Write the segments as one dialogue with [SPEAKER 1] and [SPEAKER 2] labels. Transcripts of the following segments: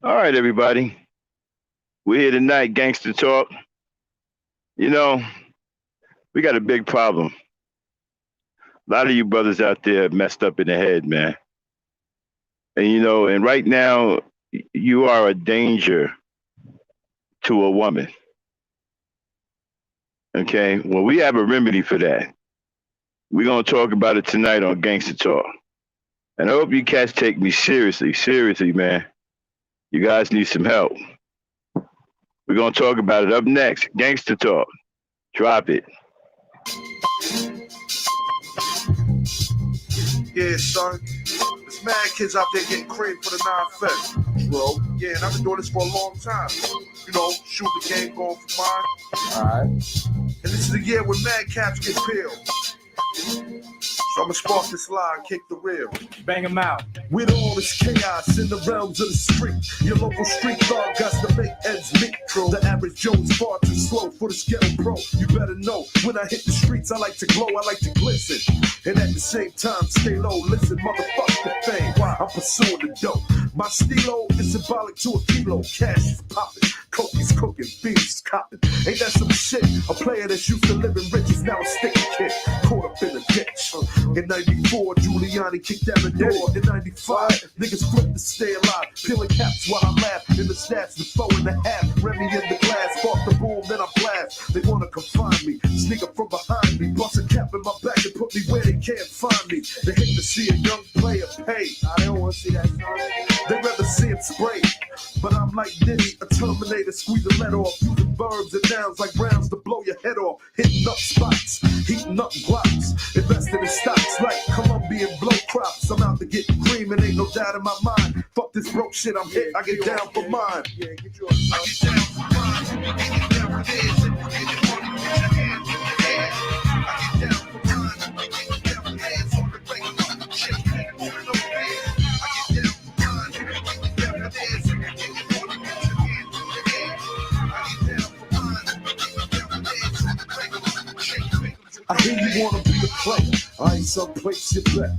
[SPEAKER 1] All right, everybody. We're here tonight, Gangster Talk. You know, we got a big problem. A lot of you brothers out there messed up in the head, man. And right now, you are a danger to a woman. Okay? Well, we have a remedy for that. We're going to talk about it tonight on Gangster Talk. And I hope you cats take me seriously. Seriously, man. You guys need some help. We're going to talk about it up next. Gangster Talk. Drop it.
[SPEAKER 2] Yeah, son. There's mad kids out there getting cream for the 9-5. Bro. Yeah, and I've been doing this for a long time. Shoot the game going for mine.
[SPEAKER 3] Alright.
[SPEAKER 2] And this is the year when mad caps get peeled. So I'ma spark this line, kick the real.
[SPEAKER 3] Bang them out.
[SPEAKER 2] With all this chaos in the realms of the street, your local street dog got to make ends meet. The average Joe's far too slow for the ghetto pro. You better know, when I hit the streets, I like to glow, I like to glisten. And at the same time, stay low, listen, motherfuck the fame. I'm pursuing the dope. My stilo is symbolic to a kilo. Cash is popping, coke is cooking, beans is copping. Ain't that some shit? A player that's used to living rich is now a sticky kid, caught up in a ditch. In 94, Giuliani kicked down the door. In 95, niggas flipped to stay alive. Peeling caps while I laugh. In the stats, the 4.5. Remy in the glass, spark the boom, then I blast. They wanna confine me, sneak up from behind me. Bust a cap in my back and put me where they can't find me. They hate to see a young player pay. I don't wanna see that, son. They rather see him spray. But I'm like Diddy, a Terminator, squeeze the lead off. Using verbs and nouns like rounds to blow your head off. Hitting up spots, heating up blocks. Investing in stocks like Colombian blow crops. I'm out to get cream and ain't no doubt in my mind. Fuck this broke shit, I'm hit, I get down for mine. I get down for mine. I get down for this. I get down for hands in the air. I get down for mine. I get down for hands on the regular. Shit, hands on the bed. I get down for mine. I get down for this. I get down for hands in the air. I get down for mine. I get down for this on the regular. Shit, I hear you wanna be a player. I ain't someplace you bet.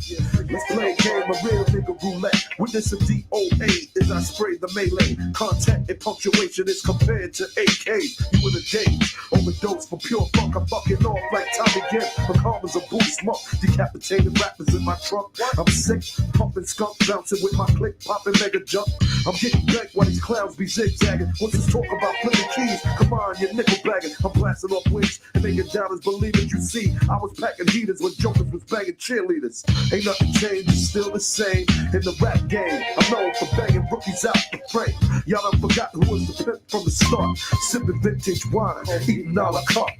[SPEAKER 2] Let's play a game of real nigga roulette. Witness a DOA as I spray the melee. Contact and punctuation is compared to AKs. You in a daze. Overdose for pure funk. I'm fucking off like Tommy Gibb. My karma's a booty smoke. Decapitated rappers in my trunk. I'm sick. Pumping skunk. Bouncing with my click. Popping mega jump. I'm getting back while these clowns be zigzagging. What's this talk about flipping keys? Come on, you're nickel bagging. I'm blasting off wings and making doubters believe it. You see, I was packing heaters when jokers was banging cheerleaders. Ain't nothing changed, it's still the same in the rap game. I'm known for banging rookies out the frame. Y'all done forgot who was the pimp from the start. Sipping vintage wine, eating a la carte.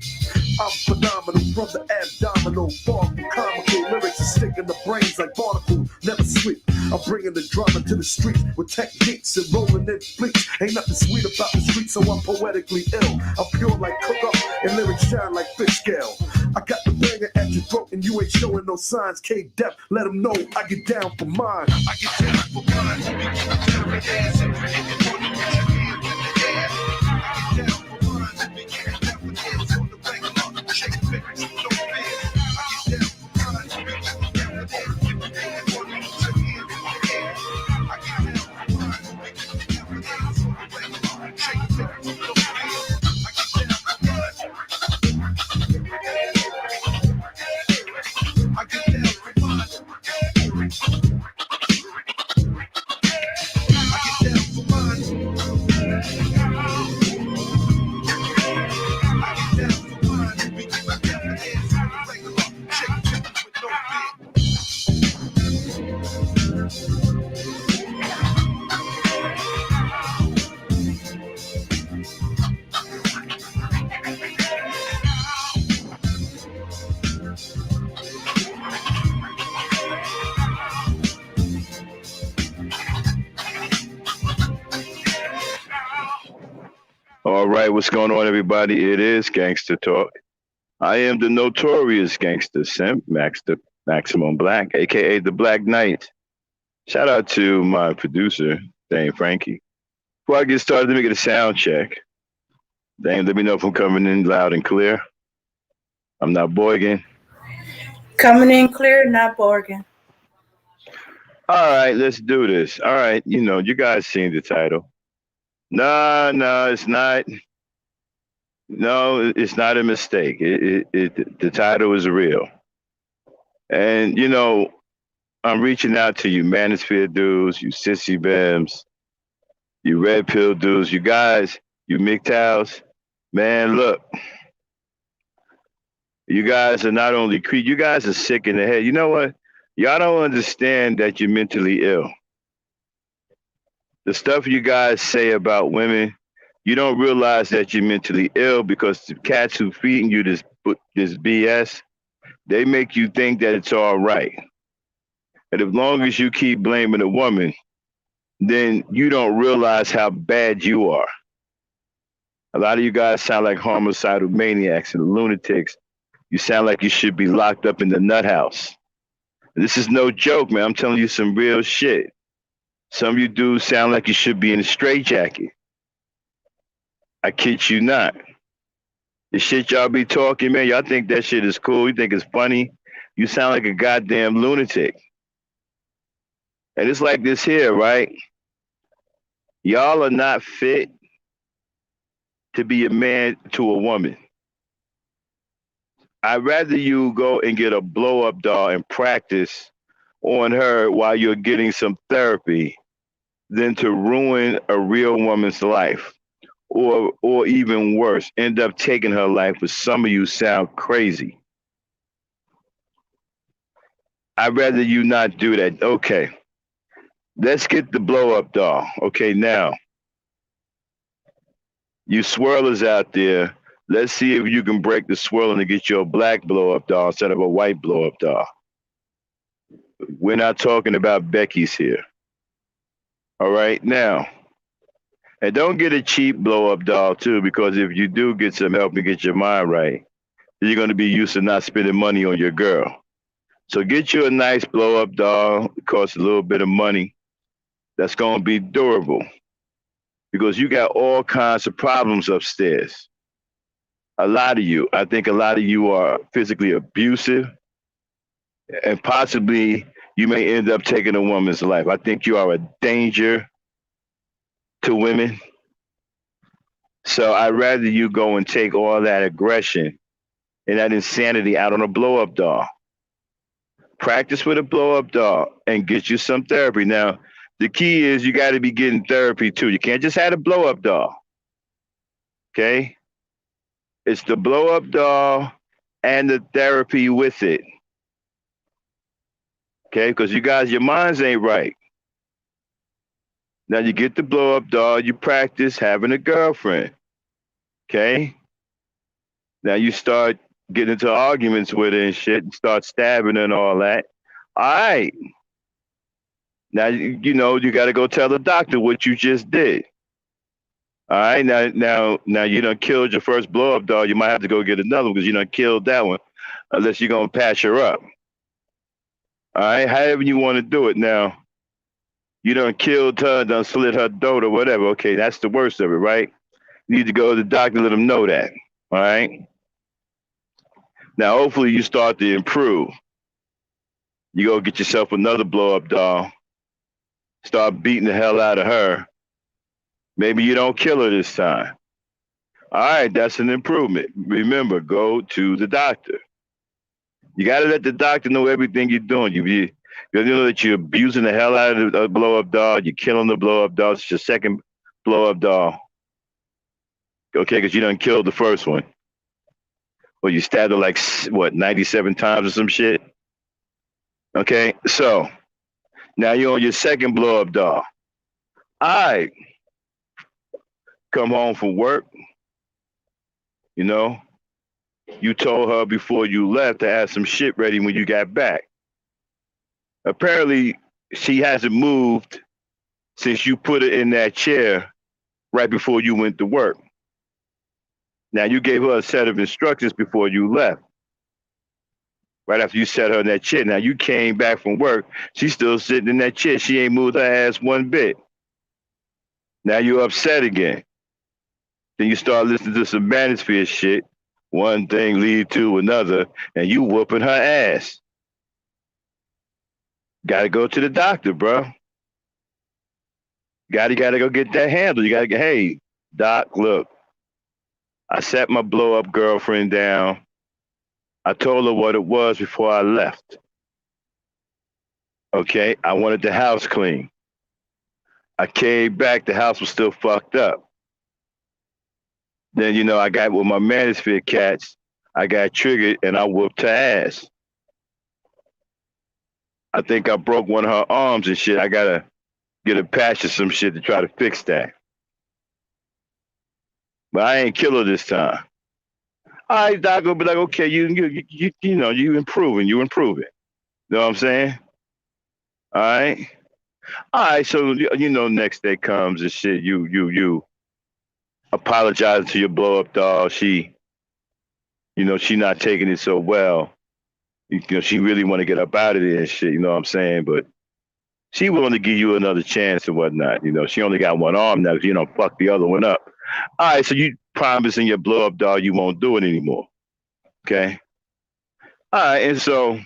[SPEAKER 2] I'm phenomenal from the abdominal. Far from comical lyrics that stick in the brains like barnacles. Never sweet. I'm bringing the drama to the streets with techniques and rolling in fleets. Ain't nothing sweet about the streets, so I'm poetically ill. I'm pure like cook up and lyrics shine like fish scale. I got the banger at your throat and you ain't showing no signs. K-Dep, let them know I get down for mine. I get down for mine. I get down for mine. I get down for hands on the regular. Shake it, baby, no fear. I get down for mine. I get down for hands on the regular. I get down for mine. I get down for hands on the regular. Shake it, baby, no fear. I get down for mine. I get down for mine. I get down for
[SPEAKER 1] All right, what's going on, everybody? It is Gangster Talk. I am the notorious Gangster Simp, Maximum Black, aka the Black Knight. Shout out to my producer, Dane Frankie. Before I get started, let me get a sound check. Dane, let me know if I'm coming in loud and clear. I'm not Boygan.
[SPEAKER 4] Coming in clear, not Borgin.
[SPEAKER 1] All right, let's do this. All right, you guys seen the title. No, no, it's not. No, it's not a mistake. The title is real. And, I'm reaching out to you, manosphere dudes, you sissy bims, you red pill dudes, you guys, you MGTOWs. Man, look, you guys are not only you guys are sick in the head. You know what? Y'all don't understand that you're mentally ill. The stuff you guys say about women, you don't realize that you're mentally ill because the cats who feeding you this BS, they make you think that it's all right. And as long as you keep blaming a woman, then you don't realize how bad you are. A lot of you guys sound like homicidal maniacs and lunatics. You sound like you should be locked up in the nut house. This is no joke, man. I'm telling you some real shit. Some of you dudes sound like you should be in a straitjacket. I kid you not. The shit y'all be talking, man, y'all think that shit is cool. You think it's funny. You sound like a goddamn lunatic. And it's like this here, right? Y'all are not fit to be a man to a woman. I'd rather you go and get a blow up doll and practice on her while you're getting some therapy than to ruin a real woman's life. Or even worse, end up taking her life, but some of you sound crazy. I'd rather you not do that. Okay. Let's get the blow up doll. Okay, now. You swirlers out there, let's see if you can break the swirling to get your black blow up doll instead of a white blow up doll. We're not talking about Becky's here. All right, now. And don't get a cheap blow up doll too, because if you do get some help and get your mind right, you're going to be used to not spending money on your girl. So get you a nice blow up doll. It costs a little bit of money. That's going to be durable because you got all kinds of problems upstairs. A lot of you, I think a lot of you are physically abusive and possibly you may end up taking a woman's life. I think you are a danger to women. So I'd rather you go and take all that aggression and that insanity out on a blow up doll. Practice with a blow up doll and get you some therapy. Now, the key is you got to be getting therapy too. You can't just have a blow up doll. Okay? It's the blow up doll and the therapy with it. Okay? Because you guys, your minds ain't right. Now you get the blow up doll, you practice having a girlfriend. Okay? Now you start getting into arguments with her and shit and start stabbing her and all that. All right. Now, you got to go tell the doctor what you just did. All right. Now you done killed your first blow up doll. You might have to go get another one because you done killed that one unless you're going to patch her up. All right. However you want to do it. Now, you done killed her, done slit her throat or whatever. Okay. That's the worst of it, right? You need to go to the doctor and let them know that. All right. Now, hopefully you start to improve. You go get yourself another blow up doll. Start beating the hell out of her. Maybe you don't kill her this time. All right, that's an improvement. Remember, go to the doctor. You got to let the doctor know everything you're doing. You know that you're abusing the hell out of the blow-up doll. You're killing the blow-up doll. It's your second blow-up doll. Okay, because you done killed the first one. Well, you stabbed her like, 97 times or some shit? Okay, so now you're on your second blow-up doll. All right. Come home from work. You told her before you left to have some shit ready when you got back. Apparently, she hasn't moved since you put her in that chair right before you went to work. Now, you gave her a set of instructions before you left. Right after you set her in that chair. Now, you came back from work. She's still sitting in that chair. She ain't moved her ass one bit. Now, you're upset again. Then you start listening to some manosphere shit. One thing lead to another, and you whooping her ass. Gotta go to the doctor, bro. Gotta go get that handled. You gotta get, hey, doc, look, I sat my blow up girlfriend down. I told her what it was before I left. Okay, I wanted the house clean. I came back, the house was still fucked up. Then, I got with my manosphere cats, I got triggered and I whooped her ass. I think I broke one of her arms and shit. I gotta get a patch or some shit to try to fix that. But I ain't kill her this time. All right, doc will be like, okay, you improving, you improving. You know what I'm saying? All right. All right, so next day comes and shit. You apologizing to your blow up doll. She not taking it so well. She really want to get up out of there and shit. You know what I'm saying? But she willing to give you another chance and whatnot. She only got one arm now. Fuck the other one up. All right, so you promising your blow up doll you won't do it anymore. Okay. All right, and so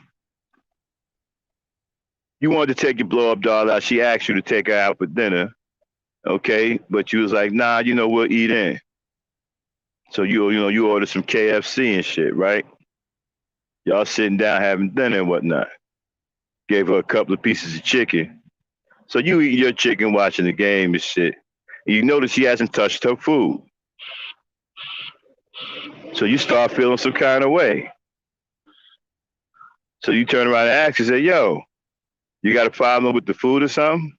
[SPEAKER 1] you wanted to take your blow up doll out. She asked you to take her out for dinner. Okay, but you was like, nah, we'll eat in. So you ordered some KFC and shit, right? Y'all sitting down having dinner and whatnot. Gave her a couple of pieces of chicken. So you eat your chicken watching the game and shit. And you notice she hasn't touched her food. So you start feeling some kind of way. So you turn around and ask her, say, yo, you got a problem with the food or something?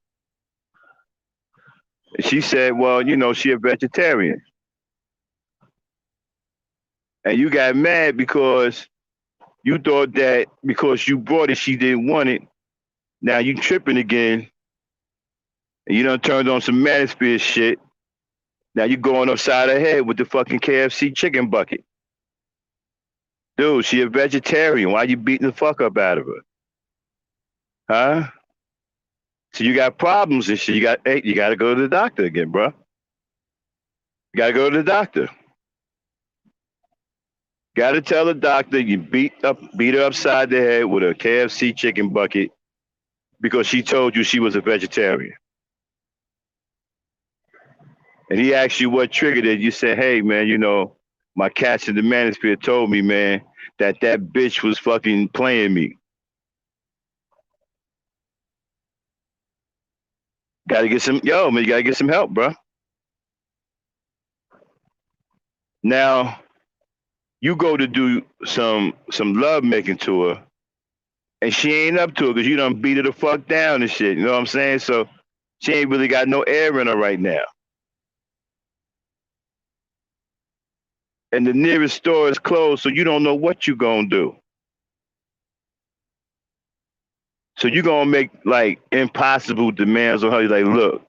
[SPEAKER 1] And she said, well, she a vegetarian. And you got mad because you thought that because you brought it, she didn't want it. Now you tripping again. And you done turned on some manosphere shit. Now you going upside her head with the fucking KFC chicken bucket. Dude, she a vegetarian. Why you beating the fuck up out of her? Huh? So you got problems and shit. You got to go to the doctor again, bro. You got to go to the doctor. Got to tell the doctor you beat her upside the head with a KFC chicken bucket because she told you she was a vegetarian. And he asked you what triggered it. You said, hey, man, my cats in the manosphere told me, man, that bitch was fucking playing me. You gotta get some help, bro. Now, you go to do some love making to her, and she ain't up to it because you done beat her the fuck down and shit. You know what I'm saying? So she ain't really got no air in her right now. And the nearest store is closed, so you don't know what you gonna do. So you gonna make like impossible demands on her. You're like, look,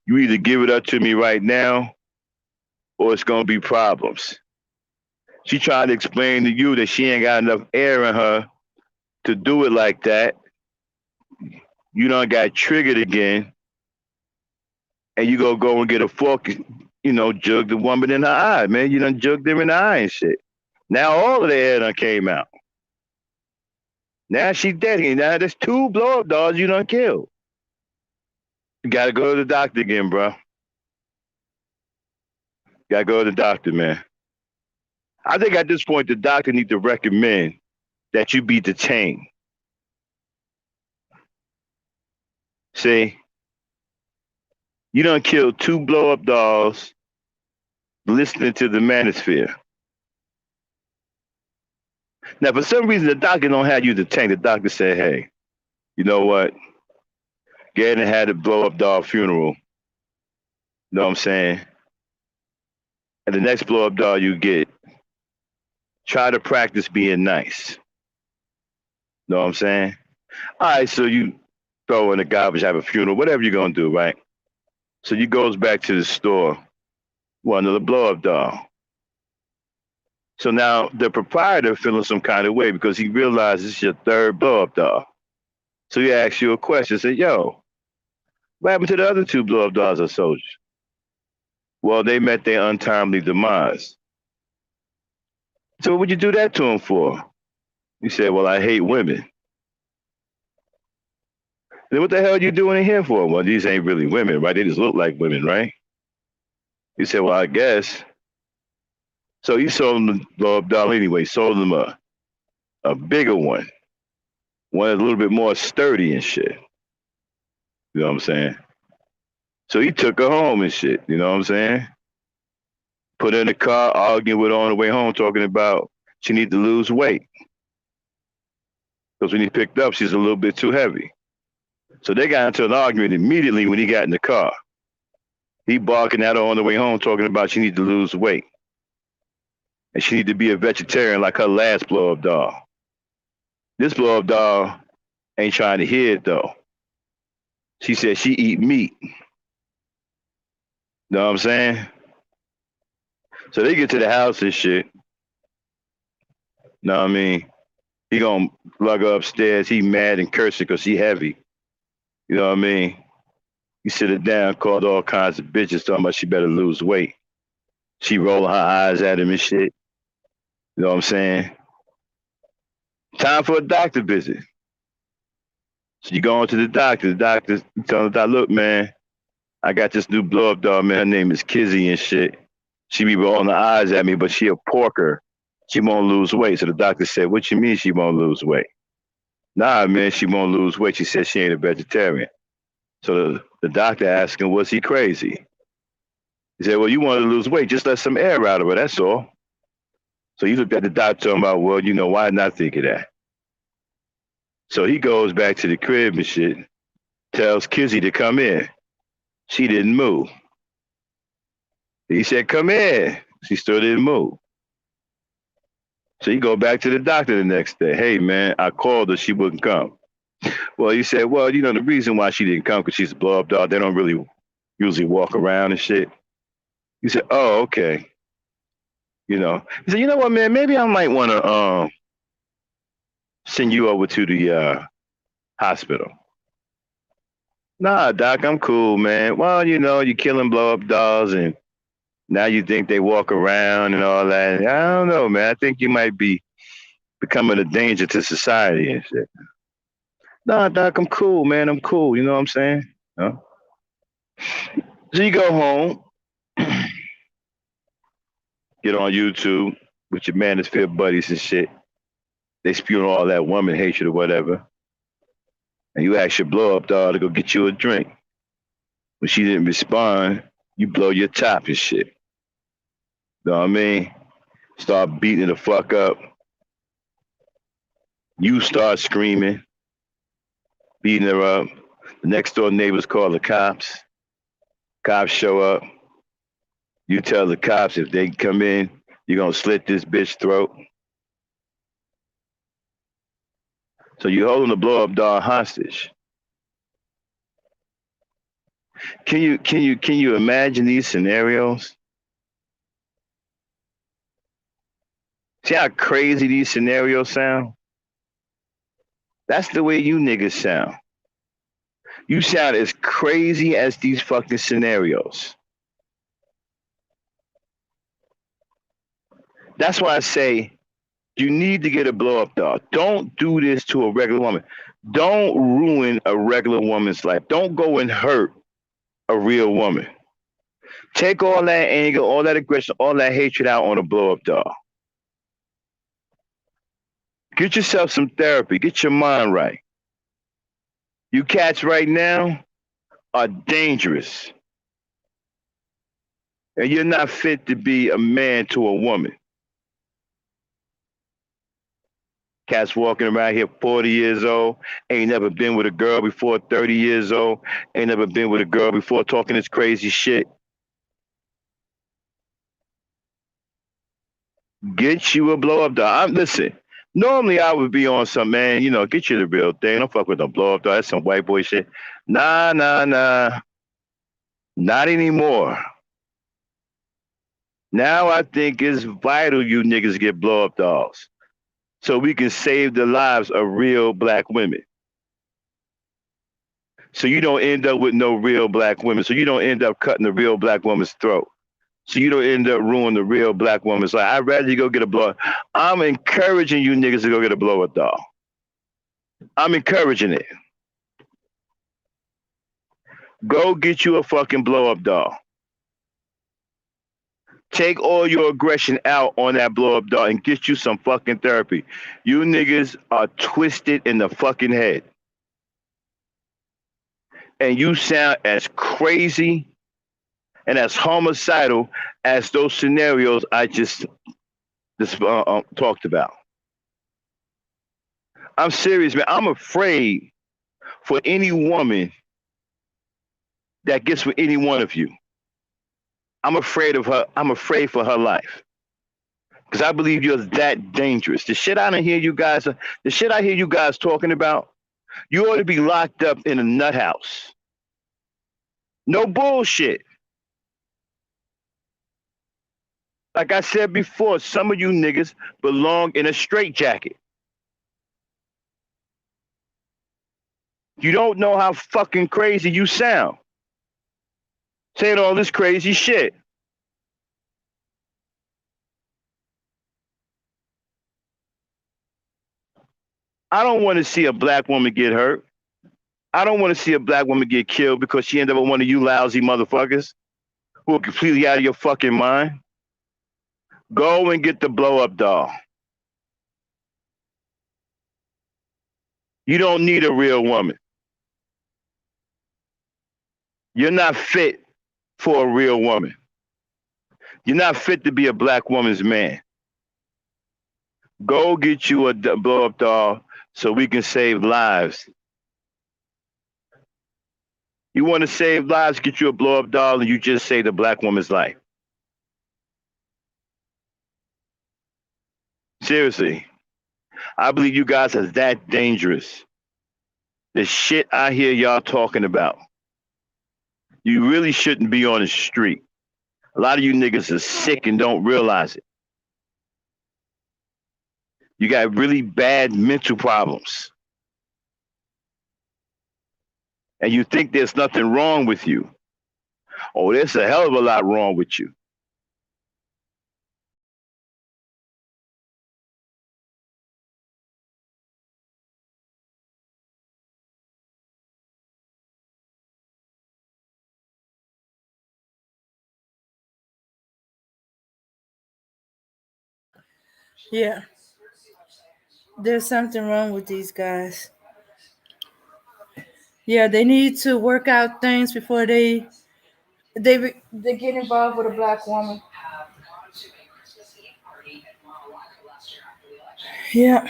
[SPEAKER 1] you either give it up to me right now, or it's gonna be problems. She tried to explain to you that she ain't got enough air in her to do it like that. You done got triggered again, and you go and get a fork, jug the woman in her eye, man. You done jugged her in the eye and shit. Now all of the air done came out. Now she dead. Now there's 2 blow up dolls you done killed. You gotta go to the doctor again, bro. Gotta go to the doctor, man. I think at this point the doctor need to recommend that you be detained. See, you done killed 2 blow up dolls listening to the manosphere. Now, for some reason, the doctor don't have you detained. The doctor said, hey, you know what? Go ahead and have the blow up doll funeral. You know what I'm saying? And the next blow up doll you get, try to practice being nice. You know what I'm saying? All right, so you throw in the garbage, have a funeral, whatever you're going to do, right? So you goes back to the store, want another blow up doll. So now the proprietor feeling some kind of way because he realizes it's your 3rd blow up doll. So he asks you a question, say, yo, what happened to the other 2 blow up dolls I sold you? Well, they met their untimely demise. So what would you do that to them for? He said, well, I hate women. Then what the hell are you doing in here for? Well, these ain't really women, right? They just look like women, right? He said, well, I guess. So he sold him the blow up doll anyway. Sold him a bigger one that's a little bit more sturdy and shit. You know what I'm saying? So he took her home and shit. You know what I'm saying? Put her in the car, arguing with her on the way home, talking about she need to lose weight. Because when he picked up, she's a little bit too heavy. So they got into an argument immediately when he got in the car. He barking at her on the way home, talking about she need to lose weight. And she need to be a vegetarian like her last blow-up doll. This blow-up doll ain't trying to hear it, though. She said she eat meat. Know what I'm saying? So they get to the house and shit. Know what I mean? He gonna lug her upstairs. He mad and cursing because she heavy. You know what I mean? He sit her down, called all kinds of bitches, talking about she better lose weight. She rolling her eyes at him and shit. You know what I'm saying? Time for a doctor visit. So you going to the doctor. The doctor telling the doctor, look, man, I got this new blow up dog, man. Her name is Kizzy and shit. She be rolling her eyes at me, but she a porker. She won't lose weight. So the doctor said, what you mean she won't lose weight? Nah, man, she won't lose weight. She said she ain't a vegetarian. So the doctor asked him, was he crazy? He said, well, you want to lose weight. Just let some air out of her. That's all. So he looked at the doctor talking about, well, you know, why not think of that? So he goes back to the crib and shit, tells Kizzy to come in. She didn't move. He said, come in. She still didn't move. So he go back to the doctor the next day. Hey, man, I called her. She wouldn't come. Well, he said, well, you know, the reason why she didn't come because she's a blow-up dog. They don't really usually walk around and shit. He said, oh, okay. You know, he said, you know what, man, maybe I might want to send you over to the hospital. Nah, doc, I'm cool, man. Well, you know, you're killing blow-up dolls and now you think they walk around and all that. I don't know, man. I think you might be becoming a danger to society and shit. Nah, doc, I'm cool, man. I'm cool. You know what I'm saying? Huh? So you go home, get on YouTube with your manosphere buddies and shit. They spewing all that woman hatred or whatever. And you ask your blow-up doll to go get you a drink. When she didn't respond, you blow your top and shit. Know what I mean? Start beating the fuck up. You start screaming, beating her up. The next door neighbors call the cops. Cops show up. You tell the cops if they come in, you're gonna slit this bitch throat. So you're holding the blow-up doll hostage. Can you imagine these scenarios? See how crazy these scenarios sound? That's the way you niggas sound. You sound as crazy as these fucking scenarios. That's why I say you need to get a blow-up doll. Don't do this to a regular woman. Don't ruin a regular woman's life. Don't go and hurt a real woman. Take all that anger, all that aggression, all that hatred out on a blow-up doll. Get yourself some therapy. Get your mind right. You cats right now are dangerous. And you're not fit to be a man to a woman. Cats walking around here 40 years old, ain't never been with a girl before 30 years old, ain't never been with a girl before talking this crazy shit. Get you a blow-up doll. Listen, normally I would be on some, man, you know, get you the real thing. Don't fuck with no blow-up doll. That's some white boy shit. Nah. Not anymore. Now I think it's vital you niggas get blow-up dolls so we can save the lives of real black women. So you don't end up with no real black women. So you don't end up cutting the real black woman's throat. So you don't end up ruining the real black woman's life. I'd rather you go get a blow-up. I'm encouraging you niggas to go get a blow-up doll. I'm encouraging it. Go get you a fucking blow up doll. Take all your aggression out on that blow up doll and get you some fucking therapy. You niggas are twisted in the fucking head. And you sound as crazy and as homicidal as those scenarios I just talked about. I'm serious, man. I'm afraid for any woman that gets with any one of you. I'm afraid of her. I'm afraid for her life because I believe you're that dangerous. The shit I hear you guys talking about, you ought to be locked up in a nut house. No bullshit. Like I said before, some of you niggas belong in a straitjacket. You don't know how fucking crazy you sound. Saying all this crazy shit. I don't want to see a black woman get hurt. I don't want to see a black woman get killed because she ended up with one of you lousy motherfuckers who are completely out of your fucking mind. Go and get the blow up doll. You don't need a real woman. You're not fit for a real woman. You're not fit to be a black woman's man. Go get you a blow up doll so we can save lives. You want to save lives, get you a blow up doll and you just save the black woman's life. Seriously. I believe you guys are that dangerous. The shit I hear y'all talking about. You really shouldn't be on the street. A lot of you niggas are sick and don't realize it. You got really bad mental problems. And you think there's nothing wrong with you. Oh, there's a hell of a lot wrong with you.
[SPEAKER 3] Yeah, there's something wrong with these guys. Yeah, they need to work out things before they get involved with a black woman. Yeah,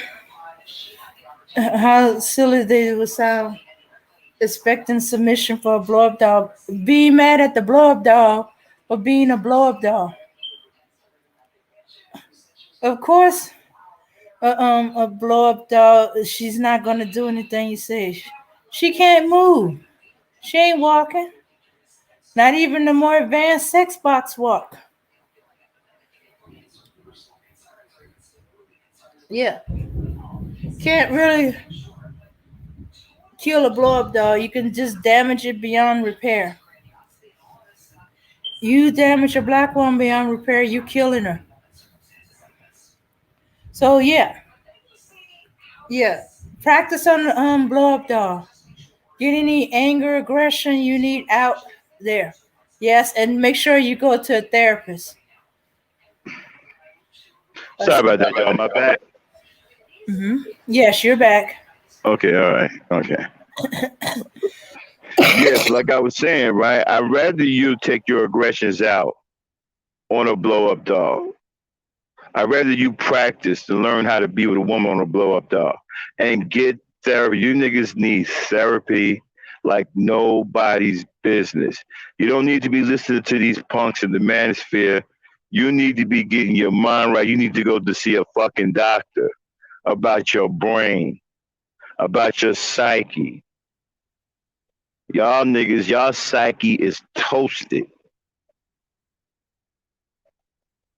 [SPEAKER 3] how silly they would sound expecting submission for a blow up doll. Be mad at the blow up doll for being a blow up doll. Of course, a blow up doll, she's not gonna do anything you say. She can't move. She ain't walking. Not even the more advanced sex box walk. Yeah. Can't really kill a blow up doll. You can just damage it beyond repair. You damage a black woman beyond repair, you killing her. So yeah. Practice on the blow up doll. Get any anger, aggression you need out there. Yes, and make sure you go to a therapist.
[SPEAKER 1] Sorry about that, y'all. My back.
[SPEAKER 3] Yes, you're back.
[SPEAKER 1] Okay, all right. Okay. Yes, like I was saying, right? I'd rather you take your aggressions out on a blow up doll. I'd rather you practice to learn how to be with a woman on a blow up doll and get therapy. You niggas need therapy like nobody's business. You don't need to be listening to these punks in the manosphere. You need to be getting your mind right. You need to go to see a fucking doctor about your brain, about your psyche. Y'all niggas, y'all psyche is toasted.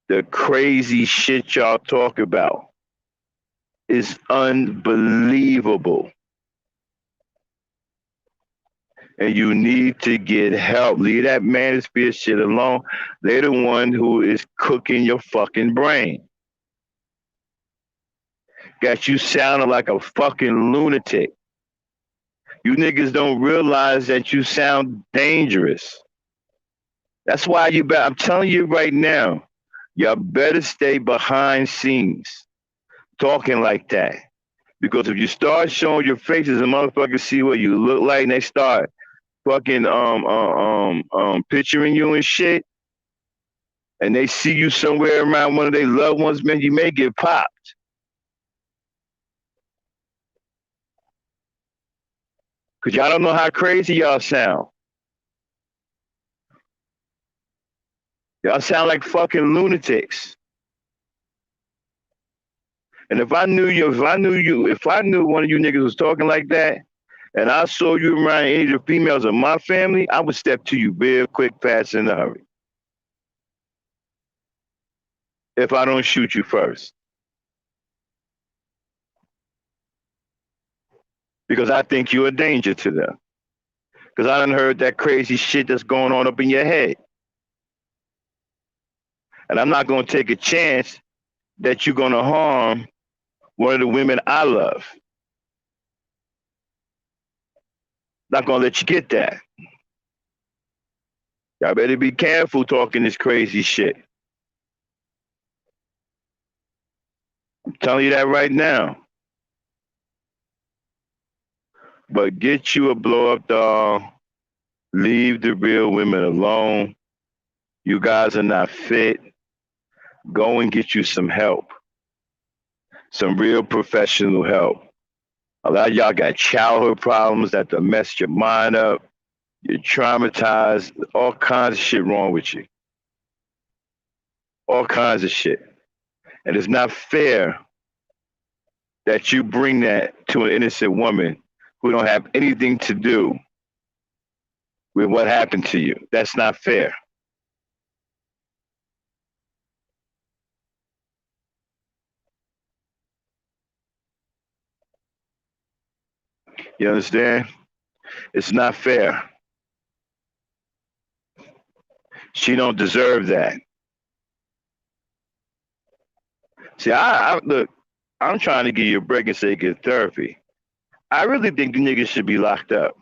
[SPEAKER 1] The crazy shit y'all talk about is unbelievable. And you need to get help. Leave that manosphere shit alone. They're the one who is cooking your fucking brain. Got you sounding like a fucking lunatic. You niggas don't realize that you sound dangerous. That's why I'm telling you right now, y'all better stay behind scenes talking like that. Because if you start showing your faces and motherfuckers see what you look like and they start fucking picturing you and shit, and they see you somewhere around one of their loved ones, man, you may get popped. Cause y'all don't know how crazy y'all sound. Y'all sound like fucking lunatics. And if I knew one of you niggas was talking like that, and I saw you around any of the females of my family, I would step to you real quick, fast, in a hurry. If I don't shoot you first. Because I think you're a danger to them. Because I done heard that crazy shit that's going on up in your head. And I'm not going to take a chance that you're going to harm one of the women I love. Not going to let you get that. Y'all better be careful talking this crazy shit. I'm telling you that right now. But get you a blow-up doll. Leave the real women alone. You guys are not fit. Go and get you some help. Some real professional help. A lot of y'all got childhood problems that to mess your mind up. You're traumatized. All kinds of shit wrong with you. All kinds of shit. And it's not fair that you bring that to an innocent woman who don't have anything to do with what happened to you. That's not fair. You understand? It's not fair. She don't deserve that. See, I look, I'm trying to give you a break and say get therapy. I really think the niggas should be locked up.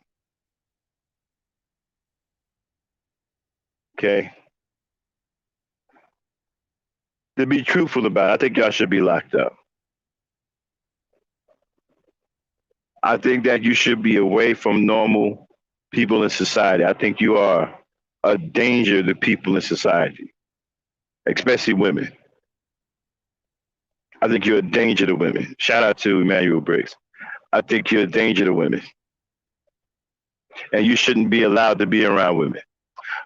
[SPEAKER 1] Okay? To be truthful about it, I think y'all should be locked up. I think that you should be away from normal people in society. I think you are a danger to people in society, especially women. I think you're a danger to women. Shout out to Emmanuel Briggs. I think you're a danger to women. And you shouldn't be allowed to be around women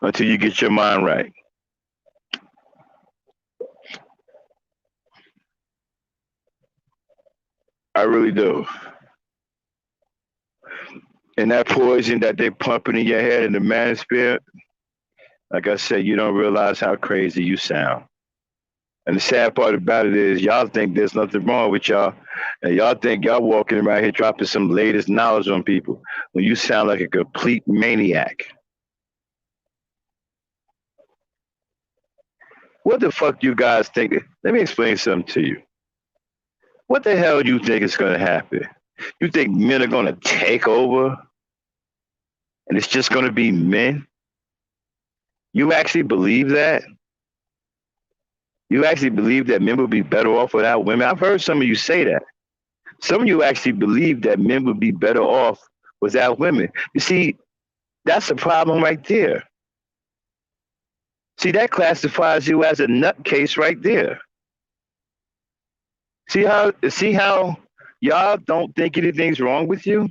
[SPEAKER 1] until you get your mind right. I really do. And that poison that they pumping in your head in the manosphere, like I said, you don't realize how crazy you sound. And the sad part about it is y'all think there's nothing wrong with y'all. And y'all think y'all walking around here dropping some latest knowledge on people when you sound like a complete maniac. What the fuck you guys think? Let me explain something to you. What the hell do you think is going to happen? You think men are going to take over and it's just going to be men? You actually believe that? You actually believe that men would be better off without women? I've heard some of you say that. Some of you actually believe that men would be better off without women. You see, that's a problem right there. See, that classifies you as a nutcase right there. See how y'all don't think anything's wrong with you?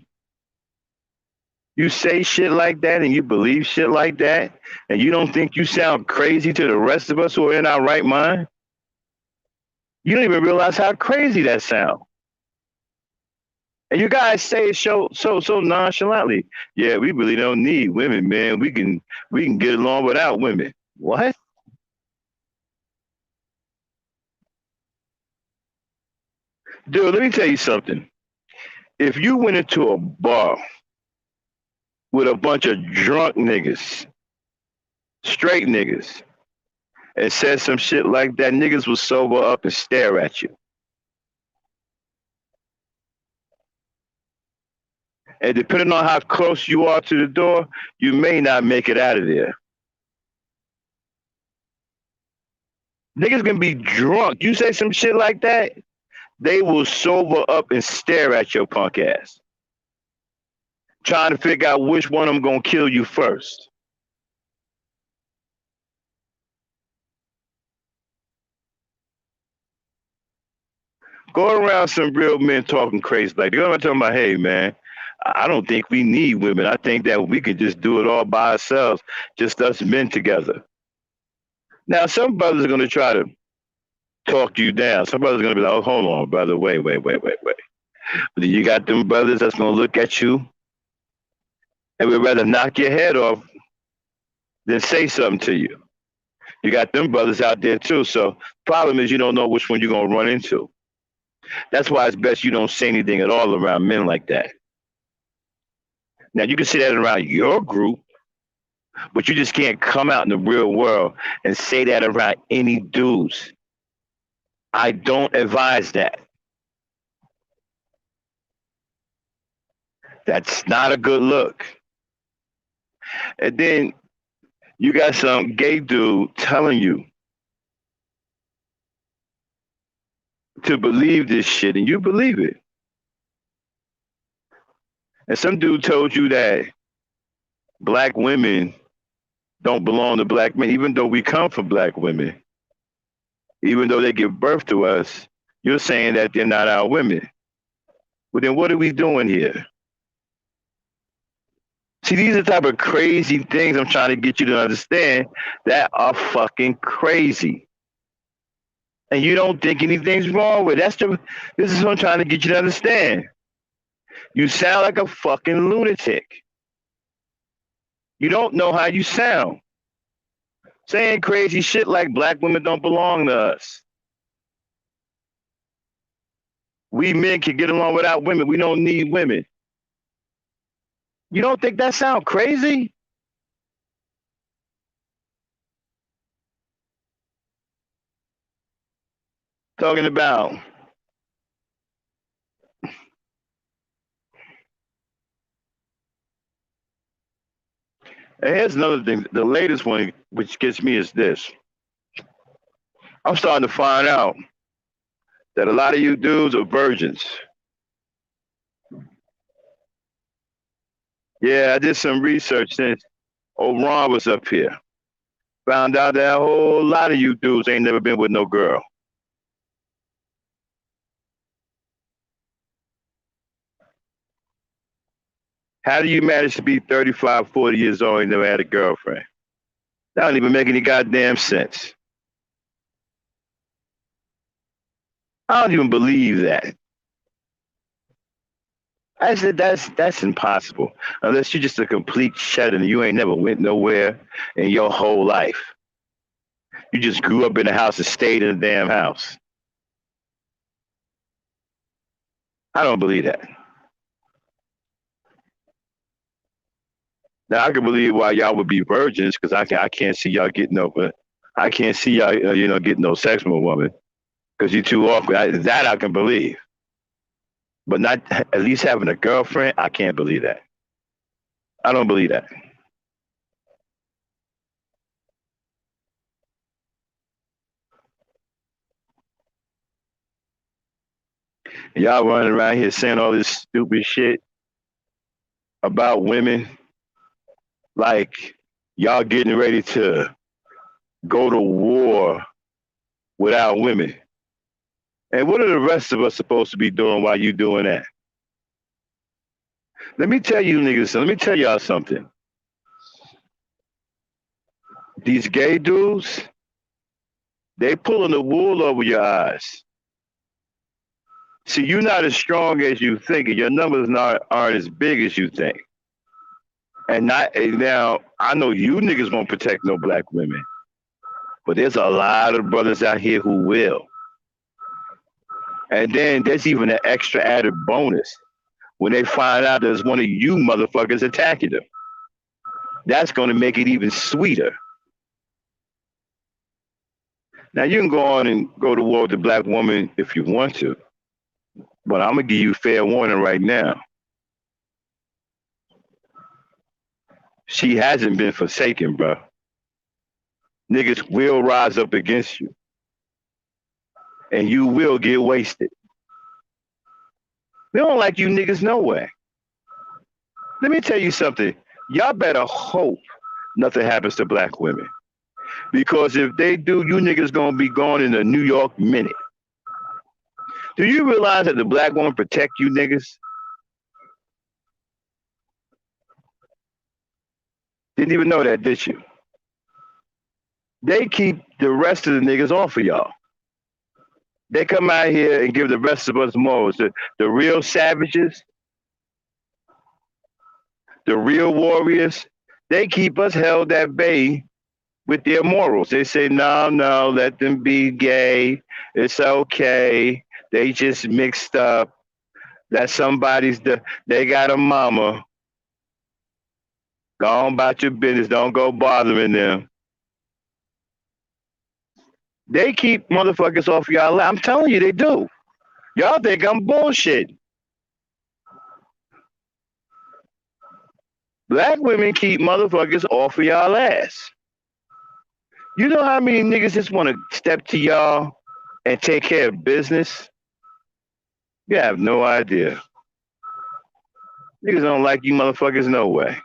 [SPEAKER 1] You say shit like that and you believe shit like that, and you don't think you sound crazy to the rest of us who are in our right mind? You don't even realize how crazy that sounds. And you guys say it so nonchalantly. Yeah, we really don't need women, man. We can get along without women. What? Dude, let me tell you something. If you went into a bar with a bunch of drunk niggas, straight niggas, and said some shit like that, niggas will sober up and stare at you. And depending on how close you are to the door, you may not make it out of there. Niggas gonna be drunk. You say some shit like that, they will sober up and stare at your punk ass, trying to figure out which one of them gonna kill you first. Go around some real men talking crazy like they're gonna tell them about, hey man, I don't think we need women. I think that we could just do it all by ourselves, just us men together. Now some brothers are gonna try to talk you down. Some brothers are gonna be like, oh, hold on, brother, wait. But then you got them brothers that's gonna look at you and would rather knock your head off than say something to you. You got them brothers out there too. So problem is you don't know which one you're gonna run into. That's why it's best you don't say anything at all around men like that. Now you can say that around your group, but you just can't come out in the real world and say that around any dudes. I don't advise that. That's not a good look. And then you got some gay dude telling you to believe this shit, and you believe it. And some dude told you that black women don't belong to black men, even though we come from black women. Even though they give birth to us, you're saying that they're not our women. Well, then what are we doing here? See, these are the type of crazy things I'm trying to get you to understand that are fucking crazy. And you don't think anything's wrong with it. This is what I'm trying to get you to understand. You sound like a fucking lunatic. You don't know how you sound. Saying crazy shit like black women don't belong to us. We men can get along without women. We don't need women. You don't think that sounds crazy? Talking about and here's another thing. The latest one, which gets me, is this. I'm starting to find out that a lot of you dudes are virgins. Yeah, I did some research since Ron was up here. Found out that a whole lot of you dudes ain't never been with no girl. How do you manage to be 35, 40 years old and never had a girlfriend? That don't even make any goddamn sense. I don't even believe that. I said that's impossible. Unless you're just a complete shut and you ain't never went nowhere in your whole life. You just grew up in a house and stayed in a damn house. I don't believe that. Now I can believe why y'all would be virgins because I can't see y'all getting over. I can't see y'all getting no sex with a woman because you're too awkward. That I can believe, but not at least having a girlfriend. I can't believe that. I don't believe that. Y'all running around here saying all this stupid shit about women, like y'all getting ready to go to war without women. And what are the rest of us supposed to be doing while you doing that? Let me tell you niggas, let me tell y'all something. These gay dudes, they pulling the wool over your eyes. See, you're not as strong as you think, and your numbers aren't as big as you think. And now, I know you niggas won't protect no black women, but there's a lot of brothers out here who will. And then there's even an extra added bonus when they find out there's one of you motherfuckers attacking them. That's going to make it even sweeter. Now, you can go on and go to war with the black woman if you want to, but I'm going to give you fair warning right now. She hasn't been forsaken, bro. Niggas will rise up against you, and you will get wasted. They don't like you niggas no way. Let me tell you something. Y'all better hope nothing happens to black women. Because if they do, you niggas gonna be gone in a New York minute. Do you realize that the black woman protect you niggas? Didn't even know that, did you? They keep the rest of the niggas off of y'all. They come out here and give the rest of us morals. The real savages, the real warriors, they keep us held at bay with their morals. They say, no, no, let them be gay. It's okay. They just mixed up. That they got a mama. Go on about your business. Don't go bothering them. They keep motherfuckers off y'all. I'm telling you, they do. Y'all think I'm bullshit. Black women keep motherfuckers off of y'all ass. You know how many niggas just want to step to y'all and take care of business? You have no idea. Niggas don't like you motherfuckers no way.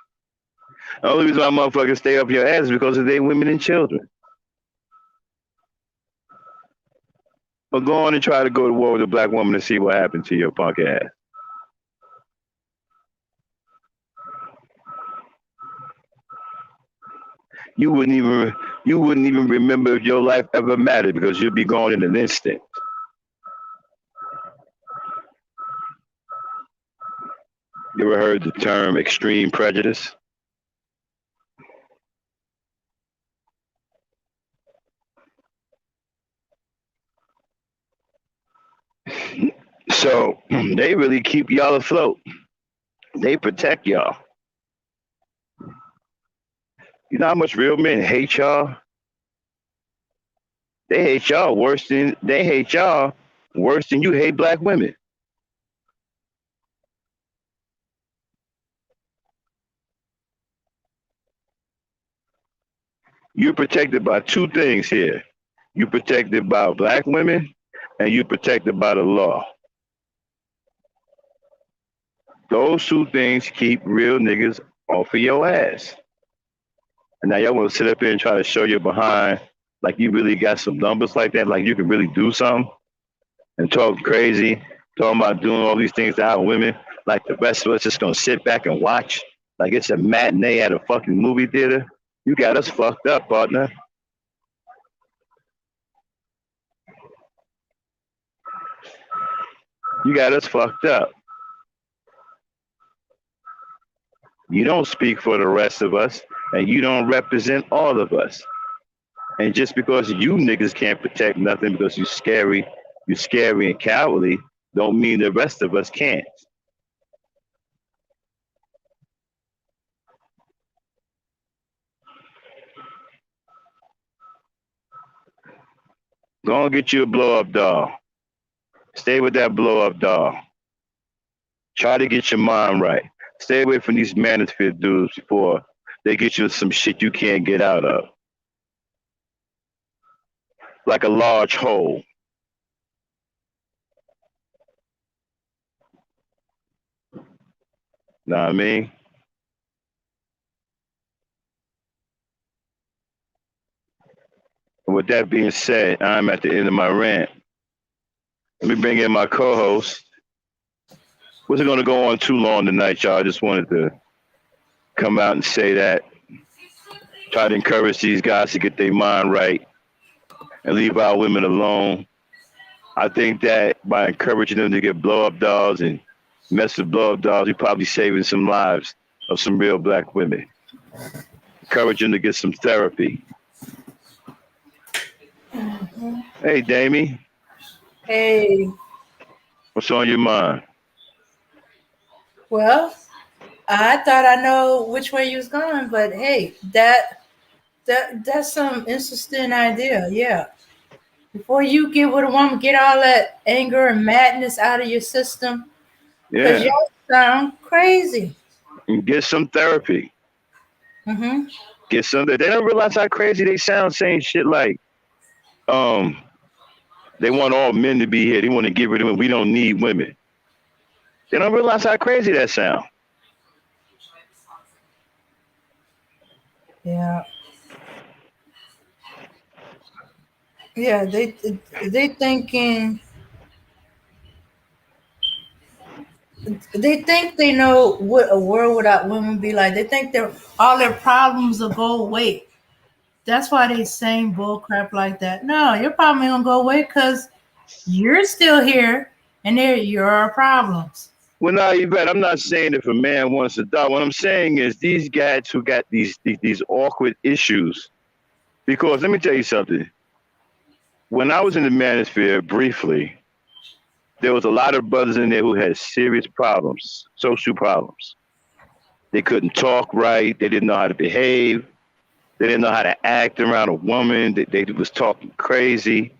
[SPEAKER 1] The only reason why motherfuckers stay up your ass is because of their women and children. But go on and try to go to war with a black woman and see what happened to your punk ass. You wouldn't even remember if your life ever mattered because you'd be gone in an instant. You ever heard the term extreme prejudice? So they really keep y'all afloat. They protect y'all. You know how much real men hate y'all? They hate y'all worse than you hate black women. You're protected by two things here. You're protected by black women and you're protected by the law. Those two things keep real niggas off of your ass. And now y'all want to sit up here and try to show your behind like you really got some numbers like that, like you can really do something and talk crazy, talking about doing all these things to our women, like the rest of us just gonna sit back and watch like it's a matinee at a fucking movie theater. You got us fucked up, partner. You got us fucked up. You don't speak for the rest of us, and you don't represent all of us. And just because you niggas can't protect nothing because you're scary and cowardly, don't mean the rest of us can't. Go and get you a blow up doll. Stay with that blow up doll. Try to get your mind right. Stay away from these manosphere dudes before they get you some shit you can't get out of. Like a large hole. Know what I mean? And with that being said, I'm at the end of my rant. Let me bring in my co-host. Wasn't going to go on too long tonight, y'all. I just wanted to come out and say that. Try to encourage these guys to get their mind right and leave our women alone. I think that by encouraging them to get blow-up dolls and mess with blow-up dolls, you're probably saving some lives of some real black women. Encourage them to get some therapy. Mm-hmm. Hey, Damie.
[SPEAKER 3] Hey.
[SPEAKER 1] What's on your mind?
[SPEAKER 3] Well, I thought I know which way you was going, but hey, that's some interesting idea. Yeah. Before you get with a woman, get all that anger and madness out of your system.
[SPEAKER 1] Yeah.
[SPEAKER 3] Because y'all sound crazy.
[SPEAKER 1] And get some therapy.
[SPEAKER 3] Mm-hmm.
[SPEAKER 1] Get some. They don't realize how crazy they sound saying shit like, um, they want all men to be here. They want to get rid of women. We don't need women. They don't realize how crazy that sound.
[SPEAKER 3] Yeah. Yeah. They thinking they think they know what a world without women be like. They think they're all their problems will go away. That's why they saying bull crap like that. No, your problem ain't gonna go away because you're still here and they're your problems.
[SPEAKER 1] Well, no, Yvette, I'm not saying if a man wants to die. What I'm saying is these guys who got these awkward issues. Because let me tell you something. When I was in the manosphere briefly, there was a lot of brothers in there who had serious problems, social problems. They couldn't talk right. They didn't know how to behave. They didn't know how to act around a woman. They was talking crazy.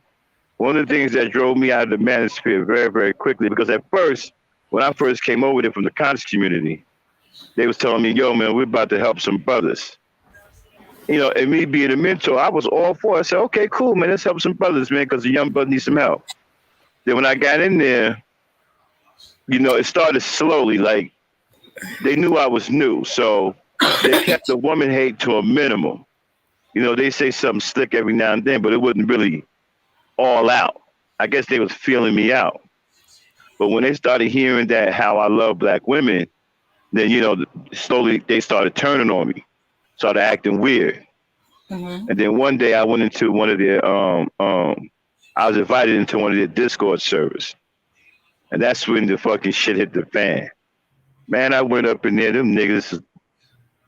[SPEAKER 1] One of the things that drove me out of the manosphere very, very quickly, because at first, when I first came over there from the conscious community, they was telling me, yo, man, we're about to help some brothers. You know, and me being a mentor, I was all for it. I said, okay, cool, man, let's help some brothers, man, because the young brother needs some help. Then when I got in there, you know, it started slowly. Like, they knew I was new. So they kept the woman hate to a minimum. You know, they say something slick every now and then, but it wasn't really all out. I guess they was feeling me out. But when they started hearing that how I love black women, then, you know, slowly they started turning on me, started acting weird.
[SPEAKER 3] Mm-hmm.
[SPEAKER 1] And then one day I went into one of their I was invited into one of their Discord servers. And that's when the fucking shit hit the fan. Man, I went up in there, them niggas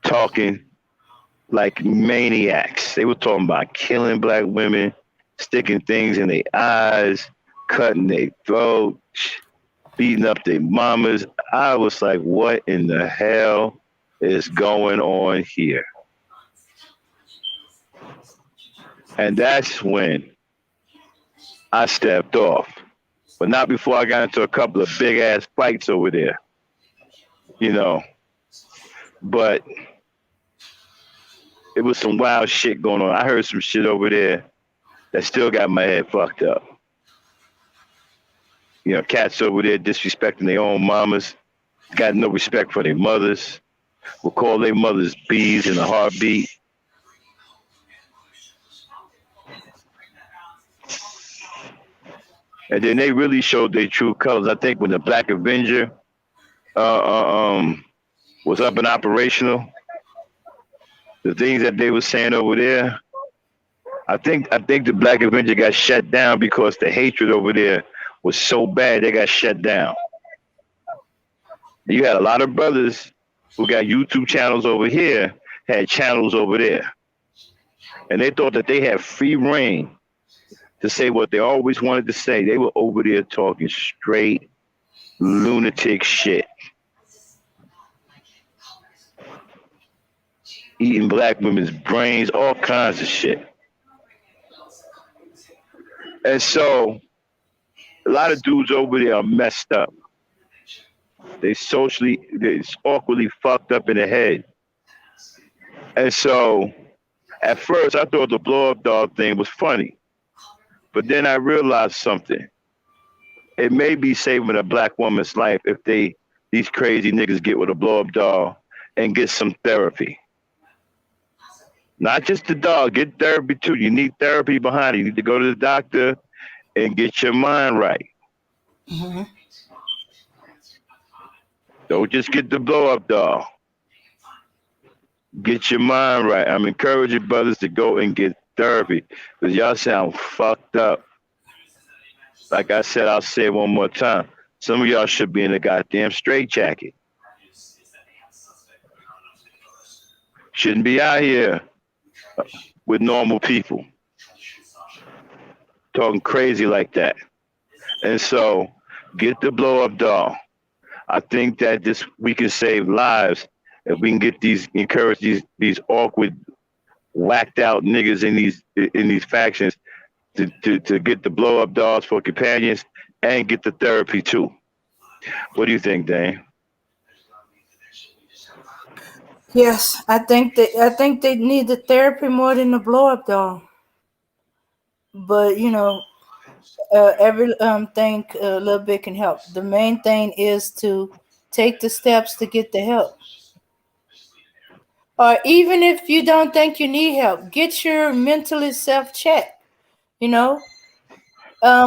[SPEAKER 1] talking like maniacs. They were talking about killing black women, sticking things in their eyes, cutting their throat, beating up their mamas. I was like, what in the hell is going on here? And that's when I stepped off. But not before I got into a couple of big ass fights over there, you know. But it was some wild shit going on. I heard some shit over there that still got my head fucked up. You know, cats over there disrespecting their own mamas, got no respect for their mothers, will call their mothers bees in a heartbeat. And then they really showed their true colors. I think when the Black Avenger uh, uh, um, was up and operational, the things that they were saying over there, I think the Black Avenger got shut down because the hatred over there was so bad they got shut down. You had a lot of brothers who got YouTube channels over here, had channels over there. And they thought that they had free reign to say what they always wanted to say. They were over there talking straight lunatic shit. Eating black women's brains, all kinds of shit. And so a lot of dudes over there are messed up. They're awkwardly fucked up in the head. And so at first I thought the blow up dog thing was funny. But then I realized something. It may be saving a black woman's life if these crazy niggas get with a blow up dog and get some therapy. Not just the dog, get therapy too. You need therapy behind it. You need to go to the doctor and get your mind right.
[SPEAKER 3] Mm-hmm.
[SPEAKER 1] Don't just get the blow up dog. Get your mind right. I'm encouraging brothers to go and get therapy because y'all sound fucked up. Like I said, I'll say it one more time. Some of y'all should be in a goddamn straitjacket. Shouldn't be out here with normal people talking crazy like that. And so get the blow up doll. I think that we can save lives if we can get encourage these awkward, whacked out niggas in these factions to get the blow up dolls for companions and get the therapy too. What do you think, Dane?
[SPEAKER 3] Yes, I think they need the therapy more than the blow up doll. But every thing a little bit can help. The main thing is to take the steps to get the help. Or even if you don't think you need help, get your mentally self checked. You know,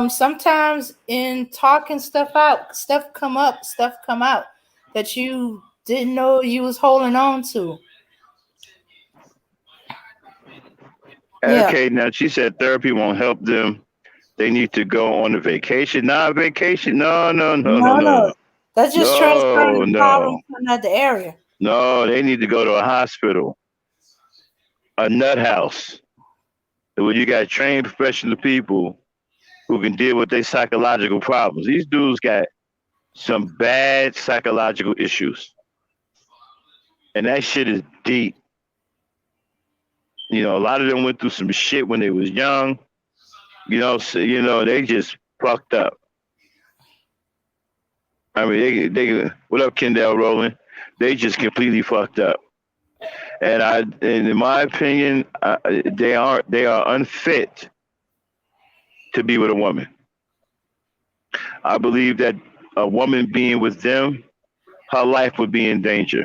[SPEAKER 3] sometimes in talking stuff out, stuff come out that you didn't know you was holding on to. Yeah.
[SPEAKER 1] Okay, now she said therapy won't help them. They need to go on a vacation. Nah, vacation. No, no, no, no,
[SPEAKER 3] No,
[SPEAKER 1] no,
[SPEAKER 3] no.
[SPEAKER 1] no.
[SPEAKER 3] That's just transferring
[SPEAKER 1] No,
[SPEAKER 3] the
[SPEAKER 1] no.
[SPEAKER 3] problem to another area.
[SPEAKER 1] No, they need to go to a hospital, a nut house, where you got trained professional people who can deal with their psychological problems. These dudes got some bad psychological issues. And that shit is deep. A lot of them went through some shit when they was young. They just fucked up. I mean, they what up, Kendall Rowland? They just completely fucked up. And in my opinion, they are unfit to be with a woman. I believe that a woman being with them, her life would be in danger.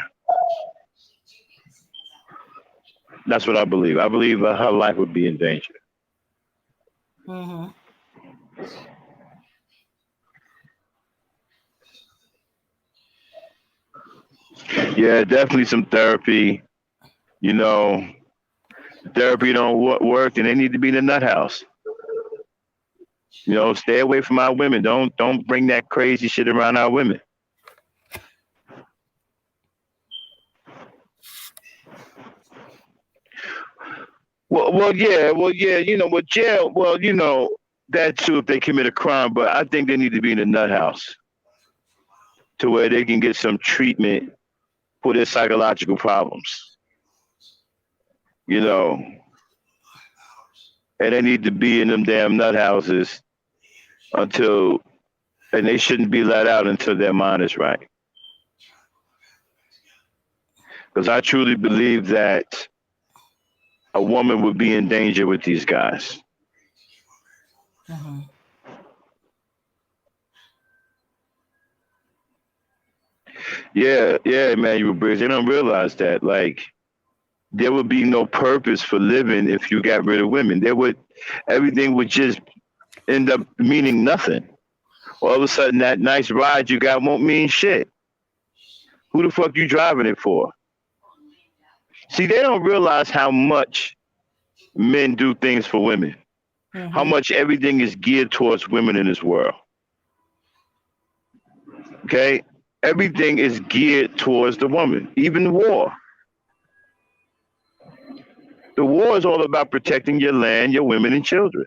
[SPEAKER 1] That's what I believe. I believe her life would be in danger.
[SPEAKER 3] Hmm.
[SPEAKER 1] Yeah, definitely some therapy. You know, therapy don't work, and they need to be in the nut house. Stay away from our women. Don't bring that crazy shit around our women. Yeah. Jail. Well, that too if they commit a crime, but I think they need to be in a nut house to where they can get some treatment for their psychological problems. You know, and they need to be in them damn nut houses until, and they shouldn't be let out until their mind is right. Because I truly believe that a woman would be in danger with these guys.
[SPEAKER 3] Hmm.
[SPEAKER 1] Yeah, yeah, Emmanuel Briggs. They don't realize that. Like, there would be no purpose for living if you got rid of women. Everything would just end up meaning nothing. All of a sudden, that nice ride you got won't mean shit. Who the fuck you driving it for? See, they don't realize how much men do things for women. How
[SPEAKER 3] Hmm.
[SPEAKER 1] much everything is geared towards women in this world. Okay? Everything is geared towards the woman, even the war. The war is all about protecting your land, your women, and children,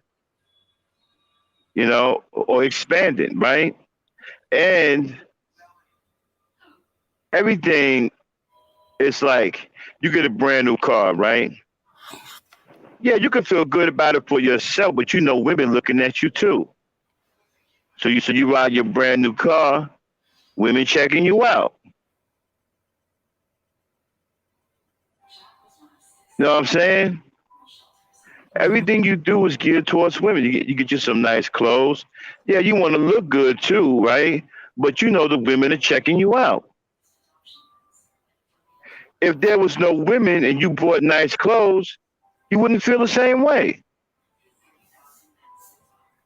[SPEAKER 1] or expanding, right? And everything is like you get a brand new car, right? Yeah, you can feel good about it for yourself, but women looking at you too. So you ride your brand new car, women checking you out. You know what I'm saying?
[SPEAKER 3] Hmm.
[SPEAKER 1] Everything you do is geared towards women. You get you some nice clothes. Yeah, you want to look good too, right? But the women are checking you out. If there was no women and you bought nice clothes, you wouldn't feel the same way.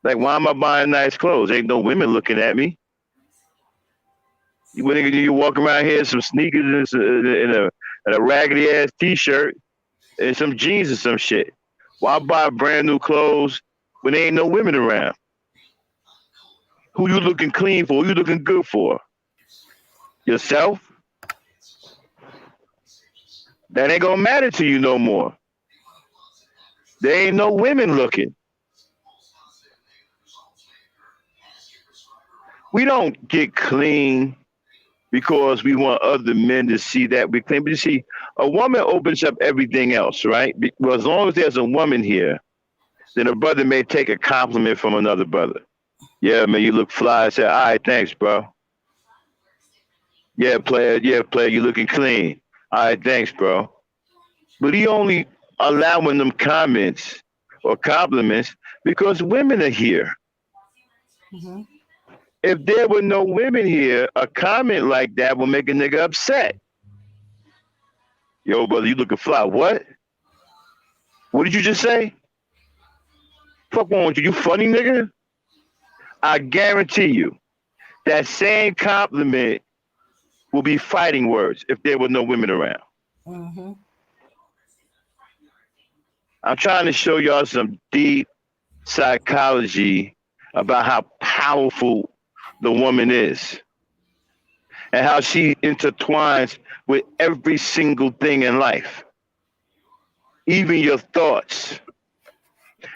[SPEAKER 1] Like, why am I buying nice clothes? Ain't no women looking at me. You walk around here in some sneakers and a raggedy ass t-shirt and some jeans or some shit. Why buy brand new clothes when there ain't no women around? Who you looking clean for? Who you looking good for? Yourself? That ain't gonna matter to you no more. There ain't no women looking. We don't get clean because we want other men to see that we clean. But you see, a woman opens up everything else, right? Well, as long as there's a woman here, then a brother may take a compliment from another brother. Yeah, man, you look fly. I say, all right, thanks, bro. Yeah, player, you looking clean. All right, thanks, bro. But he only allowing them comments or compliments because women are here.
[SPEAKER 3] Mm-hmm.
[SPEAKER 1] If there were no women here, a comment like that will make a nigga upset. Yo, brother, you looking fly. What? What did you just say? Fuck wrong with you? You funny nigga? I guarantee you that same compliment will be fighting words if there were no women around.
[SPEAKER 3] Mm-hmm.
[SPEAKER 1] I'm trying to show y'all some deep psychology about how powerful the woman is and how she intertwines with every single thing in life, even your thoughts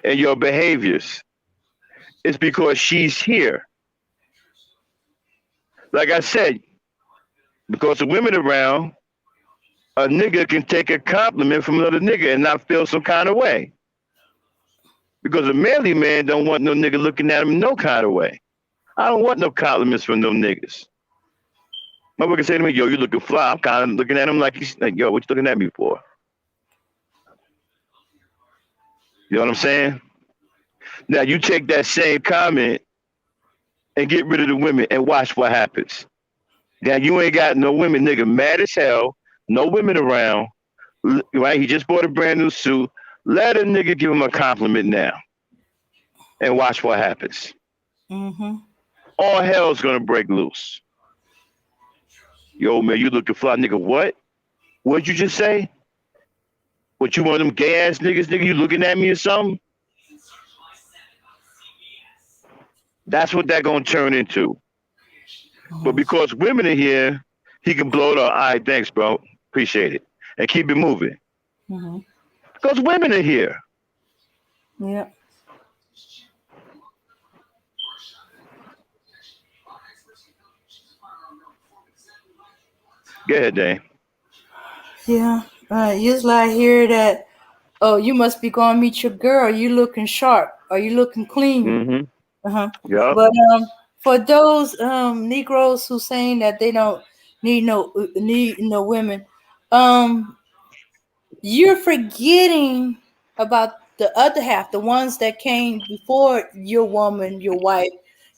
[SPEAKER 1] and your behaviors. It's because she's here. Like I said, because the women around, a nigga can take a compliment from another nigga and not feel some kind of way. Because a manly man don't want no nigga looking at him no kind of way. I don't want no compliments from no niggas. Motherfucker say to me, yo, you looking fly. I'm kind of looking at him like he's like, yo, what you looking at me for? You know what I'm saying? Now you take that same comment and get rid of the women and watch what happens. Now you ain't got no women, nigga, mad as hell, no women around, right? He just bought a brand new suit. Let a nigga give him a compliment now and watch what happens.
[SPEAKER 3] Mm-hmm.
[SPEAKER 1] All hell's gonna break loose. Yo, man, you looking fly, nigga. What? What'd you just say? What, you one of them gay ass niggas, nigga? You looking at me or something? That's what that gonna turn into. But
[SPEAKER 3] Mm-hmm.
[SPEAKER 1] because women are here, he can blow it up. All right, thanks, bro. Appreciate it. And keep it moving.
[SPEAKER 3] Mm-hmm.
[SPEAKER 1] Because women are here.
[SPEAKER 3] Yeah.
[SPEAKER 1] Go ahead, Dane.
[SPEAKER 3] Yeah. You just like hear that. Oh, you must be going to meet your girl. You looking sharp. Are you looking clean?
[SPEAKER 1] Mm-hmm.
[SPEAKER 3] Uh-huh.
[SPEAKER 1] Yup.
[SPEAKER 3] But for those Negroes who saying that they don't need no women, um, you're forgetting about the other half, the ones that came before your woman, your wife,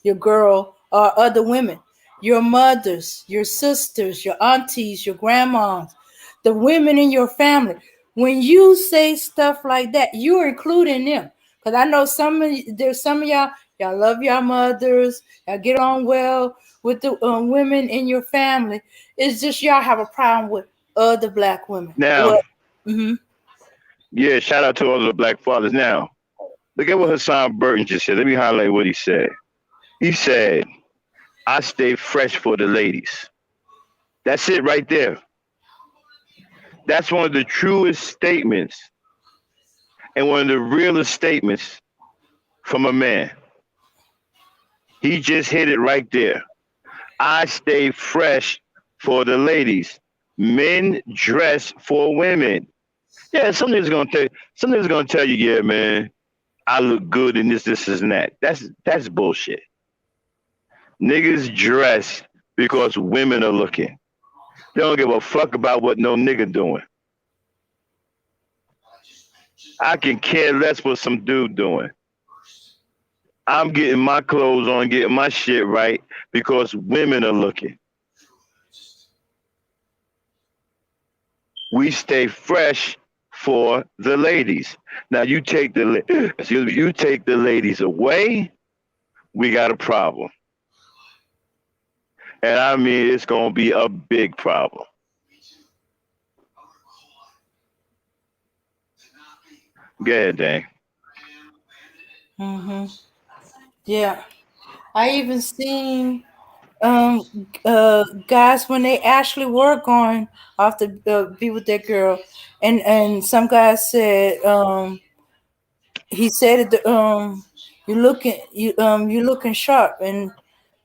[SPEAKER 3] your girl, or other women, your mothers, your sisters, your aunties, your grandmas, the women in your family. When you say stuff like that, you're including them. Because I know there's some of y'all love your mothers, y'all get on well with the women in your family. It's just y'all have a problem with other black women.
[SPEAKER 1] Now,
[SPEAKER 3] Well, mm-hmm.
[SPEAKER 1] yeah, shout out to all the black fathers. Now, look at what Hassan Burton just said. Let me highlight what he said. He said, I stay fresh for the ladies. That's it right there. That's one of the truest statements and one of the realest statements from a man. He just hit it right there. I stay fresh for the ladies. Men dress for women. Yeah, somebody's gonna tell you, yeah, man, I look good in this, and that. That's bullshit. Niggas dress because women are looking. They don't give a fuck about what no nigga doing. I can care less what some dude doing. I'm getting my clothes on, getting my shit right because women are looking. We stay fresh for the ladies. Now you take the ladies away, we got a problem. And I mean it's gonna be a big problem. Go ahead, Dang.
[SPEAKER 3] Mm-hmm. Yeah. I even seen guys when they actually were going off to be with their girl, and some guy said he said it you looking sharp, and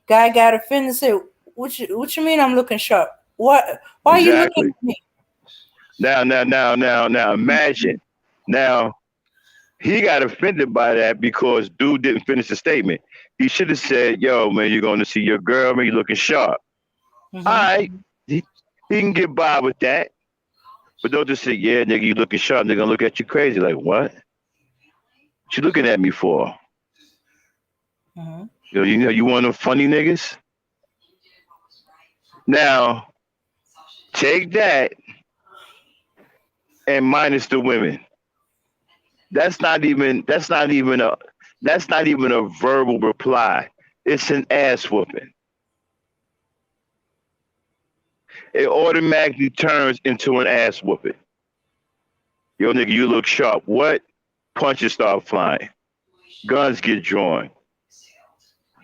[SPEAKER 3] guy got offended and said what you mean I'm looking sharp? Why are you looking
[SPEAKER 1] Exactly.
[SPEAKER 3] at me?
[SPEAKER 1] Now imagine. Now he got offended by that because dude didn't finish the statement. He should have said, yo, man, you're going to see your girl, man, you're looking sharp. All
[SPEAKER 3] Mm-hmm.
[SPEAKER 1] right. He can get by with that. But don't just say, yeah, nigga, you looking sharp. They're gonna look at you crazy. Like, what? What you looking at me for?
[SPEAKER 3] Mm-hmm.
[SPEAKER 1] You one of them funny niggas? Now, take that and minus the women. That's not even a verbal reply. It's an ass whooping. It automatically turns into an ass whooping. Yo, nigga, you look sharp. What? Punches start flying. Guns get drawn.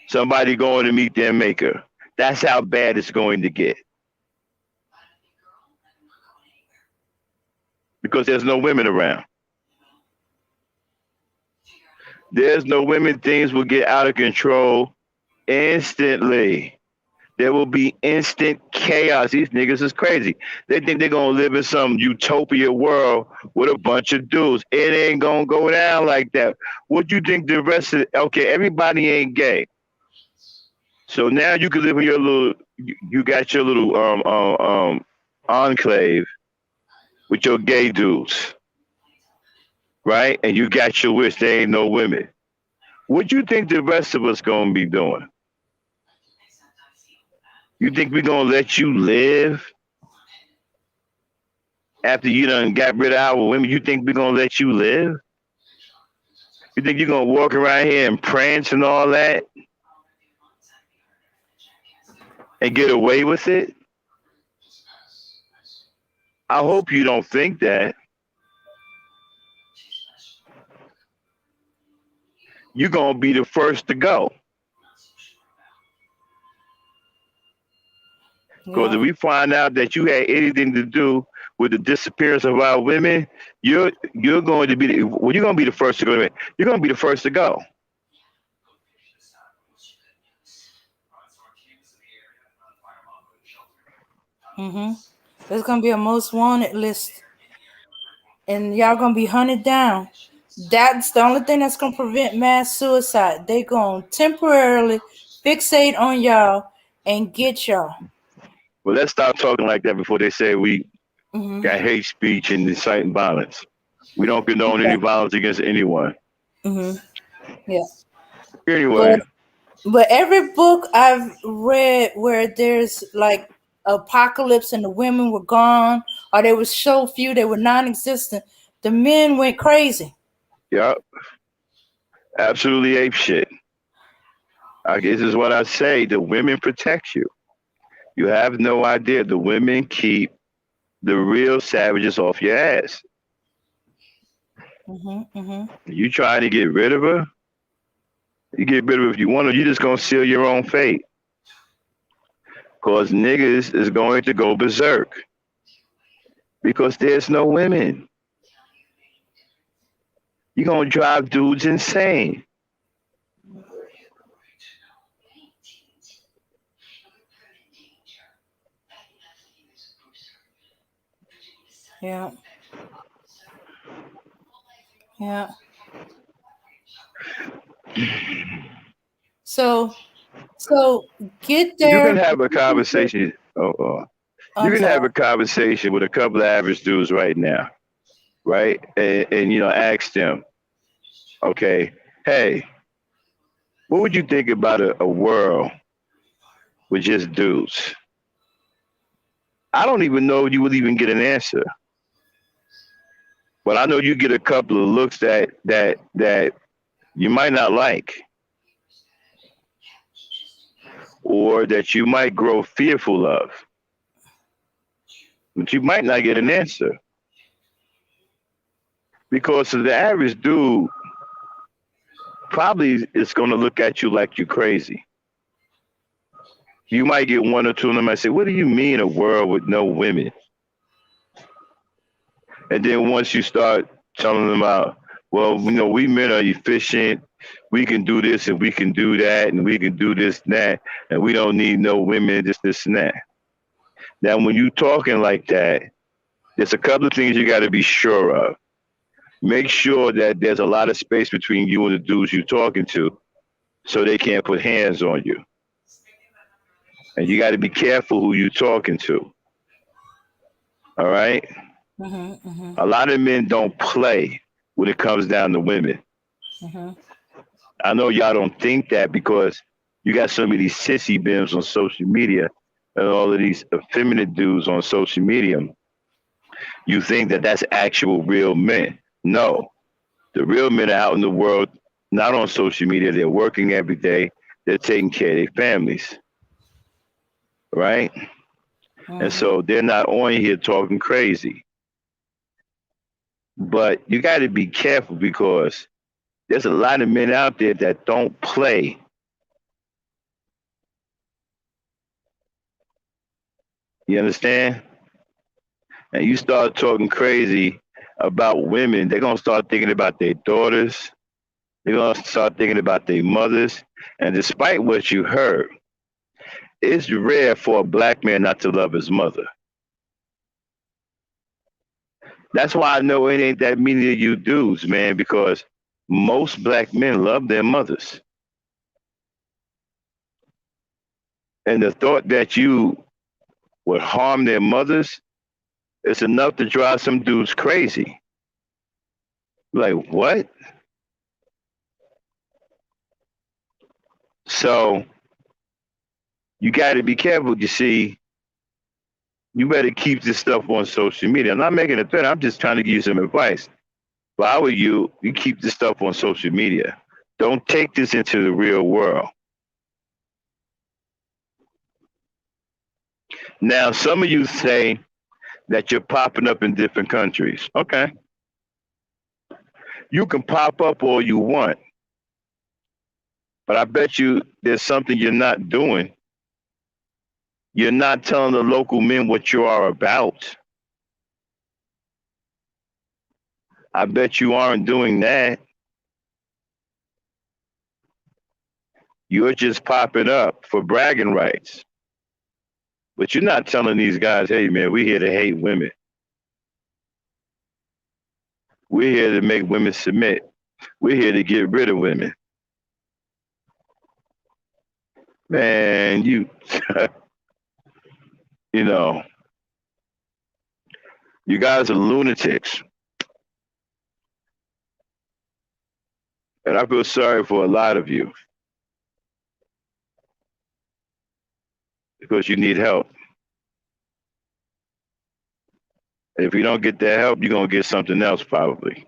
[SPEAKER 1] Somebody going to meet their maker. That's how bad it's going to get. Because there's no women around. There's no women, things will get out of control instantly. There will be instant chaos. These niggas is crazy. They think they're gonna live in some utopia world with a bunch of dudes. It ain't gonna go down like that. What you think the rest of okay, everybody ain't gay. So now you can live in your little you got your little enclave with your gay dudes, right? And you got your wish there ain't no women. What you think the rest of us gonna be doing? You think we gonna let you live after you done got rid of our women? You think we gonna let you live? You think you're gonna walk around here and prance and all that and get away with it? I hope you don't think that. You're gonna be the first to go. Because
[SPEAKER 3] Yeah.
[SPEAKER 1] if we find out that you had anything to do with the disappearance of our women, you're going to be well, you're going to be the first to go. You're going to be the first to go.
[SPEAKER 3] Mm-hmm. There's gonna be a most wanted list, and y'all gonna be hunted down. That's the only thing that's gonna prevent mass suicide. They gonna temporarily fixate on y'all and get y'all.
[SPEAKER 1] Well, let's stop talking like that before they say we
[SPEAKER 3] Mm-hmm.
[SPEAKER 1] got hate speech and inciting violence. We don't condone any violence against anyone.
[SPEAKER 3] Mm-hmm. Yeah.
[SPEAKER 1] Anyway,
[SPEAKER 3] But every book I've read where there's like apocalypse and the women were gone or there was so few they were non-existent, the men went crazy.
[SPEAKER 1] yeah, absolutely ape shit. This is what I say. The women protect you. You have no idea. The women keep the real savages off your ass.
[SPEAKER 3] Mm-hmm. Mm-hmm.
[SPEAKER 1] You trying to get rid of her? You get rid of her if you want to. You're just gonna seal your own fate. Cause niggas is going to go berserk because there's no women. You're gonna drive dudes insane.
[SPEAKER 3] Yeah. Yeah. So get
[SPEAKER 1] You can
[SPEAKER 3] there.
[SPEAKER 1] have a conversation. You
[SPEAKER 3] I'm
[SPEAKER 1] can have
[SPEAKER 3] sorry.
[SPEAKER 1] a conversation with a couple of average dudes right now, right? And ask them, okay, hey, what would you think about a world with just dudes? I don't even know if you would even get an answer, but I know you get a couple of looks that you might not like, or that you might grow fearful of, but you might not get an answer because of the average dude probably is going to look at you like you're crazy. You might get one or two of them might say, "What do you mean a world with no women?" And then once you start telling them out, well, we men are efficient. We can do this and we can do that and we can do this and that, and we don't need no women, this and that. Now, when you talking like that, there's a couple of things you got to be sure of. Make sure that there's a lot of space between you and the dudes you're talking to, so they can't put hands on you. And you got to be careful who you're talking to. All right.
[SPEAKER 3] Mm-hmm.
[SPEAKER 1] A lot of men don't play when it comes down to women.
[SPEAKER 3] Mm-hmm.
[SPEAKER 1] I know y'all don't think that because you got so many sissy bims on social media and all of these effeminate dudes on social media. You think that that's actual real men. No, the real men are out in the world, not on social media. They're working every day. They're taking care of their families, right? And
[SPEAKER 3] Mm-hmm.
[SPEAKER 1] so they're not on here talking crazy. But you got to be careful because there's a lot of men out there that don't play. You understand? And you start talking crazy about women, they're gonna start thinking about their daughters. They're gonna start thinking about their mothers. And despite what you heard, it's rare for a black man not to love his mother. That's why I know it ain't that many of you dudes, man, because most black men love their mothers. And the thought that you would harm their mothers is enough to drive some dudes crazy. Like, what? So you got to be careful. You see, you better keep this stuff on social media. I'm not making a threat. I'm just trying to give you some advice. If I were you, you keep this stuff on social media. Don't take this into the real world. Now, some of you say that you're popping up in different countries. Okay. You can pop up all you want, but I bet you there's something you're not doing. You're not telling the local men what you are about. I bet you aren't doing that. You're just popping up for bragging rights. But you're not telling these guys, hey, man, we're here to hate women. We're here to make women submit. We're here to get rid of women. Man, you know, you guys are lunatics. And I feel sorry for a lot of you because you need help. And if you don't get that help, you're going to get something else probably.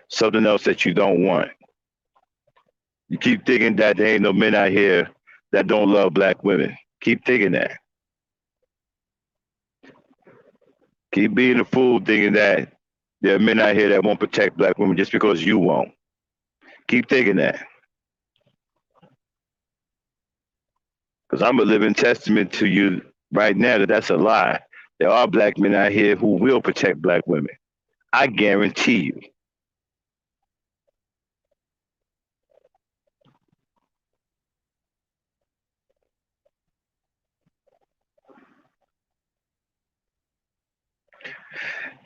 [SPEAKER 1] Something else that you don't want. You keep thinking that there ain't no men out here that don't love black women. Keep thinking that. Keep being a fool thinking that there are men out here that won't protect black women just because you won't. Keep thinking that. Because I'm a living testament to you right now that that's a lie. There are black men out here who will protect black women. I guarantee you.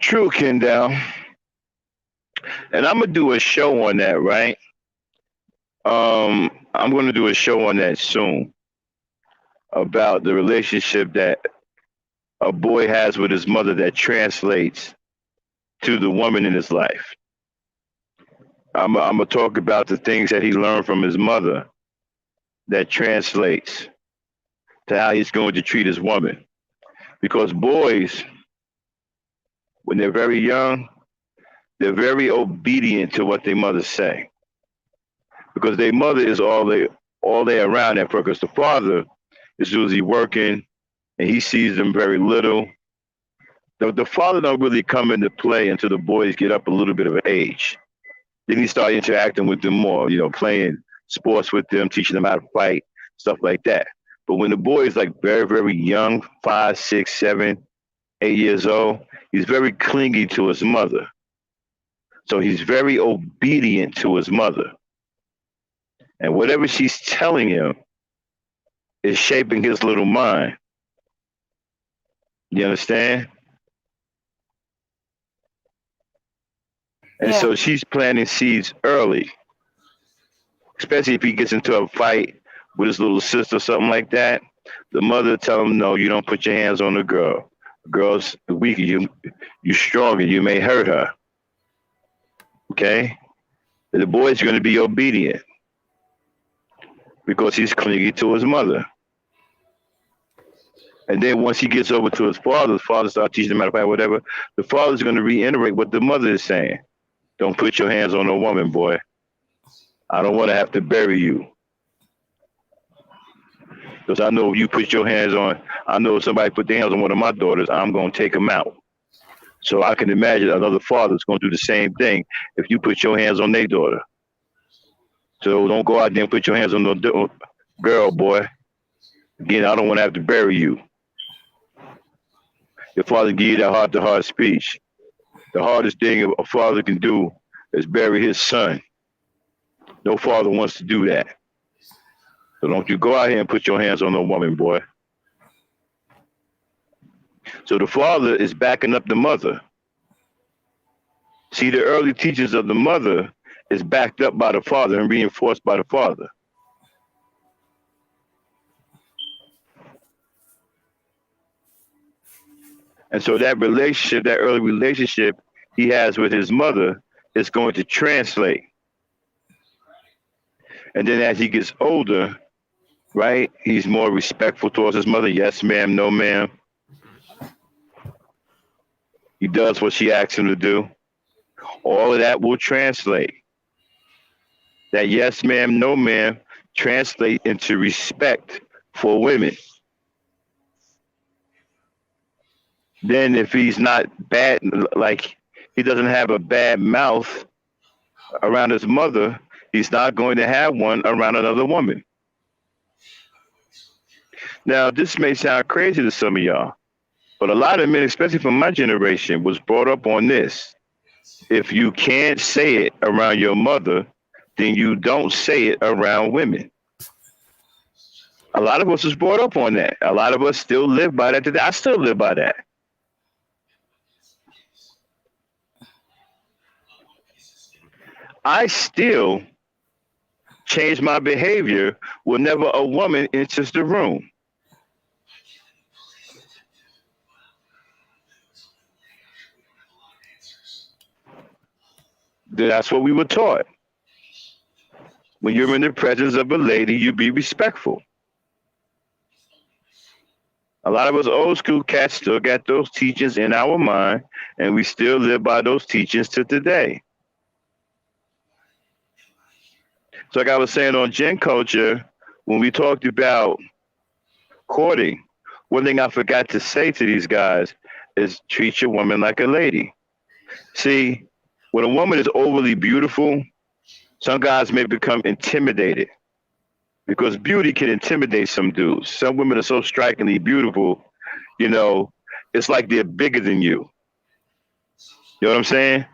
[SPEAKER 1] True, Kendall. And I'm gonna do a show on that, right? I'm gonna do a show on that soon about the relationship that a boy has with his mother that translates to the woman in his life. I'm gonna talk about the things that he learned from his mother that translates to how he's going to treat his woman. Because boys, when they're very young, they're very obedient to what their mothers say. Because their mother is all they around that for. Because the father is usually working and he sees them very little. The father don't really come into play until the boys get up a little bit of age. Then he start interacting with them more, playing sports with them, teaching them how to fight, stuff like that. But when the boy is like very, very young, 5, 6, 7, 8 years old, he's very clingy to his mother. So he's very obedient to his mother. And whatever she's telling him is shaping his little mind. You understand? And
[SPEAKER 3] Yeah.
[SPEAKER 1] so she's planting seeds early, especially if he gets into a fight with his little sister or something like that. The mother tell him, no, you don't put your hands on the girl. Girl's weaker, you stronger, you may hurt her. Okay? The boy's gonna be obedient because he's clinging to his mother. And then once he gets over to his father starts teaching him how to fight, whatever, the father's gonna reiterate what the mother is saying. Don't put your hands on a woman, boy. I don't want to have to bury you. Because I know if you put your hands on, I know if somebody put their hands on one of my daughters, I'm going to take them out. So I can imagine another father's going to do the same thing if you put your hands on their daughter. So don't go out there and put your hands on no girl, boy. Again, I don't want to have to bury you. Your father give you that heart-to-heart speech. The hardest thing a father can do is bury his son. No father wants to do that. So don't you go out here and put your hands on no woman, boy. So the father is backing up the mother. See, the early teachings of the mother is backed up by the father and reinforced by the father. And so that relationship, that early relationship he has with his mother is going to translate. And then as he gets older, right, he's more respectful towards his mother. Yes, ma'am, no, ma'am. He does what she asks him to do. All of that will translate. That yes, ma'am, no, ma'am translate into respect for women. Then if he's not bad, like he doesn't have a bad mouth around his mother, he's not going to have one around another woman. Now, this may sound crazy to some of y'all, but a lot of men, especially from my generation, was brought up on this. If you can't say it around your mother, then you don't say it around women. A lot of us was brought up on that. A lot of us still live by that today. I still live by that. I still change my behavior whenever a woman enters the room. That's what we were taught. When you're in the presence of a lady, you be respectful. A lot of us old school cats still got those teachings in our mind, and we still live by those teachings to today. So like I was saying on Gen Culture, when we talked about courting, one thing I forgot to say to these guys is treat your woman like a lady. See, when a woman is overly beautiful, some guys may become intimidated because beauty can intimidate some dudes. Some women are so strikingly beautiful, you know, it's like they're bigger than you. You know what I'm saying?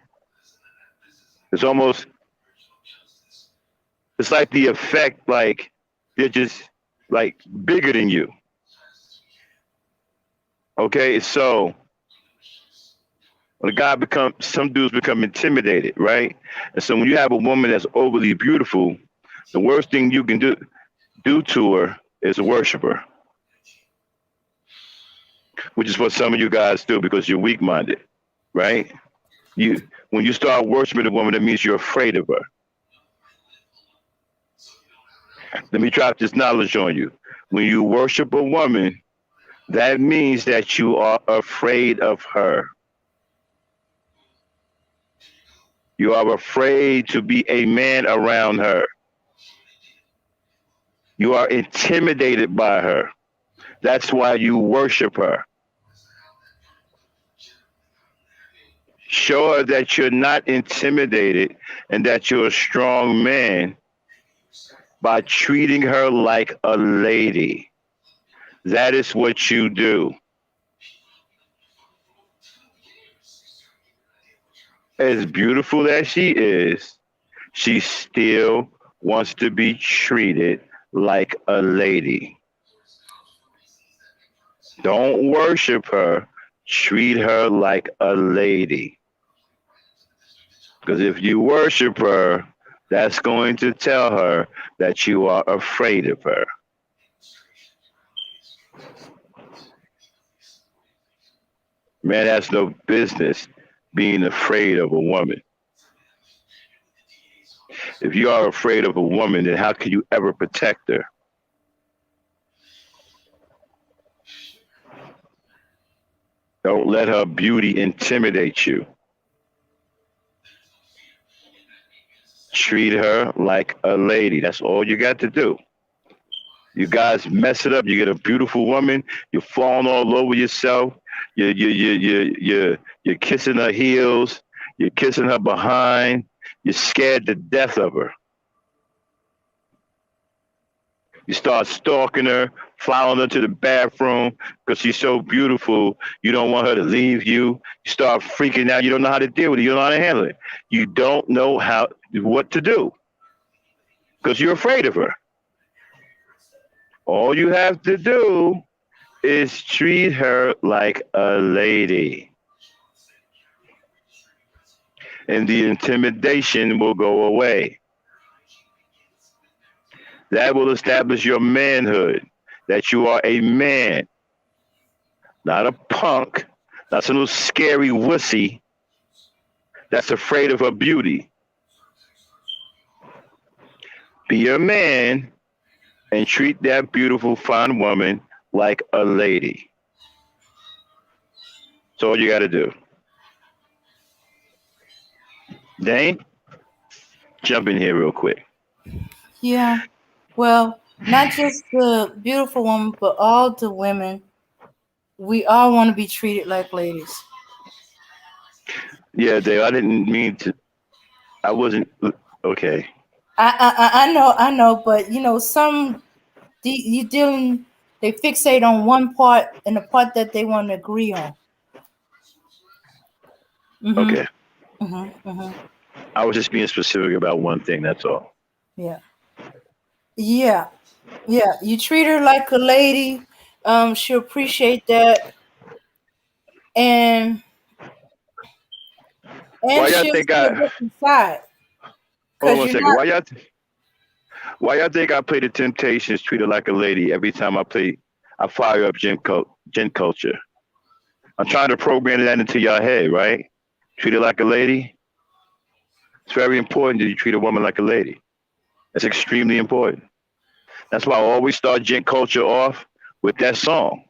[SPEAKER 1] It's almost, it's like the effect, like they're just like bigger than you. Okay, so when a guy becomes, some dudes become intimidated, right? And so when you have a woman that's overly beautiful, the worst thing you can do to her is worship her, which is what some of you guys do because you're weak-minded, right? When you start worshiping a woman, that means you're afraid of her. Let me drop this knowledge on you. When you worship a woman, that means that you are afraid of her. You are afraid to be a man around her. You are intimidated by her. That's why you worship her. Show her that you're not intimidated and that you're a strong man by treating her like a lady. That is what you do. As beautiful as she is, she still wants to be treated like a lady. Don't worship her. Treat her like a lady. Because if you worship her, that's going to tell her that you are afraid of her. Man has no business being afraid of a woman. If you are afraid of a woman, then how can you ever protect her? Don't let her beauty intimidate you. Treat her like a lady. That's all you got to do. You guys mess it up. You get a beautiful woman. You're falling all over yourself. You're kissing her heels. You're kissing her behind. You're scared to death of her. You start stalking her, following her to the bathroom because she's so beautiful. You don't want her to leave you. You start freaking out. You don't know how to deal with it. You don't know how to handle it. You don't know what to do because you're afraid of her. All you have to do is treat her like a lady. And the intimidation will go away. That will establish your manhood, that you are a man, not a punk, not some little scary wussy that's afraid of her beauty. Be a man and treat that beautiful, fine woman like a lady. That's all you got to do. Dane, jump in here real quick.
[SPEAKER 3] Yeah. Well, not just the beautiful woman, but all the women. We all want to be treated like ladies.
[SPEAKER 1] Yeah, Dave, I didn't mean to. I wasn't. Okay.
[SPEAKER 3] I know, but some you dealing. They fixate on one part and the part that they want to agree on. Mhm.
[SPEAKER 1] Okay.
[SPEAKER 3] Mhm. Mhm.
[SPEAKER 1] I was just being specific about one thing. That's all.
[SPEAKER 3] Yeah. Yeah. Yeah. You treat her like a lady. She'll appreciate that, and
[SPEAKER 1] Why y'all
[SPEAKER 3] she'll
[SPEAKER 1] think
[SPEAKER 3] see a
[SPEAKER 1] I?
[SPEAKER 3] different side
[SPEAKER 1] Hold on
[SPEAKER 3] because
[SPEAKER 1] one
[SPEAKER 3] you're
[SPEAKER 1] second.
[SPEAKER 3] not.
[SPEAKER 1] Why y'all think I play the Temptations, treat her like a lady every time I play? I fire up gen culture. I'm trying to program that into your head, right? Treat her like a lady. It's very important that you treat a woman like a lady. That's extremely important. That's why I always start gent culture off with that song.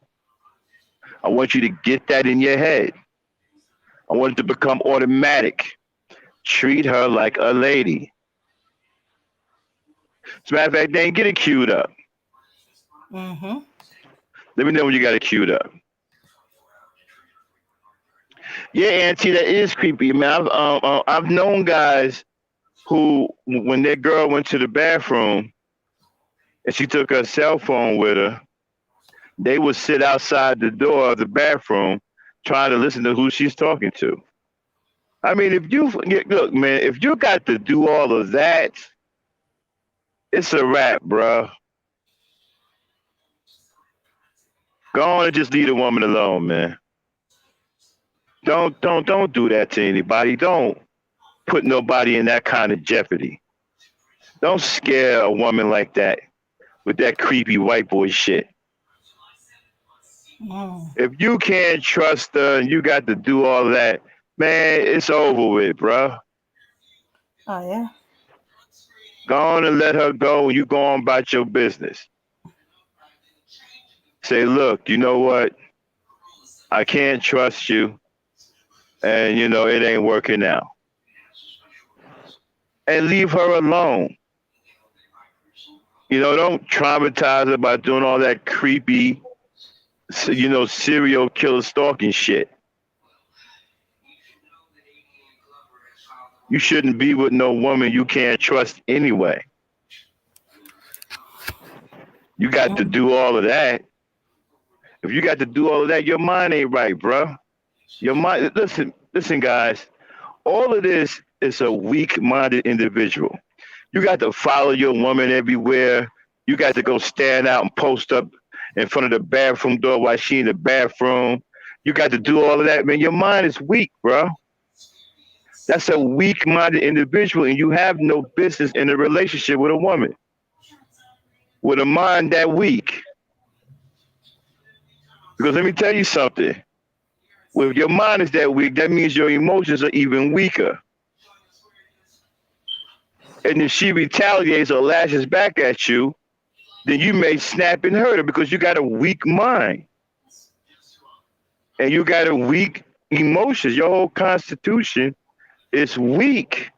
[SPEAKER 1] I want you to get that in your head. I want it to become automatic. Treat her like a lady. As a matter of fact, then get it queued up.
[SPEAKER 3] Mm-hmm.
[SPEAKER 1] Let me know when you got it queued up. Yeah, Auntie, that is creepy, man. I've known guys who, when their girl went to the bathroom and she took her cell phone with her, they would sit outside the door of the bathroom trying to listen to who she's talking to. I mean, if you look, man, if you got to do all of that, it's a wrap, bro. Go on and just leave the woman alone, man. Don't do that to anybody. Don't put nobody in that kind of jeopardy. Don't scare a woman like that with that creepy white boy shit.
[SPEAKER 3] Mm.
[SPEAKER 1] If you can't trust her and you got to do all that, man, it's over with, bro.
[SPEAKER 3] Oh yeah.
[SPEAKER 1] Go on and let her go and you go on about your business. Say, look, you know what? I can't trust you and it ain't working out. And leave her alone. Don't traumatize her by doing all that creepy, serial killer stalking shit. You shouldn't be with no woman you can't trust anyway. You got to
[SPEAKER 3] Mm.
[SPEAKER 1] do all of that. If you got to do all of that, your mind ain't right, bro. Your mind. Listen, guys. All of this is a weak-minded individual. You got to follow your woman everywhere. You got to go stand out and post up in front of the bathroom door while she in the bathroom. You got to do all of that, man. Your mind is weak, bro. That's a weak-minded individual, and you have no business in a relationship with a woman with a mind that weak. Because let me tell you something. If your mind is that weak, that means your emotions are even weaker. And if she retaliates or lashes back at you, then you may snap and hurt her because you got a weak mind and you got a weak emotions. Your whole constitution is weak.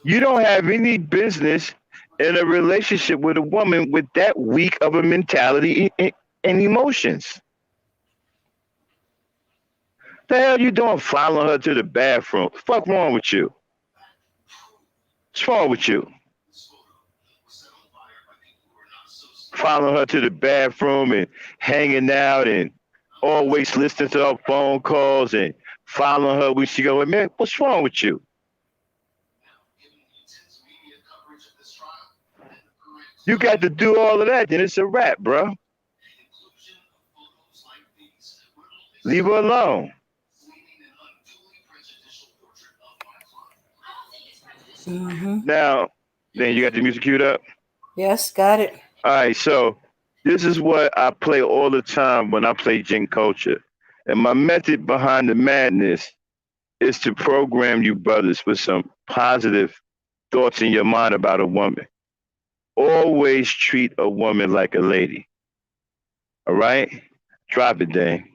[SPEAKER 1] You don't have any business in a relationship with a woman with that weak of a mentality and emotions. The hell you doing following her to the bathroom? Fuck wrong with you? What's wrong with you? Following her to the bathroom and hanging out and always listening to her phone calls and following her when she go, man, what's wrong with you? You got to do all of that, then it's a wrap, bro. Leave her alone. Now, then you got the music queued up?
[SPEAKER 3] Yes, got it.
[SPEAKER 1] All right, so this is what I play all the time when I play Gen Culture. And my method behind the madness is to program you brothers with some positive thoughts in your mind about a woman. Always treat a woman like a lady. All right? Drop it, Dang.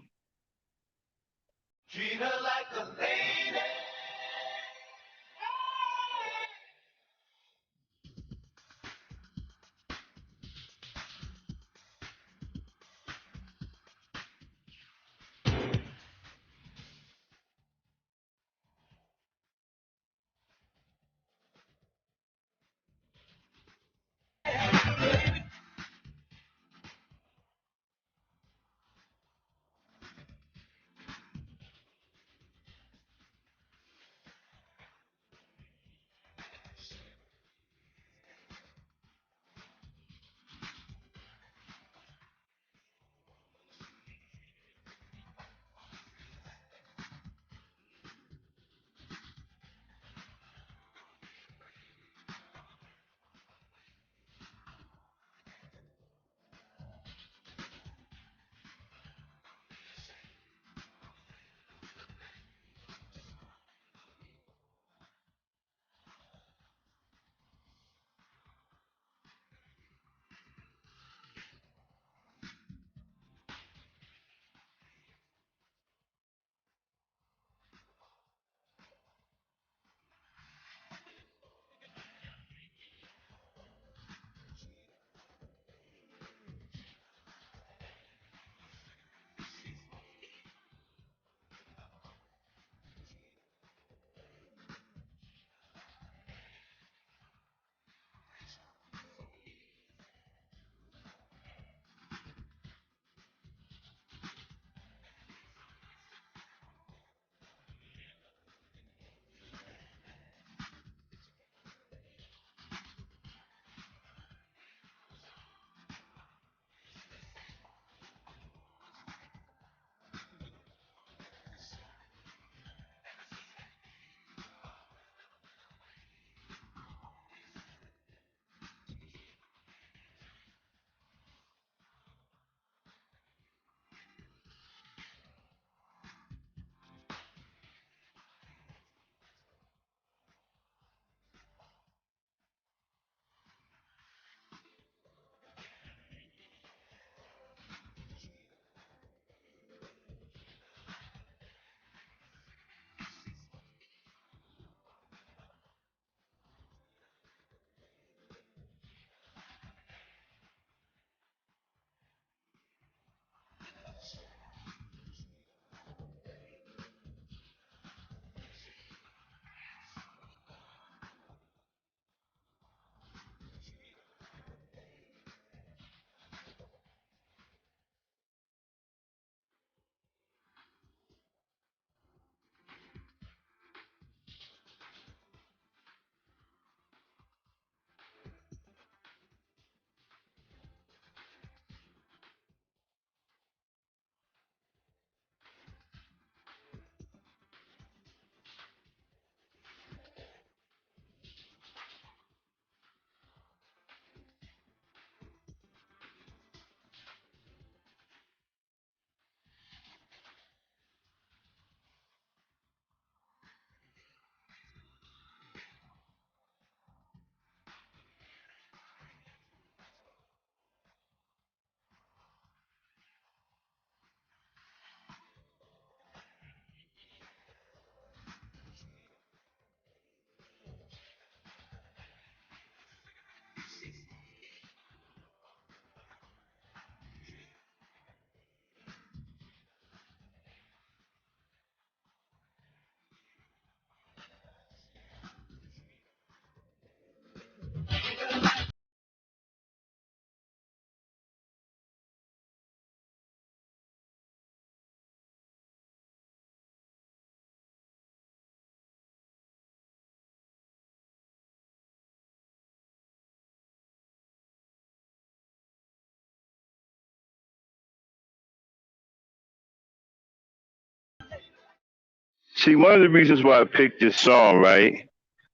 [SPEAKER 1] See, one of the reasons why I picked this song, right?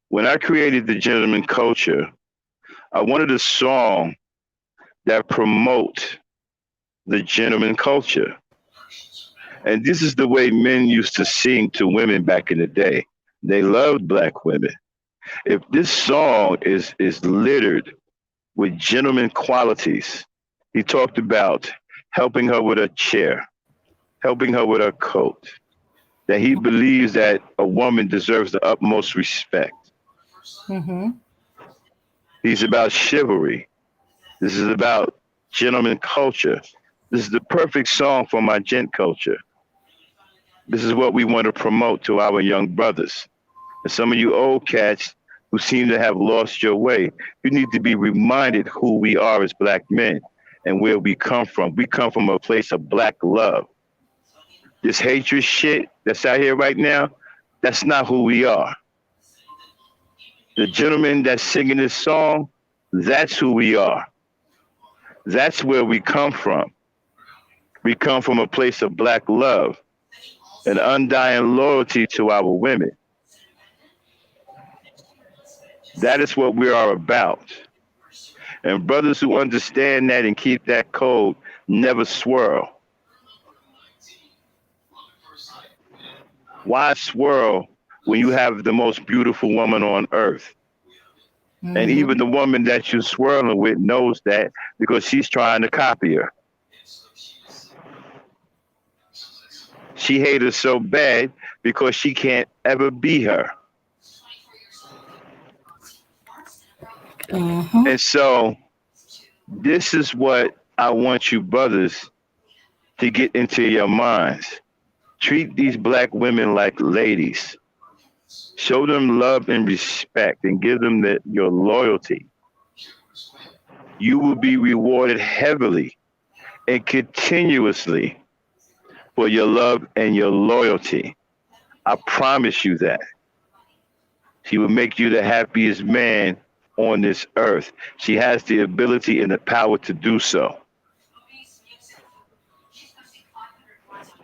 [SPEAKER 1] When I created the gentleman culture, I wanted a song that promote the gentleman culture. And this is the way men used to sing to women back in the day. They loved black women. If this song is littered with gentleman qualities, he talked about helping her with a chair, helping her with her coat, that he believes that a woman deserves the utmost respect.
[SPEAKER 3] Mm-hmm.
[SPEAKER 1] He's about chivalry. This is about gentleman culture. This is the perfect song for my gent culture. This is what we want to promote to our young brothers. And some of you old cats who seem to have lost your way, you need to be reminded who we are as black men and where we come from. We come from a place of black love. This hatred shit that's out here right now, that's not who we are. The gentleman that's singing this song, that's who we are. That's where we come from. We come from a place of black love and undying loyalty to our women. That is what we are about. And brothers who understand that and keep that code never swirl. Why swirl when you have the most beautiful woman on earth? And
[SPEAKER 3] Mm-hmm.
[SPEAKER 1] even the woman that you're swirling with knows that because she's trying to copy her. She hates her so bad because she can't ever be her.
[SPEAKER 3] Mm-hmm.
[SPEAKER 1] And so this is what I want you brothers to get into your minds. Treat these black women like ladies. Show them love and respect and give them your loyalty. You will be rewarded heavily and continuously for your love and your loyalty. I promise you that. She will make you the happiest man on this earth. She has the ability and the power to do so.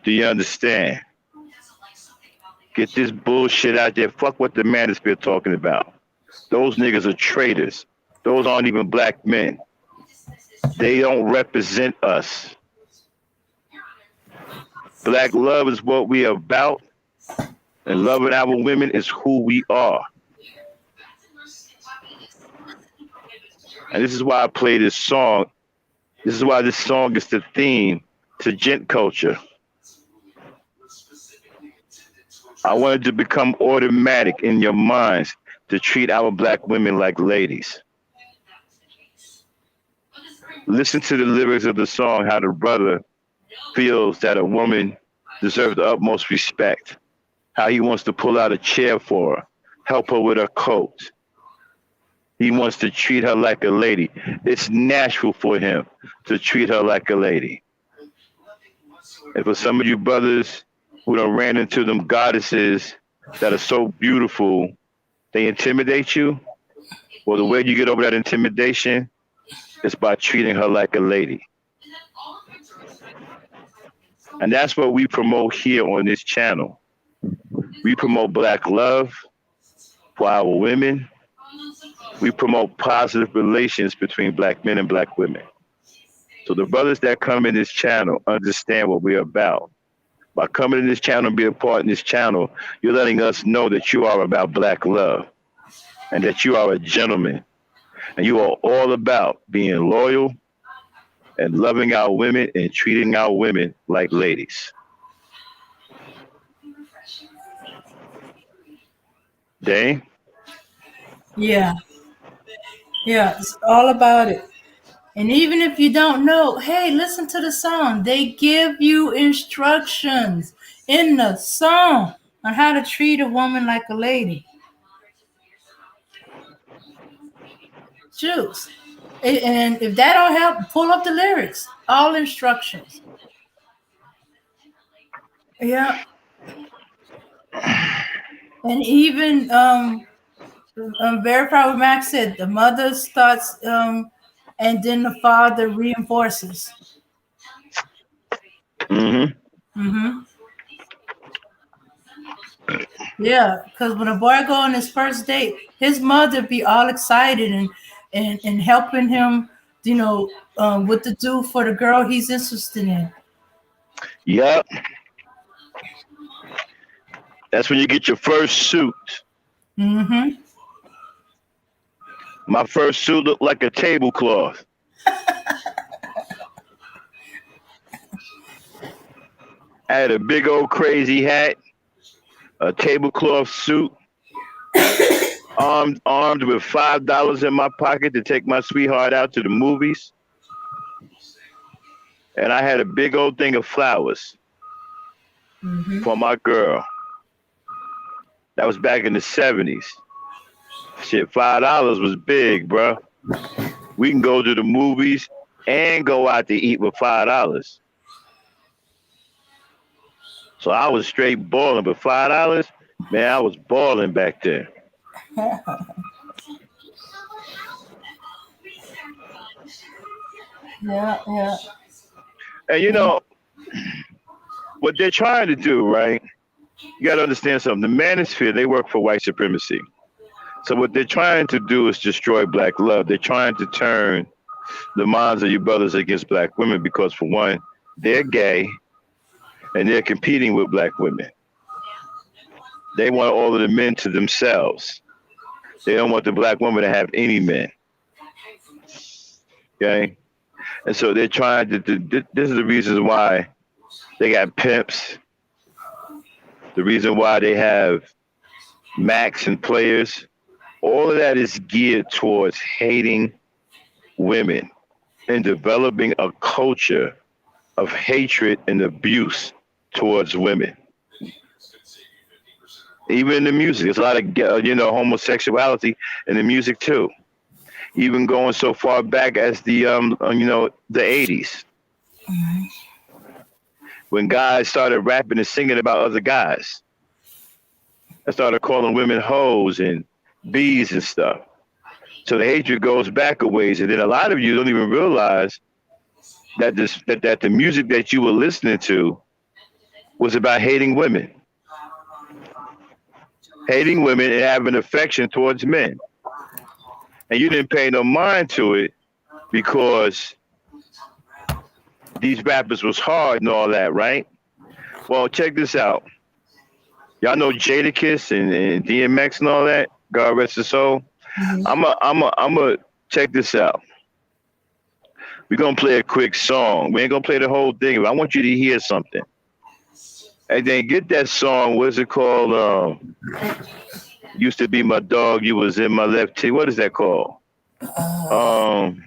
[SPEAKER 1] Do you understand? Get this bullshit out there. Fuck what the manosphere talking about. Those niggas are traitors. Those aren't even black men. They don't represent us. Black love is what we are about, and loving our women is who we are. And this is why I play this song. This is why this song is the theme to gent culture. I wanted to become automatic in your minds to treat our black women like ladies. Listen to the lyrics of the song, how the brother feels that a woman deserves the utmost respect, how he wants to pull out a chair for her, help her with her coat. He wants to treat her like a lady. It's natural for him to treat her like a lady. And for some of you brothers who done ran into them goddesses that are so beautiful, they intimidate you. Well, the way you get over that intimidation is by treating her like a lady. And that's what we promote here on this channel. We promote black love for our women. We promote positive relations between black men and black women. So the brothers that come in this channel understand what we're about. By coming in this channel and being a part in this channel, you're letting us know that you are about black love and that you are a gentleman. And you are all about being loyal and loving our women and treating our women like ladies. Dane?
[SPEAKER 3] Yeah. Yeah. It's all about it. And even if you don't know, hey, listen to the song. They give you instructions in the song on how to treat a woman like a lady. Juice. And if that don't help, pull up the lyrics. All instructions. Yeah. And even verify what Max said. The mother starts, and then the father reinforces.
[SPEAKER 1] Mm-hmm.
[SPEAKER 3] Mm-hmm. Yeah, because when a boy go on his first date, his mother be all excited and helping him, what to do for the girl he's interested in.
[SPEAKER 1] Yep, that's when you get your first suit.
[SPEAKER 3] Mm-hmm.
[SPEAKER 1] My first suit looked like a tablecloth. I had a big old crazy hat, a tablecloth suit, armed with $5 in my pocket to take my sweetheart out to the movies, and I had a big old thing of flowers
[SPEAKER 3] Mm-hmm.
[SPEAKER 1] for my girl. That was back in the '70s. Shit, $5 was big, bro. We can go to the movies and go out to eat with $5. So I was straight balling, but $5, man, I was balling back then.
[SPEAKER 3] Yeah, yeah.
[SPEAKER 1] And what they're trying to do, right? You got to understand something. The manosphere, they work for white supremacy. So what they're trying to do is destroy black love. They're trying to turn the minds of your brothers against black women because, for one, they're gay and they're competing with black women. They want all of the men to themselves. They don't want the black woman to have any men. Okay, and so they're trying to. This is the reason why they got pimps. The reason why they have max and players. All of that is geared towards hating women and developing a culture of hatred and abuse towards women. Even in the music, there's a lot of homosexuality in the music too. Even going so far back as the '80s, when guys started rapping and singing about other guys. I started calling women hoes and bees and stuff. So the hatred goes back a ways, and then a lot of you don't even realize that the music that you were listening to was about hating women and having affection towards men, and you didn't pay no mind to it because these rappers was hard and all that, right? Well, check this out. Y'all know Jadakiss and DMX and all that. God rest his soul.
[SPEAKER 3] Mm-hmm.
[SPEAKER 1] I'm a check this out. We're gonna play a quick song. We ain't gonna play the whole thing, but I want you to hear something. And then get that song. What's it called? Used to be my dog. You was in my left tee. What is that called? Um.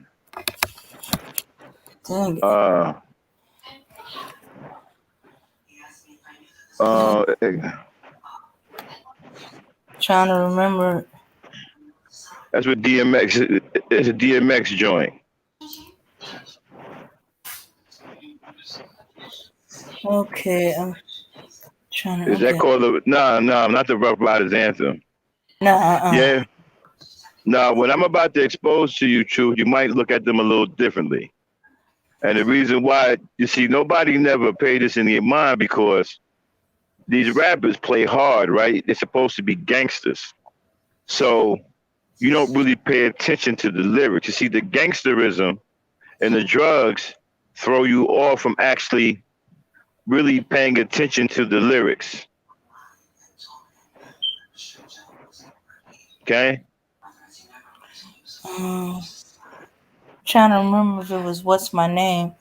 [SPEAKER 3] Dang it.
[SPEAKER 1] Uh. Uh.
[SPEAKER 3] Trying to remember.
[SPEAKER 1] That's what DMX. It's a DMX joint.
[SPEAKER 3] Okay, I'm trying to.
[SPEAKER 1] Is that
[SPEAKER 3] Okay.
[SPEAKER 1] called the? No, not the Rough Riders anthem.
[SPEAKER 3] No, uh-uh.
[SPEAKER 1] Yeah. Now, what I'm about to expose to you, Truth, you might look at them a little differently. And the reason why, you see, nobody never paid this in their mind because these rappers play hard, right? They're supposed to be gangsters. So you don't really pay attention to the lyrics. You see, the gangsterism and the drugs throw you off from actually really paying attention to the lyrics. Okay?
[SPEAKER 3] Um, Trying to remember if it was what's my name.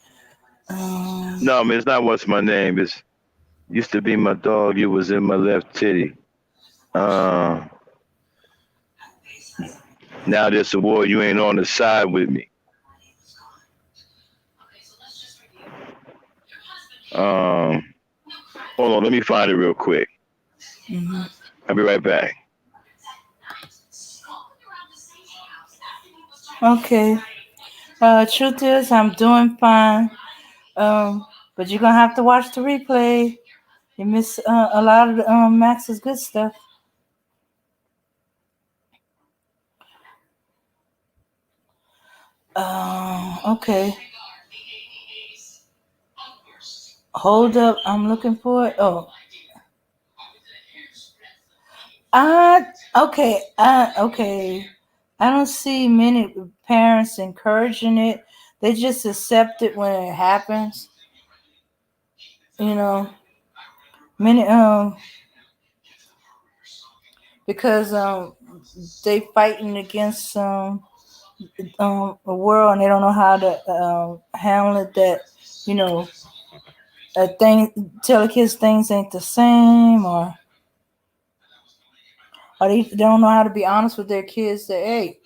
[SPEAKER 3] Um,
[SPEAKER 1] No, I mean, it's not what's my name. It's used to be my dog. You was in my left titty. Uh, Now there's a war. You ain't on the side with me. Um, Hold on. Let me find it real quick.
[SPEAKER 3] mhm.
[SPEAKER 1] I'll be right back.
[SPEAKER 3] Okay. Truth is, I'm doing fine. But you're gonna have to watch the replay. You miss a lot of Max's good stuff. Okay. Hold up. I'm looking for it. Oh, Okay. I don't see many parents encouraging it. They just accept it when it happens. You know, many because they fighting against a world and they don't know how to handle it. That you know, a thing tell the kids things ain't the same, or they don't know how to be honest with their kids. That hey,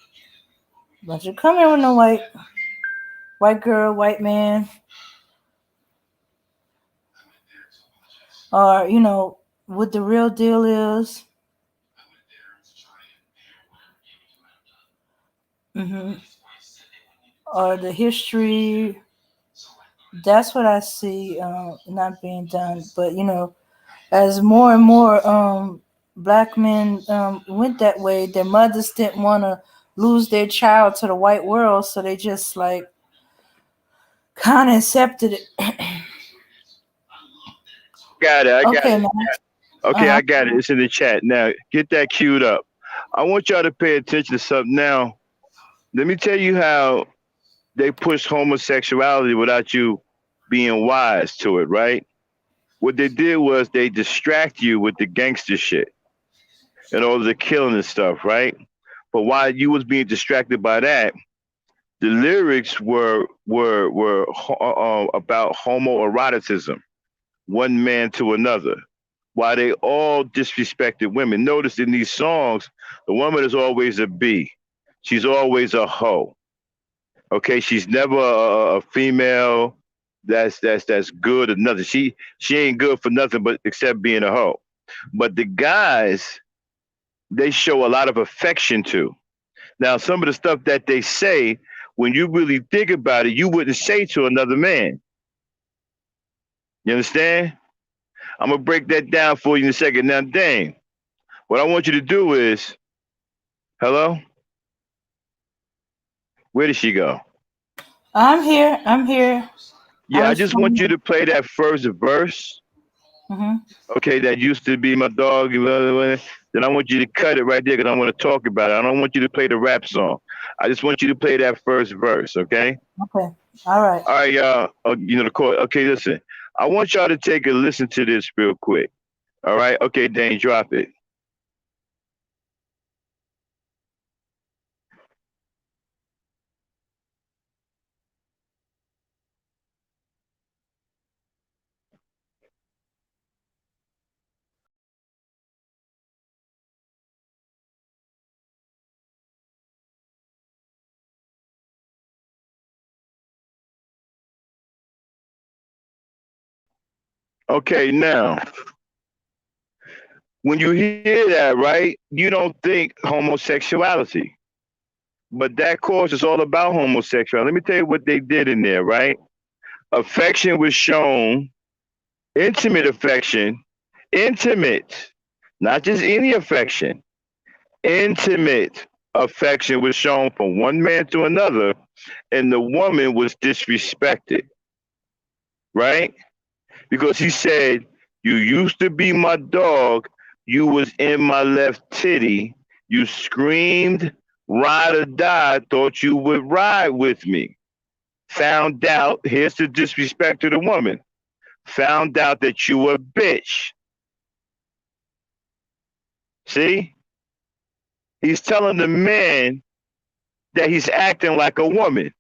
[SPEAKER 3] don't you come here with no white girl, white man, or what the real deal is. hmm or the history. That's what I see not being done. But as more and more black men went that way, their mothers didn't want to lose their child to the white world, so they just like kind of accepted it.
[SPEAKER 1] Got it. I got
[SPEAKER 3] Okay,
[SPEAKER 1] it.
[SPEAKER 3] man.
[SPEAKER 1] Okay,
[SPEAKER 3] Uh-huh.
[SPEAKER 1] I got it. It's in the chat. Now, get that queued up. I want y'all to pay attention to something now. Let me tell you how they push homosexuality without you being wise to it, right? What they did was they distract you with the gangster shit and all the killing and stuff, right? But while you was being distracted by that, the lyrics were about homoeroticism, one man to another. While they all disrespected women. Notice in these songs, the woman is always a B. She's always a hoe. Okay, she's never a female that's good or nothing. She ain't good for nothing but except being a hoe. But the guys, they show a lot of affection to. Now, some of the stuff that they say, when you really think about it, you wouldn't say to another man. You understand? I'm gonna break that down for you in a second. Now, Dane, what I want you to do is, hello, where did she go?
[SPEAKER 3] I'm here. I'm here. I
[SPEAKER 1] Yeah, I
[SPEAKER 3] was
[SPEAKER 1] just want
[SPEAKER 3] trying.
[SPEAKER 1] you to play that first verse.
[SPEAKER 3] Mm-hmm.
[SPEAKER 1] Okay, that used to be my dog. Then I want you to cut it right there because I want to talk about it. I don't want you to play the rap song. I just want you to play that first verse. Okay.
[SPEAKER 3] Okay. All right.
[SPEAKER 1] All right, y'all. The court. Okay, listen. I want y'all to take a listen to this real quick. All right. Okay, Dane, drop it. Okay, now when you hear that, right, you don't think homosexuality, but that course is all about homosexuality. Let me tell you what they did in there, right? Affection was shown, intimate affection, intimate, not just any affection, intimate affection was shown from one man to another, and the woman was disrespected, right? Because he said, "You used to be my dog, you was in my left titty, you screamed, ride or die, thought you would ride with me. Found out, here's the disrespect to the woman, found out that you a bitch." See? He's telling the man that he's acting like a woman.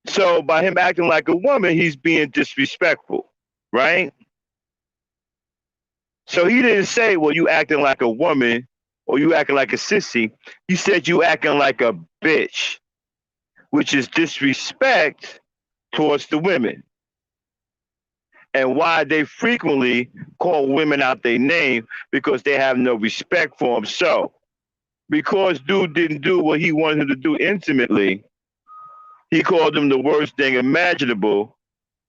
[SPEAKER 1] So by him acting like a woman, he's being disrespectful, right? So he didn't say, well, you acting like a woman or you acting like a sissy. He said you acting like a bitch, which is disrespect towards the women. And why they frequently call women out their name because they have no respect for them. So because dude didn't do what he wanted him to do intimately, he called him the worst thing imaginable,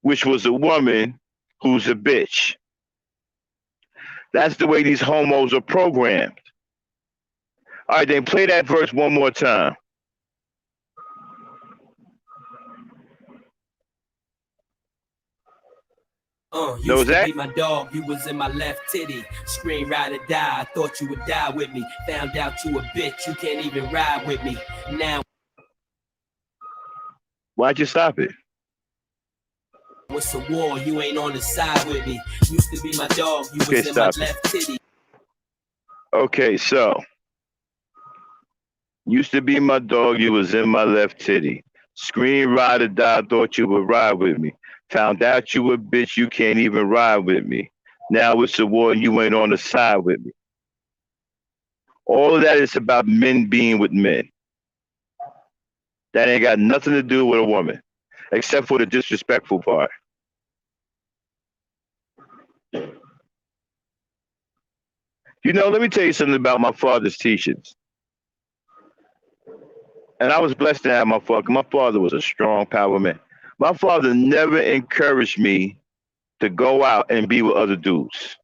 [SPEAKER 1] which was a woman who's a bitch. That's the way these homos are programmed. All right, then play that verse one more time. Know
[SPEAKER 4] Used to
[SPEAKER 1] that?
[SPEAKER 4] be my dog, you was in my left titty. Scream ride or die, I thought you would die with me. Found out you a bitch, you can't even ride with me. Now
[SPEAKER 1] Why'd you stop it?
[SPEAKER 4] it's a war, you ain't on the side with me. Used to be my dog, you
[SPEAKER 1] Okay,
[SPEAKER 4] was in my
[SPEAKER 1] stop it.
[SPEAKER 4] left titty.
[SPEAKER 1] Okay, so used to be my dog, you was in my left titty. Scream ride or die, thought you would ride with me. Found out you a bitch, you can't even ride with me. Now it's a war, you ain't on the side with me. All of that is about men being with men. That ain't got nothing to do with a woman, except for the disrespectful part. You know, let me tell you something about my father's teachings. And I was blessed to have my father. My father was a strong power man. My father never encouraged me to go out and be with other dudes.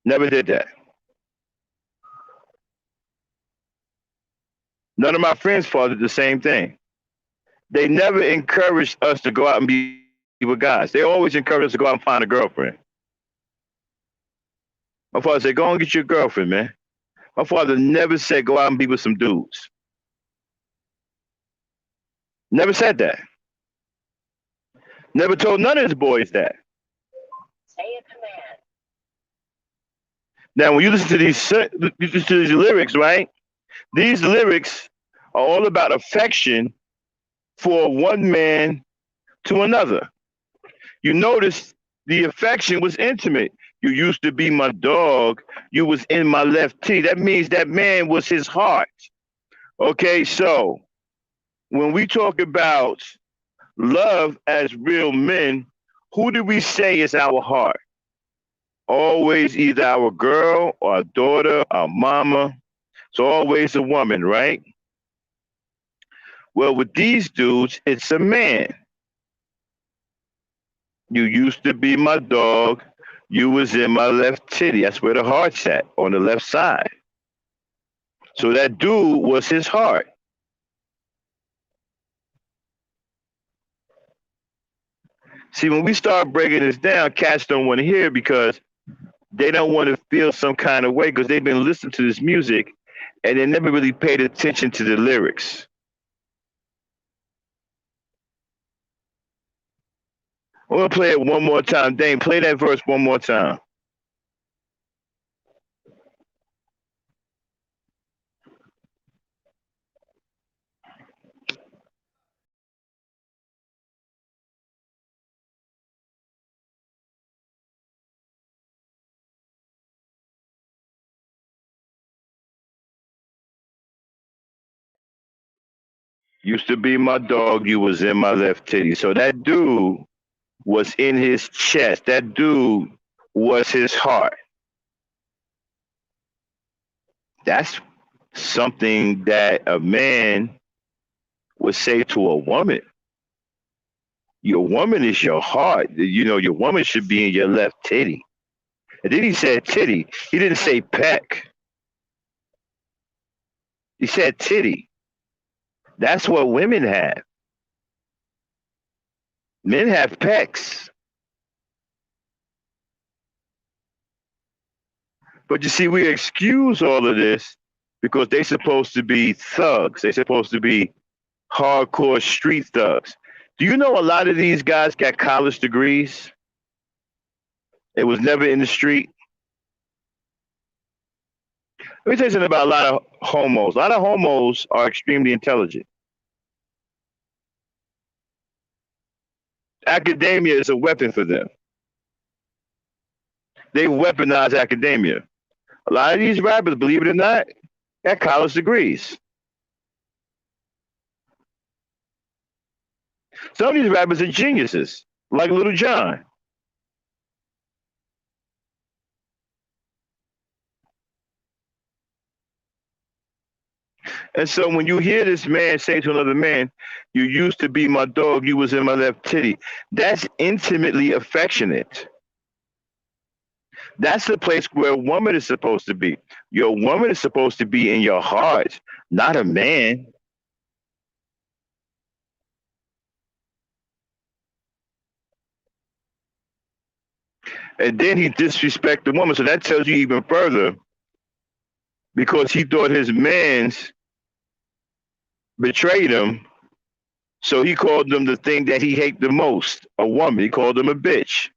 [SPEAKER 1] Never did that. None of my friends' fathers did the same thing. They never encouraged us to go out and be with guys. They always encouraged us to go out and find a girlfriend. My father said, go and get your girlfriend, man. My father never said go out and be with some dudes. Never said that. Never told none of his boys that. Now, when you listen to these lyrics, right? These lyrics are all about affection for one man to another. You notice the affection was intimate. You used to be my dog. You was in my left tee. That means that man was his heart. Okay, so when we talk about love as real men, who do we say is our heart? Always either our girl or our daughter, our mama. It's always a woman, right? Well, with these dudes, it's a man. You used to be my dog. You was in my left titty. That's where the heart's at, on the left side. So that dude was his heart. See, when we start breaking this down, cats don't want to hear because they don't want to feel some kind of way because they've been listening to this music and they never really paid attention to the lyrics. I'm gonna play it one more time. Dane, play that verse one more time. Used to be my dog, you was in my left titty. So that dude was in his chest. That dude was his heart. That's something that a man would say to a woman. Your woman is your heart. You know, your woman should be in your left titty. And then he said titty. He didn't say peck. He said titty. That's what women have. Men have pecks. But you see, we excuse all of this because they're supposed to be thugs. They're supposed to be hardcore street thugs. Do you know a lot of these guys got college degrees? It was never in the street. Let me tell you something about a lot of homos. A lot of homos are extremely intelligent. Academia is a weapon for them. They weaponize academia. A lot of these rappers, believe it or not, got college degrees. Some of these rappers are geniuses, like Little John. And so when you hear this man say to another man, you used to be my dog, you was in my left titty, that's intimately affectionate. That's the place where a woman is supposed to be. Your woman is supposed to be in your heart, not a man. And then he disrespected the woman. So that tells you even further because he thought his man's betrayed him. So he called them the thing that he hated the most, a woman. He called them a bitch.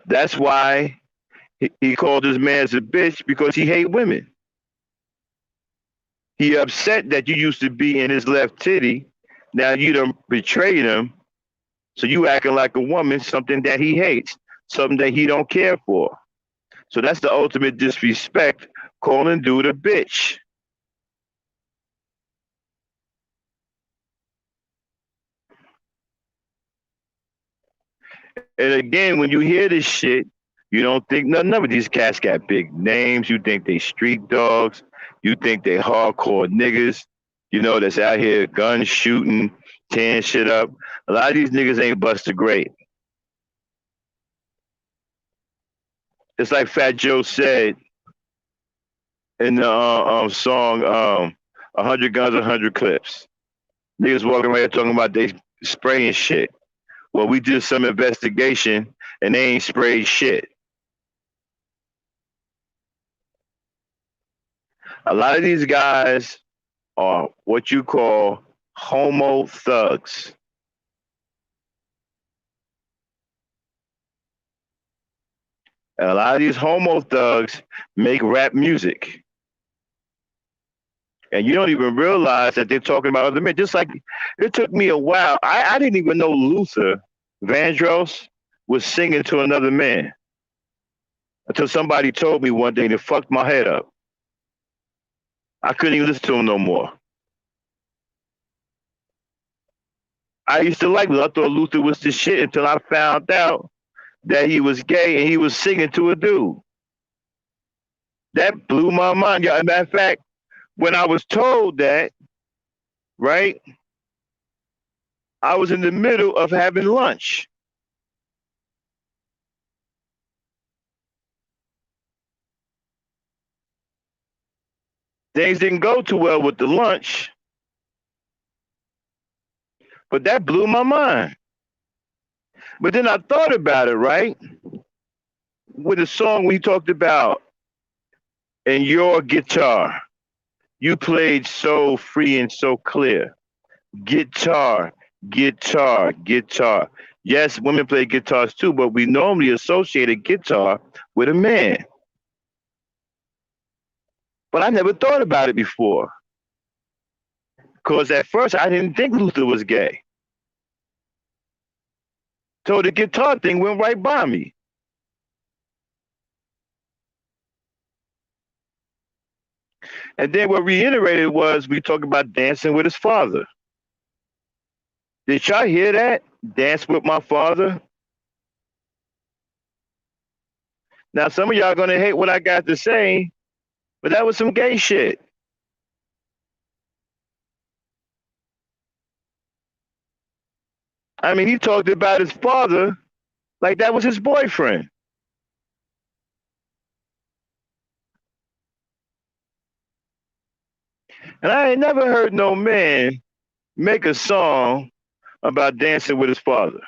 [SPEAKER 1] That's why he called his man a bitch because he hate women. He upset that you used to be in his left titty. Now you done betrayed him. So you acting like a woman, something that he hates, something that he don't care for. So that's the ultimate disrespect, calling dude a bitch. And again, when you hear this shit, you don't think nothing of it. These cats got big names. You think they street dogs. You think they hardcore niggas, that's out here gun shooting, tearing shit up. A lot of these niggas ain't Buster Great. It's like Fat Joe said in the song 100 Guns, 100 Clips. Niggas walking around talking about they spraying shit. Well, we did some investigation and they ain't sprayed shit. A lot of these guys are what you call homo thugs. And a lot of these homo thugs make rap music. And you don't even realize that they're talking about other men. Just like it took me a while. I didn't even know Luther Vandross was singing to another man until somebody told me one day and it fucked my head up. I couldn't even listen to him no more. I used to like Luther. I thought Luther was the shit until I found out that he was gay and he was singing to a dude. That blew my mind. As a matter of fact, when I was told that, right, I was in the middle of having lunch. Things didn't go too well with the lunch, but that blew my mind. But then I thought about it, right? With the song we talked about, and your guitar, you played so free and so clear. Guitar, guitar, guitar. Yes, women play guitars too, but we normally associate a guitar with a man. But I never thought about it before. Because at first I didn't think Luther was gay. So the guitar thing went right by me. And then what reiterated was we talked about dancing with his father. Did y'all hear that? Dance with my father? Now, some of y'all going to hate what I got to say, but that was some gay shit. I mean, he talked about his father like that was his boyfriend. And I ain't never heard no man make a song about dancing with his father.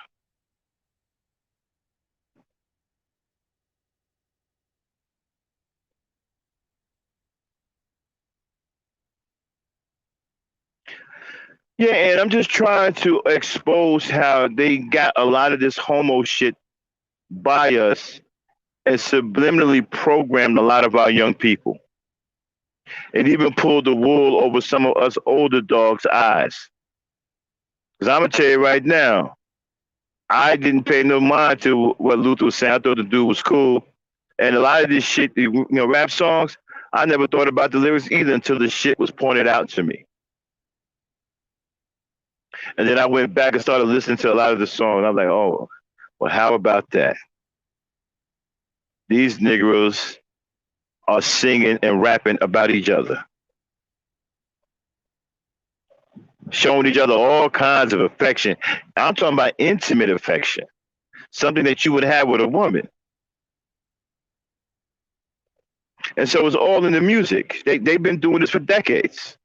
[SPEAKER 1] Yeah, and I'm just trying to expose how they got a lot of this homo shit by us and subliminally programmed a lot of our young people. It even pulled the wool over some of us older dogs' eyes. Because I'm going to tell you right now, I didn't pay no mind to what Luther was saying. I thought the dude was cool. And a lot of this shit, rap songs, I never thought about the lyrics either until the shit was pointed out to me. And then I went back and started listening to a lot of the songs. I'm like, oh, well, how about that? These Negroes are singing and rapping about each other, showing each other all kinds of affection. I'm talking about intimate affection, something that you would have with a woman. And so it's all in the music. They've been doing this for decades.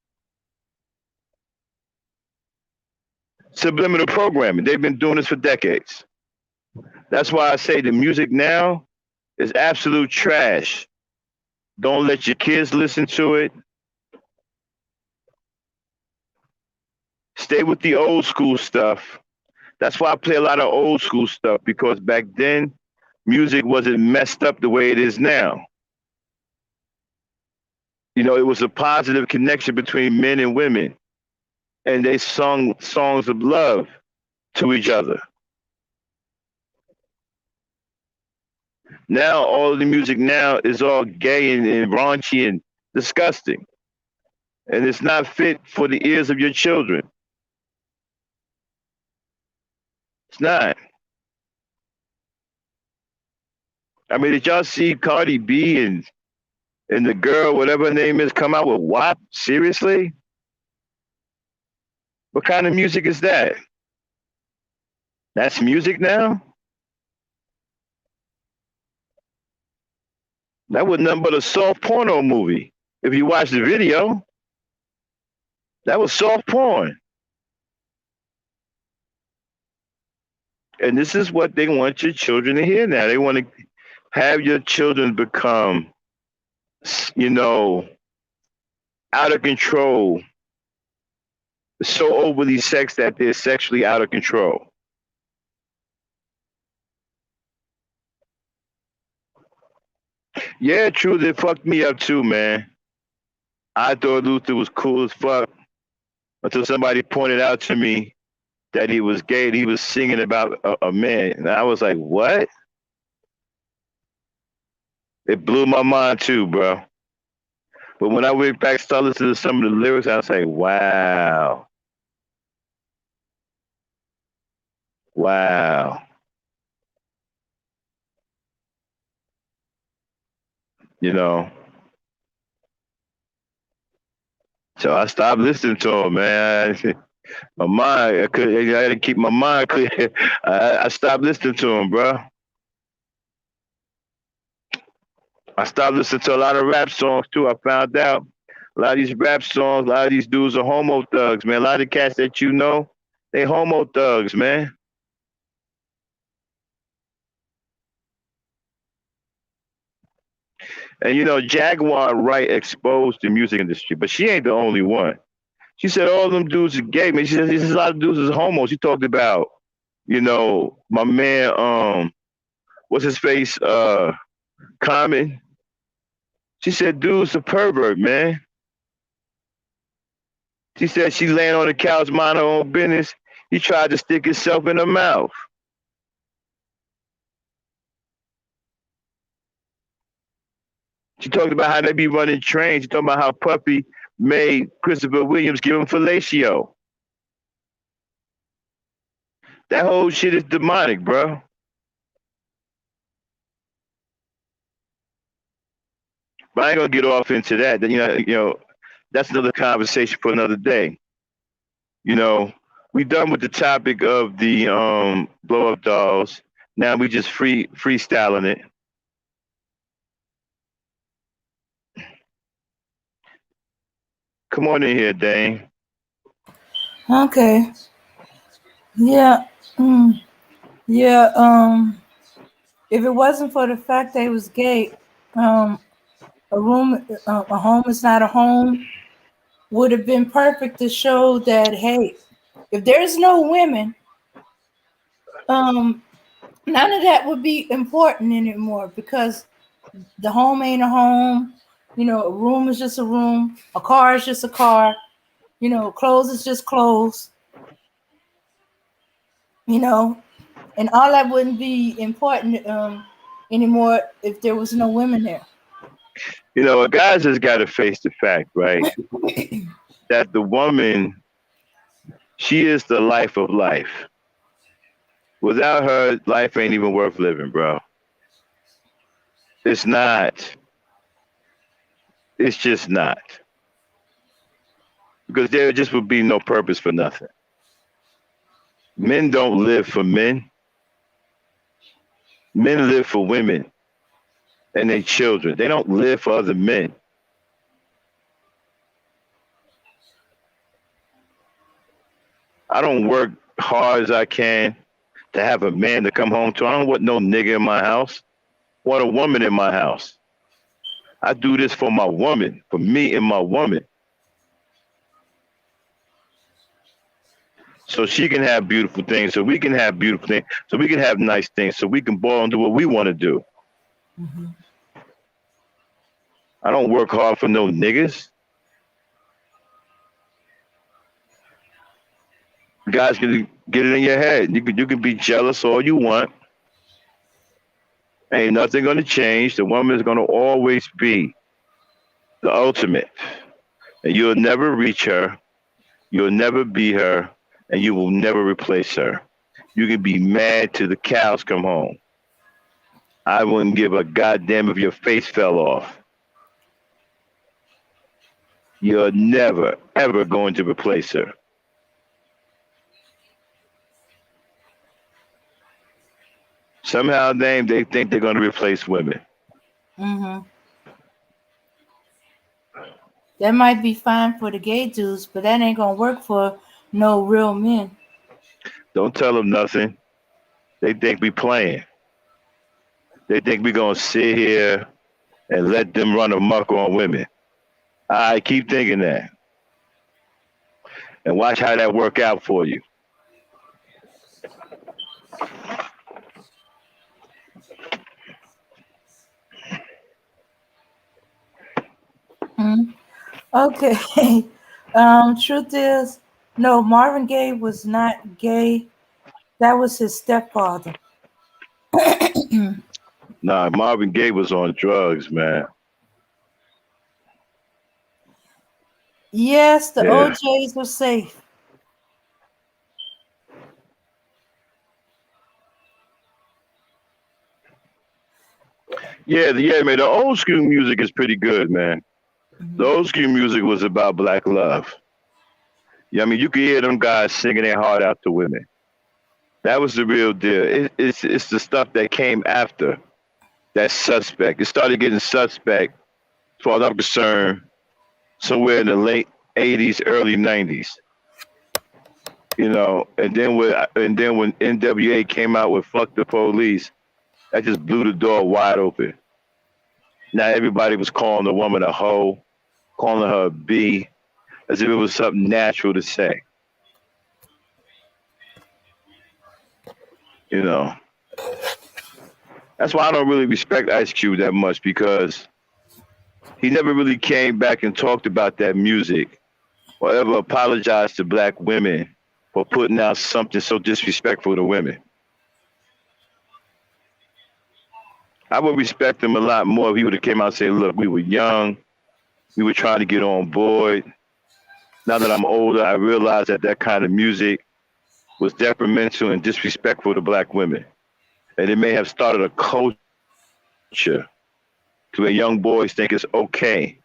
[SPEAKER 1] Subliminal programming, they've been doing this for decades. That's why I say the music now is absolute trash. Don't let your kids listen to it. Stay with the old school stuff. That's why I play a lot of old school stuff because back then music wasn't messed up the way it is now. You know, it was a positive connection between men and women, and they sung songs of love to each other. Now, all of the music now is all gay and raunchy and disgusting, and it's not fit for the ears of your children. It's not. I mean, did y'all see Cardi B and the girl, whatever her name is, come out with WAP? Seriously? What kind of music is that? That's music now? That was nothing but a soft porno movie. If you watch the video, that was soft porn. And this is what they want your children to hear now. They want to have your children become, you know, out of control, so overly sexed that they're sexually out of control. Yeah, true, they fucked me up too, man. I thought Luther was cool as fuck until somebody pointed out to me that he was gay and he was singing about a man. And I was like, what? It blew my mind too, bro. But when I went back, started listening to some of the lyrics, I was like, wow. Wow. You know. So I stopped listening to him, man. My mind, I had to keep my mind clear. I stopped listening to him, bro. I stopped listening to a lot of rap songs too. I found out a lot of these rap songs, a lot of these dudes are homo thugs, man. A lot of the cats that you know, they homo thugs, man. And you know, Jaguar Wright exposed the music industry, but she ain't the only one. She said all them dudes are gay, man. She said there's a lot of dudes is homos. She talked about, you know, my man, what's his face, Common. She said dude's a pervert, man. She said she laying on the couch, mind her own business. He tried to stick himself in her mouth. She talked about how they be running trains. She talked about how Puffy made Christopher Williams give him fellatio. That whole shit is demonic, bro. But I ain't gonna get off into that. That's another conversation for another day. You know, we done with the topic of the blow up dolls. Now we just freestyling it. Come on in here, Dane.
[SPEAKER 3] Okay. Yeah. Yeah. If it wasn't for the fact that he was gay, a home is not a home would have been perfect to show that, hey, if there's no women, none of that would be important anymore because the home ain't a home. You know, a room is just a room. A car is just a car. You know, clothes is just clothes. You know, and all that wouldn't be important anymore if there was no women there.
[SPEAKER 1] You know, a guy's just got to face the fact, right? That the woman, she is the life of life. Without her, life ain't even worth living, bro. It's not. It's just not. Because there just would be no purpose for nothing. Men don't live for men. Men live for women and their children. They don't live for other men. I don't work hard as I can to have a man to come home to. I don't want no nigga in my house. I want a woman in my house. I do this for my woman, for me and my woman. So she can have beautiful things, so we can have beautiful things, so we can have nice things, so we can ball and do what we want to do.
[SPEAKER 3] Mm-hmm.
[SPEAKER 1] I don't work hard for no niggas. Guys can get it in your head. You can be jealous all you want. Ain't nothing gonna change. The woman is gonna always be the ultimate. And you'll never reach her. You'll never be her, and you will never replace her. You can be mad till the cows come home. I wouldn't give a goddamn if your face fell off. You're never, ever going to replace her. Somehow they think they're going to replace women.
[SPEAKER 3] Mm-hmm. That might be fine for the gay dudes, but that ain't gonna work for no real men.
[SPEAKER 1] Don't tell them nothing. They think we playing. They think we going to sit here and let them run amok on women. I keep thinking that. And watch how that work out for you.
[SPEAKER 3] Mm. Okay. Truth is, no, Marvin Gaye was not gay. That was his stepfather.
[SPEAKER 1] Nah, Marvin Gaye was on drugs, man.
[SPEAKER 3] Yes, the
[SPEAKER 1] Yeah.
[SPEAKER 3] OJs were safe.
[SPEAKER 1] Yeah, man. The old school music is pretty good, man. The
[SPEAKER 3] Mhm.
[SPEAKER 1] old school music was about black love. Yeah, I mean, you could hear them guys singing their heart out to women. That was the real deal. It's the stuff that came after that suspect. It started getting suspect, as far as I'm concerned, somewhere in the late '80s, early '90s. And then when NWA came out with "Fuck the Police," that just blew the door wide open. Now everybody was calling the woman a hoe, calling her a B, as if it was something natural to say. You know, that's why I don't really respect Ice Cube that much because he never really came back and talked about that music or ever apologized to black women for putting out something so disrespectful to women. I would respect him a lot more if he would have came out and said, look, we were young, we were trying to get on board. Now that I'm older, I realize that that kind of music was detrimental and disrespectful to black women. And it may have started a culture to where young boys think it's okay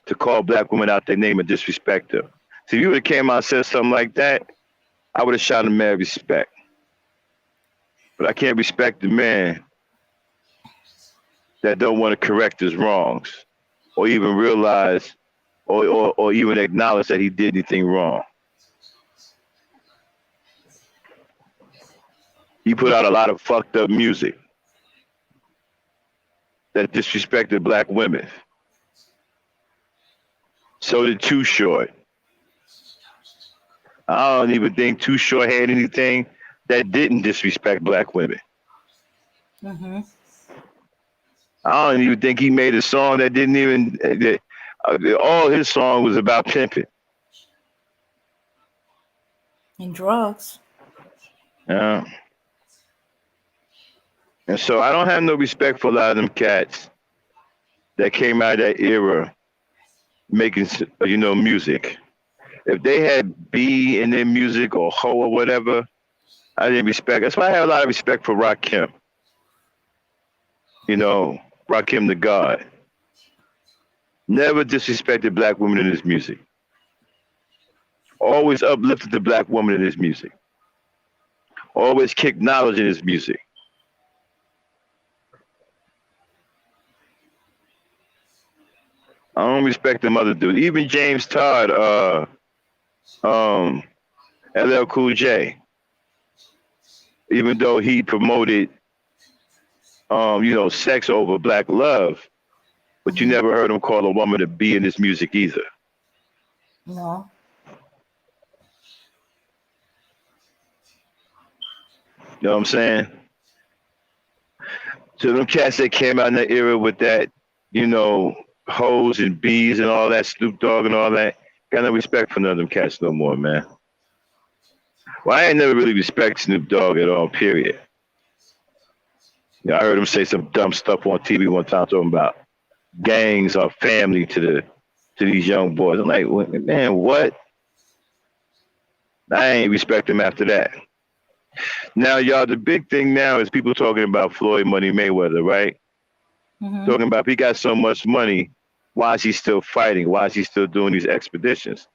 [SPEAKER 1] to call black women out their name and disrespect her. So if you would have came out and said something like that, I would have shot him mad respect. But I can't respect the man that don't want to correct his wrongs or even realize or even acknowledge that he did anything wrong. He put out a lot of fucked up music that disrespected black women. So did Too Short. I don't even think Too Short had anything that didn't disrespect black women.
[SPEAKER 3] Mm-hmm.
[SPEAKER 1] I don't even think he made a song that didn't even. All his song was about pimping.
[SPEAKER 3] And drugs.
[SPEAKER 1] Yeah. And so I don't have no respect for a lot of them cats that came out of that era making, music. If they had B in their music or ho or whatever, I didn't respect. That's why I have a lot of respect for Rakim. Rakim the God. Never disrespected black women in his music. Always uplifted the black woman in his music. Always kicked knowledge in his music. I don't respect them other dudes. Even James Todd, LL Cool J. even though he promoted, sex over black love, but you never heard him call a woman to be in his music either.
[SPEAKER 3] No.
[SPEAKER 1] You know what I'm saying? So them cats that came out in that era with that, you know, hoes and bees and all that, Snoop Dogg and all that, got no respect for none of them cats no more, man. Well, I ain't never really respect Snoop Dogg at all, period. I heard him say some dumb stuff on TV one time talking about gangs are family to these young boys. I'm like, man, what? I ain't respect him after that. Now, y'all, the big thing now is people talking about Floyd Money Mayweather, right? Talking about if he got so much money, why is he still fighting? Why is he still doing these expeditions?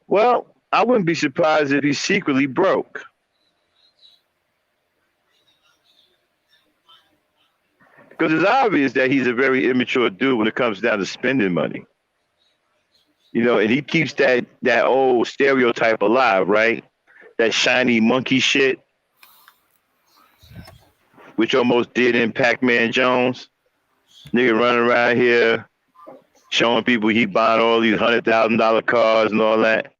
[SPEAKER 1] Well, I wouldn't be surprised if he's secretly broke. Because it's obvious that he's a very immature dude when it comes down to spending money. And he keeps that old stereotype alive, right? That shiny monkey shit, which almost did in Pac-Man Jones. Nigga running around here showing people he bought all these $100,000 cars and all that.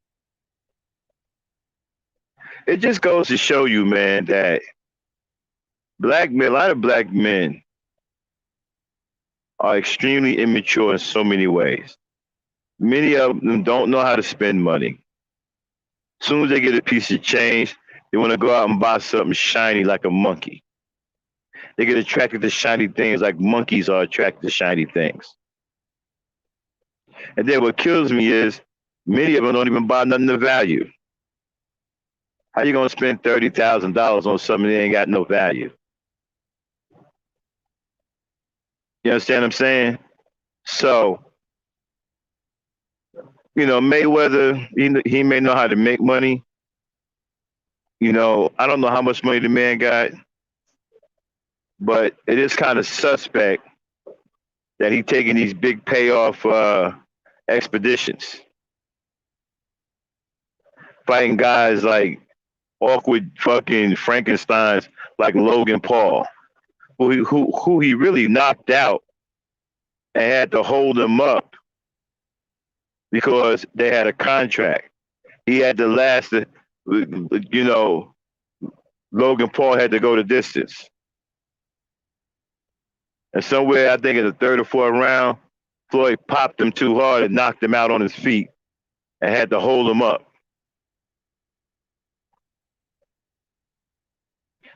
[SPEAKER 1] It just goes to show you, man, that black men, a lot of black men are extremely immature in so many ways. Many of them don't know how to spend money. As soon as they get a piece of change, they want to go out and buy something shiny like a monkey. They get attracted to shiny things like monkeys are attracted to shiny things. And then what kills me is many of them don't even buy nothing of value. How you gonna spend $30,000 on something that ain't got no value? You understand what I'm saying? So, Mayweather, he may know how to make money. I don't know how much money the man got, but it is kind of suspect that he taking these big payoff expeditions, fighting guys like awkward fucking Frankensteins like Logan Paul, who he really knocked out and had to hold him up because they had a contract. He had to last, Logan Paul had to go the distance. And somewhere, I think in the third or fourth round, Floyd popped him too hard and knocked him out on his feet and had to hold him up.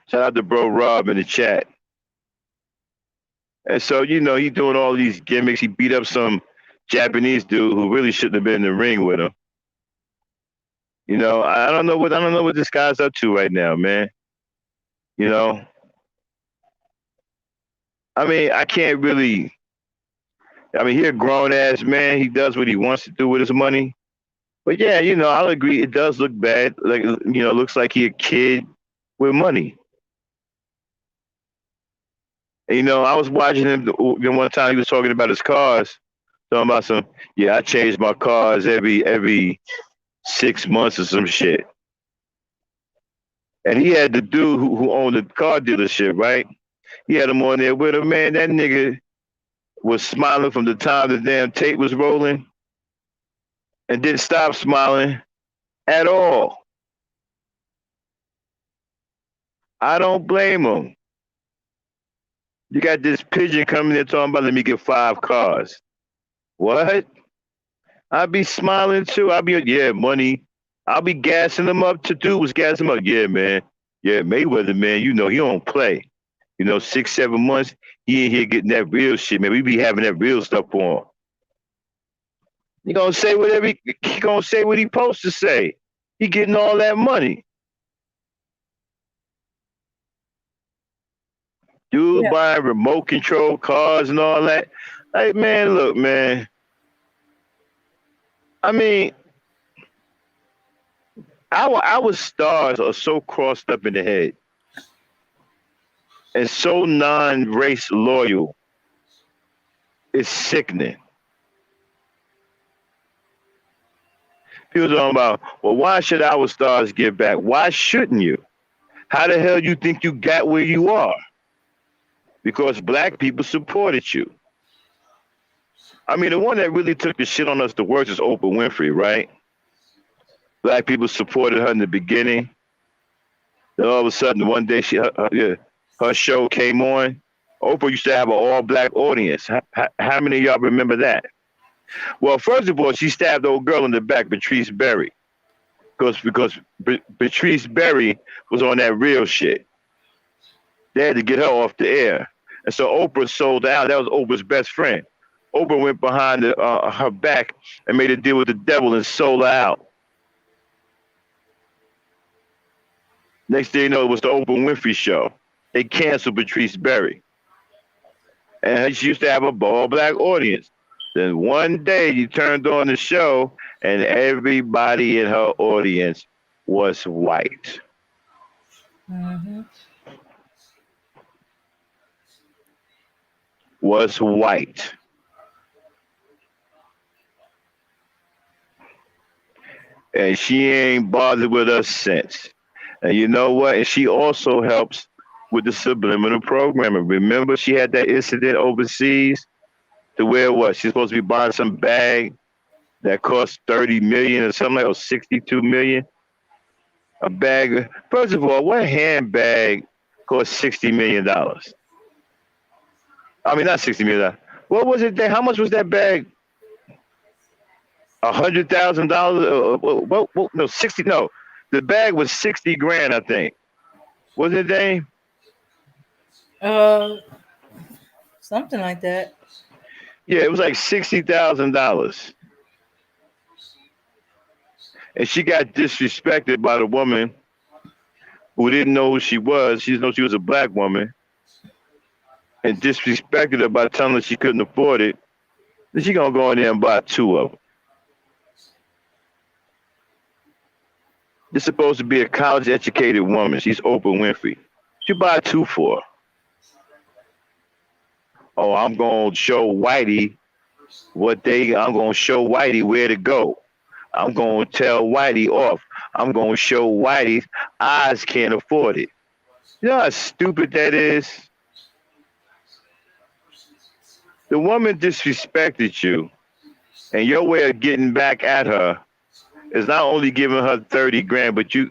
[SPEAKER 1] Shout out to bro Rob in the chat. And so, he's doing all these gimmicks. He beat up some Japanese dude who really shouldn't have been in the ring with him. I don't know what this guy's up to right now, man. I mean, I can't really. I mean, he's a grown ass man. He does what he wants to do with his money. But yeah, I'll agree. It does look bad. Like, looks like he a kid with money. And, I was watching him one time. He was talking about his cars. Talking about I change my cars every 6 months or some shit. And he had the dude who owned the car dealership, right? He had him on there with him, man. That nigga was smiling from the time the damn tape was rolling and didn't stop smiling at all. I don't blame him. You got this pigeon coming there talking about, let me get 5 cars. What? I'd be smiling too. I'd be, money. I'll be gassing them up. To do was gassing them up. Yeah, man. Yeah, Mayweather, man, he don't play. 6, 7 months, he in here getting that real shit, man. We be having that real stuff on. He gonna say whatever he gonna say what he supposed to say. He getting all that money. Dude buying remote control cars and all that. Hey, man, look, man. I mean, our stars are so crossed up in the head and so non-race loyal. It's sickening. People talking about, well, why should our stars give back? Why shouldn't you? How the hell you think you got where you are? Because black people supported you. I mean, the one that really took the shit on us the worst is Oprah Winfrey, right? Black people supported her in the beginning. Then all of a sudden, one day her show came on. Oprah used to have an all-black audience. How many of y'all remember that? Well, first of all, she stabbed the old girl in the back, Patrice Berry, because Patrice Berry was on that real shit. They had to get her off the air, and so Oprah sold out. That was Oprah's best friend. Oprah went behind her back and made a deal with the devil and sold her out. Next thing you know, it was the Oprah Winfrey Show. They canceled Patrice Berry. And she used to have a all-black audience. Then one day you turned on the show and everybody in her audience was white.
[SPEAKER 3] Mm-hmm.
[SPEAKER 1] Was white. And she ain't bothered with us since. And you know what? And she also helps with the subliminal programming. Remember, she had that incident overseas to where what? She's supposed to be buying some bag that cost 30 million or something like, or 62 million. A bag. First of all, what handbag cost $60 million? I mean, not $60 million. What was it? How much was that bag? $100,000? No, 60. No, the bag was 60 grand, I think. Was it, Dame?
[SPEAKER 3] Something like that.
[SPEAKER 1] Yeah, it was like $60,000. And she got disrespected by the woman who didn't know who she was. She didn't know she was a black woman. And disrespected her by telling her she couldn't afford it. Then she gonna go in there and buy two of them. This is supposed to be a college-educated woman. She's Oprah Winfrey. She buy two for her. Oh, I'm gonna show Whitey I'm gonna show Whitey where to go. I'm gonna tell Whitey off. I'm gonna show Whitey's eyes can't afford it. You know how stupid that is? The woman disrespected you, and your way of getting back at her is not only giving her 30 grand, but you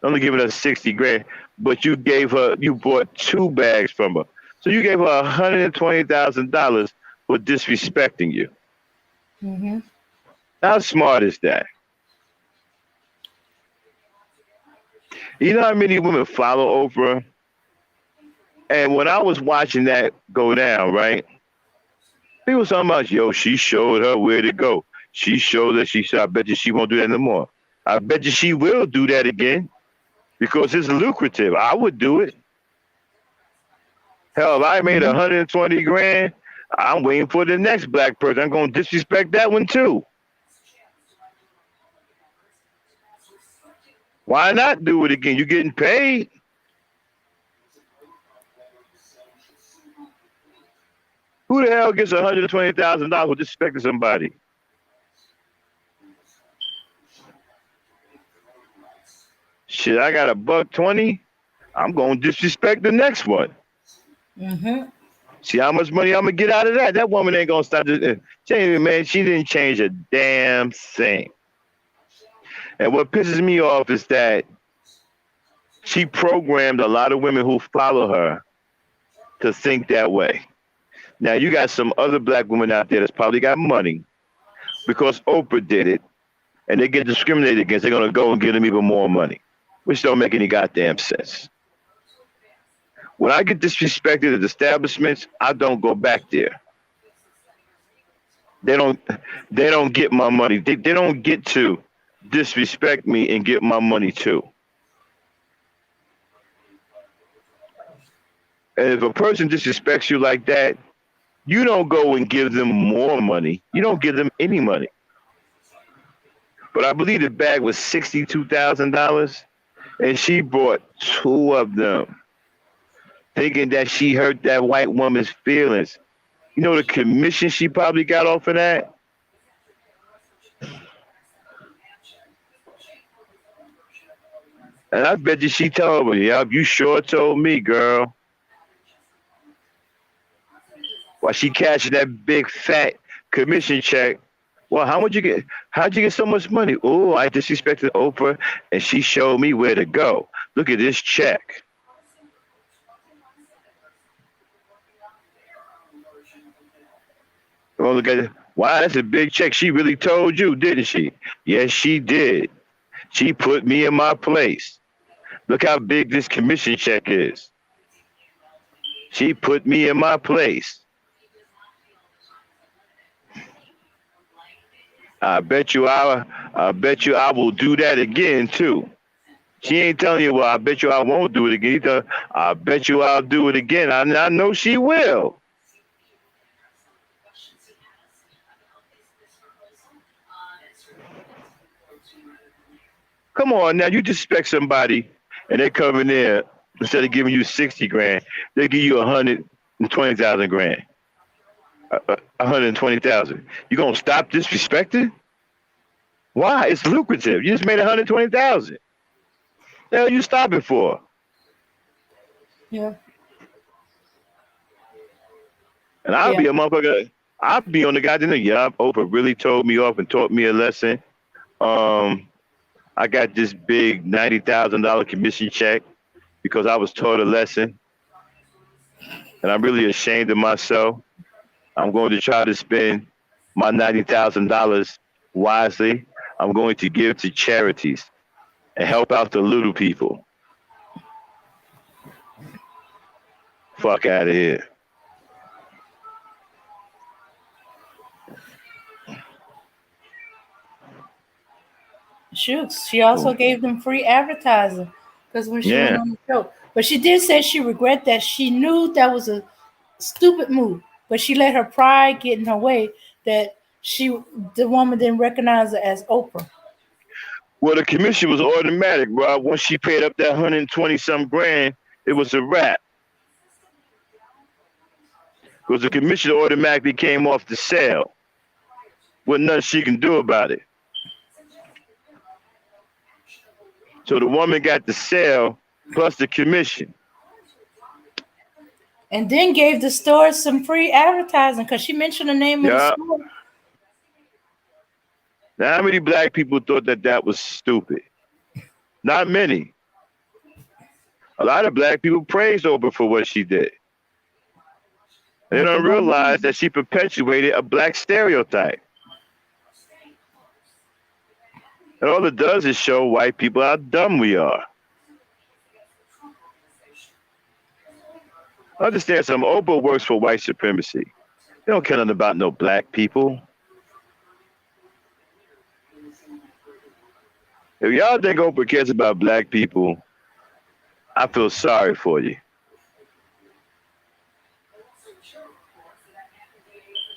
[SPEAKER 1] only giving her 60 grand, but you bought two bags from her. So you gave her $120,000 for disrespecting you.
[SPEAKER 3] Mm-hmm.
[SPEAKER 1] How smart is that? You know how many women follow Oprah? And when I was watching that go down, right? People was talking about, yo, she showed her where to go. She showed that I bet you she won't do that no more. I bet you she will do that again because it's lucrative. I would do it. Hell, if I made 120 grand, I'm waiting for the next black person. I'm going to disrespect that one too. Why not do it again? You're getting paid. Who the hell gets $120,000 for disrespecting somebody? Shit, I got $120. I'm going to disrespect the next one.
[SPEAKER 3] Mm-hmm.
[SPEAKER 1] See how much money I'm going to get out of that? That woman ain't going to stop. She didn't change a damn thing. And what pisses me off is that she programmed a lot of women who follow her to think that way. Now, you got some other black women out there that's probably got money because Oprah did it, and they get discriminated against. They're going to go and give them even more money, which don't make any goddamn sense. When I get disrespected at establishments, I don't go back there. They don't get my money. They don't get to disrespect me and get my money too. And if a person disrespects you like that, you don't go and give them more money. You don't give them any money. But I believe the bag was $62,000, and she bought two of them, thinking that she hurt that white woman's feelings. You know the commission she probably got off of that? And I bet you she told me, yup, you sure told me, girl. While she cashing that big fat commission check. Well, how much you get? How'd you get so much money? Oh, I disrespected Oprah, and she showed me where to go. Look at this check. Oh, look at it. Wow, that's a big check. She really told you, didn't she? Yes, she did. She put me in my place. Look how big this commission check is. She put me in my place. I bet you I will do that again too. She ain't telling you, well, I bet you I won't do it again. I bet you I'll do it again. I know she will. Come on now, you disrespect somebody and they come in there, instead of giving you 60 grand, they give you 120,000 grand. 120,000. You gonna stop disrespecting? Why? It's lucrative. You just made 120,000. The hell you stopping for?
[SPEAKER 3] Yeah.
[SPEAKER 1] And I'll
[SPEAKER 3] Yeah.
[SPEAKER 1] be a motherfucker. I'll be on the goddamn thing. Yeah, Oprah really told me off and taught me a lesson. Um, I got this big $90,000 commission check because I was taught a lesson, and I'm really ashamed of myself. I'm going to try to spend my $90,000 wisely. I'm going to give to charities and help out the little people. Fuck out of here.
[SPEAKER 3] Shoots. She also gave them free advertising because when she went
[SPEAKER 1] Yeah.
[SPEAKER 3] on the show. But she did say she regret that. She knew that was a stupid move, but she let her pride get in her way that the woman didn't recognize her as Oprah.
[SPEAKER 1] Well, the commission was automatic, bro. Once she paid up that 120 some grand, it was a wrap. Because the commission automatically came off the sale. With nothing she can do about it. So the woman got the sale plus the commission.
[SPEAKER 3] And then gave the store some free advertising because she mentioned the name of the
[SPEAKER 1] Yeah.
[SPEAKER 3] store.
[SPEAKER 1] Now, how many black people thought that that was stupid? Not many. A lot of black people praised Oprah for what she did. They don't realize that she perpetuated a black stereotype. And all it does is show white people how dumb we are. Understand something, Oprah works for white supremacy. They don't care nothing about no black people. If y'all think Oprah cares about black people, I feel sorry for you.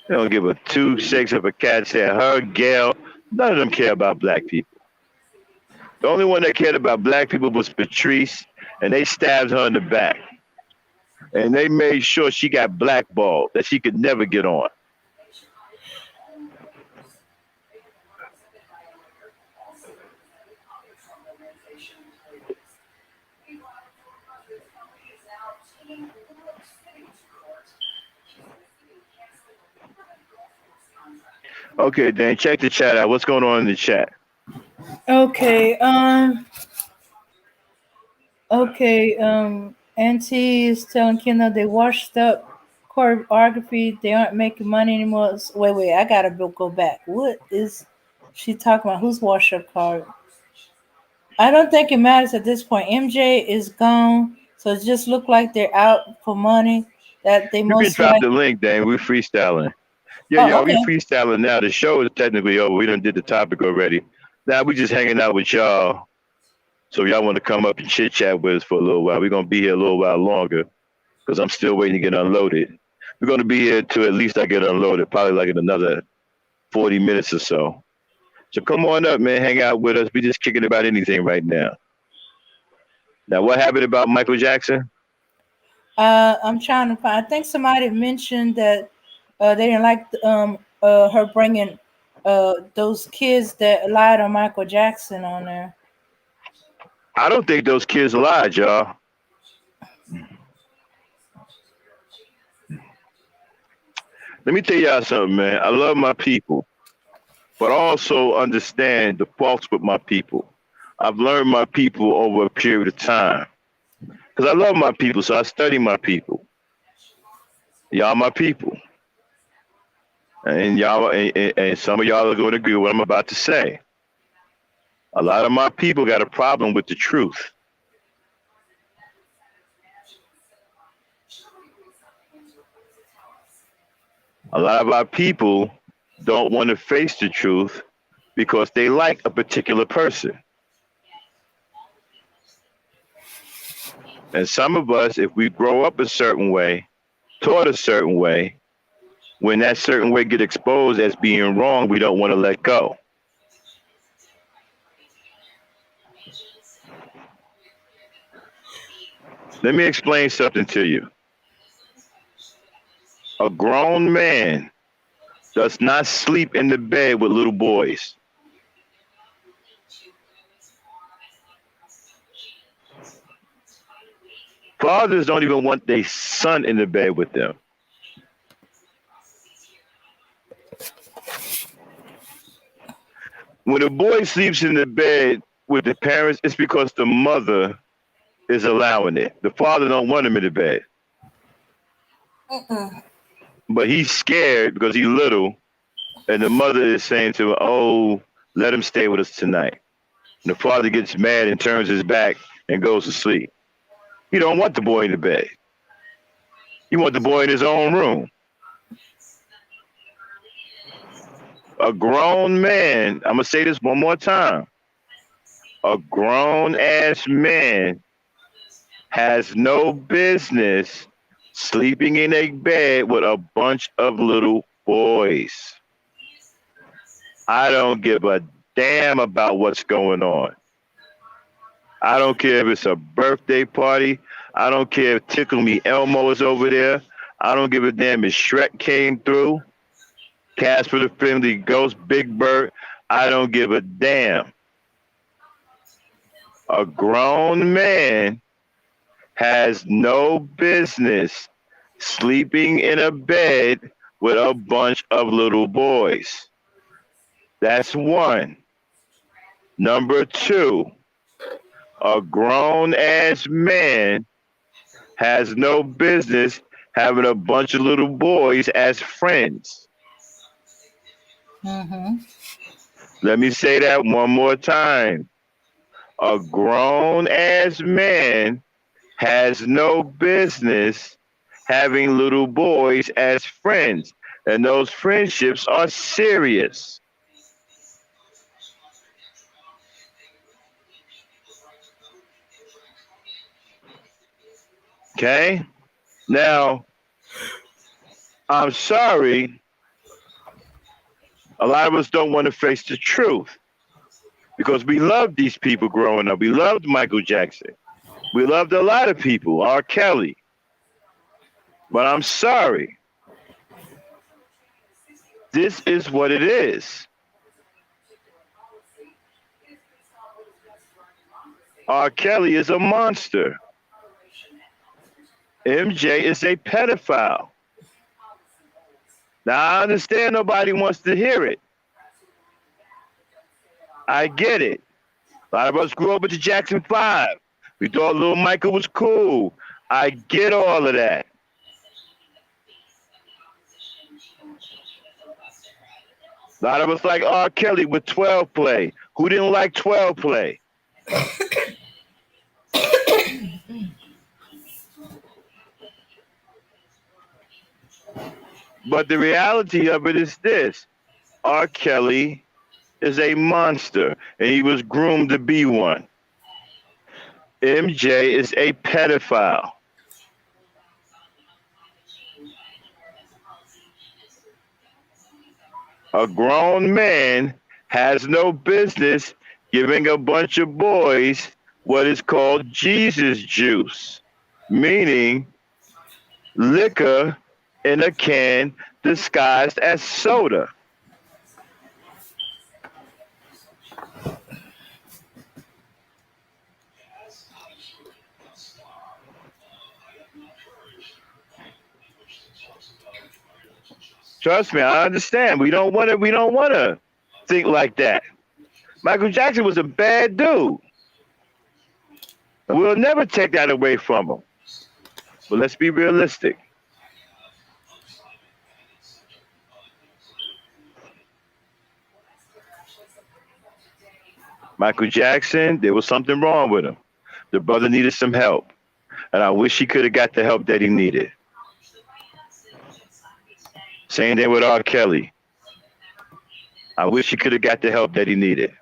[SPEAKER 1] They don't give a two shakes of a cat's head. Her, Gail, none of them care about black people. The only one that cared about black people was Patrice, and they stabbed her in the back. And they made sure she got blackballed, that she could never get on. Okay, Dan, check the chat out. What's going on in the chat?
[SPEAKER 3] Okay. Auntie is telling Kendall they washed up choreography. They aren't making money anymore. Wait. I gotta go back. What is she talking about? Who's washed up card? I don't think it matters at this point. MJ is gone, so it just look like they're out for money. That they
[SPEAKER 1] You can
[SPEAKER 3] most
[SPEAKER 1] drop
[SPEAKER 3] like.
[SPEAKER 1] the link, Dan. We're freestyling. Yeah,
[SPEAKER 3] Oh,
[SPEAKER 1] y'all, we
[SPEAKER 3] okay.
[SPEAKER 1] freestyling now. The show is technically over. We done did the topic already. Now we just hanging out with y'all. So y'all want to come up and chit chat with us for a little while. We're gonna be here a little while longer because I'm still waiting to get unloaded. We're gonna be here till at least I get unloaded, probably like in another 40 minutes or so. So come on up, man. Hang out with us. We just kicking about anything right now. Now, what happened about Michael Jackson?
[SPEAKER 3] I'm trying to find. I think somebody mentioned that they didn't like her bringing those kids that lied on Michael Jackson on there.
[SPEAKER 1] I don't think those kids lied, y'all. Let me tell y'all something, man. I love my people, but I also understand the faults with my people. I've learned my people over a period of time because I love my people, so I study my people. Y'all, my people, and and some of y'all are going to agree with what I'm about to say. A lot of my people got a problem with the truth. A lot of our people don't want to face the truth because they like a particular person. And some of us, if we grow up a certain way, taught a certain way, when that certain way get exposed as being wrong, we don't want to let go. Let me explain something to you. A grown man does not sleep in the bed with little boys. Fathers don't even want their son in the bed with them. When a boy sleeps in the bed with the parents, it's because the mother is allowing it. The father don't want him in the bed. But he's scared because he's little, and the mother is saying to him, "Oh, let him stay with us tonight." And the father gets mad and turns his back and goes to sleep. He don't want the boy in the bed. He want the boy in his own room. A grown man, I'm gonna say this one more time. A grown ass man has no business sleeping in a bed with a bunch of little boys. I don't give a damn about what's going on. I don't care if it's a birthday party. I don't care if Tickle Me Elmo is over there. I don't give a damn if Shrek came through. Casper the Friendly Ghost, Big Bird. I don't give a damn. A grown man has no business sleeping in a bed with a bunch of little boys. That's one. Number two, a grown ass man has no business having a bunch of little boys as friends. Let me say that one more time. A grown ass man has no business having little boys as friends. And those friendships are serious. Okay? Now, I'm sorry, a lot of us don't want to face the truth because we loved these people growing up. We loved Michael Jackson. We loved a lot of people, R. Kelly. But I'm sorry. This is what it is. R. Kelly is a monster. MJ is a pedophile. Now, I understand nobody wants to hear it. I get it. A lot of us grew up with the Jackson 5. We thought little Michael was cool. I get all of that. A lot of us like R. Kelly with 12 play. Who didn't like 12 play? But the reality of it is this. R. Kelly is a monster, and he was groomed to be one. MJ is a pedophile. A grown man has no business giving a bunch of boys what is called Jesus juice, meaning liquor in a can disguised as soda. Trust me, I understand. We don't want to. We don't want to think like that. Michael Jackson was a bad dude. We'll never take that away from him. But let's be realistic. Michael Jackson, there was something wrong with him. The brother needed some help, and I wish he could have got the help that he needed. Same thing with R. Kelly. I wish he could have got the help that he needed.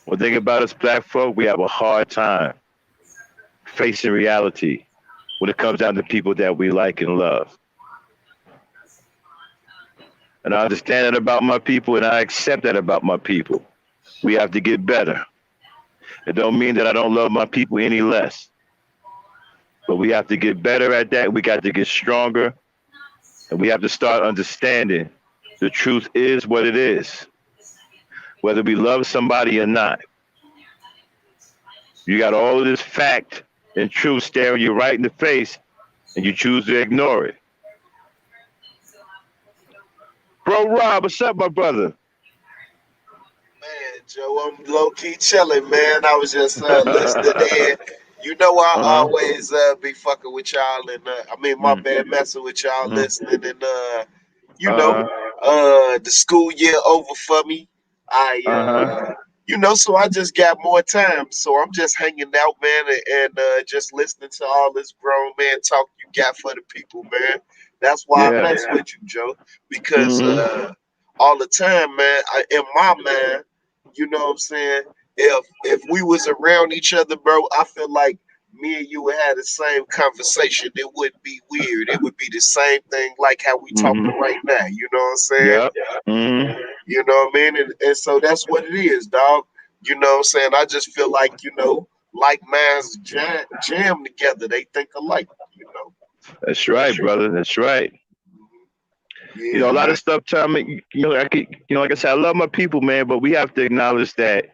[SPEAKER 1] One thing about us black folk, we have a hard time facing reality when it comes down to people that we like and love. And I understand that about my people, and I accept that about my people. We have to get better. It don't mean that I don't love my people any less. But we have to get better at that. We got to get stronger. And we have to start understanding the truth is what it is, whether we love somebody or not. You got all of this fact and truth staring you right in the face, and you choose to ignore it. Bro Rob, what's up, my brother?
[SPEAKER 5] Man, Joe, I'm low key chilling, man. I was just listening in. You know, I
[SPEAKER 1] Uh-huh.
[SPEAKER 5] always be fucking with y'all, and I mean, my
[SPEAKER 1] Mm,
[SPEAKER 5] bad, messing with y'all,
[SPEAKER 1] mm,
[SPEAKER 5] listening, and you know,
[SPEAKER 1] uh-huh.
[SPEAKER 5] the school year over for me. I,
[SPEAKER 1] Uh-huh.
[SPEAKER 5] so I just got more time, so I'm just hanging out, man, and just listening to all this grown man talk you got for the people, man. That's why I
[SPEAKER 1] Yeah.
[SPEAKER 5] mess with you, Joe, because
[SPEAKER 1] Mm-hmm.
[SPEAKER 5] all the time, man, in my mind, you know what I'm saying? If we was around each other, bro, I feel like me and you would have the same conversation. It wouldn't be weird. It would be the same thing like how we
[SPEAKER 1] Mm-hmm.
[SPEAKER 5] talking right now. You know what I'm saying?
[SPEAKER 1] Yep. Mm-hmm.
[SPEAKER 5] You know what I mean? And so that's what it is, dog. You know what I'm saying? I just feel like, like minds jam together. They think alike, you know.
[SPEAKER 1] That's right, brother. That's right.
[SPEAKER 5] Yeah,
[SPEAKER 1] A lot
[SPEAKER 5] man.
[SPEAKER 1] of stuff tell me, like I said, I love my people, man, but we have to acknowledge that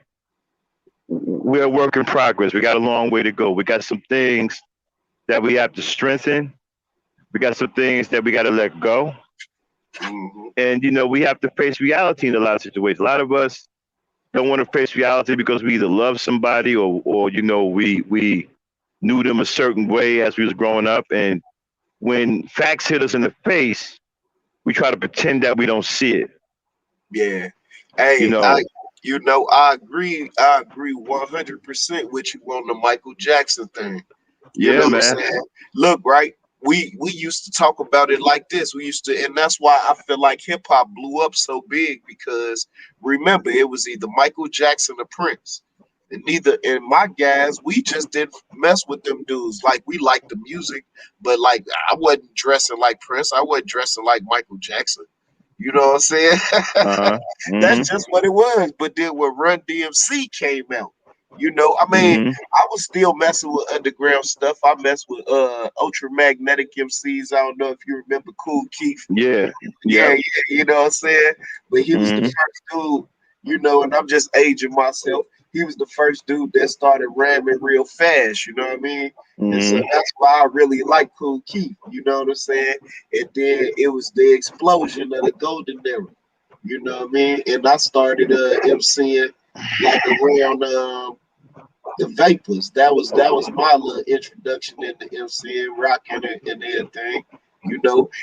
[SPEAKER 1] we're a work in progress. We got a long way to go. We got some things that we have to strengthen. We got some things that we got to let go.
[SPEAKER 5] Hmm.
[SPEAKER 1] And, we have to face reality in a lot of situations. A lot of us don't want to face reality because we either love somebody or we knew them a certain way as we was growing up. And when facts hit us in the face, we try to pretend that we don't see it.
[SPEAKER 5] Yeah.
[SPEAKER 1] You
[SPEAKER 5] Hey,
[SPEAKER 1] know,
[SPEAKER 5] I agree. I agree 100% with you on the Michael Jackson thing. You
[SPEAKER 1] yeah,
[SPEAKER 5] know what I'm
[SPEAKER 1] man.
[SPEAKER 5] saying? Look, right? We used to talk about it like this. We used to, and that's why I feel like hip hop blew up so big because remember, it was either Michael Jackson or Prince. And neither, and my guys, we just didn't mess with them dudes. Like we liked the music, but like I wasn't dressing like Prince. I wasn't dressing like Michael Jackson. You know what I'm saying?
[SPEAKER 1] Uh-huh.
[SPEAKER 5] That's
[SPEAKER 1] Mm-hmm.
[SPEAKER 5] just what it was. But then when Run DMC came out, I mean,
[SPEAKER 1] Mm-hmm.
[SPEAKER 5] I was still messing with underground stuff. I messed with ultramagnetic MCs. I don't know if you remember Cool Keith.
[SPEAKER 1] Yeah.
[SPEAKER 5] Yeah,
[SPEAKER 1] Yep.
[SPEAKER 5] yeah, you know what I'm saying? But he was the
[SPEAKER 1] Mm-hmm.
[SPEAKER 5] first dude, and I'm just aging myself. He was the first dude that started ramming real fast, you know what I mean? And so
[SPEAKER 1] Mm-hmm.
[SPEAKER 5] that's why I really like Cool Keith, you know what I'm saying? And then it was the explosion of the golden era, you know what I mean? And I started MCing like around the Vapors. That was my little introduction into MCing, rocking and everything.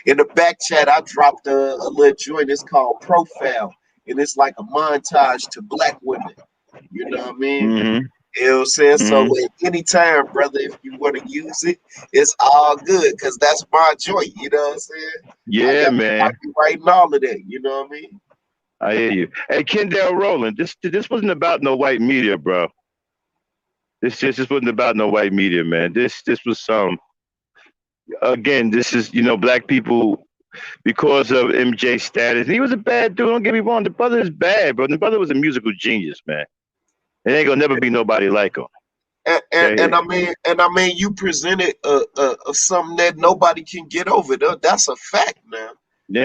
[SPEAKER 5] In the back chat, I dropped a little joint. It's called Profile, and it's like a montage to black women. You know what I mean?
[SPEAKER 1] Mm-hmm.
[SPEAKER 5] You know what I'm saying? So
[SPEAKER 1] Mm-hmm.
[SPEAKER 5] at any time, brother, if you want to use it, it's all good because that's my joint. You know what I'm saying? I
[SPEAKER 1] Yeah,
[SPEAKER 5] got
[SPEAKER 1] man.
[SPEAKER 5] copyright and all of that. You know what I mean?
[SPEAKER 1] I hear you. Hey, Kendall Rowland, this wasn't about no white media, bro. This wasn't about no white media, man. This was some again. This is black people because of MJ status. He was a bad dude. Don't get me wrong. The brother is bad, bro. The brother was a musical genius, man. It ain't gonna never be nobody like him.
[SPEAKER 5] And
[SPEAKER 1] Okay.
[SPEAKER 5] I mean, you presented something that nobody can get over. That's a fact now.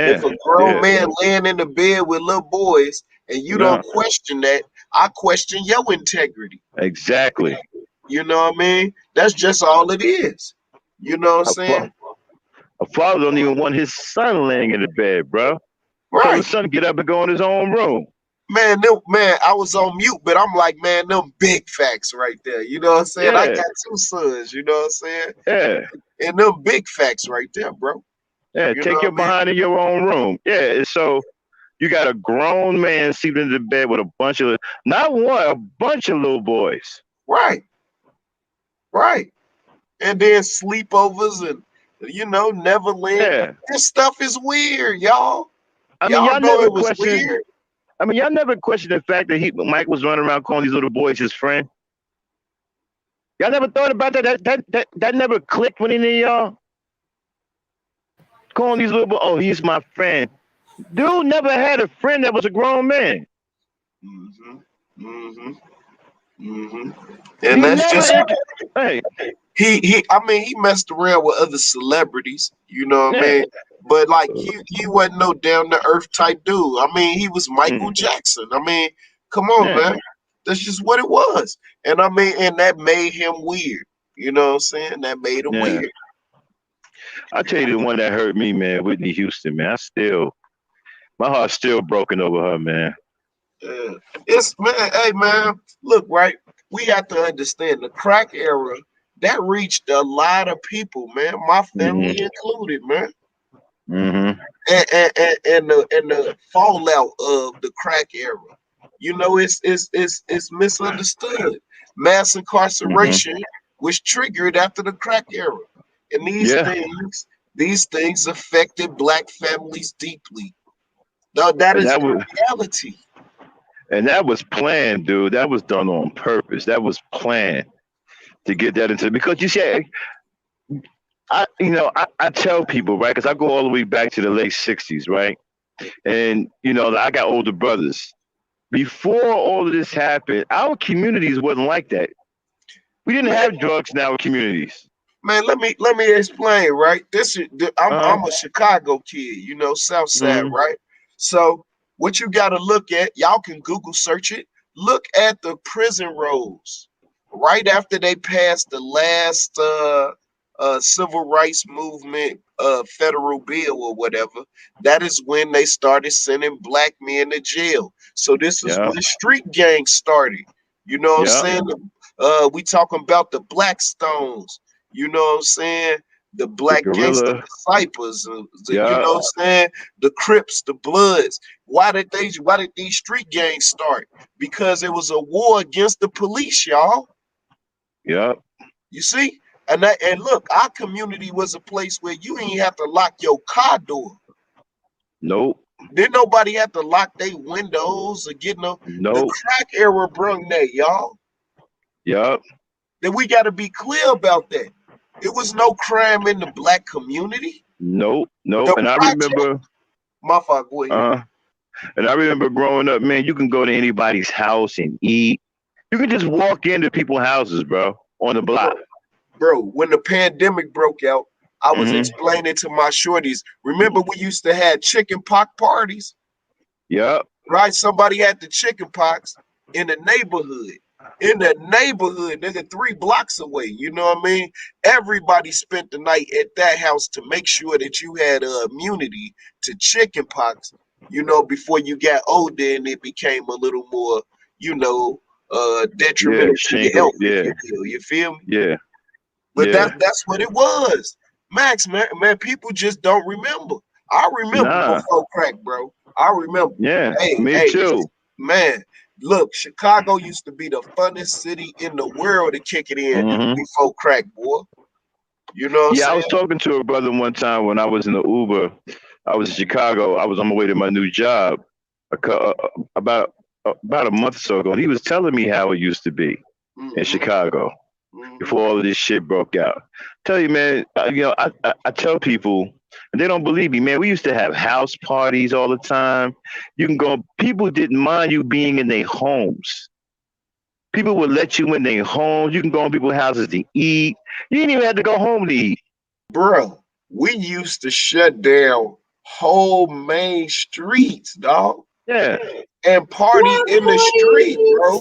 [SPEAKER 5] If
[SPEAKER 1] Yeah.
[SPEAKER 5] a grown
[SPEAKER 1] Yeah.
[SPEAKER 5] man laying in the bed with little boys and you
[SPEAKER 1] Yeah.
[SPEAKER 5] don't question that, I question your integrity.
[SPEAKER 1] Exactly.
[SPEAKER 5] You know what I mean? That's just all it is. You know what I'm saying?
[SPEAKER 1] A father don't even want his son laying in the bed, bro. He told
[SPEAKER 5] Right.
[SPEAKER 1] his son to get up and go in his own room.
[SPEAKER 5] Man, I was on mute, but I'm like, man, them big facts right there. You know what I'm saying? I
[SPEAKER 1] Yeah,
[SPEAKER 5] got two sons, you know what I'm saying?
[SPEAKER 1] yeah,
[SPEAKER 5] And them big facts right there, bro.
[SPEAKER 1] yeah.
[SPEAKER 5] You know
[SPEAKER 1] Take
[SPEAKER 5] what
[SPEAKER 1] your
[SPEAKER 5] I mean?
[SPEAKER 1] behind in your own room. Yeah, and so you got a grown man sleeping in the bed with a bunch of, not one, a bunch of little boys.
[SPEAKER 5] Right, right. And then sleepovers and Neverland.
[SPEAKER 1] Yeah.
[SPEAKER 5] This stuff is weird, y'all.
[SPEAKER 1] I mean,
[SPEAKER 5] Y'all
[SPEAKER 1] y'all
[SPEAKER 5] know
[SPEAKER 1] never
[SPEAKER 5] it was
[SPEAKER 1] questioned.
[SPEAKER 5] weird.
[SPEAKER 1] I mean, y'all never questioned the fact that Mike was running around calling these little boys his friend. Y'all never thought about that. That never clicked with any of y'all. Calling these little boys, oh, he's my friend. Dude never had a friend that was a grown man.
[SPEAKER 5] hmm hmm hmm And
[SPEAKER 1] He
[SPEAKER 5] that's just
[SPEAKER 1] never. Hey,
[SPEAKER 5] he messed around with other celebrities, you know what I
[SPEAKER 1] yeah.
[SPEAKER 5] mean? But like he wasn't no down to earth type dude. I mean, he was Michael
[SPEAKER 1] Mm,
[SPEAKER 5] Jackson. I mean, come on,
[SPEAKER 1] yeah.
[SPEAKER 5] man. That's just what it was. And I mean, and that made him weird. You know what I'm saying? That made him
[SPEAKER 1] Yeah.
[SPEAKER 5] weird.
[SPEAKER 1] I'll tell you the one that hurt me, man, Whitney Houston, man. My heart's still broken over her, man.
[SPEAKER 5] Yeah. It's man, hey man, look, right? We have to understand the crack era that reached a lot of people, man. My family
[SPEAKER 1] Mm-hmm.
[SPEAKER 5] included, man.
[SPEAKER 1] Mm-hmm.
[SPEAKER 5] And the fallout of the crack era. It's misunderstood. Mass
[SPEAKER 1] Mm-hmm.
[SPEAKER 5] incarceration was triggered after the crack era, and
[SPEAKER 1] Yeah.
[SPEAKER 5] these things affected black families deeply. Now that
[SPEAKER 1] And
[SPEAKER 5] is
[SPEAKER 1] that
[SPEAKER 5] the
[SPEAKER 1] was
[SPEAKER 5] reality.
[SPEAKER 1] that was planned, dude. That was done on purpose. That was planned to get that into because you see, I tell people, right? Because I go all the way back to the late '60s, right? And I got older brothers. Before all of this happened, our communities wasn't like that. We didn't
[SPEAKER 5] Man,
[SPEAKER 1] have drugs in our communities.
[SPEAKER 5] man, let me explain, right?
[SPEAKER 1] Uh
[SPEAKER 5] I'm a Chicago kid, South Side,
[SPEAKER 1] huh.
[SPEAKER 5] right? So what you got to look at, y'all can Google search it. Look at the prison rolls right after they passed the last civil rights movement federal bill or whatever. That is when they started sending black men to jail. So this is
[SPEAKER 1] Yeah.
[SPEAKER 5] when street gangs started. You know what I'm
[SPEAKER 1] Yeah.
[SPEAKER 5] saying? We talking about the Blackstones. You know what I'm saying? The
[SPEAKER 1] The
[SPEAKER 5] black gangster
[SPEAKER 1] gorilla.
[SPEAKER 5] disciples, you
[SPEAKER 1] Yeah.
[SPEAKER 5] know what I'm saying? The Crips, the Bloods. Why did these street gangs start? Because it was a war against the police, y'all.
[SPEAKER 1] Yeah.
[SPEAKER 5] You see? And look, our community was a place where you ain't have to lock your car door.
[SPEAKER 1] Nope.
[SPEAKER 5] Didn't nobody have to lock their windows or get no. The
[SPEAKER 1] Nope.
[SPEAKER 5] crack era brung that, y'all.
[SPEAKER 1] Yeah.
[SPEAKER 5] Then we got to be clear about that. It was no crime in the black community.
[SPEAKER 1] Nope. Nope.
[SPEAKER 5] The
[SPEAKER 1] And I
[SPEAKER 5] project,
[SPEAKER 1] remember.
[SPEAKER 5] my fault, go ahead.
[SPEAKER 1] Uh. And I remember growing up, man. You can go to anybody's house and eat. You can just walk into people's houses, bro, on the
[SPEAKER 5] Bro,
[SPEAKER 1] block.
[SPEAKER 5] bro, when the pandemic broke out, I was
[SPEAKER 1] Mm-hmm.
[SPEAKER 5] explaining to my shorties. Remember, we used to have chicken pox parties,
[SPEAKER 1] Yep.
[SPEAKER 5] right? Somebody had the chicken pox in the neighborhood. In the neighborhood, nigga, 3 blocks away. You know what I mean? Everybody spent the night at that house to make sure that you had immunity to chicken pox, before you got older and it became a little more,
[SPEAKER 1] Yeah.
[SPEAKER 5] detrimental to your
[SPEAKER 1] Shingle.
[SPEAKER 5] health, if
[SPEAKER 1] Yeah.
[SPEAKER 5] you will. You feel me?
[SPEAKER 1] Yeah.
[SPEAKER 5] But
[SPEAKER 1] Yeah.
[SPEAKER 5] that's what it was. Max, man, people just don't remember. I remember
[SPEAKER 1] Nah.
[SPEAKER 5] before crack, bro. I remember.
[SPEAKER 1] Yeah.
[SPEAKER 5] Hey,
[SPEAKER 1] Me
[SPEAKER 5] hey,
[SPEAKER 1] too.
[SPEAKER 5] man, look, Chicago used to be the funnest city in the world to kick it in
[SPEAKER 1] Mm-hmm.
[SPEAKER 5] before crack, boy. You know what I'm
[SPEAKER 1] Yeah, I
[SPEAKER 5] saying?
[SPEAKER 1] was talking to a brother one time when I was in the Uber. I was in Chicago. I was on my way to my new job about a month or so ago, and he was telling me how it used to be in
[SPEAKER 5] Mm-hmm,
[SPEAKER 1] Chicago
[SPEAKER 5] mm-hmm.
[SPEAKER 1] before all of this shit broke out. Tell you, man, I tell people, and they don't believe me, man. We used to have house parties all the time. You can go. People didn't mind you being in their homes. People would let you in their homes. You can go in people's houses to eat. You didn't even have to go home to eat.
[SPEAKER 5] Bro, we used to shut down whole main streets, dog,
[SPEAKER 1] Yeah.
[SPEAKER 5] and party in the street, bro.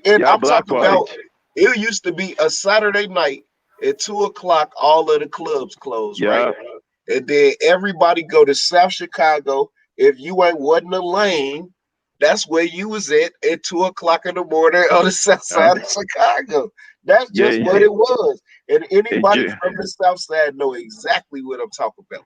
[SPEAKER 5] And
[SPEAKER 1] Y'all
[SPEAKER 5] I'm
[SPEAKER 1] block
[SPEAKER 5] talking about
[SPEAKER 1] parties.
[SPEAKER 5] it used to be a Saturday night at 2 o'clock, all of the clubs closed, right?
[SPEAKER 1] Yeah.
[SPEAKER 5] And then everybody go to South Chicago. If you ain't wasn't a lane, that's where you was at 2 o'clock in the morning on the south
[SPEAKER 1] Uh,
[SPEAKER 5] side of Chicago. That's
[SPEAKER 1] yeah,
[SPEAKER 5] just what it was. And
[SPEAKER 1] in,
[SPEAKER 5] anybody
[SPEAKER 1] Jer-
[SPEAKER 5] from the south side know exactly what I'm talking about.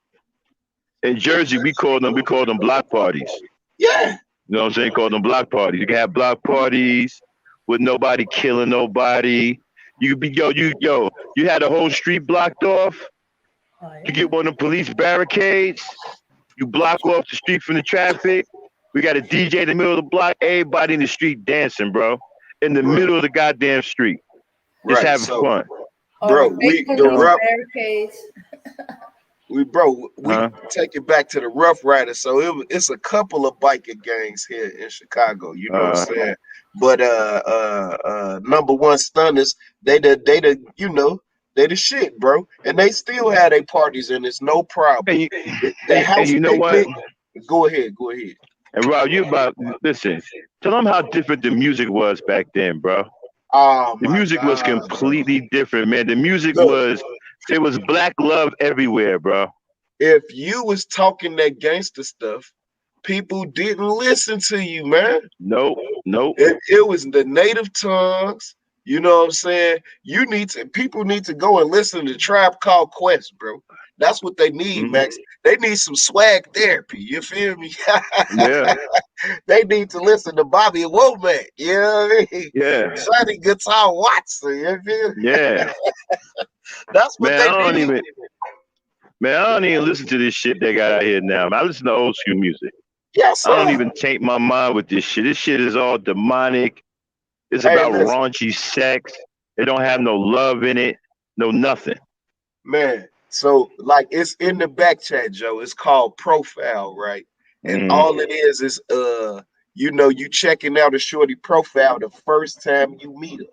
[SPEAKER 1] in Jersey, we call them block parties.
[SPEAKER 5] Yeah,
[SPEAKER 1] You know what I'm saying? Call them block parties. You can have block parties with nobody killing nobody. You could be you had the whole street blocked off.
[SPEAKER 3] Oh
[SPEAKER 1] You
[SPEAKER 3] yeah.
[SPEAKER 1] get one of the police barricades. You block off the street from the traffic. We got a DJ in the middle of the block. Everybody in the street dancing, bro. In the
[SPEAKER 5] right,
[SPEAKER 1] middle of the goddamn street, just
[SPEAKER 5] right.
[SPEAKER 1] having
[SPEAKER 5] So,
[SPEAKER 1] fun.
[SPEAKER 3] Or
[SPEAKER 5] bro,
[SPEAKER 3] the fake
[SPEAKER 5] we the
[SPEAKER 3] police
[SPEAKER 1] Uh,
[SPEAKER 5] rough
[SPEAKER 3] barricades.
[SPEAKER 5] we
[SPEAKER 1] huh?
[SPEAKER 5] take it back to the Rough Riders. So it's a couple of biker gangs here in Chicago. You know what I'm
[SPEAKER 1] Uh,
[SPEAKER 5] saying? But number one stunners, they the shit, bro. And they still have their parties, and it's no problem.
[SPEAKER 1] and you,
[SPEAKER 5] The
[SPEAKER 1] and
[SPEAKER 5] house
[SPEAKER 1] you know what?
[SPEAKER 5] picnic. Go ahead, go ahead.
[SPEAKER 1] And Rob, you about listen. Tell them how different the music was back then, bro.
[SPEAKER 5] Oh
[SPEAKER 1] The
[SPEAKER 5] my
[SPEAKER 1] music was
[SPEAKER 5] God, bro.
[SPEAKER 1] completely different, man. The music
[SPEAKER 5] Look,
[SPEAKER 1] was there was black love everywhere, bro.
[SPEAKER 5] if you was talking that gangster stuff, people didn't listen to you, man.
[SPEAKER 1] Nope, nope.
[SPEAKER 5] It was the native tongues. You know what I'm saying? People need to go and listen to Tribe Called Quest, bro. That's what they need,
[SPEAKER 1] Hmm.
[SPEAKER 5] Max. They need some swag therapy. You feel me?
[SPEAKER 1] Yeah,
[SPEAKER 5] They need to listen to Bobby Womack. You know what I mean?
[SPEAKER 1] yeah,
[SPEAKER 5] Sonny Guitar Watson. You feel me?
[SPEAKER 1] yeah.
[SPEAKER 5] That's what
[SPEAKER 1] Man,
[SPEAKER 5] they
[SPEAKER 1] I don't
[SPEAKER 5] need.
[SPEAKER 1] even man, I don't even listen to this shit they got out here now. Man, I listen to old school music.
[SPEAKER 5] Yes,
[SPEAKER 1] I don't
[SPEAKER 5] sir.
[SPEAKER 1] even taint my mind with this shit. This shit is all demonic. It's
[SPEAKER 5] Hey,
[SPEAKER 1] about
[SPEAKER 5] listen,
[SPEAKER 1] raunchy sex. It don't have no love in it. No nothing.
[SPEAKER 5] man. So, like, it's in the back chat, Joe. It's called profile, right? And
[SPEAKER 1] Mm,
[SPEAKER 5] all it is you checking out a shorty profile the first time you meet her.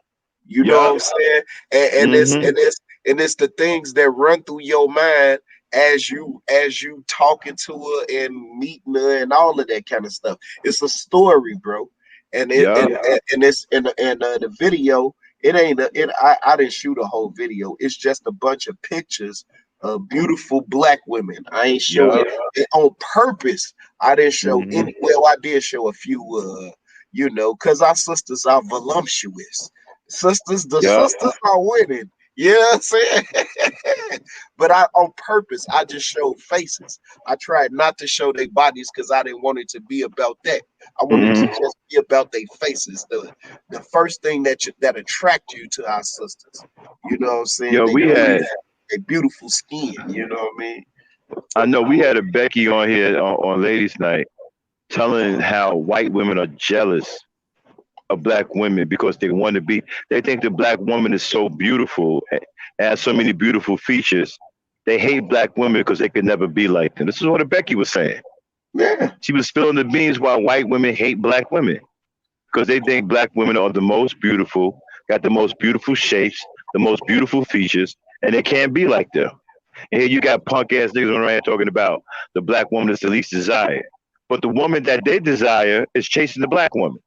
[SPEAKER 5] You know what
[SPEAKER 1] yup.
[SPEAKER 5] I'm saying? And it's
[SPEAKER 1] Mm-hmm.
[SPEAKER 5] and it's and it's the things that run through your mind as you talking to her and meeting her and all of that kind of stuff. It's a story, bro. And it
[SPEAKER 1] Yup.
[SPEAKER 5] and it's and the video. It ain't a, it. I didn't shoot a whole video. It's just a bunch of pictures of beautiful black women. I ain't showing
[SPEAKER 1] Yup.
[SPEAKER 5] it on purpose. I didn't show
[SPEAKER 1] Mm-hmm.
[SPEAKER 5] any. Well, I did show a few. Because our sisters are voluptuous. The
[SPEAKER 1] Yup.
[SPEAKER 5] sisters are winning. You know what I'm saying? But on purpose, I just showed faces. I tried not to show their bodies because I didn't want it to be about that. I wanted to
[SPEAKER 1] Mm-hmm.
[SPEAKER 5] just be about their faces. The first thing that attract you to our sisters. You know what I'm saying?
[SPEAKER 1] Yo, we had
[SPEAKER 5] They beautiful skin. You know what I mean?
[SPEAKER 1] I know we had a Becky on here on Ladies Night telling how white women are jealous of black women because they think the black woman is so beautiful and has so many beautiful features. They hate black women because they could never be like them. This is what Becky was saying.
[SPEAKER 5] Yeah.
[SPEAKER 1] She was spilling the beans why white women hate black women because they think black women are the most beautiful, got the most beautiful shapes, the most beautiful features, and they can't be like them. And here you got punk ass niggas on around here talking about the black woman is the least desired. But the woman that they desire is chasing the black woman.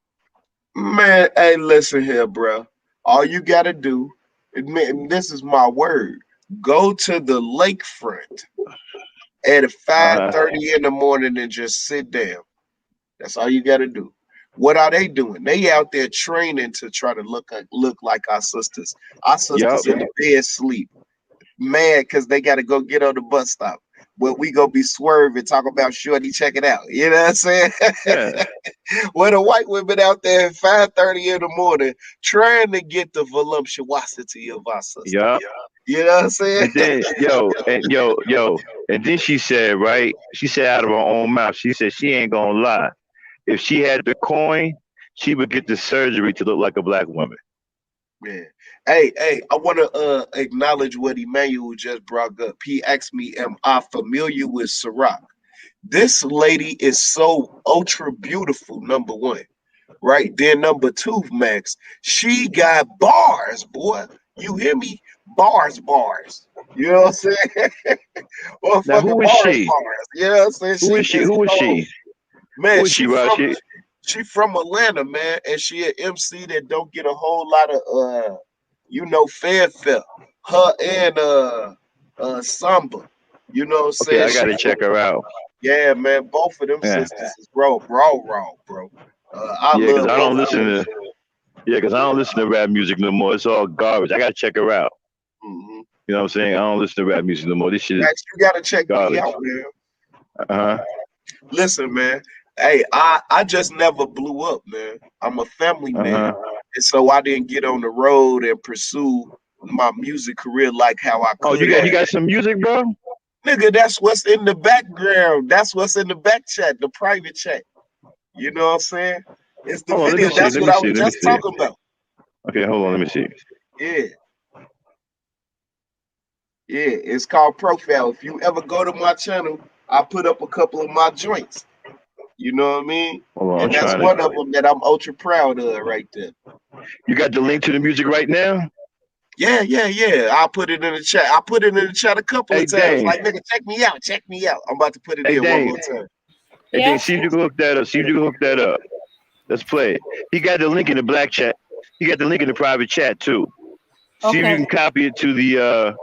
[SPEAKER 5] Man, hey, listen here, bro. All you gotta do, and this is my word, go to the lakefront at
[SPEAKER 1] Uh-huh.
[SPEAKER 5] 5:30 in the morning and just sit down. That's all you gotta do. What are they doing? They out there training to try to look like our sisters. Our
[SPEAKER 1] Yup.
[SPEAKER 5] sisters in the bed sleep, mad because they gotta go get on the bus stop. Well, we gonna be swerving, talk about shorty, check it out. You know what I'm saying?
[SPEAKER 1] Yeah.
[SPEAKER 5] Where the white women out there at 5:30 in the morning trying to get the voluptuosity of our sister.
[SPEAKER 1] Yup.
[SPEAKER 5] You know what I'm saying?
[SPEAKER 1] And then yo, and then she said, right? She said out of her own mouth, she said she ain't gonna lie. If she had the coin, she would get the surgery to look like a black woman.
[SPEAKER 5] Man. Hey, I want to acknowledge what Emmanuel just brought up. He asked me, am I familiar with Ciroc? This lady is so ultra beautiful, number one. Right? Then number two, Max, she got bars, boy. You hear me? Bars. You know what I'm saying?
[SPEAKER 1] Now
[SPEAKER 5] Motherfucking
[SPEAKER 1] who is
[SPEAKER 5] bars.
[SPEAKER 1] she?
[SPEAKER 5] You know what I'm saying?
[SPEAKER 1] Who
[SPEAKER 5] She
[SPEAKER 1] is she?
[SPEAKER 5] is
[SPEAKER 1] Who is
[SPEAKER 5] cold.
[SPEAKER 1] she?
[SPEAKER 5] Man,
[SPEAKER 1] Who is she, Rashi?
[SPEAKER 5] she from Atlanta, man, and she an MC that don't get a whole lot of fanfare. Her and Samba. You know what I'm
[SPEAKER 1] Okay,
[SPEAKER 5] saying?
[SPEAKER 1] I gotta check her out.
[SPEAKER 5] Yeah, man, both of them
[SPEAKER 1] Yeah,
[SPEAKER 5] sisters is raw, bro. I
[SPEAKER 1] yeah, because
[SPEAKER 5] love
[SPEAKER 1] I
[SPEAKER 5] both
[SPEAKER 1] don't
[SPEAKER 5] of
[SPEAKER 1] listen
[SPEAKER 5] them.
[SPEAKER 1] to yeah, because I don't listen to rap music no more. It's all garbage. I gotta check her out.
[SPEAKER 5] Hmm.
[SPEAKER 1] You know what I'm saying? I don't listen to rap music no more. This shit is
[SPEAKER 5] Max, you gotta check me
[SPEAKER 1] garbage.
[SPEAKER 5] out, man.
[SPEAKER 1] Uh-huh.
[SPEAKER 5] Listen, man. Hey, I just never blew up, man. I'm a family man,
[SPEAKER 1] Uh-huh.
[SPEAKER 5] and so I didn't get on the road and pursue my music career like how I
[SPEAKER 1] Oh,
[SPEAKER 5] could
[SPEAKER 1] you
[SPEAKER 5] have.
[SPEAKER 1] got some music, bro?
[SPEAKER 5] Nigga, that's what's in the background. That's what's in the back chat, the private chat. You know what I'm saying? It's the
[SPEAKER 1] Hold on, let me
[SPEAKER 5] video.
[SPEAKER 1] see.
[SPEAKER 5] That's
[SPEAKER 1] Let
[SPEAKER 5] what
[SPEAKER 1] me
[SPEAKER 5] I was
[SPEAKER 1] see. Let me
[SPEAKER 5] just
[SPEAKER 1] see.
[SPEAKER 5] talking about.
[SPEAKER 1] Okay, hold on, let me see.
[SPEAKER 5] Yeah, yeah. It's called Profile. If you ever go to my channel, I put up a couple of my joints. You know what I mean?
[SPEAKER 1] Hold on, I'm
[SPEAKER 5] And that's
[SPEAKER 1] trying
[SPEAKER 5] one
[SPEAKER 1] to
[SPEAKER 5] of them that I'm ultra proud of right there.
[SPEAKER 1] you got the link to the music right now?
[SPEAKER 5] Yeah. I'll put it in the chat. I put it in the chat a couple
[SPEAKER 1] Hey
[SPEAKER 5] of times.
[SPEAKER 1] Dane.
[SPEAKER 5] Like, nigga, check me out. Check me out. I'm about to put it
[SPEAKER 1] Hey
[SPEAKER 5] in one
[SPEAKER 1] Dane.
[SPEAKER 5] more time.
[SPEAKER 1] Hey Dane,
[SPEAKER 3] Yeah.
[SPEAKER 1] see if you can hook that up. See if you can hook that up. Let's play it. He got the link in the black chat. He got the link in the private chat too. See if you
[SPEAKER 3] Okay.
[SPEAKER 1] can copy it to the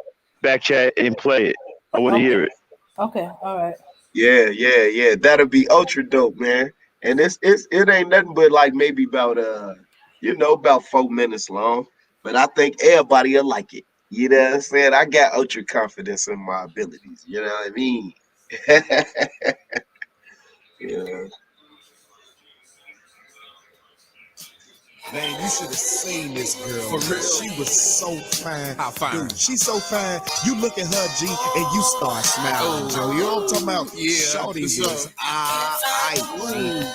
[SPEAKER 1] back chat and play it. I want to
[SPEAKER 3] Okay.
[SPEAKER 1] hear it.
[SPEAKER 3] Okay. All right.
[SPEAKER 5] Yeah. That'll be ultra dope, man. And it ain't nothing but like maybe about about 4 minutes long. But I think everybody will like it. You know what I'm saying? I got ultra confidence in my abilities. You know what I mean? Yeah.
[SPEAKER 2] Man, you should have seen this girl. For real. She was so fine.
[SPEAKER 6] How fine?
[SPEAKER 2] Dude, she's so fine. You look at her, G, and you start smiling, Joe. You know what I'm talking about?
[SPEAKER 6] Yeah,
[SPEAKER 2] Shorty
[SPEAKER 6] for sure.
[SPEAKER 2] was G.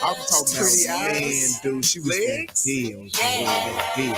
[SPEAKER 2] I'm talking
[SPEAKER 6] Pretty
[SPEAKER 2] about, man,
[SPEAKER 6] eyes.
[SPEAKER 2] dude. She was
[SPEAKER 6] Legs?
[SPEAKER 2] that deal, Joe. That deal.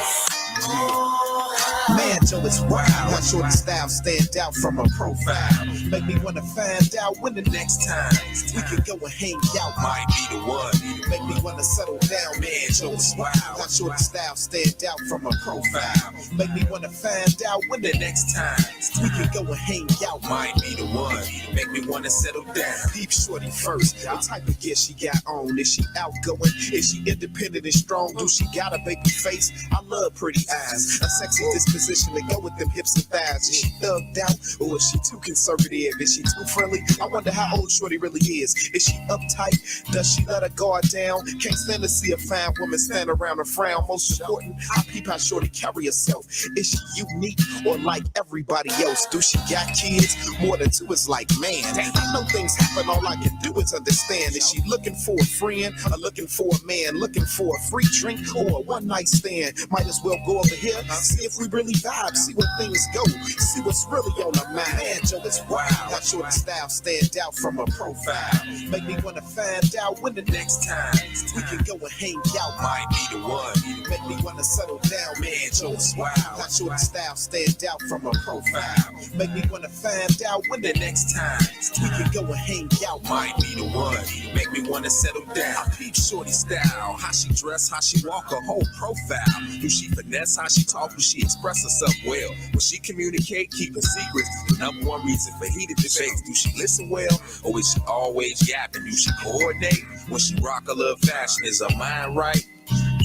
[SPEAKER 2] Man, Joe, it's wild. How short style stand out from a profile. Make me wanna find out when the next time we can go and hang out. Might be the one. Make me wanna settle down. Man, Joe, it's wild. How short style stand out from a profile. Make me wanna find out when the next time we can go and hang out. Might be the one. Make me wanna settle down. Peep shorty first. What type of gear she got on? Is she outgoing? Is she independent and strong? Do she got a baby face? I love pretty eyes. A sexy disposition to go with them hips and thighs. Is she thugged out or is she too conservative? Is she too friendly? I wonder how old shorty really is. Is she uptight? Does she let her guard down? Can't stand to see a fine woman stand around and frown. Most important, I peep how shorty carry herself. Is she unique or like everybody else? Do she got kids? More than two is like, man, I know things happen. All I can do is understand. Is she looking for a friend or looking for a man? Looking for a free drink or a one night stand? Might as well go over here, see if we really vibe, see where things go, see what's really on her mind. Man, Joe, it's wild. How short style stand out from a profile. Make me wanna find out when the next time we can go and hang out. Might be the one. Make me wanna settle down. Man, Joe, it's wild. How short style stand out from a profile. Make me wanna find out when the next time we can go and hang out. Might be the one. Make me wanna settle down. I peep shorty style. How she dress, how she walk, her whole profile. Do she finesse, how she talk, do she express herself well? Will she communicate, keeping secrets? The number one reason for heated debates. Do she listen well, or is she always yapping? Do she coordinate? When she rock a little fashion, is her mind right?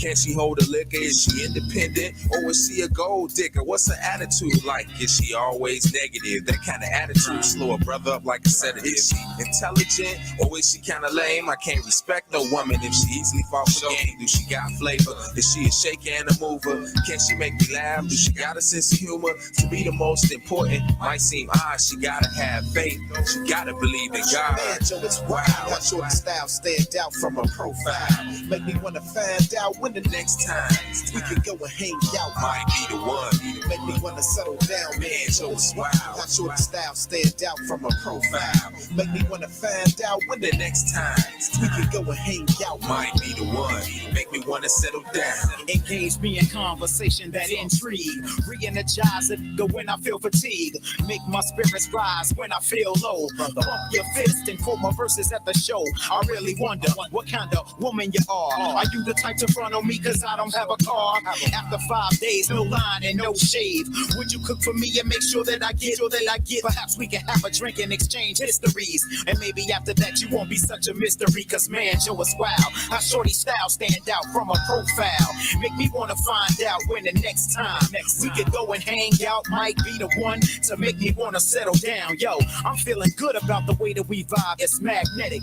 [SPEAKER 2] Can she hold a liquor? Is she independent? Or is she a gold digger? What's her attitude like? Is she always negative? That kind of attitude slow a brother up like a sedative. Is she intelligent? Or is she kind of lame? I can't respect no woman if she easily falls for game. Do she got flavor? Is she a shaker and a mover? Can she make me laugh? Do she got a sense of humor? To be the most important, might seem odd. She gotta have faith. She gotta believe in God. Man, Joe, it's wild. How short style stand out from a profile. Make me wanna find out when the next time we can go and hang out. Might be the one. Make me wanna settle down. Man, Joe, it's wild. How short style stand out from a profile. Make me wanna find out when the next time we can go and hang out. Might be the one. Make me wanna settle down.
[SPEAKER 7] Engage me in conversation that intrigue. Re-energize it when I feel fatigue. Make my spirits rise when I feel low. Bump your fist and quote my verses at the show. I really wonder what kind of woman you are. Are you the type to front on me cause I don't have a car. After 5 days, no line and no shave. Would you cook for me and make sure that I get? Perhaps we can have a drink and exchange histories. And maybe after that you won't be such a mystery. Cause man, Joe is wow. How shorty style stand out from a profile. Make me wanna find out when the next time we could go and hang out. Might be the one to make me wanna settle down. Yo, I'm feeling good about the way that we vibe. It's magnetic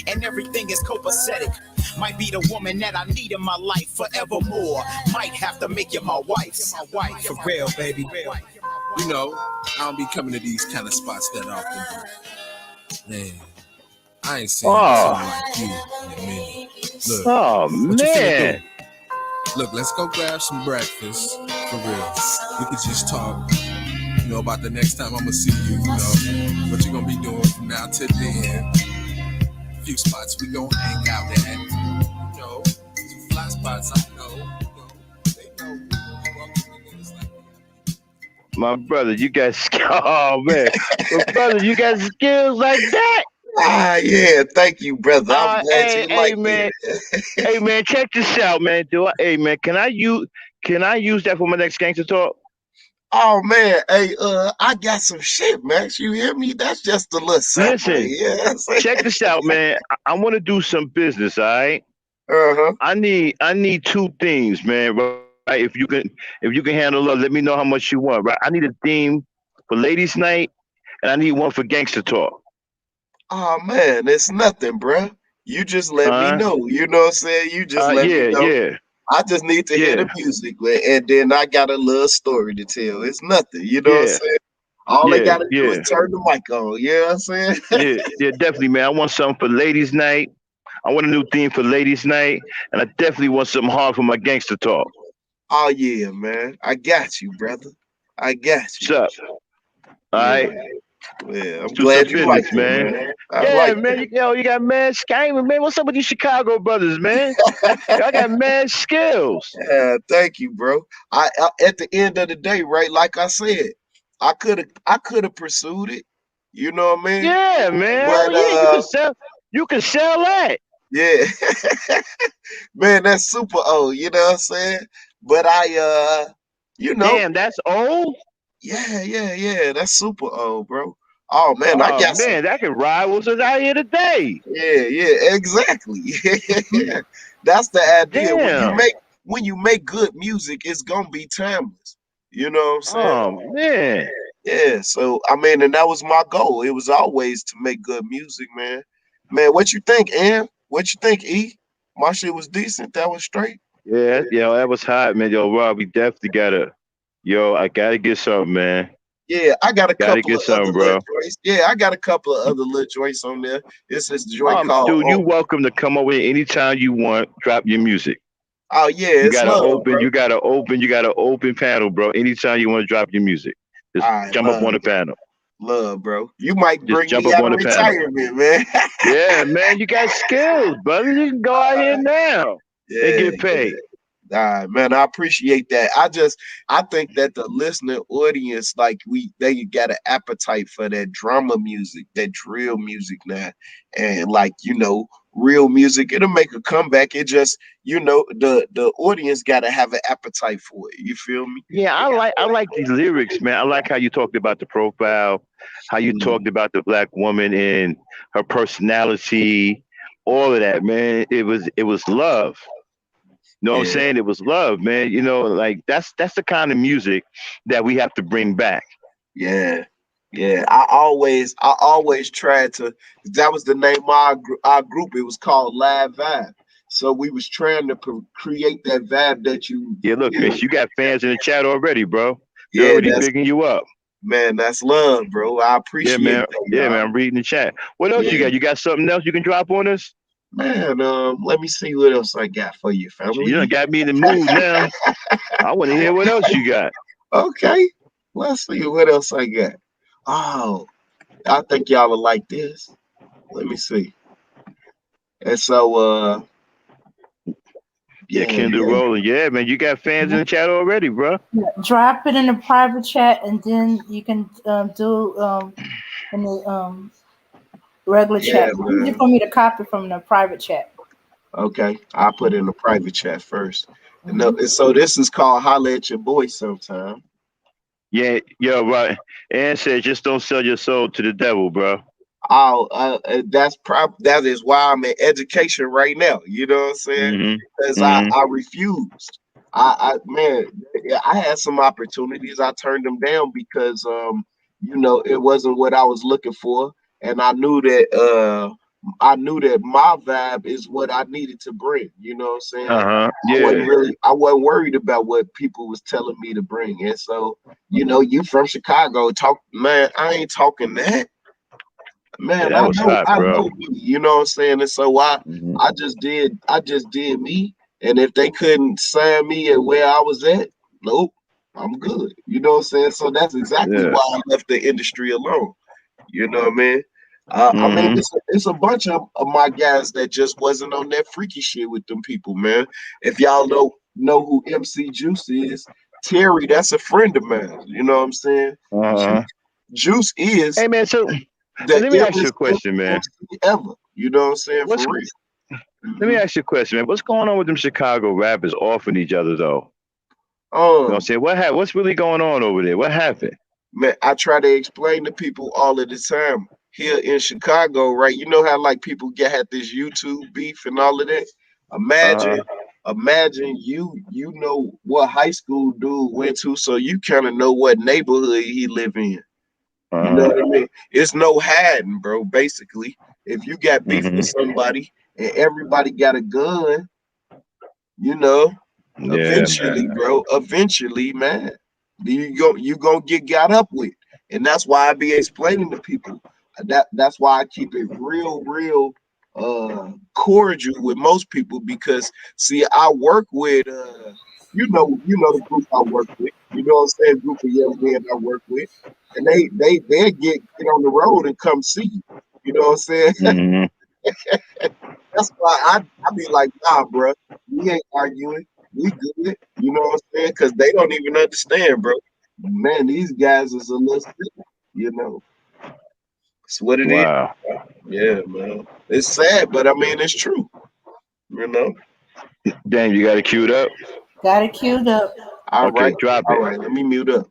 [SPEAKER 7] and everything is copacetic. Might be the woman that I need in my life forevermore. Might have to make you my wife.
[SPEAKER 6] For real, baby. You know, I don't be coming to these kind of spots that often. Man, I ain't seen something like you in a minute. Look,
[SPEAKER 1] Oh,
[SPEAKER 6] what you finna
[SPEAKER 1] man.
[SPEAKER 6] do? Look, let's go grab some breakfast. For real. We could just talk, you know, about the next time I'm gonna see you, you know, what you gonna be doing from now to then. A few spots we gonna hang out at. You know, some fly spots I know. You know, they know we welcome niggas like that.
[SPEAKER 1] My brother, you got oh man. My brother, you got skills like that.
[SPEAKER 5] Yeah, thank you, brother. I'm glad
[SPEAKER 1] Hey,
[SPEAKER 5] you
[SPEAKER 1] hey
[SPEAKER 5] like
[SPEAKER 1] man.
[SPEAKER 5] it.
[SPEAKER 1] Hey man, check this out, man. Hey man, can I use that for my next gangster talk?
[SPEAKER 5] Oh man, hey, I got some shit, Max. You hear me? That's just a little sample.
[SPEAKER 1] Listen,
[SPEAKER 5] Yeah,
[SPEAKER 1] check this out, man. I want to do some business, all right?
[SPEAKER 5] uh-huh.
[SPEAKER 1] I need two things, man. Right? If you can handle it, let me know how much you want. Right? I need a theme for ladies' night, and I need one for gangster talk.
[SPEAKER 5] Oh man, it's nothing, bruh. You just let me
[SPEAKER 1] Uh,
[SPEAKER 5] know. You know what I'm saying? You just let me
[SPEAKER 1] yeah,
[SPEAKER 5] know.
[SPEAKER 1] yeah,
[SPEAKER 5] I just need to hear the
[SPEAKER 1] yeah,
[SPEAKER 5] music, man, and then I got a little story to tell. It's nothing. You know what I'm
[SPEAKER 1] yeah,
[SPEAKER 5] saying? All they
[SPEAKER 1] yeah,
[SPEAKER 5] gotta do is
[SPEAKER 1] yeah,
[SPEAKER 5] turn the mic on. You know what I'm saying?
[SPEAKER 1] yeah, yeah. Definitely, man. I want something for ladies' night. I want a new theme for ladies' night, and I definitely want something hard for my gangster talk.
[SPEAKER 5] Oh yeah, man. I got you, brother. I got
[SPEAKER 1] What's
[SPEAKER 5] you.
[SPEAKER 1] up? All
[SPEAKER 5] Yeah,
[SPEAKER 1] right,
[SPEAKER 5] yeah.
[SPEAKER 1] let's
[SPEAKER 5] I'm
[SPEAKER 1] do some
[SPEAKER 5] glad you like
[SPEAKER 1] business,
[SPEAKER 5] it,
[SPEAKER 1] man.
[SPEAKER 5] man. I
[SPEAKER 1] Yeah,
[SPEAKER 5] like
[SPEAKER 1] man. You got mad scheming, man. What's up with these Chicago brothers, man? Y'all got mad skills.
[SPEAKER 5] Yeah, thank you, bro. I at the end of the day, right? Like I said, I could have pursued it. You know what I mean?
[SPEAKER 1] Yeah, man.
[SPEAKER 5] But
[SPEAKER 1] Well, yeah, you can sell. You can sell that.
[SPEAKER 5] yeah, man, that's super old. You know what I'm saying? But you know,
[SPEAKER 1] Damn, that's old.
[SPEAKER 5] yeah, that's super old, bro. Oh man, I
[SPEAKER 1] Oh
[SPEAKER 5] got some.
[SPEAKER 1] man, that can rivals us out here today.
[SPEAKER 5] Yeah, exactly. That's the idea.
[SPEAKER 1] Damn.
[SPEAKER 5] When you make good music, it's gonna be timeless. You know what I'm saying?
[SPEAKER 1] Oh man.
[SPEAKER 5] Yeah. So I mean, and that was my goal. It was always to make good music, man. Man, what you think, Em? What you think, E? My shit was decent. That was straight.
[SPEAKER 1] Yeah, yo, that was hot, man. Yo, Rob, we definitely gotta. Yo, I gotta get something, man.
[SPEAKER 5] Yeah, I got a
[SPEAKER 1] Gotta
[SPEAKER 5] couple
[SPEAKER 1] get
[SPEAKER 5] of other
[SPEAKER 1] something,
[SPEAKER 5] little
[SPEAKER 1] bro.
[SPEAKER 5] joints. Yeah, I got a couple of other little joints on there. It's this joint called
[SPEAKER 1] Dude, you welcome to come over here anytime you want. Drop your music.
[SPEAKER 5] Oh yeah,
[SPEAKER 1] You
[SPEAKER 5] it's
[SPEAKER 1] gotta
[SPEAKER 5] love,
[SPEAKER 1] open.
[SPEAKER 5] bro.
[SPEAKER 1] You gotta open panel, bro. Anytime you want to drop your music, just
[SPEAKER 5] I
[SPEAKER 1] jump up on
[SPEAKER 5] love,
[SPEAKER 1] the panel.
[SPEAKER 5] love, bro. You might
[SPEAKER 1] Just
[SPEAKER 5] bring
[SPEAKER 1] jump
[SPEAKER 5] me
[SPEAKER 1] up
[SPEAKER 5] out
[SPEAKER 1] on
[SPEAKER 5] of
[SPEAKER 1] the panel.
[SPEAKER 5] retirement, man.
[SPEAKER 1] Yeah, man, you got skills, brother. You can go out here now and
[SPEAKER 5] Yeah,
[SPEAKER 1] get paid.
[SPEAKER 5] man, I appreciate that. I think that the listening audience, like they got an appetite for that drama music, that drill music now, and like real music. It'll make a comeback. It just the audience got to have an appetite for it. You feel me?
[SPEAKER 1] Yeah, I like these lyrics, man. I like how you talked about the profile, how you talked
[SPEAKER 5] Mm,
[SPEAKER 1] about the black woman and her personality, all of that, man. It was love. You know what I'm
[SPEAKER 5] yeah,
[SPEAKER 1] saying? It was love, man. Like that's the kind of music that we have to bring back.
[SPEAKER 5] yeah. Yeah, I always tried to. That was the name of our group. It was called Live Vibe. So we was trying to create that vibe that
[SPEAKER 1] Yeah, look,
[SPEAKER 5] you know.
[SPEAKER 1] Chris, you got fans in the chat already, bro. They're
[SPEAKER 5] Yeah,
[SPEAKER 1] already bigging you up.
[SPEAKER 5] that's love, bro. I
[SPEAKER 1] Yeah,
[SPEAKER 5] appreciate
[SPEAKER 1] man.
[SPEAKER 5] that,
[SPEAKER 1] Yeah, man.
[SPEAKER 5] y'all.
[SPEAKER 1] I'm reading the chat. What else you
[SPEAKER 5] Yeah,
[SPEAKER 1] got? You got something else you can drop on us?
[SPEAKER 5] man. Let me see what else I got for you,
[SPEAKER 1] You done
[SPEAKER 5] family.
[SPEAKER 1] got me in the mood now. I want to hear what else you got.
[SPEAKER 5] Okay, let's see what else I got. Oh, I think y'all will like this. Let me see. And so,
[SPEAKER 1] Yeah,
[SPEAKER 5] yeah,
[SPEAKER 1] Kendall
[SPEAKER 5] yeah.
[SPEAKER 1] Rowland. Yeah, man. You got fans in the chat already, bro.
[SPEAKER 3] Drop it in the private chat, and then you can do in the regular
[SPEAKER 5] Yeah,
[SPEAKER 3] chat. Easy
[SPEAKER 5] man.
[SPEAKER 3] for me to copy from the private chat.
[SPEAKER 5] Okay, I put in a private chat first. And so this is called Holla at Your Boy sometime.
[SPEAKER 1] Yeah, yeah, right. And said, just don't sell your soul to the devil, bro.
[SPEAKER 5] Oh, that is why I'm in education right now. You know what I'm saying?
[SPEAKER 1] Mm-hmm.
[SPEAKER 5] Because
[SPEAKER 1] Mm-hmm.
[SPEAKER 5] I refused. Man, yeah, I had some opportunities. I turned them down because it wasn't what I was looking for, and I knew that my vibe is what I needed to bring. You know what I'm saying?
[SPEAKER 1] Uh-huh. Yeah.
[SPEAKER 5] I wasn't worried about what people was telling me to bring. And so, you from Chicago, talk man, I ain't talking that.
[SPEAKER 1] Yeah,
[SPEAKER 5] Man,
[SPEAKER 1] that was hot,
[SPEAKER 5] I
[SPEAKER 1] bro.
[SPEAKER 5] know me, you know what I'm saying? And so
[SPEAKER 1] Mm-hmm.
[SPEAKER 5] I just did me. And if they couldn't sign me at where I was at, nope, I'm good. You know what I'm saying? So that's exactly
[SPEAKER 1] Yeah.
[SPEAKER 5] why I left the industry alone. You know what I mean? I mean,
[SPEAKER 1] Mm-hmm.
[SPEAKER 5] it's a bunch of my guys that just wasn't on that freaky shit with them people, man. If y'all know who MC Juice is, Terry, that's a friend of mine. You know what I'm saying?
[SPEAKER 1] Uh-huh.
[SPEAKER 5] Juice is
[SPEAKER 1] Hey man, so
[SPEAKER 5] the
[SPEAKER 1] let me ask you a
[SPEAKER 5] illest
[SPEAKER 1] question, man.
[SPEAKER 5] MC ever. You know what I'm saying?
[SPEAKER 1] What's
[SPEAKER 5] For real.
[SPEAKER 1] Let me
[SPEAKER 5] Mhm.
[SPEAKER 1] ask you a question, man. What's going on with them Chicago rappers offing each other though? You know what I'm
[SPEAKER 5] Um,
[SPEAKER 1] saying? What's really going on over there? What happened?
[SPEAKER 5] man, I try to explain to people all of the time here in Chicago, right? You know how like people had this YouTube beef and all of that. Imagine,
[SPEAKER 1] Uh-huh.
[SPEAKER 5] imagine you know what high school dude went to, so you kind of know what neighborhood he live in. You know
[SPEAKER 1] Uh-huh.
[SPEAKER 5] what I mean? It's no hiding, bro. Basically, if you got beef with
[SPEAKER 1] Mm-hmm.
[SPEAKER 5] somebody and everybody got a gun, you know,
[SPEAKER 1] Yeah, man.
[SPEAKER 5] eventually, man, you gonna get got up with. And that's why I be explaining to people. That's why I keep it real cordial with most people, because see, I work with the group I work with. You know what I'm saying? Group of young men I work with. And they get on the road and come see you. You know what I'm saying?
[SPEAKER 1] Mm-hmm.
[SPEAKER 5] That's why I be like, nah, bro, we ain't arguing. We good. You know what I'm saying? Because they don't even understand, bro. Man, these guys is a little sick. You know, it's what it is.
[SPEAKER 1] Wow.
[SPEAKER 5] Yeah, man. It's sad, but I mean, it's true. You know.
[SPEAKER 1] Damn, you got it queued up?
[SPEAKER 3] Got it queued up.
[SPEAKER 5] All
[SPEAKER 1] Okay,
[SPEAKER 5] right,
[SPEAKER 1] drop
[SPEAKER 5] all
[SPEAKER 1] it.
[SPEAKER 5] right. Let me mute up.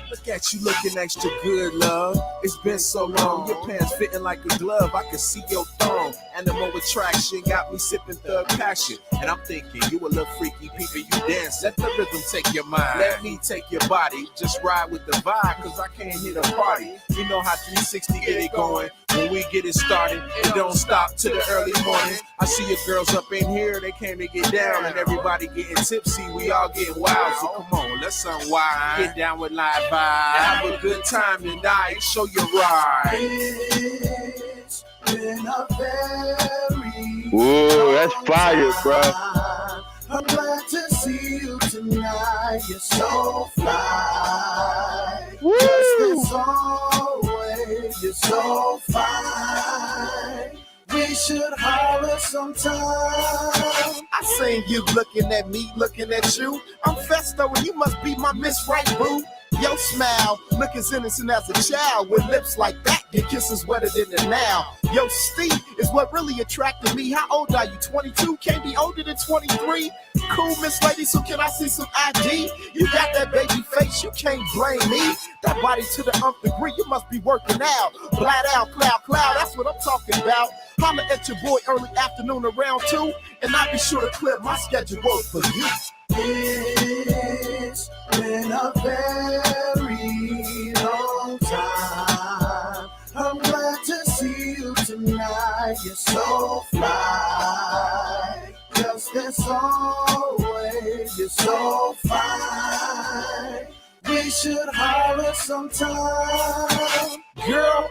[SPEAKER 6] Look at you looking extra good, love. It's been so long. Your pants fitting like a glove. I can see your thong. Animal attraction got me sipping thug passion. And I'm thinking you a little freaky peeping, you dance. Let the rhythm take your mind. Let me take your body. Just ride with the vibe, cause I can't hit a party. You know how 360 get it going. When we get it started, it don't stop till the early morning. I see your girls up in here, they came to get down, and everybody getting tipsy, we all getting wild. So come on, let's unwind, get down with live vibes, have a good time tonight, show your ride.
[SPEAKER 2] It's been a very
[SPEAKER 1] Ooh, that's fire, bro.
[SPEAKER 2] time. I'm glad to see you tonight. You're so fly.
[SPEAKER 1] Woo!
[SPEAKER 2] Just as always, you're so fine. We should holler sometime.
[SPEAKER 7] I seen you looking at me, looking at you. I'm Festo and you must be my Miss Right, boo. Your smile, look as innocent as a child. With lips like that, your kisses wetter than the now. Your Steve is what really attracted me. How old are you, 22? Can't be older than 23. Cool, Miss Lady, so can I see some ID? You got that baby face, you can't blame me. That body to the nth degree, you must be working out. Flat out, cloud, that's what I'm talking about. Holla at your boy early afternoon around 2, and I'll be sure to clear my schedule for you.
[SPEAKER 2] It's been a very long time. I'm glad to see you tonight. You're so fly. Just as always, you're so fine. We should holler sometime.
[SPEAKER 7] Girl,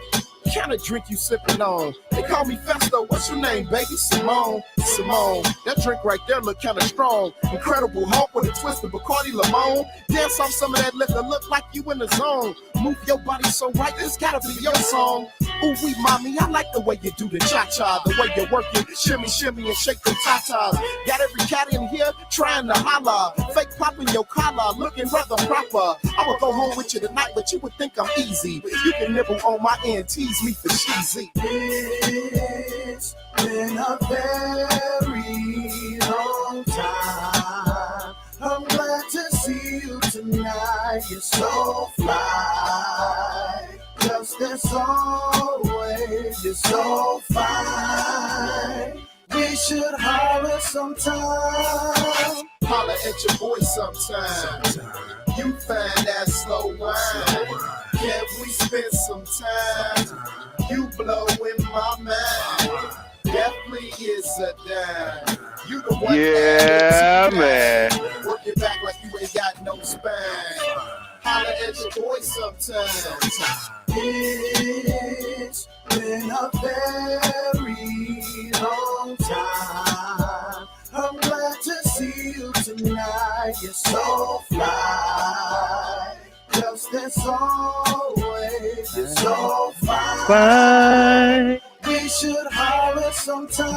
[SPEAKER 8] kind of drink you sipping on? They call me Festo. What's your name, baby? Simone. Simone. That drink right there look kind of strong. Incredible Hulk with a twist of Bacardi Limon. Dance off some of that liquor, look like you in the zone. Move your body so right, this gotta be your song. Ooh, wee, mommy, I like the way you do the cha-cha, the way you work it, shimmy, shimmy, and shake the tatas. Got every cat in here trying to holla. Fake popping your collar, looking rather proper. I would go home with you tonight, but you would think I'm easy. You can nibble on my end, tease me for cheesy.
[SPEAKER 2] It's been a very long time. I'm glad to see you tonight. You're so fly. Just as always, you're so fine. We should holler sometime.
[SPEAKER 8] Holler at your boy sometime. You find that slow wine. Can we spend some time? You blow in my mind. Definitely is a dime. You the one.
[SPEAKER 1] Yeah, man.
[SPEAKER 8] Work it back like you ain't got no spine. Holler at your boy sometime.
[SPEAKER 2] It's been a very long time. I'm glad to see you tonight. You're so fly. Just as always, you're so fine.
[SPEAKER 1] Fine.
[SPEAKER 2] We should holler sometime.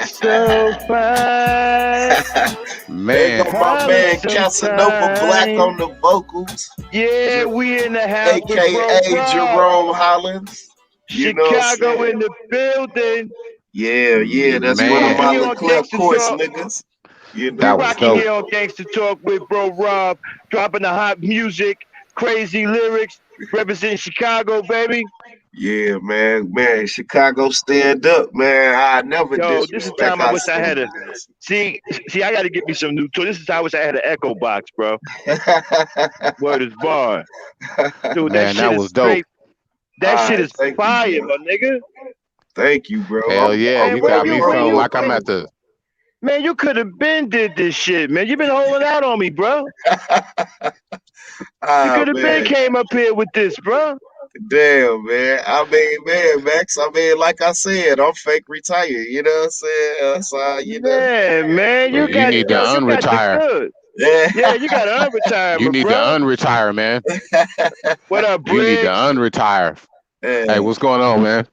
[SPEAKER 1] So fine.
[SPEAKER 5] Man, my man Casanova Black on the vocals.
[SPEAKER 1] Yeah, we in the house.
[SPEAKER 5] AKA Jerome Hollins. You
[SPEAKER 1] Chicago in the building.
[SPEAKER 5] Yeah, that's
[SPEAKER 6] Man.
[SPEAKER 5] one of my
[SPEAKER 1] You on
[SPEAKER 5] Leclerc
[SPEAKER 1] Gangsta
[SPEAKER 5] course
[SPEAKER 1] Talk.
[SPEAKER 5] niggas. You
[SPEAKER 1] We
[SPEAKER 5] know,
[SPEAKER 6] was
[SPEAKER 1] rocking
[SPEAKER 6] dope.
[SPEAKER 1] here on Gangsta Talk with Bro Rob, dropping the hot music, crazy lyrics, representing Chicago, baby.
[SPEAKER 5] yeah, man, Chicago stand up, man. I never
[SPEAKER 1] Yo, this is the
[SPEAKER 5] disrespect
[SPEAKER 1] time I
[SPEAKER 5] our
[SPEAKER 1] wish I had a
[SPEAKER 5] city.
[SPEAKER 1] see. I got to get me some new toys. This is how I wish I had an Echo Box, bro. Word is bar, dude. That
[SPEAKER 6] Man,
[SPEAKER 1] shit
[SPEAKER 6] that
[SPEAKER 1] is
[SPEAKER 6] was dope.
[SPEAKER 1] straight. That shit
[SPEAKER 5] Alright,
[SPEAKER 1] is
[SPEAKER 5] thank you,
[SPEAKER 1] fire,
[SPEAKER 5] bro.
[SPEAKER 1] my nigga.
[SPEAKER 5] Thank you, bro.
[SPEAKER 6] Hell yeah,
[SPEAKER 1] Man,
[SPEAKER 6] you
[SPEAKER 1] where
[SPEAKER 6] got
[SPEAKER 1] you-
[SPEAKER 6] me
[SPEAKER 1] where
[SPEAKER 6] feeling
[SPEAKER 1] you-
[SPEAKER 6] like I'm at the.
[SPEAKER 1] Man, you could have been did this shit, man. You been holding out on me, bro. You could have been came up here with this, bro.
[SPEAKER 5] Damn, man. I mean, man, Max. I mean, like I said, I'm fake retired. You know what I'm saying? That's you know.
[SPEAKER 1] Yeah, man. You
[SPEAKER 6] You
[SPEAKER 1] got
[SPEAKER 6] need to
[SPEAKER 1] you got the
[SPEAKER 6] unretire.
[SPEAKER 1] good.
[SPEAKER 5] Yeah.
[SPEAKER 1] Yeah, you got to unretirement,
[SPEAKER 6] You need to
[SPEAKER 1] bro.
[SPEAKER 6] unretire, man.
[SPEAKER 1] What up,
[SPEAKER 6] You need to
[SPEAKER 1] Briggs?
[SPEAKER 6] unretire. Hey,
[SPEAKER 5] Yeah.
[SPEAKER 6] what's going on, man?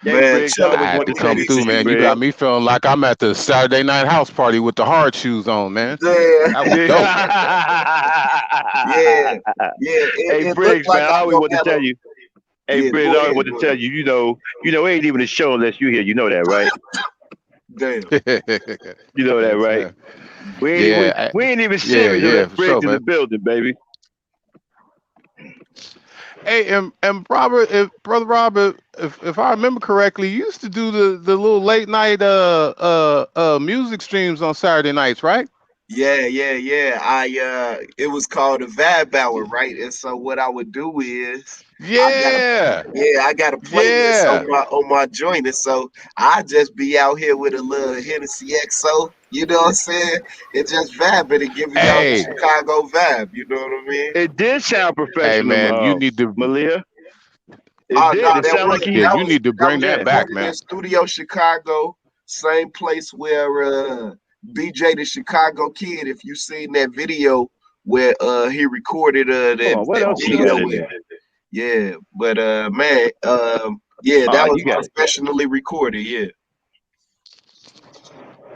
[SPEAKER 1] Hey,
[SPEAKER 5] Man,
[SPEAKER 1] Briggs, I
[SPEAKER 5] chilling.
[SPEAKER 1] always
[SPEAKER 6] I had
[SPEAKER 1] want
[SPEAKER 6] to
[SPEAKER 1] to say
[SPEAKER 6] come
[SPEAKER 1] this
[SPEAKER 6] through,
[SPEAKER 1] to you,
[SPEAKER 6] man. You
[SPEAKER 1] Briggs.
[SPEAKER 6] got me feeling like I'm at the Saturday night house party with the hard shoes on, man.
[SPEAKER 5] Yeah.
[SPEAKER 6] That was dope.
[SPEAKER 5] Yeah.
[SPEAKER 1] Hey,
[SPEAKER 5] It
[SPEAKER 1] Briggs,
[SPEAKER 5] looked like
[SPEAKER 1] man, I
[SPEAKER 5] I
[SPEAKER 1] always
[SPEAKER 5] don't
[SPEAKER 1] want to
[SPEAKER 5] have
[SPEAKER 1] tell
[SPEAKER 5] a.
[SPEAKER 1] you. Hey,
[SPEAKER 5] Yeah,
[SPEAKER 1] Briggs,
[SPEAKER 5] go
[SPEAKER 1] I always
[SPEAKER 5] ahead,
[SPEAKER 1] want to
[SPEAKER 5] bro.
[SPEAKER 1] tell you. It ain't even a show unless you here. You know that, right?
[SPEAKER 5] Damn.
[SPEAKER 1] You know that, right? We ain't
[SPEAKER 6] Yeah,
[SPEAKER 1] even, we ain't even
[SPEAKER 6] yeah,
[SPEAKER 1] serious
[SPEAKER 6] yeah,
[SPEAKER 1] unless
[SPEAKER 6] for
[SPEAKER 1] Briggs
[SPEAKER 6] sure,
[SPEAKER 1] in the
[SPEAKER 6] man.
[SPEAKER 1] building, baby.
[SPEAKER 6] Hey, and Robert, Brother Robert, if I remember correctly, you used to do the little late night music streams on Saturday nights, right?
[SPEAKER 5] Yeah. It was called a vibe hour, right? And so what I would do is
[SPEAKER 6] Yeah,
[SPEAKER 5] I got a playlist
[SPEAKER 6] yeah.
[SPEAKER 5] on my joint, and so I just be out here with a little Hennessy XO, you know what I'm saying? It just vibing and giving y'all the
[SPEAKER 6] Hey,
[SPEAKER 5] Chicago vibe, you know what I mean?
[SPEAKER 1] It did sound
[SPEAKER 6] hey,
[SPEAKER 1] professional,
[SPEAKER 6] man, you need to,
[SPEAKER 1] Malia. It
[SPEAKER 5] Oh
[SPEAKER 1] did.
[SPEAKER 5] no,
[SPEAKER 1] It sounded like
[SPEAKER 6] yeah,
[SPEAKER 1] he.
[SPEAKER 6] you need to bring that
[SPEAKER 1] Yeah.
[SPEAKER 6] back,
[SPEAKER 5] recorded
[SPEAKER 6] man.
[SPEAKER 5] in Studio Chicago, same place where BJ the Chicago Kid, if you seen that video where he recorded
[SPEAKER 1] Hold
[SPEAKER 5] that
[SPEAKER 1] on, what else you
[SPEAKER 5] video
[SPEAKER 1] got in
[SPEAKER 5] with.
[SPEAKER 1] there?
[SPEAKER 5] Yeah, but man, yeah, that was
[SPEAKER 1] You got it.
[SPEAKER 5] professionally recorded, yeah.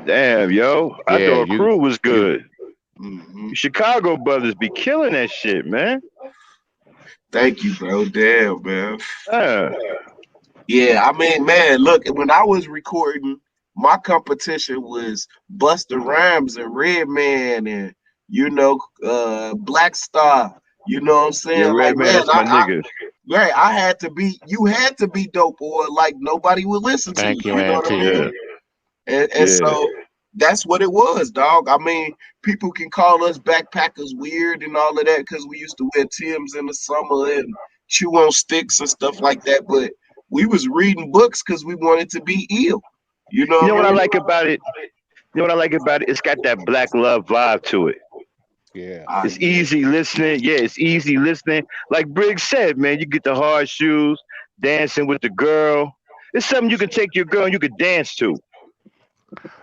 [SPEAKER 1] Damn, yo. I
[SPEAKER 6] Yeah,
[SPEAKER 1] thought Crew was good.
[SPEAKER 5] hmm
[SPEAKER 1] Chicago brothers be killing that shit, man.
[SPEAKER 5] Thank you, bro. Damn, man.
[SPEAKER 1] Yeah.
[SPEAKER 5] Yeah, I mean, man, look, when I was recording, my competition was Busta Rhymes and Redman and Black Star. You know what I'm
[SPEAKER 1] Yeah,
[SPEAKER 5] saying? Like,
[SPEAKER 1] Red Man,
[SPEAKER 5] man,
[SPEAKER 1] that's my nigga.
[SPEAKER 5] I had to be. You had to be dope, or like nobody would listen to you.
[SPEAKER 6] Thank you,
[SPEAKER 5] You know what I
[SPEAKER 6] Auntie.
[SPEAKER 5] mean? And
[SPEAKER 1] Yeah.
[SPEAKER 5] so that's what it was, dog. I mean, people can call us backpackers weird and all of that because we used to wear Timbs in the summer and chew on sticks and stuff like that. But we was reading books because we wanted to be ill. You know
[SPEAKER 1] You know
[SPEAKER 5] what
[SPEAKER 1] what
[SPEAKER 5] I
[SPEAKER 1] I
[SPEAKER 5] mean?
[SPEAKER 1] like about it? You know what I like about it? It's got that black love vibe to it.
[SPEAKER 9] Yeah.
[SPEAKER 1] It's easy listening. Yeah, it's easy listening. Like Briggs said, man, you get the hard shoes, dancing with the girl. It's something you can take your girl and you can dance to.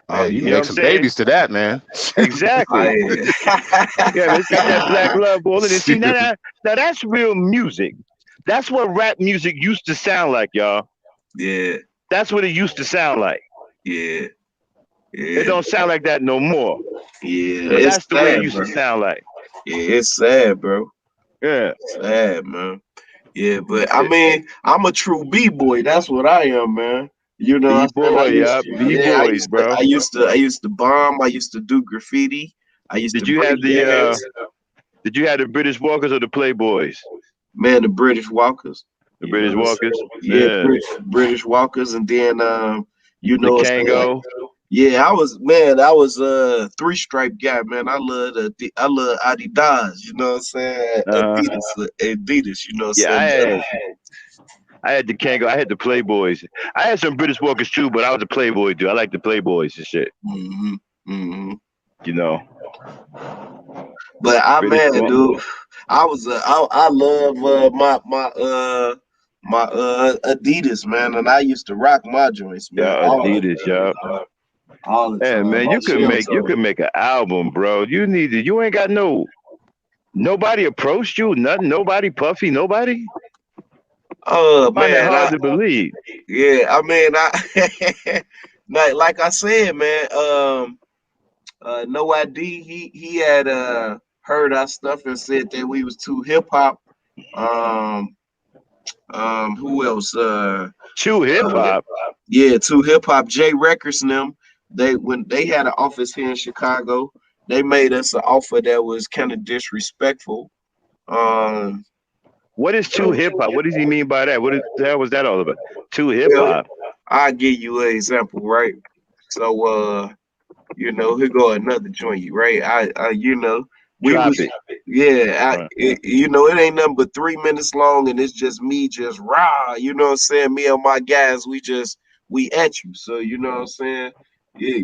[SPEAKER 9] Oh, you
[SPEAKER 1] You
[SPEAKER 9] can
[SPEAKER 1] know what
[SPEAKER 9] make
[SPEAKER 1] I'm
[SPEAKER 9] some
[SPEAKER 1] saying?
[SPEAKER 9] babies to that, man.
[SPEAKER 1] Exactly. Yeah, man, it's got that black love all in it. See,
[SPEAKER 5] Shoot.
[SPEAKER 1] now that's real music. That's what rap music used to sound like, y'all.
[SPEAKER 5] Yeah,
[SPEAKER 1] That's what it used to sound like.
[SPEAKER 5] yeah,
[SPEAKER 1] It
[SPEAKER 5] yeah,
[SPEAKER 1] don't sound like that no more.
[SPEAKER 5] yeah.
[SPEAKER 1] But
[SPEAKER 5] It's
[SPEAKER 1] that's the way it
[SPEAKER 5] sad,
[SPEAKER 1] used
[SPEAKER 5] bro.
[SPEAKER 1] to sound like.
[SPEAKER 5] Yeah, it's sad, bro.
[SPEAKER 1] Yeah.
[SPEAKER 5] Sad, man. Yeah, but I mean, I'm a true b-boy. That's what I am, man. You know what I'm saying?
[SPEAKER 1] B-boy, yeah. B-boys, bro.
[SPEAKER 5] I used to bomb. I used to do graffiti. I used to
[SPEAKER 1] Did you
[SPEAKER 5] break
[SPEAKER 1] have the
[SPEAKER 5] dance.
[SPEAKER 1] did you have the British Walkers or the Playboys?
[SPEAKER 5] Man, the British Walkers.
[SPEAKER 1] The
[SPEAKER 5] You know
[SPEAKER 1] British
[SPEAKER 5] what I'm
[SPEAKER 1] Walkers?
[SPEAKER 5] saying? Yeah,
[SPEAKER 1] Yeah.
[SPEAKER 5] British Walkers, and then you
[SPEAKER 1] The
[SPEAKER 5] know what I'm saying?
[SPEAKER 1] Kango.
[SPEAKER 5] Yeah, I was a three stripe guy, man. I love Adidas, you know what I'm saying?
[SPEAKER 1] Uh-huh.
[SPEAKER 5] Adidas, you know what
[SPEAKER 1] Yeah,
[SPEAKER 5] I'm saying?
[SPEAKER 1] I had the Kango, I had the Playboys. I had some British Walkers too, but I was a Playboy dude. I like the Playboys and shit.
[SPEAKER 5] Hmm. Hmm.
[SPEAKER 1] You know.
[SPEAKER 5] But
[SPEAKER 1] British Walkers.
[SPEAKER 5] dude, I love my Adidas, man, and I used to rock my joints, man,
[SPEAKER 1] Yeah,
[SPEAKER 5] all the
[SPEAKER 1] Adidas, yeah.
[SPEAKER 5] time, all the
[SPEAKER 1] Hey
[SPEAKER 5] time.
[SPEAKER 1] man,
[SPEAKER 5] My shell
[SPEAKER 1] you
[SPEAKER 5] toe.
[SPEAKER 1] could make an album, bro. You ain't got nobody approached you, nothing, nobody puffy, nobody.
[SPEAKER 5] Oh
[SPEAKER 1] Find that
[SPEAKER 5] man,
[SPEAKER 1] hard to believe.
[SPEAKER 5] I mean, I like I said, man. No ID. He had heard our stuff and said that we was too hip hop. Um, who else?
[SPEAKER 1] True hip hop.
[SPEAKER 5] Yeah, too hip hop. J Records and them. When they had an office here in Chicago, they made us an offer that was kind of disrespectful. Um,
[SPEAKER 1] What is true hip hop? What does he mean by that? The hell was that all about? True hip
[SPEAKER 5] well,
[SPEAKER 1] hop.
[SPEAKER 5] I'll give you an example, right? So, you know, here go another joint, right? You know, we
[SPEAKER 1] Drop
[SPEAKER 5] was,
[SPEAKER 1] it.
[SPEAKER 5] yeah,
[SPEAKER 1] Uh,
[SPEAKER 5] you know, it ain't nothing but 3 minutes long, and it's just me, just rah, you know what I'm saying? Me and my guys, we at you, so you know what I'm saying? Yeah,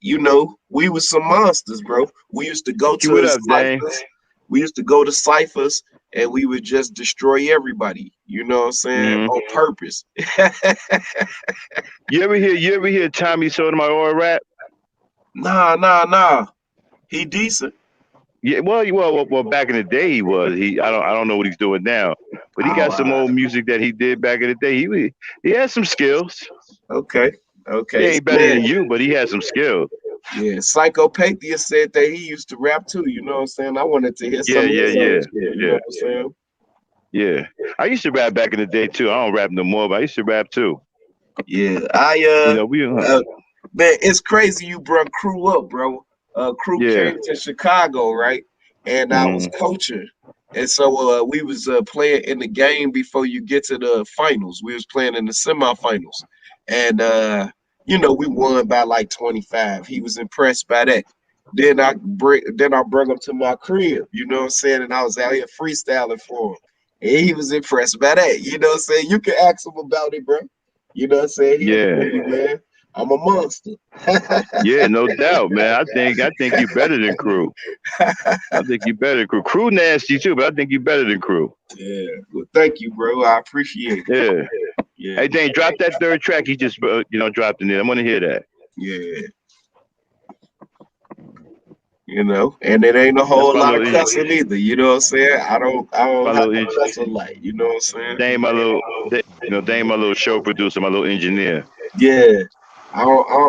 [SPEAKER 5] you know, we was some monsters, bro. We used to go
[SPEAKER 1] Cue it
[SPEAKER 5] to
[SPEAKER 1] up, Dane.
[SPEAKER 5] ciphers, we used to go to ciphers, and we would just destroy everybody, you know what I'm saying,
[SPEAKER 1] Hmm.
[SPEAKER 5] on purpose.
[SPEAKER 1] You ever hear Tommy Sotomayor rap?
[SPEAKER 5] Nah. He decent.
[SPEAKER 1] Yeah, well, back in the day he was. I don't know what he's doing now, but he
[SPEAKER 5] Oh,
[SPEAKER 1] got some old music that he did back in the day. He had some skills.
[SPEAKER 5] okay.
[SPEAKER 1] He
[SPEAKER 5] Okay.
[SPEAKER 1] ain't better
[SPEAKER 5] Man,
[SPEAKER 1] than you, but he had some skills.
[SPEAKER 5] yeah. Psychopathia said that he used to rap too. You know what I'm saying? I wanted to hear
[SPEAKER 1] Yeah,
[SPEAKER 5] some of
[SPEAKER 1] yeah,
[SPEAKER 5] his old
[SPEAKER 1] yeah,
[SPEAKER 5] shit. You know
[SPEAKER 1] yeah,
[SPEAKER 5] what I'm saying?
[SPEAKER 1] yeah. I used to rap back in the day too. I don't rap no more, but I used to rap too.
[SPEAKER 5] Yeah.
[SPEAKER 1] You know, we
[SPEAKER 5] Man, it's crazy you brought Crew up, bro. Crew
[SPEAKER 1] yeah.
[SPEAKER 5] came to Chicago, right? And I was
[SPEAKER 1] Mm-hmm.
[SPEAKER 5] coaching. And so we was playing in the game before you get to the finals. We was playing in the semifinals. And you know, we won by like 25. He was impressed by that. Then I brought him to my crib, you know what I'm saying? And I was out here freestyling for him. And he was impressed by that. You know what I'm saying? You can ask him about it, bro. You know what I'm saying? He'll
[SPEAKER 1] Yeah,
[SPEAKER 5] tell you, man. I'm a monster.
[SPEAKER 1] yeah, no doubt, man. I think you better than Crew. I think you better than Crew. Crew nasty too, but I think you better than Crew.
[SPEAKER 5] Yeah. Well, thank you, bro. I appreciate it.
[SPEAKER 1] Yeah.
[SPEAKER 5] Yeah.
[SPEAKER 1] Hey, Dane, drop that third track he just dropped in there. I want to hear that.
[SPEAKER 5] Yeah. You know, and it ain't a
[SPEAKER 1] That's
[SPEAKER 5] whole
[SPEAKER 1] my
[SPEAKER 5] lot of
[SPEAKER 1] little,
[SPEAKER 5] cussing either. You know what I'm saying? I don't
[SPEAKER 1] my
[SPEAKER 5] have
[SPEAKER 1] little,
[SPEAKER 5] to cuss a lot. You know what I'm saying?
[SPEAKER 1] Dane, Dane, my little show producer, my little engineer.
[SPEAKER 5] Yeah.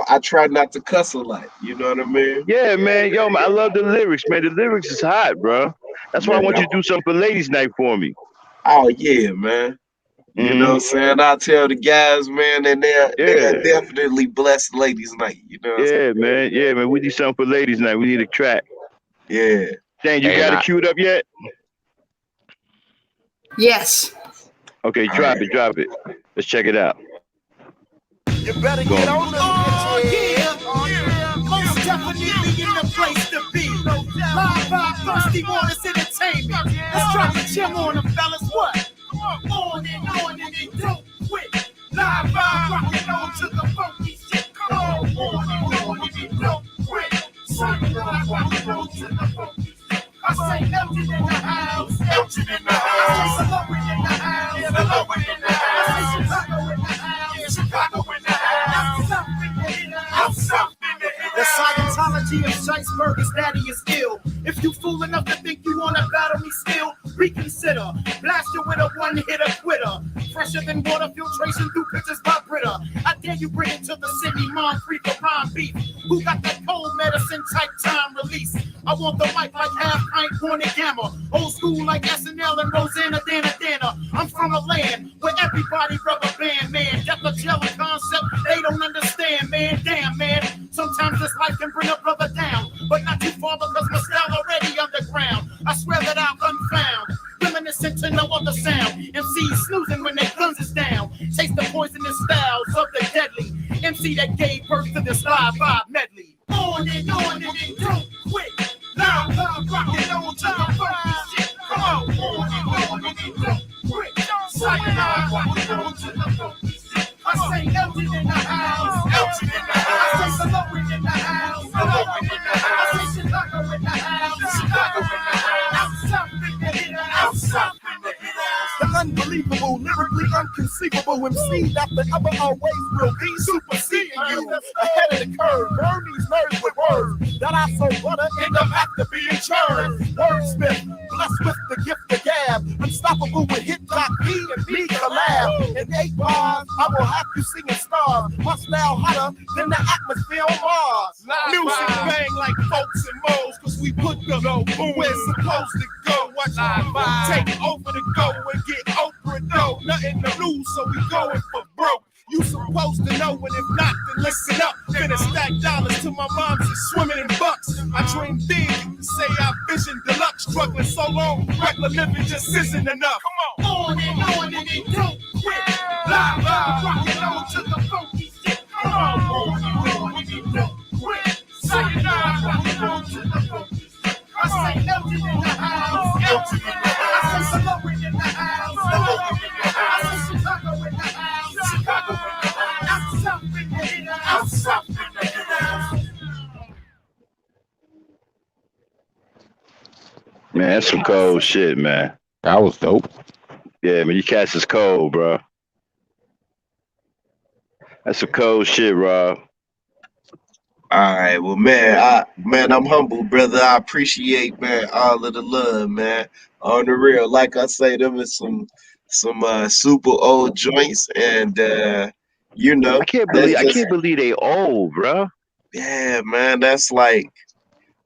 [SPEAKER 5] I try not to cuss a lot. You know what I mean?
[SPEAKER 1] Yeah, man. Yo, man, I love the lyrics, man. The lyrics is hot, bro. That's why I
[SPEAKER 5] Man.
[SPEAKER 1] want you to do something for ladies' night for me.
[SPEAKER 5] Oh yeah, man. You know what
[SPEAKER 1] Hmm.
[SPEAKER 5] I'm saying? I tell the guys, man, and they're
[SPEAKER 1] Yeah,
[SPEAKER 5] definitely blessed ladies' night. You know what I'm saying?
[SPEAKER 1] yeah, man. Yeah, man. We need something for ladies' night. We need a track.
[SPEAKER 5] Yeah.
[SPEAKER 1] Dane, you
[SPEAKER 9] Hey,
[SPEAKER 1] got it
[SPEAKER 9] not
[SPEAKER 1] queued up yet?
[SPEAKER 3] Yes.
[SPEAKER 1] Okay,
[SPEAKER 5] All right.
[SPEAKER 1] drop it. Let's check it out.
[SPEAKER 7] You better
[SPEAKER 1] Go
[SPEAKER 7] get
[SPEAKER 1] on.
[SPEAKER 7] on them. Oh, yeah. Most definitely in the place to be. Live by Thirsty Waters Entertainment. Let's drop a chill on them, fellas. What? On and they don't quit. Live by rocking on to the funky shit. Come on and they don't quit. Sunrise rocking on to I say Elgin in the house. Elgin in the house. I say Lowen in the house. Yeah, the Lowen in the house. I say Chicago in the house. Yeah, Chicago in the house. Something in the house. Something in the house. The Scientology of Scheissberg is daddy is ill. If you fool enough to think you wanna battle me still, reconsider. Blast you with a one-hitter quitter. Fresher than water filtration through pictures by Britta. I dare you bring it to the city, mom, free for prime beef. Who got that cold medicine type time release? I want the mic like half pint pointed gamma. Old school like SNL and Rosanna Dana. I'm from a land where everybody rubber band, man. Got the jelly concept, they don't understand, man. Damn, man. Sometimes this life can bring a brother down, but not too far because my style already underground. I swear that I'll unfound. Reminiscent to no other sound. MCs snoozing when their guns is down. Taste the poisonous styles of the deadly. MC that gave birth to this live vibe medley. On and don't quit. Loud, rockin' on to the funky shit. Come on and don't quit. Sayonara, rockin' on to the funky shit. I say Elgin in the house. Elgin in the house. I say Lowen in the house. Lowen in the house. I say Chicago in the house. Chicago in the house. Something in the house. Something in the house.
[SPEAKER 8] The unbelievable, lyrically inconceivable MC that the other always will be superseding you. Ahead of the curve, burn these nerves with words that I so butter end up after being churned. Wordsmith, blessed with the gift of gab, unstoppable with hit top P and B collab. In 8 bars, I will have you singing stars. My style hotter than the atmosphere on Mars. Music bang like folks and moles, cause we put the go where it's supposed to go. Watch take over the go and get Oprah dough. Nothing to lose, so we going for broke. You supposed to know, and if not, then listen up. Finna stack dollars till my mom's is swimming in bucks. I dream big, you can say I vision deluxe. Struggling so long, regular living just isn't enough. Come on and don't quit. Live, rockin' on to the funky shit. Come on and don't quit. Sayonara, rockin' on to the funky shit. I say Elgin in the house. Elgin in the house. I say Lowen in the house. Lowen in the house. I say Chicago in the house. Chicago in the house. I'm something in the house. I'm something in the house.
[SPEAKER 1] Man, that's some cold shit, man.
[SPEAKER 10] That was dope.
[SPEAKER 1] Yeah, man, you cats is cold, bro. That's some cold shit, Rob.
[SPEAKER 5] All right, well, man, I'm humble, brother. I appreciate, man, all of the love, man. On the real, like I say, them is some super old joints, and you know,
[SPEAKER 1] I can't believe they old, bro.
[SPEAKER 5] yeah, man, that's like,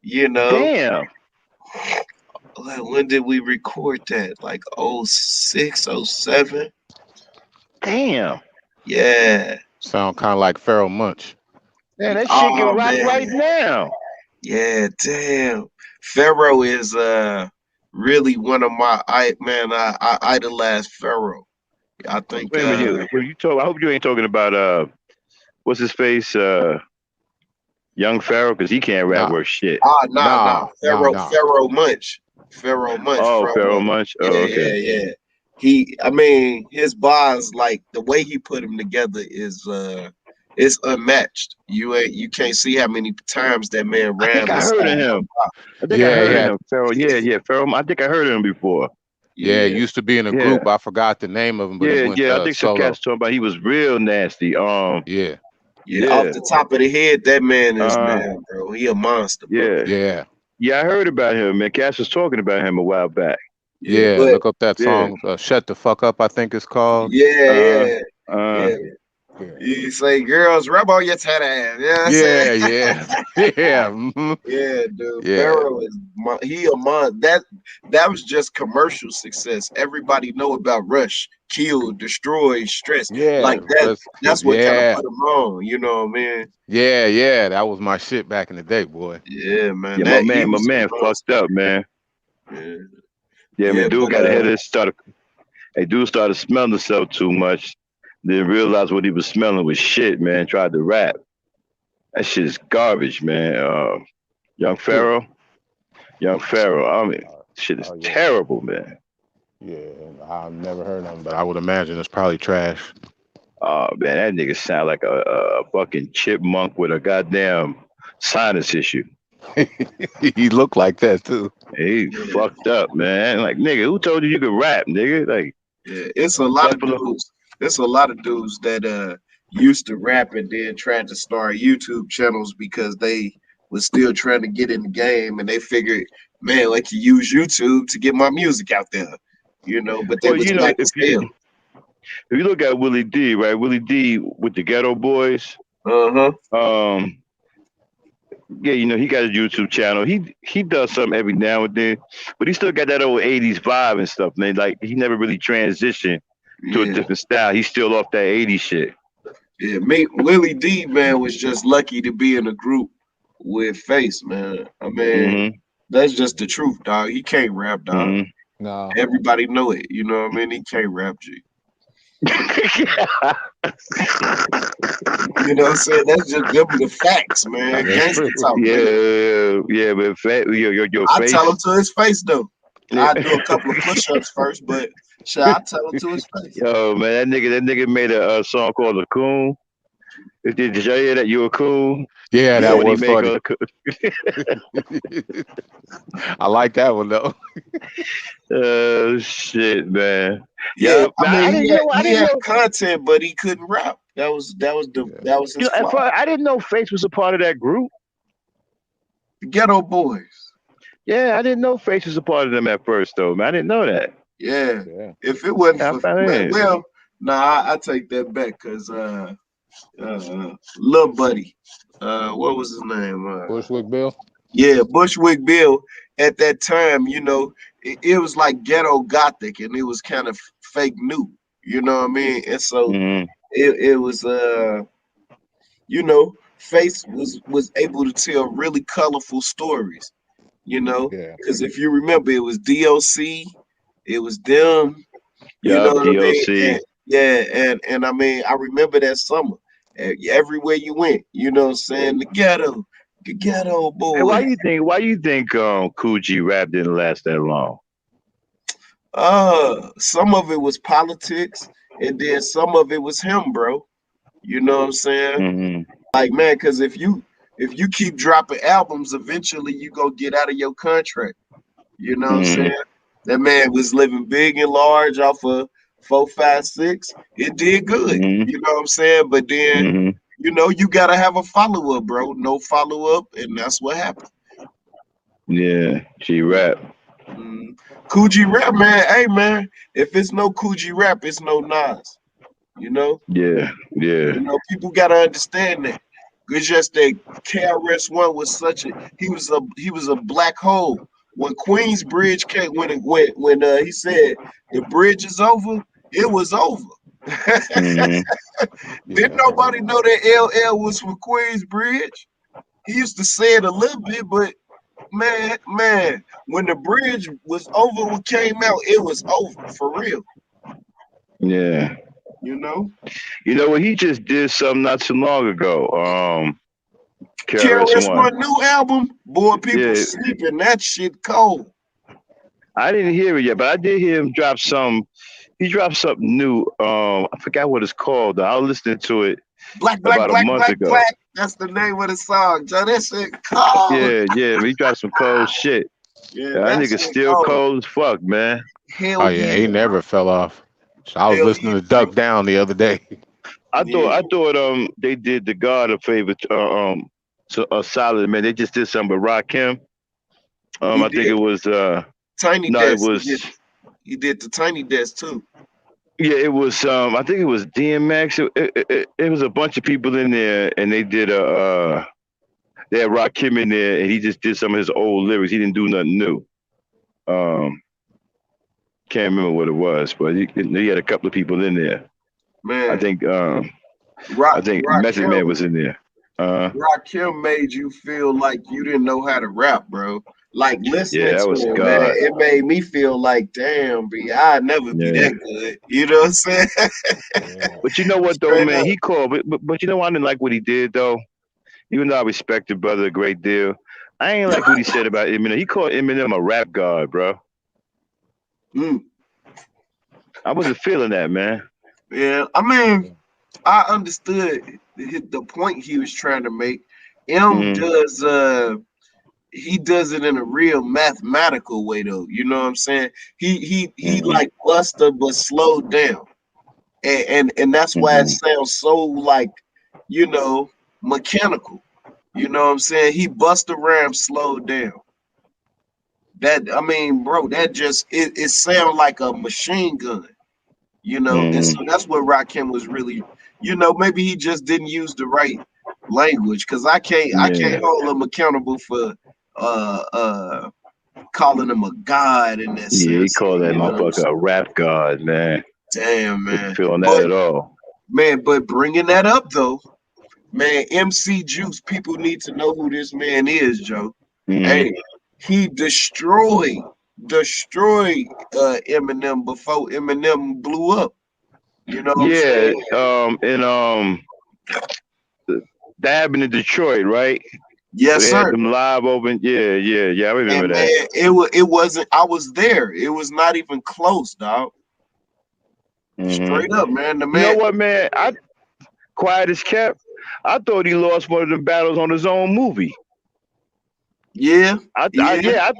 [SPEAKER 5] you know,
[SPEAKER 1] Damn.
[SPEAKER 5] like when did we record that? Like 06, 07?
[SPEAKER 1] Damn.
[SPEAKER 5] Yeah.
[SPEAKER 10] Sound kind of like Pharoah Munch.
[SPEAKER 1] Man, that shit
[SPEAKER 5] Oh,
[SPEAKER 1] can rock
[SPEAKER 5] man.
[SPEAKER 1] right now.
[SPEAKER 5] Yeah, damn. Pharaoh is really one of my I idolize Pharaoh. I think
[SPEAKER 1] Wait a minute. When you talk, I hope you ain't talking about what's his face, Young Pharaoh, because he can't rap worth shit.
[SPEAKER 5] Nah. Pharaoh Munch. Pharaoh Munch.
[SPEAKER 1] Oh, Pharaoh Munch. Oh,
[SPEAKER 5] yeah. I mean, his bars, like the way he put them together is it's unmatched. You can't see how many times that man ran.
[SPEAKER 1] I think I heard of him. I heard of him. Pharaoh. Yeah, Pharaoh. I think I heard of him before.
[SPEAKER 10] Yeah, he used to be in a group. I forgot the name of him, but he went
[SPEAKER 1] I think some cats talking about he was real nasty.
[SPEAKER 5] Yeah, off the top of the head, that man is man, bro. He a monster, bro.
[SPEAKER 10] Yeah,
[SPEAKER 1] I heard about him, man. Cass was talking about him a while back.
[SPEAKER 10] Yeah, look up that song, Shut the Fuck Up, I think it's called.
[SPEAKER 5] Yeah. You say, girls, rub on your tat ass.
[SPEAKER 10] Yeah.
[SPEAKER 5] Yeah, dude. Pharaoh is he a mon. That was just commercial success. Everybody know about Rush, Kill, Destroy, Stress.
[SPEAKER 10] Yeah,
[SPEAKER 5] like that. That's what kind of put him on. You know what I mean?
[SPEAKER 10] Yeah. That was my shit back in the day, boy.
[SPEAKER 5] Yeah, man.
[SPEAKER 1] Yeah, my man fucked up, man. Yeah, man. Dude got ahead of his dude started smelling himself too much. Didn't realize what he was smelling was shit, man. Tried to rap. That shit is garbage, man. Young Pharaoh. I mean, shit is terrible, man.
[SPEAKER 10] Yeah, I've never heard of him, but I would imagine it's probably trash.
[SPEAKER 1] Oh, man, that nigga sound like a fucking chipmunk with a goddamn sinus issue.
[SPEAKER 10] He looked like that too.
[SPEAKER 1] He
[SPEAKER 5] Yeah,
[SPEAKER 1] fucked up, man. Like, nigga, who told you could rap, nigga? Like,
[SPEAKER 5] yeah. It's a lot of
[SPEAKER 1] Buffalo.
[SPEAKER 5] dudes. It's a lot of dudes that used to rap and then tried to start YouTube channels because they was still trying to get in the game and they figured, man, I can use YouTube to get my music out there. But they
[SPEAKER 1] Well,
[SPEAKER 5] was
[SPEAKER 1] you know,
[SPEAKER 5] whack as hell.
[SPEAKER 1] if you look at Willie D, right? Willie D with the Ghetto Boys.
[SPEAKER 5] Uh-huh.
[SPEAKER 1] Um, yeah, he got a YouTube channel. He does something every now and then, but he still got that old '80s vibe and stuff, man. Like he never really transitioned to a
[SPEAKER 5] Yeah.
[SPEAKER 1] different style. He's still off that '80s shit.
[SPEAKER 5] Yeah. Willie D, man, was just lucky to be in a group with Face, man. I mean,
[SPEAKER 1] Hmm.
[SPEAKER 5] that's just the truth, dog. He can't rap, dog.
[SPEAKER 1] Hmm.
[SPEAKER 10] No.
[SPEAKER 5] Everybody know it. You know what I mean? He can't rap, G. You know what I'm saying? That's just them the facts, man.
[SPEAKER 10] That's
[SPEAKER 5] Gangster
[SPEAKER 10] true.
[SPEAKER 5] talk, man.
[SPEAKER 1] Yeah, but your
[SPEAKER 5] I
[SPEAKER 1] face.
[SPEAKER 5] tell him to his face though.
[SPEAKER 1] Yeah.
[SPEAKER 5] I do a couple of push-ups first, but shit, I tell him to his face.
[SPEAKER 1] Yo, man, that nigga made a song called "A Coon." Did y'all hear that? You a coon?
[SPEAKER 10] Yeah, that
[SPEAKER 5] Yeah.
[SPEAKER 1] When he
[SPEAKER 10] was
[SPEAKER 1] make
[SPEAKER 10] funny.
[SPEAKER 1] her a coon.
[SPEAKER 10] I like that one though.
[SPEAKER 1] Oh shit, man.
[SPEAKER 5] Yeah,
[SPEAKER 1] Yeah,
[SPEAKER 5] I
[SPEAKER 1] man, I
[SPEAKER 5] mean
[SPEAKER 1] didn't know. I
[SPEAKER 5] he
[SPEAKER 1] didn't
[SPEAKER 5] had
[SPEAKER 1] know.
[SPEAKER 5] content, but he couldn't rap. That was
[SPEAKER 10] Yeah.
[SPEAKER 5] his
[SPEAKER 1] At
[SPEAKER 5] flaw.
[SPEAKER 1] first, I didn't know Face was a part of that group.
[SPEAKER 5] The Ghetto Boys.
[SPEAKER 1] Yeah, I didn't know Face was a part of them at first, though, man. I didn't know that.
[SPEAKER 5] Yeah.
[SPEAKER 10] Yeah.
[SPEAKER 5] If it wasn't
[SPEAKER 1] Yeah, I
[SPEAKER 5] for
[SPEAKER 1] found it.
[SPEAKER 5] I take that back because Lil Buddy, what was his name?
[SPEAKER 10] Bushwick Bill.
[SPEAKER 5] Yeah, Bushwick Bill. At that time, it was like ghetto gothic, and it was kind of fake new. You know what I mean? And so
[SPEAKER 1] Hmm.
[SPEAKER 5] it was Face was able to tell really colorful stories.
[SPEAKER 10] Yeah.
[SPEAKER 5] Because if you remember, it was DOC, it was them. You know
[SPEAKER 1] Yup,
[SPEAKER 5] what I mean?
[SPEAKER 1] DOC.
[SPEAKER 5] And yeah, and I mean, I remember that summer. Everywhere you went, you know what I'm saying? The ghetto
[SPEAKER 1] Hey, why
[SPEAKER 5] boy.
[SPEAKER 1] you think? Why you think Cool G rap didn't last that long?
[SPEAKER 5] Some of it was politics, and then some of it was him, bro. You know what I'm saying?
[SPEAKER 1] Hmm.
[SPEAKER 5] Like, man, because if you keep dropping albums, eventually you go get out of your contract. You know what I'm
[SPEAKER 1] Hmm.
[SPEAKER 5] saying? That man was living big and large off of 456. It did good.
[SPEAKER 1] Hmm.
[SPEAKER 5] You know what I'm saying? But then,
[SPEAKER 1] Hmm.
[SPEAKER 5] you gotta have a follow-up, bro. No follow-up, and that's what happened.
[SPEAKER 1] Yeah, G rap.
[SPEAKER 5] Mm. Coogee rap, man. Hey, man. If it's no Coogee rap, it's no Nas. You know?
[SPEAKER 1] Yeah, yeah.
[SPEAKER 5] People gotta understand that. It's just that KRS-One was he was a black hole. When Queensbridge came, when he said the bridge is over, it was over.
[SPEAKER 1] Hmm.
[SPEAKER 5] Didn't
[SPEAKER 10] Yeah.
[SPEAKER 5] nobody know that LL was from Queensbridge? He used to say it a little bit, but man, when the bridge was over, what came out, it was over for real.
[SPEAKER 1] Yeah.
[SPEAKER 5] You know,
[SPEAKER 1] You know what? He just did something not too long ago. KRS One.
[SPEAKER 5] KRS-One new album, boy, people
[SPEAKER 1] Yeah,
[SPEAKER 5] sleeping. That shit cold.
[SPEAKER 1] I didn't hear it yet, but I did hear him drop some. He dropped something new. I forgot what it's called. I was listening to it
[SPEAKER 5] Black, black,
[SPEAKER 1] about a
[SPEAKER 5] black,
[SPEAKER 1] month
[SPEAKER 5] black,
[SPEAKER 1] ago.
[SPEAKER 5] black. That's the name of the song, Joe. That shit cold.
[SPEAKER 1] Yeah. He dropped some cold shit.
[SPEAKER 5] Yeah,
[SPEAKER 1] That
[SPEAKER 5] that
[SPEAKER 1] nigga
[SPEAKER 5] shit
[SPEAKER 1] still
[SPEAKER 5] cold.
[SPEAKER 1] cold as fuck, man.
[SPEAKER 10] Oh
[SPEAKER 5] Hell
[SPEAKER 10] yeah, he
[SPEAKER 5] yeah, bro.
[SPEAKER 10] never fell off. So I was
[SPEAKER 5] Hell
[SPEAKER 10] listening
[SPEAKER 5] yeah,
[SPEAKER 10] to
[SPEAKER 5] bro.
[SPEAKER 10] Duck Down the other day.
[SPEAKER 5] Yeah.
[SPEAKER 1] I thought they did the God a favor. So a solid man. They just did something with Rakim.
[SPEAKER 5] Who
[SPEAKER 1] I think it
[SPEAKER 5] did?
[SPEAKER 1] was
[SPEAKER 5] Tiny
[SPEAKER 1] no, it
[SPEAKER 5] Desk.
[SPEAKER 1] was
[SPEAKER 5] He did the Tiny Desk too.
[SPEAKER 1] yeah, it was I think it was DMX. It was a bunch of people in there, and they did they had Rakim in there, and he just did some of his old lyrics. He didn't do nothing new. Um, can't remember what it was, but he had a couple of people in there. I
[SPEAKER 5] Man,
[SPEAKER 1] think
[SPEAKER 5] Rock
[SPEAKER 1] I think Message
[SPEAKER 5] Rakim
[SPEAKER 1] Man was in there.
[SPEAKER 5] Rakim made you feel like you didn't know how to rap, bro. Like
[SPEAKER 1] Yeah,
[SPEAKER 5] listening
[SPEAKER 1] that
[SPEAKER 5] to
[SPEAKER 1] was
[SPEAKER 5] it, man,
[SPEAKER 1] God.
[SPEAKER 5] it made me feel like, damn, B, I'd never be
[SPEAKER 1] Yeah.
[SPEAKER 5] that good. You know what I'm saying?
[SPEAKER 10] Yeah.
[SPEAKER 1] But you know what though,
[SPEAKER 5] Straight
[SPEAKER 1] man?
[SPEAKER 5] up.
[SPEAKER 1] He called, but you know I didn't like what he did though. Even though I respect the brother a great deal, I ain't like what he said about Eminem. He called Eminem a rap god, bro.
[SPEAKER 5] Mm,
[SPEAKER 1] I wasn't feeling that, man.
[SPEAKER 5] yeah, I mean, I understood the point he was trying to make. M
[SPEAKER 1] Mm-hmm.
[SPEAKER 5] does he does it in a real mathematical way though. You know what I'm saying? He like Buster but slowed down. And that's why it sounds so like, you know, mechanical. You know what I'm saying? He Busta Rhymes slowed down. That I mean, bro, that just it sounds like a machine gun, you know, and so that's what Rakim was really, you know, maybe he just didn't use the right language because I can't hold him accountable for calling him a god in that
[SPEAKER 1] Yeah, he
[SPEAKER 5] sense.
[SPEAKER 1] called that
[SPEAKER 5] You know what I'm
[SPEAKER 1] motherfucker
[SPEAKER 5] saying?
[SPEAKER 1] a rap god, man.
[SPEAKER 5] Damn,
[SPEAKER 1] Didn't
[SPEAKER 5] man.
[SPEAKER 1] feel on that
[SPEAKER 5] But
[SPEAKER 1] at all.
[SPEAKER 5] man, but bringing that up though, man, MC Juice, people need to know who this man is, Joe. Hey, he destroyed Eminem before Eminem blew up. You know what I'm
[SPEAKER 1] Yeah,
[SPEAKER 5] saying?
[SPEAKER 1] and that happened in Detroit, right?
[SPEAKER 5] Yes,
[SPEAKER 1] They had
[SPEAKER 5] sir.
[SPEAKER 1] them live open. Yeah. I remember
[SPEAKER 5] And
[SPEAKER 1] that.
[SPEAKER 5] man, it wasn't. I was there. It was not even close, dog. Straight up, man. The
[SPEAKER 1] You know
[SPEAKER 5] man.
[SPEAKER 1] what, man? I quiet as kept. I thought he lost one of the battles on his own movie.
[SPEAKER 5] Yeah,
[SPEAKER 1] I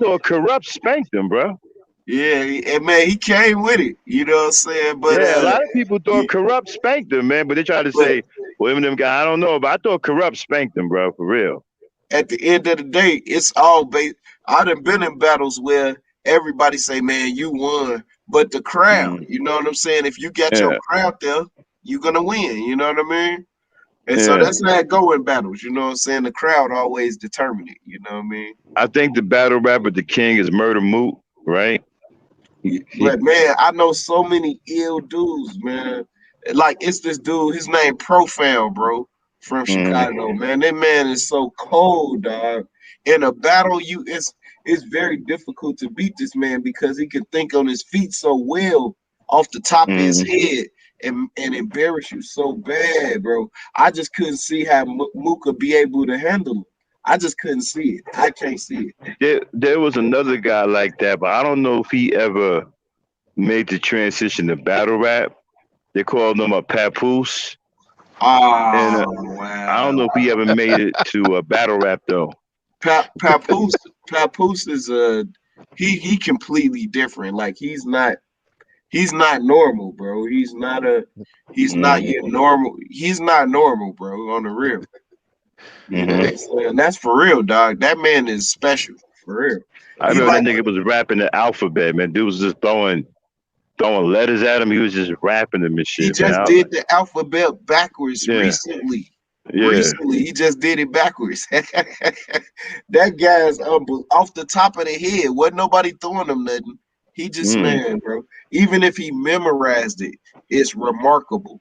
[SPEAKER 1] thought Corrupt spanked him, bro.
[SPEAKER 5] yeah. And man, he came with it. You know what I'm saying? But
[SPEAKER 1] Yeah, a lot of people
[SPEAKER 5] yeah,
[SPEAKER 1] thought Corrupt spanked him, man, but they tried to
[SPEAKER 5] but
[SPEAKER 1] say, well, Eminem guy, I don't know, but I thought Corrupt spanked him, bro, for real.
[SPEAKER 5] at the end of the day, it's all based. I done been in battles where everybody say, "Man, you won," but the crowd. You know what I'm saying? If you got your
[SPEAKER 1] Yeah,
[SPEAKER 5] crowd there, you're gonna win. You know what I mean? And so
[SPEAKER 1] yeah.
[SPEAKER 5] that's how it go in battles. You know what I'm saying? The crowd always determine it. You know what I mean?
[SPEAKER 1] I think the battle rapper, the king, is Murder Moot, right?
[SPEAKER 5] But man, I know so many ill dudes, man. Like it's this dude, his name Profound, bro, from Chicago. Man, that man is so cold, dog. In a battle, it's very difficult to beat this man because he can think on his feet so well off the top of his head and embarrass you so bad, bro. I just couldn't see how Mook could be able to handle him. I just couldn't see it. I can't see it.
[SPEAKER 1] There was another guy like that, but I don't know if he ever made the transition to battle rap. They called him a papoose. And
[SPEAKER 5] Oh
[SPEAKER 1] I don't
[SPEAKER 5] wow.
[SPEAKER 1] know if he ever made it to a battle rap though.
[SPEAKER 5] Papoose is he completely different. Like he's not normal, bro. He's not your normal. He's not normal, bro. On the real, you know what I'm saying? That's for real, dog. That man is special for real.
[SPEAKER 1] I
[SPEAKER 5] He
[SPEAKER 1] remember
[SPEAKER 5] like
[SPEAKER 1] that nigga was rapping the alphabet, man. Dude was just throwing letters at him. He was just rapping them and
[SPEAKER 5] he
[SPEAKER 1] shit, man.
[SPEAKER 5] just did the alphabet backwards recently.
[SPEAKER 1] Yeah.
[SPEAKER 5] Recently, he just did it backwards. That guy's off the top of the head. Wasn't nobody throwing him nothing. He just man, bro. Even if he memorized it, it's remarkable.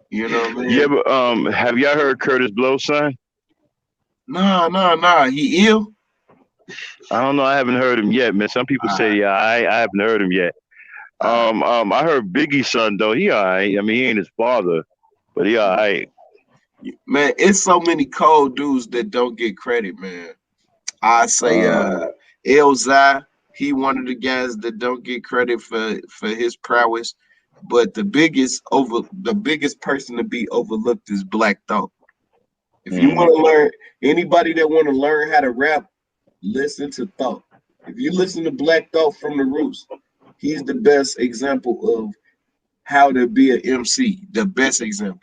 [SPEAKER 5] You know what I mean?
[SPEAKER 1] You ever have y'all heard Curtis Blow's son?
[SPEAKER 5] Nah. He ill?
[SPEAKER 1] I don't know. I haven't heard him yet, man. Some people say I haven't heard him yet. I heard Biggie's son though. He all right. I mean, he ain't his father, but he all right.
[SPEAKER 5] Man, it's so many cold dudes that don't get credit, man. I say Elzai, he one of the guys that don't get credit for his prowess. But the biggest person to be overlooked is Black Thought. If you want to learn, anybody that want to learn how to rap, listen to Thought. If you listen to Black Thought from the Roots, he's the best example of how to be an MC. The best example.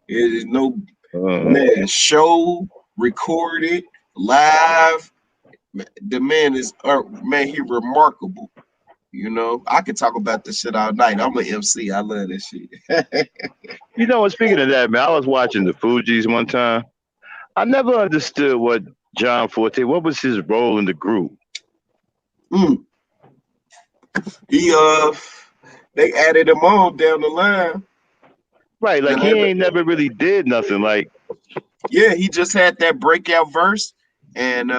[SPEAKER 5] It is no man show recorded live. The man is man. He remarkable. You know, I could talk about this shit all night. I'm an MC. I love this shit.
[SPEAKER 1] You know, speaking of that, man, I was watching the Fugees one time. I never understood what John Forte. What was his role in the group?
[SPEAKER 5] He they added him on down the line.
[SPEAKER 1] Right, like he ain't never really did nothing. Like,
[SPEAKER 5] yeah, he just had that breakout verse, and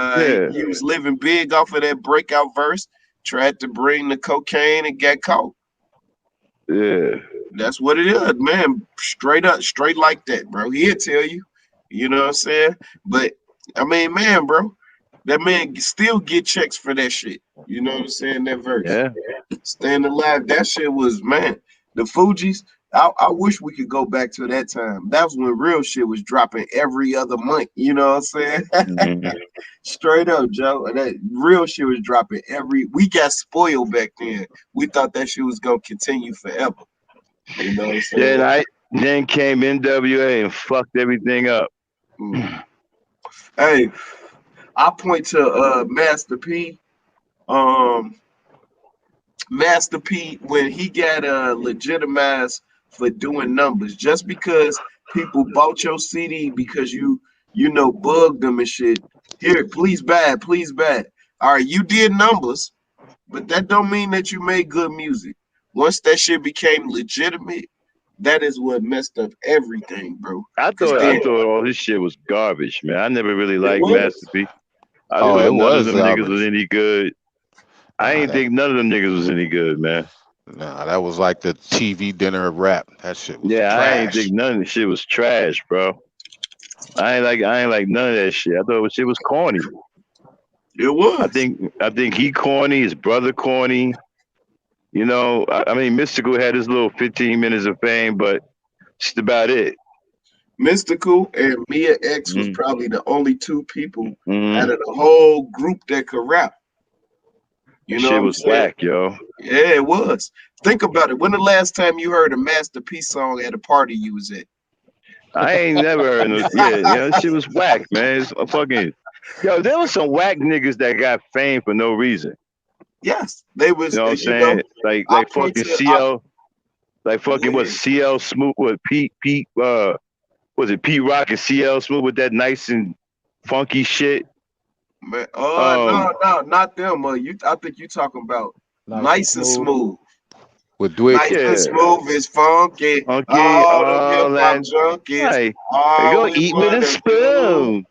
[SPEAKER 5] he was living big off of that breakout verse. Tried to bring the cocaine and got caught.
[SPEAKER 1] Yeah,
[SPEAKER 5] that's what it is, man. Straight up, straight like that, bro. He'll tell you. You know what I'm saying? But I mean, man, bro, that man still get checks for that shit. You know what I'm saying? That verse.
[SPEAKER 1] Yeah.
[SPEAKER 5] Staying Alive, that shit was, man. The Fugees, I wish we could go back to that time. That was when real shit was dropping every other month. You know what I'm saying?
[SPEAKER 1] Mhm.
[SPEAKER 5] Straight up, Joe. And that real shit was dropping every. We got spoiled back then. We thought that shit was gonna continue forever. You know what I'm saying?
[SPEAKER 1] Then came NWA and fucked everything up.
[SPEAKER 5] Mm. Hey, I point to Master P. Um, Master P when he got legitimized for doing numbers just because people bought your CD because you know bugged them and shit. Here, please buy it, please buy it. All right, you did numbers, but that don't mean that you made good music. Once that shit became legitimate, that is what messed up everything, bro. Cause
[SPEAKER 1] I
[SPEAKER 5] then
[SPEAKER 1] thought all this shit was garbage, man. I never really
[SPEAKER 5] it
[SPEAKER 1] liked
[SPEAKER 5] was.
[SPEAKER 1] Master P. I
[SPEAKER 10] Oh,
[SPEAKER 1] thought
[SPEAKER 10] it
[SPEAKER 1] none of
[SPEAKER 10] was
[SPEAKER 1] them niggas was
[SPEAKER 10] garbage.
[SPEAKER 1] any good. I
[SPEAKER 10] Nah,
[SPEAKER 1] ain't
[SPEAKER 10] that
[SPEAKER 1] think none of them niggas was any good, man.
[SPEAKER 10] nah, that was like the TV dinner of rap. That shit was
[SPEAKER 1] Yeah, I ain't
[SPEAKER 10] trash.
[SPEAKER 1] think none of the shit was trash, bro. I ain't like none of that shit. I thought shit was corny.
[SPEAKER 5] It was.
[SPEAKER 1] I think he corny, his brother corny. You know, I mean, Mystical had his little 15 minutes of fame, but that's about it.
[SPEAKER 5] Mystical and Mia X was
[SPEAKER 1] Mm-hmm.
[SPEAKER 5] probably the only two people out
[SPEAKER 1] Mm-hmm.
[SPEAKER 5] of the whole group that could rap. You
[SPEAKER 1] That
[SPEAKER 5] know what
[SPEAKER 1] shit
[SPEAKER 5] I'm
[SPEAKER 1] was
[SPEAKER 5] saying?
[SPEAKER 1] whack, yo.
[SPEAKER 5] Yeah, it was. Think about it. When the last time you heard a Master P song at a party you was at?
[SPEAKER 1] I ain't never heard no. Yeah, you know, that shit was whack, man. It's a fucking. Yo, there was some whack niggas that got fame for no reason.
[SPEAKER 5] Yes, they
[SPEAKER 1] You
[SPEAKER 5] was.
[SPEAKER 1] know what I'm
[SPEAKER 5] You know,
[SPEAKER 1] saying?
[SPEAKER 5] I
[SPEAKER 1] Like
[SPEAKER 5] point
[SPEAKER 1] fucking
[SPEAKER 5] to. I,
[SPEAKER 1] CL, like fucking what
[SPEAKER 5] yeah,
[SPEAKER 1] CL Smooth with Pete was it Pete Rock and CL Smooth with that nice and funky shit.
[SPEAKER 5] man.
[SPEAKER 1] Um,
[SPEAKER 5] No, no, not them. I think you talking about
[SPEAKER 10] Nice and
[SPEAKER 5] nice and
[SPEAKER 10] smooth
[SPEAKER 5] smooth.
[SPEAKER 10] with Dwick.
[SPEAKER 5] Nice and
[SPEAKER 1] yeah,
[SPEAKER 5] smooth is funky.
[SPEAKER 1] funky,
[SPEAKER 5] All them hip
[SPEAKER 1] all
[SPEAKER 5] hop
[SPEAKER 1] that.
[SPEAKER 5] junkies.
[SPEAKER 1] Like, they
[SPEAKER 5] All
[SPEAKER 1] go
[SPEAKER 5] we
[SPEAKER 1] eat with a
[SPEAKER 5] wanna do.
[SPEAKER 1] spoon.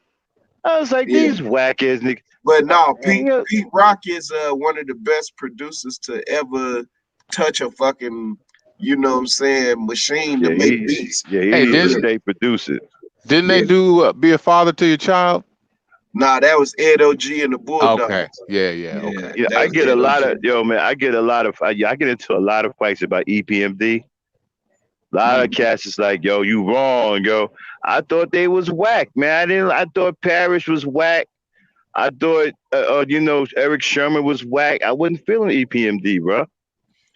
[SPEAKER 1] I was like,
[SPEAKER 5] Yeah.
[SPEAKER 1] these whack ass niggas.
[SPEAKER 5] But no,
[SPEAKER 1] You know,
[SPEAKER 5] Pete Rock is one of the best producers to ever touch a fucking, you know what I'm saying, machine to make beats.
[SPEAKER 1] he
[SPEAKER 10] Hey,
[SPEAKER 1] needs to
[SPEAKER 10] didn't
[SPEAKER 1] stay producing.
[SPEAKER 10] didn't they
[SPEAKER 5] Yeah.
[SPEAKER 10] do Be a Father to Your Child?
[SPEAKER 5] Nah, that was Ed OG and the
[SPEAKER 10] Okay.
[SPEAKER 5] Bulldogs.
[SPEAKER 10] Yeah, yeah,
[SPEAKER 5] Yeah,
[SPEAKER 10] okay.
[SPEAKER 1] Yeah,
[SPEAKER 5] that
[SPEAKER 1] I
[SPEAKER 5] was
[SPEAKER 1] get a
[SPEAKER 5] Ed
[SPEAKER 1] lot of
[SPEAKER 5] OG.
[SPEAKER 1] yo man. I get a lot of I get into a lot of fights about EPMD. A lot of
[SPEAKER 5] Mm.
[SPEAKER 1] cats is like, yo, you wrong, yo. I thought they was whack, man. I didn't. I thought Parrish was whack. I thought, you know, Eric Sherman was whack. I wasn't feeling EPMD, bro.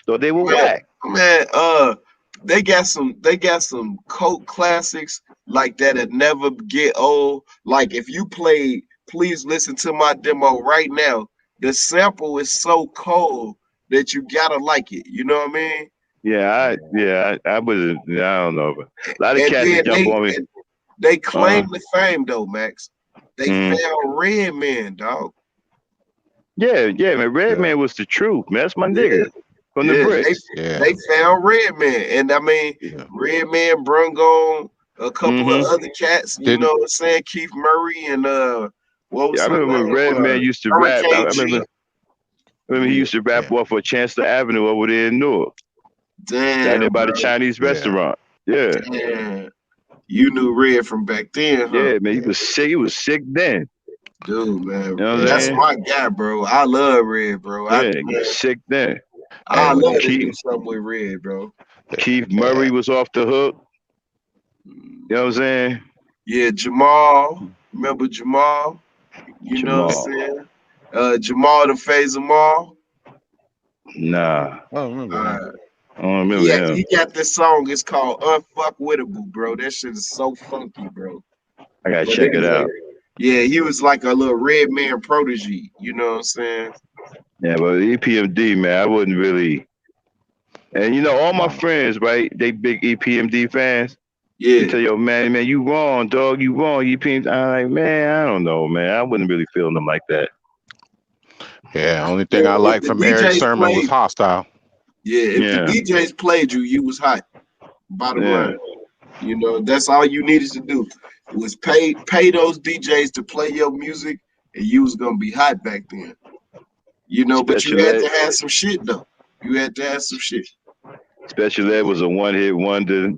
[SPEAKER 1] Thought they were
[SPEAKER 5] Man,
[SPEAKER 1] whack.
[SPEAKER 5] man, they got some cult classics like that never get old. Like if you play, please listen to my demo right now. The sample is so cold that you gotta like it. You know what I mean?
[SPEAKER 1] I was. I don't know, but a lot of
[SPEAKER 5] And
[SPEAKER 1] cats that
[SPEAKER 5] then
[SPEAKER 1] jump on me.
[SPEAKER 5] they
[SPEAKER 1] Uh,
[SPEAKER 5] claim the fame though, Max. They
[SPEAKER 1] mm,
[SPEAKER 5] found Redman, dog.
[SPEAKER 1] yeah, man.
[SPEAKER 10] Yeah.
[SPEAKER 1] Redman was the truth, man. That's my
[SPEAKER 5] Yeah,
[SPEAKER 1] nigga from the
[SPEAKER 5] yeah.
[SPEAKER 1] bricks.
[SPEAKER 5] They
[SPEAKER 10] Yeah.
[SPEAKER 5] found Redman, and I mean
[SPEAKER 10] Yeah.
[SPEAKER 5] Redman brung on a couple of
[SPEAKER 1] Mm-hmm.
[SPEAKER 5] other cats. You know
[SPEAKER 10] Didn't
[SPEAKER 5] what I'm saying? Keith Murray and what
[SPEAKER 1] Yeah,
[SPEAKER 5] was
[SPEAKER 1] I
[SPEAKER 5] her
[SPEAKER 1] remember when
[SPEAKER 5] name?
[SPEAKER 1] Redman used to rap.
[SPEAKER 5] Hurricane G.
[SPEAKER 1] I remember he
[SPEAKER 5] Yeah,
[SPEAKER 1] used to rap
[SPEAKER 10] yeah.
[SPEAKER 1] off of Chancellor Avenue over there in Newark, right there
[SPEAKER 5] damn,
[SPEAKER 1] by the
[SPEAKER 5] bro.
[SPEAKER 1] Chinese
[SPEAKER 10] Yeah.
[SPEAKER 1] restaurant. Yeah,
[SPEAKER 5] Damn, you knew Red from back then, huh?
[SPEAKER 1] yeah, man. He
[SPEAKER 10] Yeah.
[SPEAKER 1] was sick. He was sick then.
[SPEAKER 5] Dude, man,
[SPEAKER 1] You know what I'm
[SPEAKER 10] Yeah.
[SPEAKER 5] that's
[SPEAKER 1] saying?
[SPEAKER 5] my guy, bro. I love Red, bro.
[SPEAKER 1] Yeah, he was sick then.
[SPEAKER 10] Hey,
[SPEAKER 5] I
[SPEAKER 10] when
[SPEAKER 5] love
[SPEAKER 10] they
[SPEAKER 5] to do
[SPEAKER 1] Keith
[SPEAKER 5] something with Red, bro.
[SPEAKER 1] Keith
[SPEAKER 10] yeah.
[SPEAKER 1] Murray was off the hook. You know what I'm saying?
[SPEAKER 5] Yeah, Jamal. Remember Jamal? You know what I'm
[SPEAKER 1] Jamal.
[SPEAKER 5] saying? Jamal the Phaser Mall.
[SPEAKER 1] Nah,
[SPEAKER 10] I don't remember him.
[SPEAKER 5] Uh,
[SPEAKER 1] I don't remember him.
[SPEAKER 5] he got this song. It's called Unfuckwittable, bro. That shit is so funky, bro.
[SPEAKER 1] I gotta
[SPEAKER 5] But
[SPEAKER 1] check it
[SPEAKER 5] anyway,
[SPEAKER 1] out.
[SPEAKER 5] yeah, he was like a little red man protege. You know what I'm saying?
[SPEAKER 1] Yeah, but EPMD, man, I wouldn't really. And you know, all my friends, right? They big EPMD fans. They
[SPEAKER 5] Yeah.
[SPEAKER 1] tell you, man, you wrong, dog. You wrong. EPMD. I'm like, man, I don't know, man. I wouldn't really feel them like that.
[SPEAKER 10] Yeah. Only thing I
[SPEAKER 5] Well, if
[SPEAKER 10] like
[SPEAKER 5] the
[SPEAKER 10] from Eric
[SPEAKER 5] DJs
[SPEAKER 10] Sermon was
[SPEAKER 5] played,
[SPEAKER 10] Hostile.
[SPEAKER 5] yeah, if the
[SPEAKER 1] Yeah,
[SPEAKER 5] DJs played you, you was hot. Bottom
[SPEAKER 1] yeah.
[SPEAKER 5] line. You know, that's all you needed to do was pay those DJs to play your music, and you was gonna be hot back then. You know, but you
[SPEAKER 1] Special
[SPEAKER 5] had
[SPEAKER 1] Ed,
[SPEAKER 5] to have some shit though. You had to have some shit.
[SPEAKER 1] Special Ed was a one hit wonder.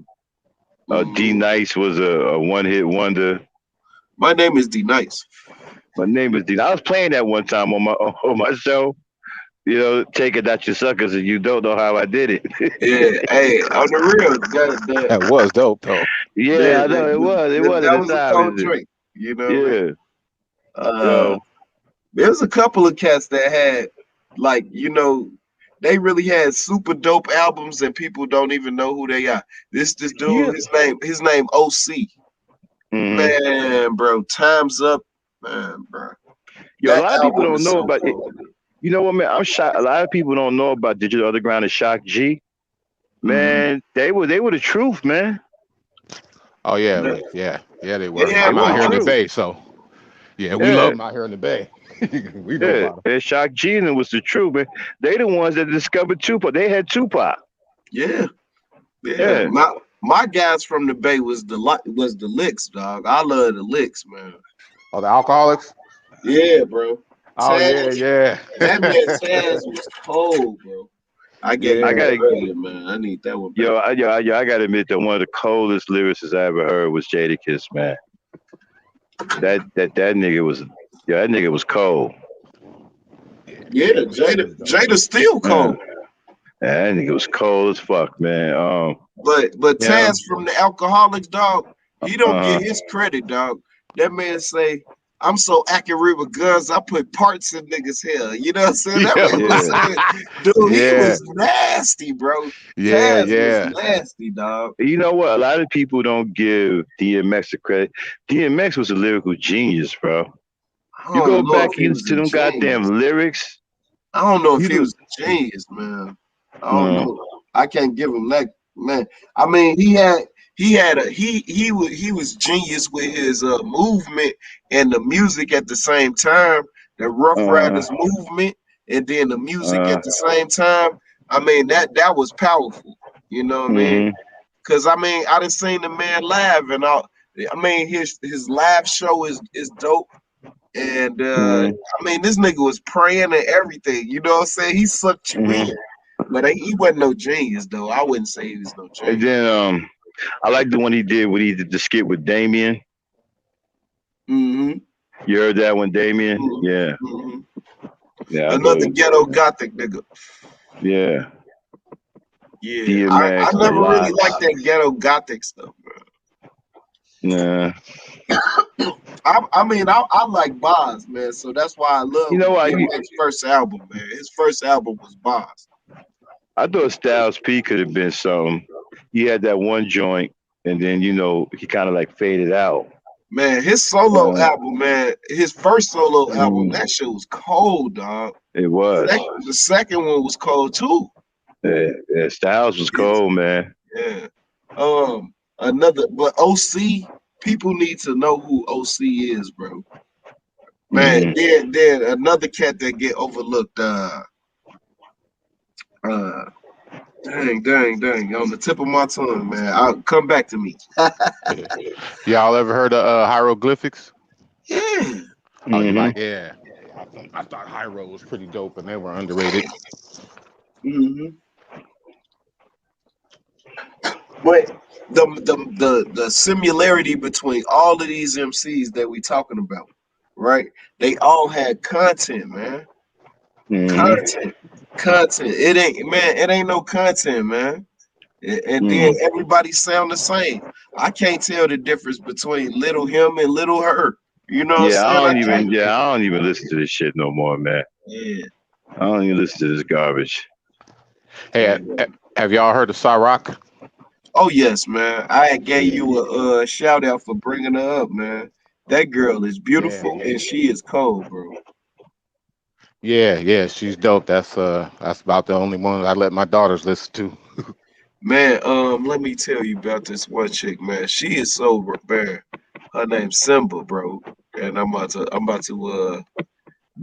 [SPEAKER 1] D
[SPEAKER 5] Mhm.
[SPEAKER 1] Nice was a one hit wonder.
[SPEAKER 5] My name is D Nice.
[SPEAKER 1] My name is D. I was playing that one time on my show. take it out your suckers, and you don't know how I did it.
[SPEAKER 5] Yeah, hey, on the real,
[SPEAKER 10] That was dope though.
[SPEAKER 1] Yeah, I know it was. It was at
[SPEAKER 5] that
[SPEAKER 1] the
[SPEAKER 5] was a
[SPEAKER 1] time.
[SPEAKER 5] cold drink. You know what I mean?
[SPEAKER 1] Yeah,
[SPEAKER 5] Uh,
[SPEAKER 1] yo,
[SPEAKER 5] there's a couple of cats that had, like, they really had super dope albums, and people don't even know who they are. This
[SPEAKER 1] yeah.
[SPEAKER 5] dude, his name OC.
[SPEAKER 1] hmm
[SPEAKER 5] Man, bro, time's up, man, bro.
[SPEAKER 1] Yo, a
[SPEAKER 5] That
[SPEAKER 1] lot of people
[SPEAKER 5] album
[SPEAKER 1] don't
[SPEAKER 5] is
[SPEAKER 1] know
[SPEAKER 5] so
[SPEAKER 1] about it.
[SPEAKER 5] cold.
[SPEAKER 1] You know what, man? I'm shocked. A lot of people don't know about Digital Underground and Shock G.
[SPEAKER 5] Mhm.
[SPEAKER 1] Man, they were the truth, man.
[SPEAKER 10] Oh yeah,
[SPEAKER 5] They
[SPEAKER 10] yeah, they
[SPEAKER 5] they
[SPEAKER 10] were.
[SPEAKER 5] had
[SPEAKER 10] I'm out
[SPEAKER 5] some
[SPEAKER 10] here in the
[SPEAKER 5] truth.
[SPEAKER 10] Bay, so yeah, we love
[SPEAKER 1] Yeah,
[SPEAKER 10] them out here in the Bay. We know
[SPEAKER 1] yeah.
[SPEAKER 10] about them.
[SPEAKER 1] And Shock G and them was the truth, man. They the ones that discovered Tupac. They had Tupac.
[SPEAKER 5] Yeah, yeah.
[SPEAKER 1] Yeah.
[SPEAKER 5] My guys from the Bay was the licks, dog. I love the licks, man.
[SPEAKER 10] Oh, the alcoholics.
[SPEAKER 5] Yeah, bro.
[SPEAKER 10] Oh
[SPEAKER 5] Taz,
[SPEAKER 10] yeah, yeah,
[SPEAKER 5] that man Taz was cold, bro. I gave
[SPEAKER 1] I
[SPEAKER 5] you
[SPEAKER 10] yeah.
[SPEAKER 5] that
[SPEAKER 1] gotta,
[SPEAKER 5] earlier, man. I need that one back.
[SPEAKER 1] I gotta admit that one of the coldest lyricists I ever heard was Jadakiss, man. That nigga was, yeah, that nigga was cold.
[SPEAKER 5] Yeah,
[SPEAKER 10] He
[SPEAKER 5] Jada
[SPEAKER 10] was dope.
[SPEAKER 5] Jada still
[SPEAKER 1] Yeah,
[SPEAKER 5] cold.
[SPEAKER 1] that nigga was cold as fuck, man.
[SPEAKER 5] But
[SPEAKER 1] Yeah,
[SPEAKER 5] Taz from the Alcoholics, dog, he don't
[SPEAKER 1] uh
[SPEAKER 5] get his credit, dog. That man say, I'm so accurate with guns, I put parts in niggas' hair. You know what I'm saying? That
[SPEAKER 10] Yeah,
[SPEAKER 5] man was
[SPEAKER 1] yeah.
[SPEAKER 5] saying, dude, he
[SPEAKER 10] yeah,
[SPEAKER 5] was nasty, bro.
[SPEAKER 10] yeah,
[SPEAKER 5] Taz was
[SPEAKER 10] yeah.
[SPEAKER 5] nasty, dog.
[SPEAKER 1] You know what? A lot of people don't give DMX the credit. DMX was a lyrical genius, bro.
[SPEAKER 5] I
[SPEAKER 1] You
[SPEAKER 5] don't
[SPEAKER 1] go
[SPEAKER 5] know
[SPEAKER 1] back,
[SPEAKER 5] if he
[SPEAKER 1] you
[SPEAKER 5] was
[SPEAKER 1] listen
[SPEAKER 5] a
[SPEAKER 1] to them
[SPEAKER 5] genius.
[SPEAKER 1] goddamn lyrics.
[SPEAKER 5] I don't know if
[SPEAKER 1] You
[SPEAKER 5] he
[SPEAKER 1] do.
[SPEAKER 5] was a genius, man. I don't
[SPEAKER 1] Uh,
[SPEAKER 5] know. I can't give him that, man. I mean, he was genius with his movement and the music at the same time. The Rough
[SPEAKER 1] uh,
[SPEAKER 5] Riders movement and then the music
[SPEAKER 1] uh,
[SPEAKER 5] at the same time. I mean, that was powerful. You know what I mean?
[SPEAKER 1] mm-hmm,
[SPEAKER 5] Because I mean, I done seen the man live and all. I mean, his live show is dope. And
[SPEAKER 1] mm-hmm,
[SPEAKER 5] I mean, this nigga was praying and everything. You know what I'm saying? He sucked you
[SPEAKER 1] mm-hmm.
[SPEAKER 5] in. But he wasn't no genius, though. I wouldn't say he was no
[SPEAKER 1] And
[SPEAKER 5] genius.
[SPEAKER 1] then I like the one he did when he did the skit with Damien.
[SPEAKER 5] Mm-hmm.
[SPEAKER 1] You heard that one, Damien? Yeah,
[SPEAKER 5] Mm-hmm.
[SPEAKER 1] yeah, I thought
[SPEAKER 5] Another
[SPEAKER 1] it was
[SPEAKER 5] ghetto gothic nigga.
[SPEAKER 1] yeah.
[SPEAKER 5] Yeah, I
[SPEAKER 1] DMX, the
[SPEAKER 5] never really liked
[SPEAKER 1] locks.
[SPEAKER 5] that ghetto gothic stuff,
[SPEAKER 1] Nah.
[SPEAKER 5] bro. I like Boz, man. So that's why I
[SPEAKER 1] You
[SPEAKER 5] love
[SPEAKER 1] know what?
[SPEAKER 5] DMX's first album, man. His first album was Boz.
[SPEAKER 1] I thought Styles P could have been something. He had that one joint, and then he kind of like faded out.
[SPEAKER 5] Man, his solo
[SPEAKER 1] Uh,
[SPEAKER 5] album, man, his first solo album,
[SPEAKER 1] mm,
[SPEAKER 5] that shit was cold, dog.
[SPEAKER 1] it was.
[SPEAKER 5] The second one was cold too.
[SPEAKER 1] Yeah, yeah, Styles was cold, man.
[SPEAKER 5] Yeah. Another, but OC, people need to know who OC is, bro. Man,
[SPEAKER 1] Mm.
[SPEAKER 5] then another cat that get overlooked. Uh, dang, on the tip of my tongue, man. I'll come back to me.
[SPEAKER 10] Y'all ever heard of hieroglyphics?
[SPEAKER 5] Yeah.
[SPEAKER 10] Oh, you
[SPEAKER 1] Hmm.
[SPEAKER 10] like? Yeah. I thought Hyro was pretty dope, and they were underrated.
[SPEAKER 5] hmm But the similarity between all of these MCs that we talking about, right? They all had content, man.
[SPEAKER 1] Hmm.
[SPEAKER 5] Content, content. It ain't no content, man. And then
[SPEAKER 1] Hmm.
[SPEAKER 5] everybody sound the same. I can't tell the difference between little him and little her. You know what I'm
[SPEAKER 1] Yeah,
[SPEAKER 5] saying? I can't.
[SPEAKER 1] I don't even listen to this shit no more, man.
[SPEAKER 5] Yeah.
[SPEAKER 1] I don't even listen to this garbage.
[SPEAKER 10] Hey, have y'all heard of Cyrock?
[SPEAKER 5] Oh yes, man. I gave you a shout out for bringing her up, man. That girl is
[SPEAKER 10] Yeah,
[SPEAKER 5] beautiful and she is cold, bro.
[SPEAKER 10] yeah. She's dope. That's about the only one I let my daughters listen to.
[SPEAKER 5] Man, let me tell you about this one chick, man. She is so rare. Her name's Simba, bro. And I'm about to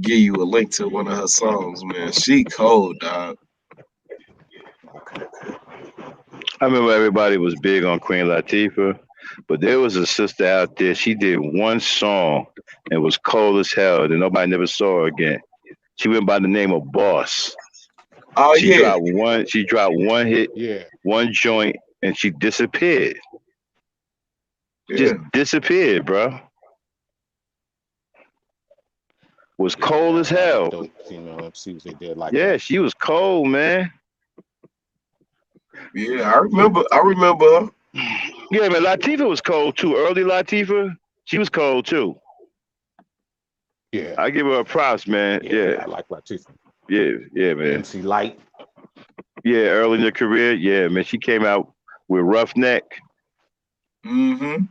[SPEAKER 5] give you a link to one of her songs, man. She cold, dog.
[SPEAKER 1] I remember everybody was big on Queen Latifah, but there was a sister out there. She did one song and was cold as hell, and nobody never saw her again. She went by the name of Boss.
[SPEAKER 5] Oh
[SPEAKER 1] She
[SPEAKER 5] yeah,
[SPEAKER 1] dropped one. She dropped one hit,
[SPEAKER 10] Yeah.
[SPEAKER 1] one joint, and she disappeared.
[SPEAKER 5] yeah.
[SPEAKER 1] Just disappeared, bro. was cold as
[SPEAKER 10] A lot of
[SPEAKER 1] hell.
[SPEAKER 10] dope female MCs they did like
[SPEAKER 1] Yeah,
[SPEAKER 10] that.
[SPEAKER 1] she was cold, man.
[SPEAKER 5] Yeah, I remember. I remember her.
[SPEAKER 1] Yeah, man, Latifah was cold too. Early Latifah, she was cold too.
[SPEAKER 10] Yeah,
[SPEAKER 1] I give her a props, man.
[SPEAKER 10] yeah,
[SPEAKER 1] Yeah,
[SPEAKER 10] I like Latifah.
[SPEAKER 1] yeah, man.
[SPEAKER 10] MC Light.
[SPEAKER 1] Yeah, early in her career, yeah, man. She came out with Roughneck.
[SPEAKER 5] Mm-hmm.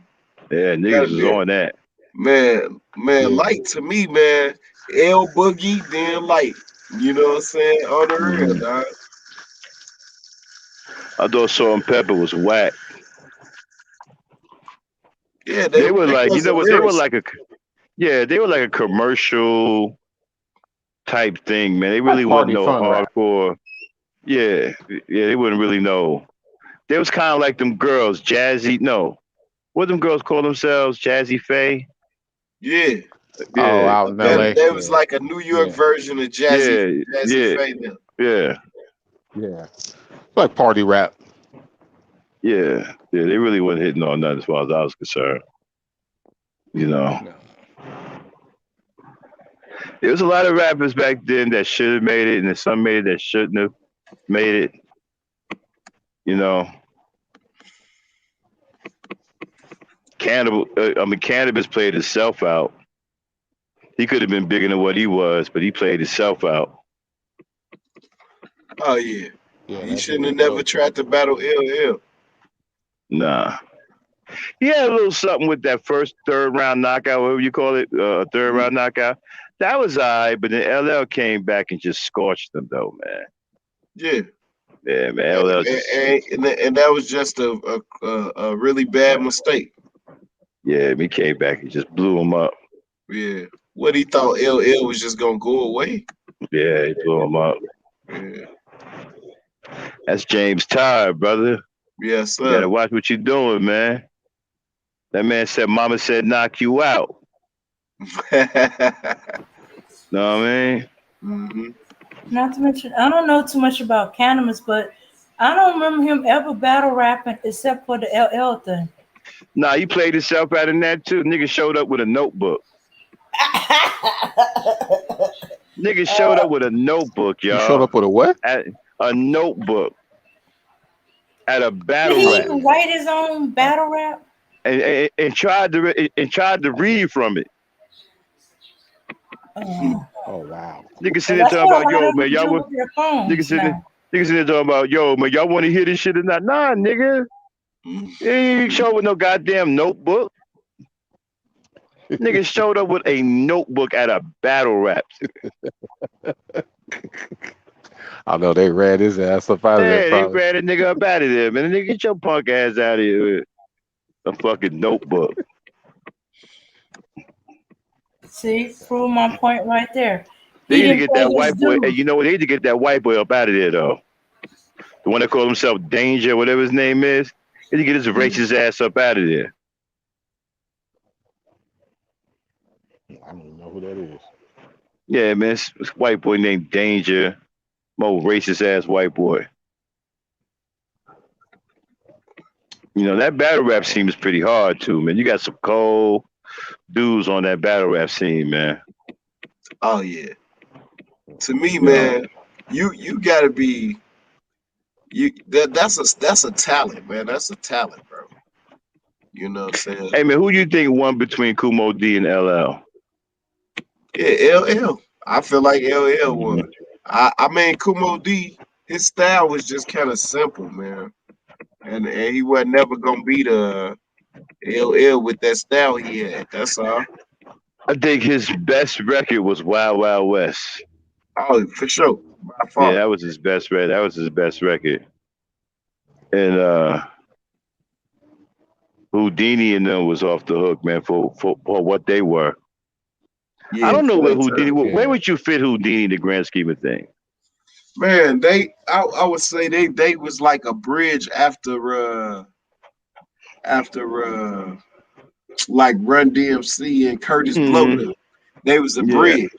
[SPEAKER 1] Yeah, niggas
[SPEAKER 5] That,
[SPEAKER 1] was
[SPEAKER 5] that
[SPEAKER 1] on that.
[SPEAKER 5] man,
[SPEAKER 10] Yeah.
[SPEAKER 5] light to me, man. L Boogie, then light. You know what I'm saying? On the real,
[SPEAKER 1] Mhm.
[SPEAKER 5] dog.
[SPEAKER 1] I thought Salt and Pepper was whack.
[SPEAKER 5] Yeah,
[SPEAKER 1] They were
[SPEAKER 5] they
[SPEAKER 1] like, you know
[SPEAKER 5] wasn't
[SPEAKER 1] what? They were
[SPEAKER 5] lyrics.
[SPEAKER 1] like they were like a commercial type thing, man. They really
[SPEAKER 10] Like
[SPEAKER 1] wasn't
[SPEAKER 10] party
[SPEAKER 1] no
[SPEAKER 10] fun rap.
[SPEAKER 1] hardcore. Yeah, yeah, they wouldn't really know. They was kind of like them girls, Jazzy. No, what them girls call themselves? Jazzy Faye.
[SPEAKER 5] Yeah,
[SPEAKER 10] Oh,
[SPEAKER 1] Yeah,
[SPEAKER 10] out in
[SPEAKER 1] yeah,
[SPEAKER 5] that
[SPEAKER 10] LA.
[SPEAKER 5] that was
[SPEAKER 10] Yeah.
[SPEAKER 5] like a New York
[SPEAKER 10] Yeah.
[SPEAKER 5] version of
[SPEAKER 1] yeah,
[SPEAKER 5] Jazzy
[SPEAKER 1] yeah,
[SPEAKER 5] Faye. Now.
[SPEAKER 1] yeah,
[SPEAKER 10] Yeah. Like party rap.
[SPEAKER 1] yeah, yeah. They really wasn't hitting on nothing as far as I was concerned. You know,
[SPEAKER 10] No.
[SPEAKER 1] there was a lot of rappers back then that should have made it, and then some made it that shouldn't have made it. You know, Cannabis played himself out. He could have been bigger than what he was, but he played himself out.
[SPEAKER 5] Oh yeah,
[SPEAKER 10] Yeah,
[SPEAKER 5] he
[SPEAKER 10] that
[SPEAKER 5] shouldn't
[SPEAKER 10] dude
[SPEAKER 5] have
[SPEAKER 10] was
[SPEAKER 5] never
[SPEAKER 10] dope.
[SPEAKER 5] tried to battle LL.
[SPEAKER 1] Nah. He had a little something with that first third round knockout, whatever you call it, third round knockout. That was alright, but then LL came back and just scorched them though, man.
[SPEAKER 5] Yeah,
[SPEAKER 1] Yeah, man.
[SPEAKER 5] and,
[SPEAKER 1] LL just
[SPEAKER 5] and that was just a really bad mistake.
[SPEAKER 1] yeah, he came back and just blew him up.
[SPEAKER 5] Yeah, what he thought LL was just gonna go away.
[SPEAKER 1] Yeah, he blew him up.
[SPEAKER 5] Yeah,
[SPEAKER 1] That's James Todd, brother.
[SPEAKER 5] yes
[SPEAKER 1] You gotta
[SPEAKER 5] sir.
[SPEAKER 1] watch what you're doing, man. That man said mama said knock you out. Know what I mean?
[SPEAKER 5] hmm
[SPEAKER 3] Not to mention, I don't know too much about cannabis, but I don't remember him ever battle rapping except for the LL thing.
[SPEAKER 1] Nah, he played himself out in that too. Nigga showed up with a notebook. Nigga showed up with a notebook,
[SPEAKER 10] He showed
[SPEAKER 1] y'all.
[SPEAKER 10] up with a what?
[SPEAKER 1] At a notebook at a
[SPEAKER 3] Did
[SPEAKER 1] battle
[SPEAKER 3] he
[SPEAKER 1] rap,
[SPEAKER 3] even write his own battle rap?
[SPEAKER 1] and tried to read from it.
[SPEAKER 3] Oh.
[SPEAKER 10] Oh wow.
[SPEAKER 1] Nigga
[SPEAKER 3] So
[SPEAKER 1] sitting there
[SPEAKER 3] that's
[SPEAKER 1] talking
[SPEAKER 3] what a
[SPEAKER 1] about,
[SPEAKER 3] lot
[SPEAKER 1] yo,
[SPEAKER 3] of
[SPEAKER 1] man,
[SPEAKER 3] them
[SPEAKER 1] y'all
[SPEAKER 3] do
[SPEAKER 1] want
[SPEAKER 3] with their
[SPEAKER 1] nigga
[SPEAKER 3] phones
[SPEAKER 1] sitting
[SPEAKER 3] now.
[SPEAKER 1] nigga sitting there talking about, yo, man, y'all want to hear this shit or not? Nah, nigga, he ain't show with no goddamn notebook. Nigga showed up with a notebook at a battle rap.
[SPEAKER 10] I know they ran his ass up out of there
[SPEAKER 1] Yeah, they
[SPEAKER 10] probably.
[SPEAKER 1] ran a nigga up out of there, man. Nigga, get your punk ass out of here with a fucking notebook.
[SPEAKER 3] See, prove my point right there.
[SPEAKER 1] They
[SPEAKER 3] He
[SPEAKER 1] need to
[SPEAKER 3] didn't
[SPEAKER 1] get
[SPEAKER 3] pay
[SPEAKER 1] that
[SPEAKER 3] his
[SPEAKER 1] white boy. Hey,
[SPEAKER 3] dues.
[SPEAKER 1] you know what? They need to get that white boy up out of there, though. The one that called himself Danger, whatever his name is. They need to get his racist ass up out of there.
[SPEAKER 10] I don't even know who that is.
[SPEAKER 1] Yeah, man. This white boy named Danger. More racist ass white boy. You know, that battle rap scene is pretty hard, too, man. You got some cold dudes on that battle rap scene, man.
[SPEAKER 5] Oh yeah. To me,
[SPEAKER 1] You know.
[SPEAKER 5] man, you gotta be that's a talent, man. That's a talent, bro. You know what I'm saying?
[SPEAKER 1] Hey, man, who do you think won between Kumo D and LL?
[SPEAKER 5] Yeah, LL. I feel like LL
[SPEAKER 1] Mhm.
[SPEAKER 5] won. I mean Kumo D, his style was just kind of simple, man. And he was never gonna beat LL with that style he had. That's all.
[SPEAKER 1] I think his best record was Wild Wild West.
[SPEAKER 5] Oh, for sure. By
[SPEAKER 1] Yeah,
[SPEAKER 5] far.
[SPEAKER 1] that was his best record. That was his best record. And Houdini and them was off the hook, man, for what they were. I
[SPEAKER 5] Yeah,
[SPEAKER 1] don't know
[SPEAKER 5] for
[SPEAKER 1] where
[SPEAKER 5] that
[SPEAKER 1] Houdini.
[SPEAKER 5] time.
[SPEAKER 1] Where
[SPEAKER 10] Yeah.
[SPEAKER 1] would you fit Houdini in the grand scheme of things?
[SPEAKER 5] Man, I would say they was like a bridge after like Run DMC and Curtis Blow
[SPEAKER 1] Mm-hmm.
[SPEAKER 5] them. They was a
[SPEAKER 1] Yeah.
[SPEAKER 5] bridge,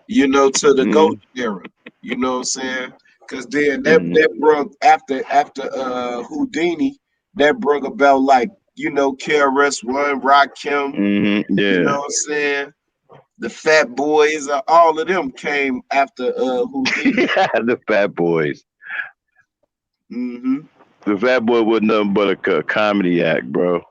[SPEAKER 5] to the
[SPEAKER 1] Mm-hmm.
[SPEAKER 5] golden era. You know what I'm saying? Cause then
[SPEAKER 1] Mm-hmm.
[SPEAKER 5] that brought after Houdini, that brought about like, KRS One, Rakim,
[SPEAKER 1] Mm-hmm.
[SPEAKER 5] you know
[SPEAKER 1] Yeah.
[SPEAKER 5] what I'm saying? the Fat Boys, all of them came after Houdini.
[SPEAKER 1] Yeah, the Fat Boys.
[SPEAKER 5] Mm-hmm.
[SPEAKER 1] The Fat Boy was nothing but a comedy act, bro.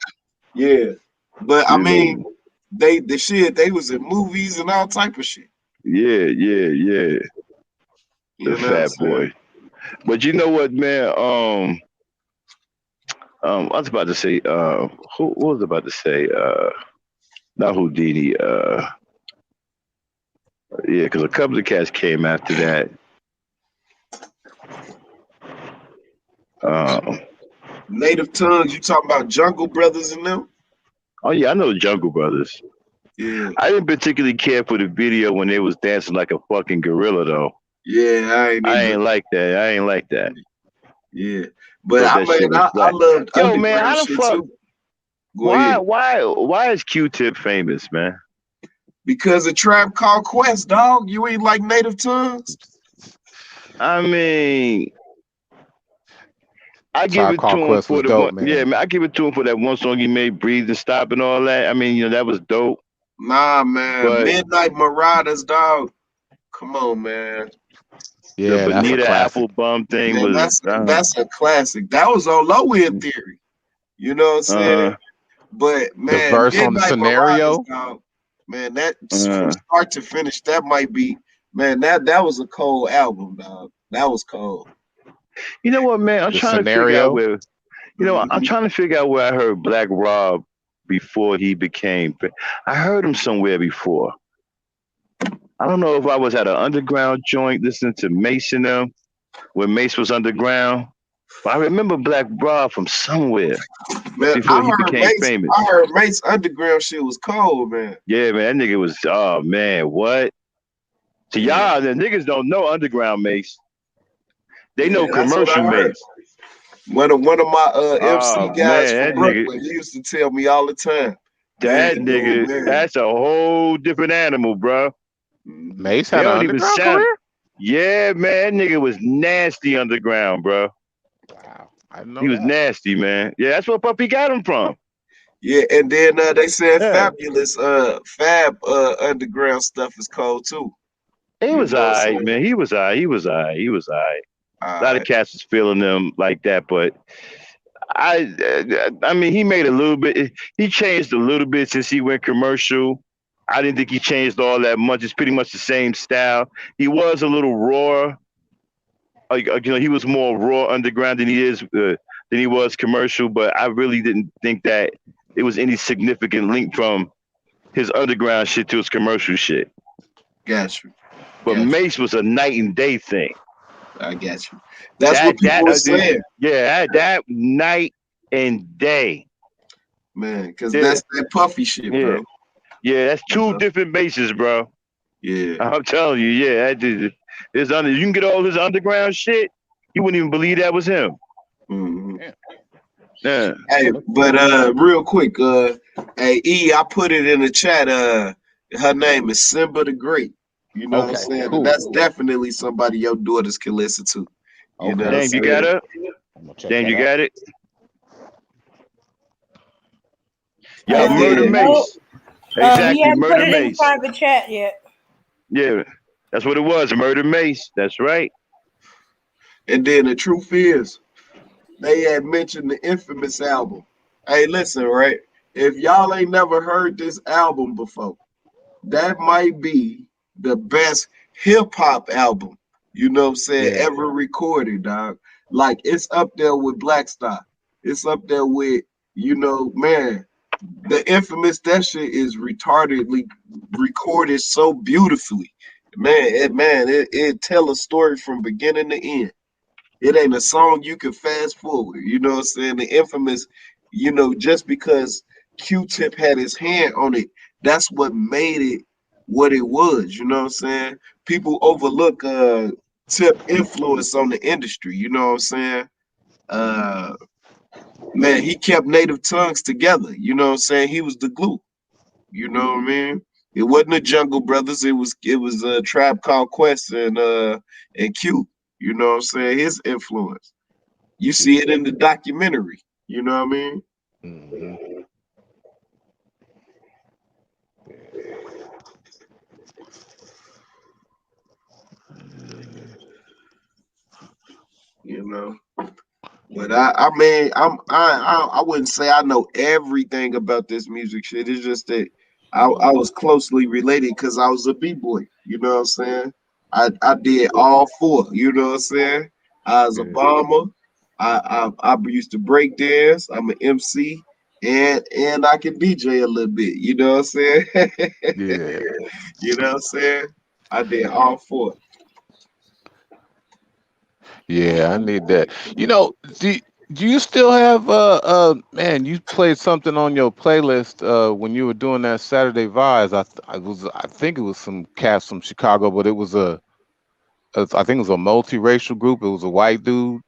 [SPEAKER 5] Yeah, but I
[SPEAKER 1] You
[SPEAKER 5] mean,
[SPEAKER 1] know.
[SPEAKER 5] they was in movies and all type of shit.
[SPEAKER 1] Yeah. The
[SPEAKER 5] You know what I'm
[SPEAKER 1] Fat
[SPEAKER 5] saying?
[SPEAKER 1] Boy. But you know what, man? I was about to say, who what was I about to say? Not Houdini. Yeah, because a couple of cats came after that. Um,
[SPEAKER 5] Native Tongues, you talking about Jungle Brothers and them?
[SPEAKER 1] oh yeah, I know the Jungle Brothers.
[SPEAKER 5] Yeah,
[SPEAKER 1] I didn't particularly care for the video when they was dancing like a fucking gorilla, though.
[SPEAKER 5] yeah, I ain't
[SPEAKER 1] I
[SPEAKER 5] either.
[SPEAKER 1] ain't like that. I ain't like that.
[SPEAKER 5] Yeah, but
[SPEAKER 1] Thought
[SPEAKER 5] I
[SPEAKER 1] that shit
[SPEAKER 5] mean,
[SPEAKER 1] was
[SPEAKER 5] I
[SPEAKER 1] black.
[SPEAKER 5] loved
[SPEAKER 1] Yo, man,
[SPEAKER 5] underground
[SPEAKER 1] how the
[SPEAKER 5] shit
[SPEAKER 1] fuck?
[SPEAKER 5] too. Go ahead.
[SPEAKER 1] Why is Q-Tip famous, man?
[SPEAKER 5] Because a Tribe Called Quest, dog. You ain't like Native Tongues?
[SPEAKER 1] I mean, I give
[SPEAKER 10] Tribe
[SPEAKER 1] it to
[SPEAKER 10] Called
[SPEAKER 1] him
[SPEAKER 10] Quest
[SPEAKER 1] for
[SPEAKER 10] was
[SPEAKER 1] the
[SPEAKER 10] dope,
[SPEAKER 1] one. Yeah,
[SPEAKER 10] man.
[SPEAKER 1] man, I give it to him for that one song he made, "Breathe and Stop" and all that. I mean, that was dope.
[SPEAKER 5] Nah, man.
[SPEAKER 1] But
[SPEAKER 5] Midnight Marauders, dog. Come on, man.
[SPEAKER 1] the
[SPEAKER 10] Yeah, that's a
[SPEAKER 1] Bonita
[SPEAKER 10] classic.
[SPEAKER 1] Applebum thing
[SPEAKER 5] Man,
[SPEAKER 1] was,
[SPEAKER 5] that's a classic. That was on Low End Theory. You know what I'm saying?
[SPEAKER 1] uh,
[SPEAKER 5] But
[SPEAKER 10] The
[SPEAKER 5] man,
[SPEAKER 10] verse on the
[SPEAKER 5] Midnight Marauders,
[SPEAKER 10] scenario.
[SPEAKER 5] dog. Man, that from
[SPEAKER 1] uh,
[SPEAKER 5] start to finish, that might be man. That was a cold album, dog. That was cold.
[SPEAKER 1] you know what, man? I'm
[SPEAKER 10] The
[SPEAKER 1] trying to figure out
[SPEAKER 10] scenario.
[SPEAKER 1] where. I'm
[SPEAKER 5] Mhm.
[SPEAKER 1] trying to figure out where I heard Black Rob before he became. I heard him somewhere before. I don't know if I was at an underground joint listening to Mace and them when Mace was underground. But I remember Black Rob from somewhere
[SPEAKER 5] Man,
[SPEAKER 1] before he became famous.
[SPEAKER 5] I heard Mace Underground shit was cold, man.
[SPEAKER 1] Yeah, man, that nigga was. Oh man, what? To
[SPEAKER 5] Yeah,
[SPEAKER 1] y'all, the niggas don't know underground Mace. They
[SPEAKER 5] yeah,
[SPEAKER 1] know
[SPEAKER 5] that's what
[SPEAKER 1] commercial
[SPEAKER 5] I heard.
[SPEAKER 1] Mace.
[SPEAKER 5] One of my MC
[SPEAKER 1] Oh
[SPEAKER 5] guys
[SPEAKER 1] man,
[SPEAKER 5] from
[SPEAKER 1] that nigga,
[SPEAKER 5] Brooklyn, he used to tell me all the time, man,
[SPEAKER 1] that
[SPEAKER 5] oh
[SPEAKER 1] nigga,
[SPEAKER 5] man.
[SPEAKER 1] that's a whole different animal, bro.
[SPEAKER 5] Mhm.
[SPEAKER 10] Mace
[SPEAKER 1] They
[SPEAKER 10] had an
[SPEAKER 1] don't even
[SPEAKER 10] underground
[SPEAKER 1] sound.
[SPEAKER 10] career.
[SPEAKER 1] Yeah, man, that nigga was nasty underground, bro.
[SPEAKER 10] Wow, I didn't
[SPEAKER 1] He
[SPEAKER 10] know
[SPEAKER 1] was
[SPEAKER 10] that.
[SPEAKER 1] nasty, man. Yeah, that's where Puppy got him from.
[SPEAKER 5] Yeah, and then they said
[SPEAKER 1] Yeah,
[SPEAKER 5] Fabulous Fab underground stuff is cold too.
[SPEAKER 1] he
[SPEAKER 5] You
[SPEAKER 1] was
[SPEAKER 5] know what I'm
[SPEAKER 1] alright,
[SPEAKER 5] saying?
[SPEAKER 1] man. He was alright. He was alright. A lot of
[SPEAKER 5] Uh,
[SPEAKER 1] cats was feeling them like that, but I mean, he made a little bit. He changed a little bit since he went commercial. I didn't think he changed all that much. It's pretty much the same style. He was a little raw. He was more raw underground than he was commercial. But I really didn't think that it was any significant link from his underground shit to his commercial shit.
[SPEAKER 5] got you,
[SPEAKER 1] But
[SPEAKER 5] got you.
[SPEAKER 1] Mace was a night and day thing.
[SPEAKER 5] I got you. That's what
[SPEAKER 1] That
[SPEAKER 5] people
[SPEAKER 1] that
[SPEAKER 5] were saying,
[SPEAKER 1] yeah, that night and day.
[SPEAKER 5] man, because
[SPEAKER 1] Yeah,
[SPEAKER 5] that's that puffy shit,
[SPEAKER 1] yeah.
[SPEAKER 5] bro.
[SPEAKER 1] Yeah, that's
[SPEAKER 5] You
[SPEAKER 1] two
[SPEAKER 5] know?
[SPEAKER 1] different bases, bro.
[SPEAKER 5] Yeah.
[SPEAKER 1] I'm telling you, yeah, you can get all his underground shit. You wouldn't even believe that was him.
[SPEAKER 5] Mhm.
[SPEAKER 10] Yeah.
[SPEAKER 1] Yeah.
[SPEAKER 5] Hey, but real quick, hey E, I put it in the chat. Her name is Simba the Great. You know what I'm
[SPEAKER 10] Okay.
[SPEAKER 5] saying? And
[SPEAKER 10] Cool.
[SPEAKER 5] that's definitely somebody your daughters can listen to. You know what
[SPEAKER 10] Okay.
[SPEAKER 5] I'm
[SPEAKER 1] Damn, you got
[SPEAKER 5] saying?
[SPEAKER 1] it.
[SPEAKER 10] I'm gonna check
[SPEAKER 1] Damn,
[SPEAKER 10] that
[SPEAKER 1] you
[SPEAKER 10] out.
[SPEAKER 1] got it. Yeah,
[SPEAKER 5] And
[SPEAKER 1] Murder
[SPEAKER 5] then
[SPEAKER 3] No,
[SPEAKER 1] Mace.
[SPEAKER 3] he
[SPEAKER 1] Exactly,
[SPEAKER 3] hasn't put
[SPEAKER 1] Murder
[SPEAKER 3] it in
[SPEAKER 1] Mace.
[SPEAKER 3] private chat yet.
[SPEAKER 1] Yeah, that's what it was. Murder Mace. That's right.
[SPEAKER 5] the truth is, they had mentioned the infamous album. Hey, listen, right? If y'all ain't never heard this album before, that might be the best hip hop album, you know what I'm saying,
[SPEAKER 10] Yeah.
[SPEAKER 5] ever recorded, dog. Like it's up there with Black Star. It's up there with, man, the infamous that shit is retardedly recorded so beautifully. It tell a story from beginning to end. It ain't a song you can fast forward. You know what I'm saying? The infamous, just because Q-Tip had his hand on it, that's what made it what it was. You know what I'm saying? People overlook Tip influence on the industry. You know what I'm saying? Uh, man, he kept native tongues together. You know what I'm saying? He was the glue. You know what I mean? It wasn't the Jungle Brothers. It was a Tribe Called Quest and Q. You know what I'm saying? His influence. You see it in the documentary. You know what I mean?
[SPEAKER 10] Hmm.
[SPEAKER 5] you know. But I mean, I wouldn't say I know everything about this music shit. It's just that I was closely related because I was a b-boy. You know what I'm saying? I did all four. You know what I'm saying? I was a
[SPEAKER 10] Yeah.
[SPEAKER 5] bomber. I used to break dance. I'm an MC, and I can DJ a little bit. You know what I'm saying?
[SPEAKER 10] Yeah.
[SPEAKER 5] You know what I'm saying? I did all four.
[SPEAKER 10] Yeah, I need that. Do you still have man, you played something on your playlist when you were doing that Saturday Vibes. I think it was some cast from Chicago, but it was I think it was a multiracial group. It was a white dude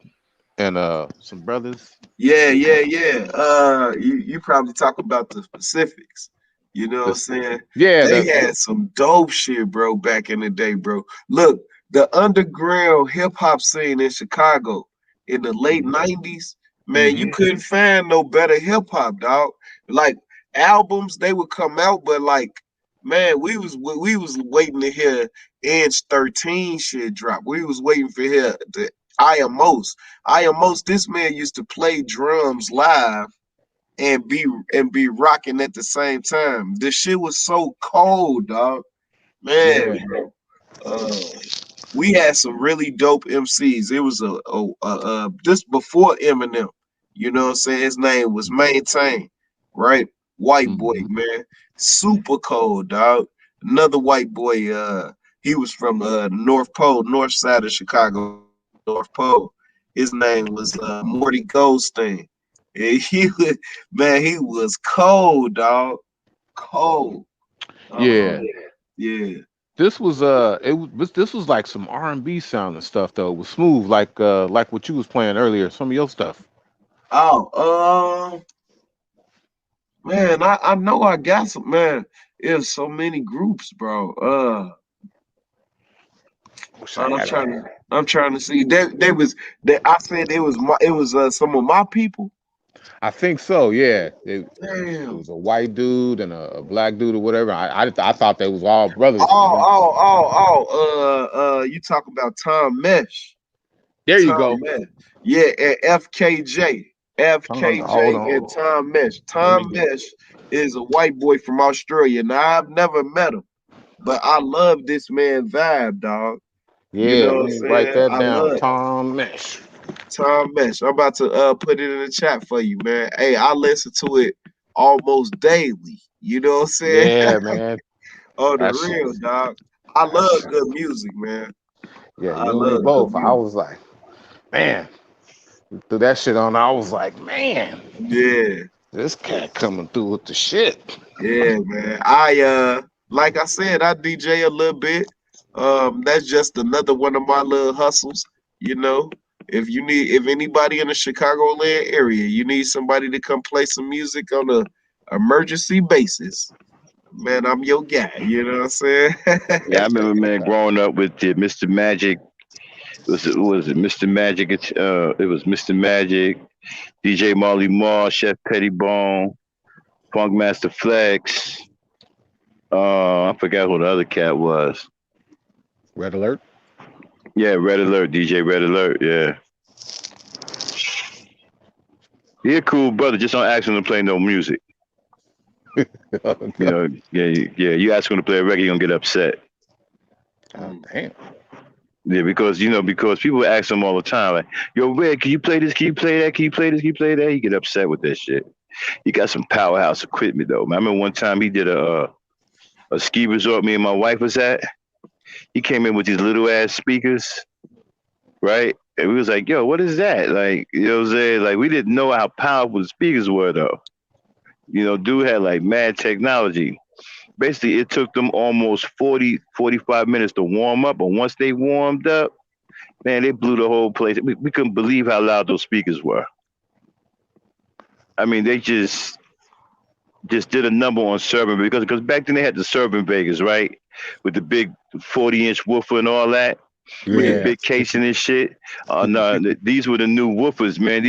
[SPEAKER 10] and some brothers.
[SPEAKER 5] Yeah. You probably talk about the specifics. You know what I'm
[SPEAKER 10] This
[SPEAKER 5] saying?
[SPEAKER 10] yeah,
[SPEAKER 5] They had some dope shit, bro, back in the day, bro. Look, the underground hip hop scene in Chicago in the late '90s, man, you
[SPEAKER 10] mm-hmm.
[SPEAKER 5] couldn't find no better hip hop, dog. Like albums, they would come out, but like, man, we was waiting to hear Edge 13 shit drop. We was waiting for hear the I Am Most. I Am Most. This man used to play drums live and be rocking at the same time. The shit was so cold, dog. Man,
[SPEAKER 10] Yeah.
[SPEAKER 5] bro. We had some really dope MCs. It was this before Eminem. You know what I'm saying? His name was Maintain, right? White boy,
[SPEAKER 10] Mm-hmm.
[SPEAKER 5] man. Super cold, dog. Another white boy, he was from North Pole, north side of Chicago, North Pole. His name was Morty Goldstein. And he was, man, he was cold, dog. Cold.
[SPEAKER 10] Yeah.
[SPEAKER 5] Yeah.
[SPEAKER 10] This was this was like some R&B sound and stuff though. It was smooth like what you was playing earlier, some of your stuff.
[SPEAKER 5] Oh, man, I know I got some, man. There's so many groups, bro.
[SPEAKER 10] Wish I
[SPEAKER 5] I'm
[SPEAKER 10] had
[SPEAKER 5] trying
[SPEAKER 10] a
[SPEAKER 5] to I'm trying to see. There was that I said it was some of my people.
[SPEAKER 10] I think so, yeah. It
[SPEAKER 5] Damn.
[SPEAKER 10] was a white dude and a black dude or whatever. I thought they was all brothers,
[SPEAKER 5] Oh,
[SPEAKER 10] man.
[SPEAKER 5] oh, oh, you talk about Tom Mesh.
[SPEAKER 10] There you
[SPEAKER 5] Tom
[SPEAKER 10] go.
[SPEAKER 5] Mesh. Yeah, and FKJ.
[SPEAKER 10] Hold
[SPEAKER 5] FKJ and
[SPEAKER 10] on.
[SPEAKER 5] Tom Mesh.
[SPEAKER 10] Let me
[SPEAKER 5] Tom
[SPEAKER 10] get
[SPEAKER 5] Mesh is a white boy from Australia. Now I've never met him, but I love this man vibe, dog. You
[SPEAKER 10] yeah,
[SPEAKER 5] know what
[SPEAKER 10] let
[SPEAKER 5] I'm
[SPEAKER 10] me write
[SPEAKER 5] saying?
[SPEAKER 10] that
[SPEAKER 5] I
[SPEAKER 10] down.
[SPEAKER 5] love
[SPEAKER 10] Tom Mesh.
[SPEAKER 5] Tom Mesh. I'm about to put it in the chat for you, man. Hey, I listen to it almost daily. You know what I'm saying?
[SPEAKER 10] Yeah, man.
[SPEAKER 5] On the
[SPEAKER 10] That shit.
[SPEAKER 5] real, dog. I
[SPEAKER 10] That
[SPEAKER 5] love
[SPEAKER 10] shit.
[SPEAKER 5] good music, man.
[SPEAKER 10] Yeah,
[SPEAKER 5] I
[SPEAKER 10] you and me
[SPEAKER 5] love good
[SPEAKER 10] both. I
[SPEAKER 5] music.
[SPEAKER 10] was like, man, threw that shit on. I was like, man,
[SPEAKER 5] Yeah.
[SPEAKER 10] this cat coming through with the shit.
[SPEAKER 5] Yeah, man. I like I said, I DJ a little bit. That's just another one of my little hustles, you know. If anybody in the Chicagoland area, you need somebody to come play some music on a emergency basis, man, I'm your guy, you know what I'm saying?
[SPEAKER 1] Yeah, I remember, man, growing up with the Mr. Magic. Was it Mr. Magic? It was Mr. Magic, DJ Marley Marl, Chef Pettibone, Funkmaster Flex. I forgot who the other cat was.
[SPEAKER 10] Red alert.
[SPEAKER 1] Yeah, Red Alert, DJ Red Alert. Yeah, he a cool brother. Just don't ask him to play no music. You know, yeah. You ask him to play a record, he gonna get upset.
[SPEAKER 10] God damn.
[SPEAKER 1] Yeah, because people ask him all the time, like, "Yo, Red, can you play this? Can you play that? Can you play this? Can you play that?" He get upset with that shit. He got some powerhouse equipment though. Man, I remember one time he did a ski resort me and my wife was at. He came in with these little ass speakers, right? And we was like, "Yo, what is that?" Like, you know what I'm saying? Like, we didn't know how powerful the speakers were though. Dude had like mad technology. Basically, it took them almost 45 minutes to warm up, but once they warmed up, man, they blew the whole place. We couldn't believe how loud those speakers were. I mean, they just did a number on Servant because back then they had the Servant Vegas, right? With the big 40-inch woofer and all that, with the
[SPEAKER 10] Yeah.
[SPEAKER 1] big casing and shit. No, these were the new woofers, man.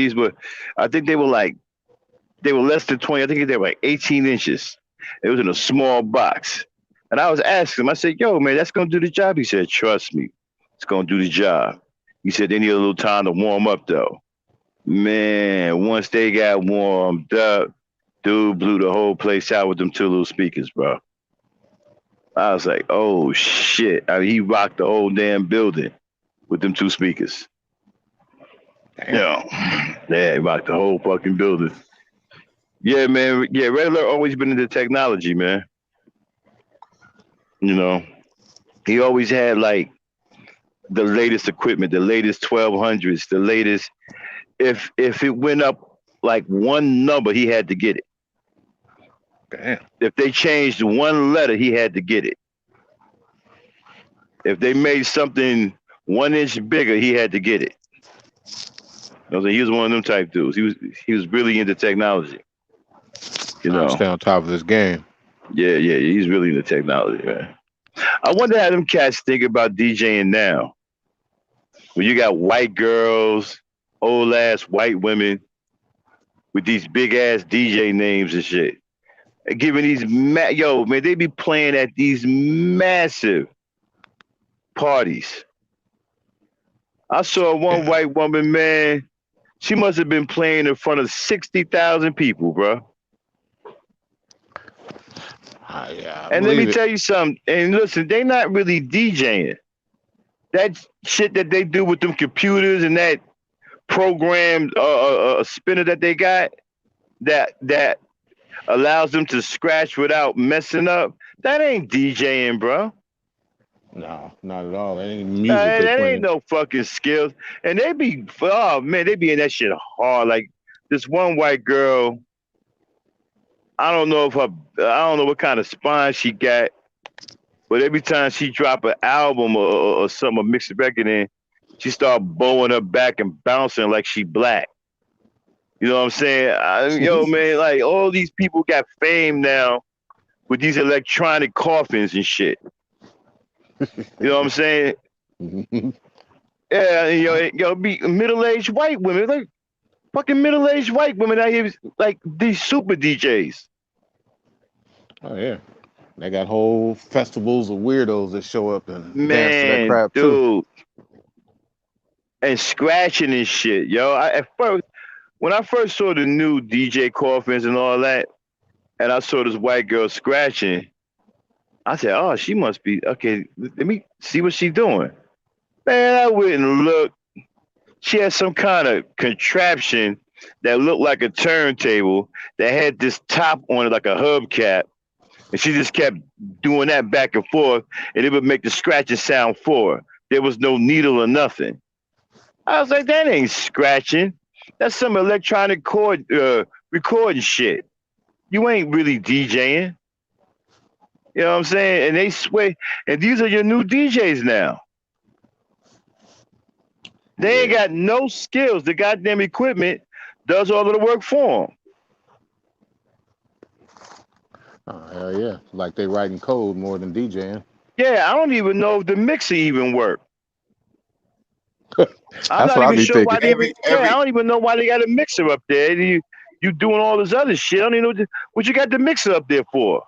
[SPEAKER 1] I think they were less than 20. I think they were like 18 inches. It was in a small box. And I was asking him, I said, "Yo, man, that's going to do the job?" He said, "Trust me, it's going to do the job." He said they need a little time to warm up though. Man, once they got warmed up, dude blew the whole place out with them two little speakers, bro. I was like, oh shit. I mean, he rocked the whole damn building with them two speakers. Yeah, he rocked the whole fucking building. Yeah, man. Yeah, Red Alert always been into technology, man. You know, he always had like the latest equipment, the latest 1200s, the latest. If it went up like one number, he had to get it.
[SPEAKER 10] Damn.
[SPEAKER 1] If they changed one letter, he had to get it. If they made something 1 inch bigger, he had to get it. He was one of them type dudes. He was really into technology. You know,
[SPEAKER 10] stay on top of this game.
[SPEAKER 1] Yeah, he's really into technology, man. I wonder how them cats think about DJing now. When you got white girls, old ass white women with these big ass DJ names and shit, and giving these man, they be playing at these massive parties. I saw one white woman, man. She must have been playing in front of 60,000 people, bro. And let me tell you something. And listen, they not really DJing. That shit that they do with them computers and that programmed spinner that they got that allows them to scratch without messing up. That ain't DJing, bro.
[SPEAKER 10] No, not at all. That ain't music.
[SPEAKER 1] That ain't no fucking skills. And they be in that shit hard. Like this one white girl, I don't know what kind of spine she got, but every time she drop an album or something, a mixed record in, she start bowing her back and bouncing like she black. You know what I'm saying? Man, like all these people got fame now with these electronic coffins and shit. You know what I'm saying? Yeah, be middle-aged white women, like fucking middle-aged white women out here, like these super DJs.
[SPEAKER 10] Oh yeah, they got whole festivals of weirdos that show up and dance to that crap too.
[SPEAKER 1] And scratching and shit, when I first saw the new DJ coffins and all that, and I saw this white girl scratching, I said, oh, she must be, okay, let me see what she's doing. Man, I went and looked. She had some kind of contraption that looked like a turntable that had this top on it like a hubcap. And she just kept doing that back and forth, and it would make the scratching sound for her. There was no needle or nothing. I was like, that ain't scratching. That's some electronic recording shit. You ain't really DJing. You know what I'm saying? And they swear, and these are your new DJs now. They ain't got no skills. The goddamn equipment does all of the work for them.
[SPEAKER 10] Oh, hell yeah. Like they writing code more than DJing.
[SPEAKER 1] Yeah, I don't even know if the mixer even worked.
[SPEAKER 10] That's what I be thinking.
[SPEAKER 1] I don't even know why they got a mixer up there. You doing all this other shit. I don't even know what you got the mixer up there for.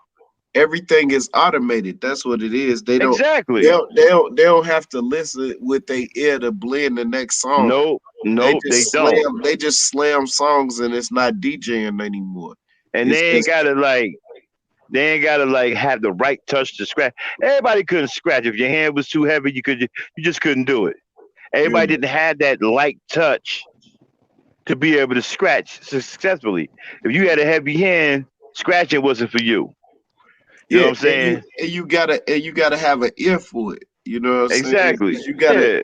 [SPEAKER 5] Everything is automated. That's what it is. They don't
[SPEAKER 1] exactly.
[SPEAKER 5] They don't have to listen with their ear to blend the next song.
[SPEAKER 1] No, they don't.
[SPEAKER 5] They just slam songs and it's not DJing anymore.
[SPEAKER 1] And they ain't gotta have the right touch to scratch. Everybody couldn't scratch. If your hand was too heavy, you just couldn't do it. Everybody didn't have that light touch to be able to scratch successfully. If you had a heavy hand, scratching wasn't for you. You know what I'm saying?
[SPEAKER 5] And you gotta have an ear for it. You know what I'm saying?
[SPEAKER 1] Exactly.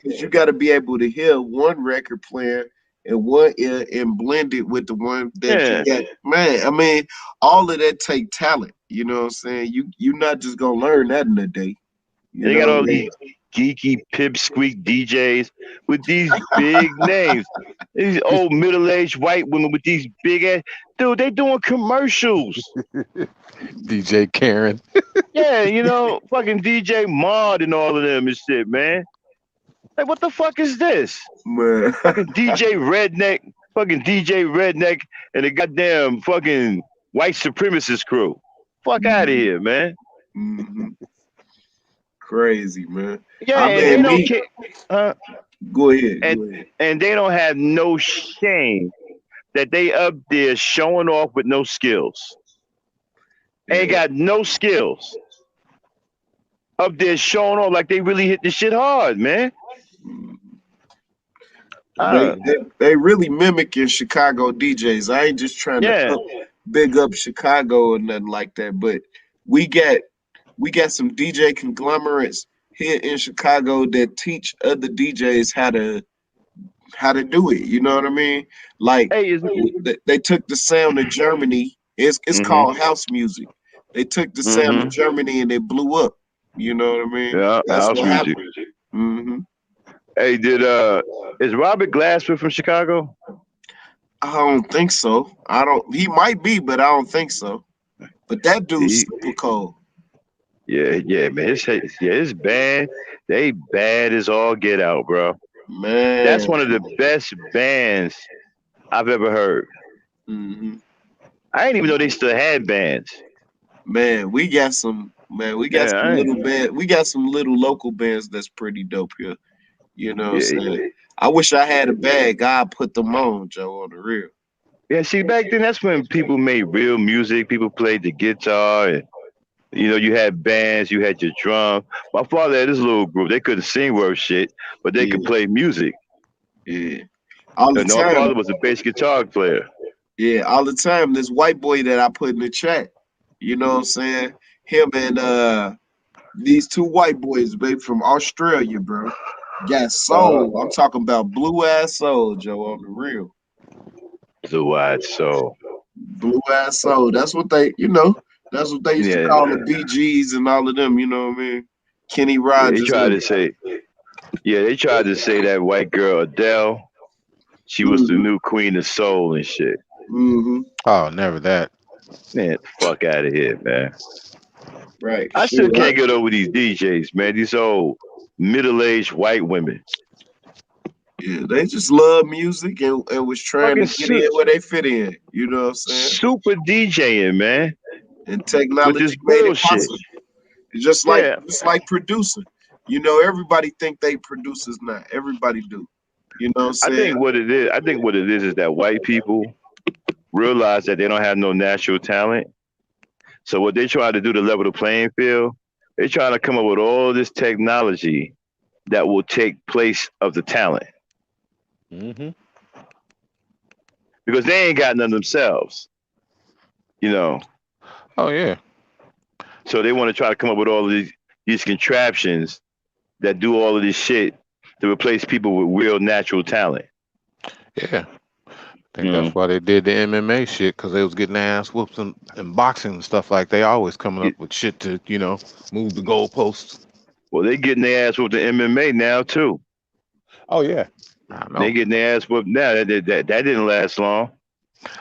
[SPEAKER 5] You gotta be able to hear one record player in one ear and blend it with the one that you got. Man, I mean, all of that take talent. You know what I'm saying? You're not just gonna learn that in a day.
[SPEAKER 1] They got all these geeky pipsqueak DJs with these big names. These old middle-aged white women with these big ass dude, they doing commercials.
[SPEAKER 10] DJ Karen.
[SPEAKER 1] Yeah, fucking DJ Mod and all of them and shit, man. Like, what the fuck is this?
[SPEAKER 5] Man.
[SPEAKER 1] Fucking DJ Redneck and the goddamn fucking white supremacist crew. Fuck out of here, man.
[SPEAKER 5] Mm-hmm. Crazy, man.
[SPEAKER 1] Yeah, they don't care.
[SPEAKER 5] Go ahead.
[SPEAKER 1] and they don't have no shame that they up there showing off with no skills. Ain't
[SPEAKER 5] Yeah.
[SPEAKER 1] got no skills. Up there showing off like they really hit the shit hard, man.
[SPEAKER 5] They,
[SPEAKER 1] Uh,
[SPEAKER 5] they they really mimicking Chicago DJs. I ain't just trying to
[SPEAKER 1] yeah.
[SPEAKER 5] big up Chicago or nothing like that, but we got we got some DJ conglomerates here in Chicago that teach other DJs how to do it. You know what I mean? Like
[SPEAKER 1] Hey, is
[SPEAKER 5] they took the sound of Germany. It's
[SPEAKER 1] mm-hmm,
[SPEAKER 5] called house music. They took the sound of
[SPEAKER 1] mm-hmm.
[SPEAKER 5] Germany and they blew up. You know what I mean?
[SPEAKER 1] Yeah,
[SPEAKER 5] That's
[SPEAKER 1] house
[SPEAKER 5] what
[SPEAKER 1] music.
[SPEAKER 5] happened. Hmm.
[SPEAKER 1] Hey, did is Robert Glasper from Chicago?
[SPEAKER 5] I don't think so. I don't. He might be, but I don't think so. But that dude's
[SPEAKER 1] He,
[SPEAKER 5] super cold.
[SPEAKER 1] yeah, man. His band, they bad as all get out, bro. That's
[SPEAKER 5] Man.
[SPEAKER 1] one of the best bands I've ever heard.
[SPEAKER 5] Hmm.
[SPEAKER 1] I didn't even know they still had bands.
[SPEAKER 5] Man, we got some. Man, we got
[SPEAKER 1] Yeah,
[SPEAKER 5] some
[SPEAKER 1] I ain't,
[SPEAKER 5] little band. We got some little local bands that's pretty dope here. You know what I'm
[SPEAKER 1] yeah,
[SPEAKER 5] saying? I wish I had a bag. I'd put them on, Joe, on the real.
[SPEAKER 1] yeah. See, back then that's when people made real music. People played the guitar, and you had bands, you had your drum. My father had this little group. They couldn't sing worth shit, but they could
[SPEAKER 5] Yeah,
[SPEAKER 1] play music.
[SPEAKER 5] yeah. All the
[SPEAKER 1] And my
[SPEAKER 5] time.
[SPEAKER 1] father was a bass guitar player.
[SPEAKER 5] Yeah, all the time. This white boy that I put in the chat, you know what I'm saying? Him and these two white boys, babe, from Australia, bro. Got
[SPEAKER 1] Uh,
[SPEAKER 5] soul. I'm talking about blue ass soul, Joe, on the real.
[SPEAKER 1] Blue Eyed Soul.
[SPEAKER 5] Blue ass soul. That's what they used to
[SPEAKER 1] Yeah,
[SPEAKER 5] call the BGs and all of them, you know what I mean? Kenny
[SPEAKER 1] yeah. They
[SPEAKER 5] Rogers.
[SPEAKER 1] tried to say, yeah, they tried to say that white girl Adele, she was the
[SPEAKER 5] Mm-hmm.
[SPEAKER 1] new queen of soul and shit.
[SPEAKER 5] Mm-hmm.
[SPEAKER 10] Oh, never that.
[SPEAKER 1] Man, fuck out of here, man.
[SPEAKER 5] Right.
[SPEAKER 1] I
[SPEAKER 5] Shit,
[SPEAKER 1] still
[SPEAKER 5] right.
[SPEAKER 1] can't get over these DJs, man. These old middle-aged white women,
[SPEAKER 5] Yeah, they just love music and was trying
[SPEAKER 1] fucking
[SPEAKER 5] to get in where they fit in. You know what I'm saying?
[SPEAKER 1] super DJing, man,
[SPEAKER 5] And
[SPEAKER 1] with this
[SPEAKER 5] technology made it
[SPEAKER 1] bullshit.
[SPEAKER 5] possible. It's
[SPEAKER 1] Yeah,
[SPEAKER 5] just like producing. You know, everybody think they producers now. Everybody do. You know what I'm
[SPEAKER 1] I
[SPEAKER 5] saying?
[SPEAKER 1] think what it is. I think what it is that white people realize that they don't have no natural talent. So what they try to do to level the playing field, they try to come up with all this technology that will take place of the talent
[SPEAKER 10] Hmm.
[SPEAKER 1] because they ain't got none themselves, you know.
[SPEAKER 10] Oh yeah,
[SPEAKER 1] So they want to try to come up with all of these contraptions that do all of this shit to replace people with real natural talent.
[SPEAKER 10] yeah. I think that's
[SPEAKER 1] Mm.
[SPEAKER 10] why they did the MMA shit, because they was getting their ass whooped in boxing and stuff. Like they always coming up with shit to move the goalposts.
[SPEAKER 1] Well, they getting their ass with the MMA now too.
[SPEAKER 10] Oh yeah, I
[SPEAKER 1] They
[SPEAKER 10] know.
[SPEAKER 1] getting their ass whooped now. That didn't last long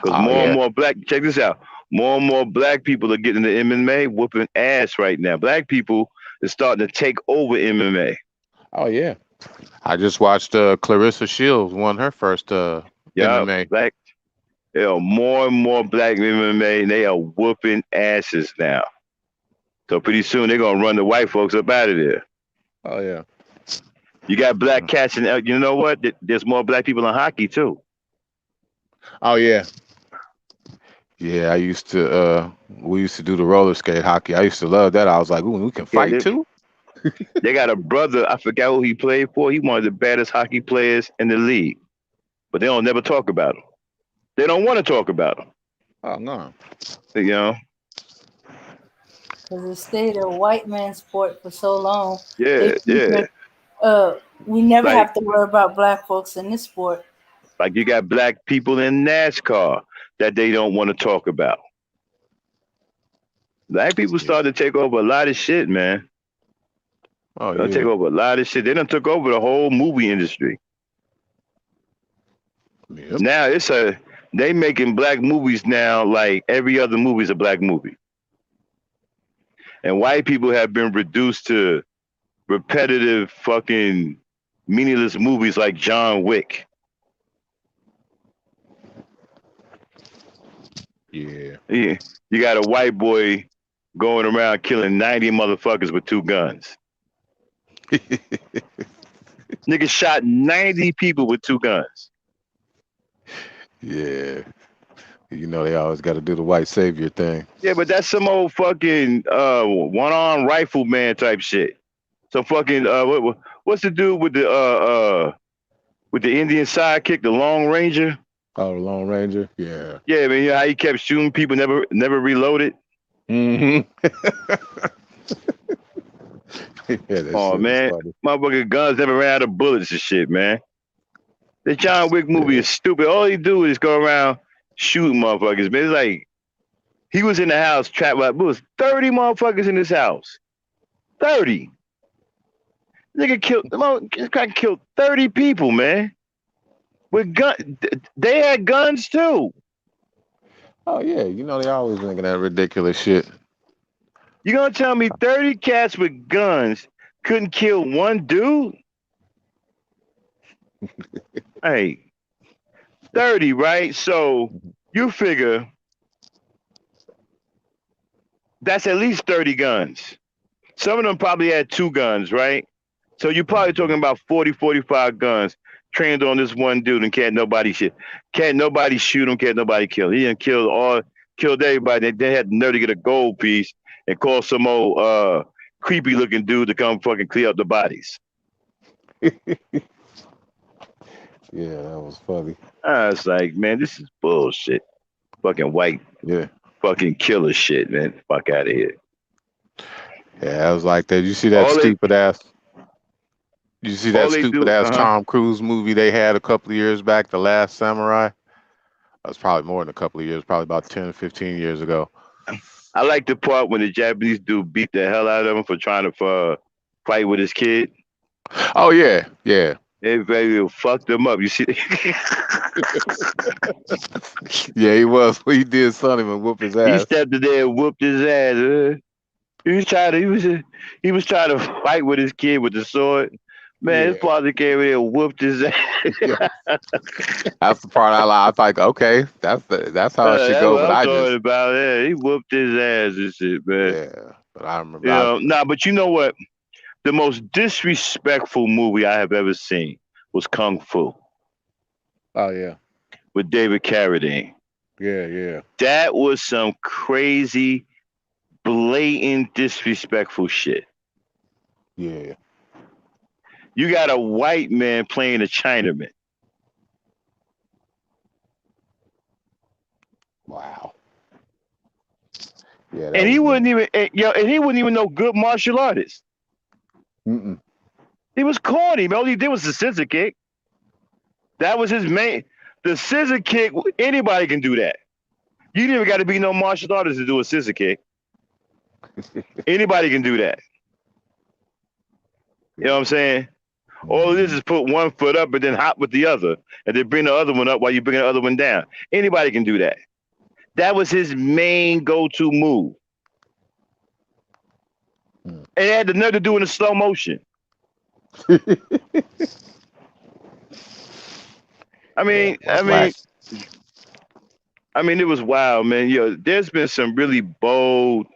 [SPEAKER 1] because
[SPEAKER 10] Oh
[SPEAKER 1] more and
[SPEAKER 10] yeah.
[SPEAKER 1] more black. Check this out. More and more black people are getting the MMA whooping ass right now. Black people is starting to take over MMA.
[SPEAKER 10] Oh yeah. I just watched Clarissa Shields won her first
[SPEAKER 1] Yeah,
[SPEAKER 10] MMA.
[SPEAKER 1] black. There are more and more black MMA, and they are whooping asses now. So pretty soon they're gonna run the white folks up out of there.
[SPEAKER 10] Oh yeah.
[SPEAKER 1] You got black cats, and you know what? There's more black people in hockey too.
[SPEAKER 10] Oh yeah. Yeah, I used to we used to do the roller skate hockey. I used to love that. I was like, ooh, we can
[SPEAKER 1] Yeah,
[SPEAKER 10] fight too?
[SPEAKER 1] they got a brother. I forgot who he played for. He one of the baddest hockey players in the league, but they don't never talk about him. They don't want to talk about him.
[SPEAKER 10] Oh no.
[SPEAKER 1] You know?
[SPEAKER 3] Because it stayed a white man sport for so long. They
[SPEAKER 1] Yeah, yeah.
[SPEAKER 3] figured we never
[SPEAKER 1] Like
[SPEAKER 3] have to worry about black folks in this sport.
[SPEAKER 1] like you got black people in NASCAR that they don't want to talk about. Black people
[SPEAKER 10] Yeah.
[SPEAKER 1] started to take over a lot of shit, man.
[SPEAKER 10] Oh
[SPEAKER 1] They'll take
[SPEAKER 10] yeah.
[SPEAKER 1] over a lot of shit. They done took over the whole movie industry.
[SPEAKER 10] Yep.
[SPEAKER 1] Now they making black movies now like every other movie is a black movie. And white people have been reduced to repetitive fucking meaningless movies like John Wick.
[SPEAKER 10] Yeah.
[SPEAKER 1] Yeah. You got a white boy going around killing 90 motherfuckers with two guns. Nigga shot 90 people with 2 guns.
[SPEAKER 10] Yeah. You know they always got to do the white savior thing.
[SPEAKER 1] Yeah, but that's some old fucking one-armed rifleman type shit. So fucking what's the dude with the Indian sidekick, the Long Ranger?
[SPEAKER 10] Oh, the Lone Ranger. Yeah.
[SPEAKER 1] Yeah, man. You know how he kept shooting people, never reloaded.
[SPEAKER 10] Mm-hmm. Yeah, that
[SPEAKER 1] Oh
[SPEAKER 10] shit was
[SPEAKER 1] man,
[SPEAKER 10] funny.
[SPEAKER 1] motherfucking guns never ran out of bullets and shit, man. The John Wick movie is stupid. All he do is go around shooting motherfuckers, man. It's like he was in the house trapped by, it was 30 motherfuckers in this house. 30. Nigga killed 30 people, man. With gun, they had guns too.
[SPEAKER 10] Oh yeah, you know they always thinking that ridiculous shit.
[SPEAKER 1] You gonna tell me 30 cats with guns couldn't kill one dude? Hey, 30, right? So you figure that's at least 30 guns. Some of them probably had 2 guns, right? So you're probably talking about 40, 45 guns trained on this one dude, and can't nobody shoot him, can't nobody kill him. He done killed everybody. They had the nerve to get a gold piece and call some old creepy looking dude to come fucking clear up the bodies.
[SPEAKER 10] Yeah, that was funny.
[SPEAKER 1] I was like, man, this is bullshit. Fucking white, fucking killer shit, man. Fuck out of here.
[SPEAKER 10] Yeah, I was like that. You see that stupid ass Tom Cruise movie they had a couple of years back, The Last Samurai? That was probably more than a couple of years, probably about 10 or 15 years ago.
[SPEAKER 1] I like the part when the Japanese dude beat the hell out of him for trying to fight with his kid.
[SPEAKER 10] Oh yeah, yeah.
[SPEAKER 1] Everybody fucked him up. You see?
[SPEAKER 10] Yeah, he was. He did something and whoop his ass.
[SPEAKER 1] He stepped in there and whooped his ass. He was trying to fight with his kid with the sword. Man, his father came in there and whooped his ass.
[SPEAKER 10] That's the part I like. I was like, okay, that's how it should go. But I just
[SPEAKER 1] about it. He whooped his ass and shit, man.
[SPEAKER 10] Yeah, but I remember.
[SPEAKER 1] But you know what? The most disrespectful movie I have ever seen was Kung Fu.
[SPEAKER 10] Oh yeah.
[SPEAKER 1] With David Carradine.
[SPEAKER 10] Yeah, yeah.
[SPEAKER 1] That was some crazy, blatant, disrespectful shit.
[SPEAKER 10] Yeah.
[SPEAKER 1] You got a white man playing a Chinaman.
[SPEAKER 10] Wow. Yeah.
[SPEAKER 1] And he wouldn't even know good martial artist.
[SPEAKER 10] Mm-mm.
[SPEAKER 1] He was corny, man. All he did was the scissor kick. That was his main. The scissor kick, anybody can do that. You didn't even got to be no martial artist to do a scissor kick. Anybody can do that. You know what I'm saying? All it is put one foot up and then hop with the other, and then bring the other one up while you bring the other one down. Anybody can do that. That was his main go-to move. And it had the nerve to do it in slow motion. I mean, it was wild, man. Yo, there's been some really bold,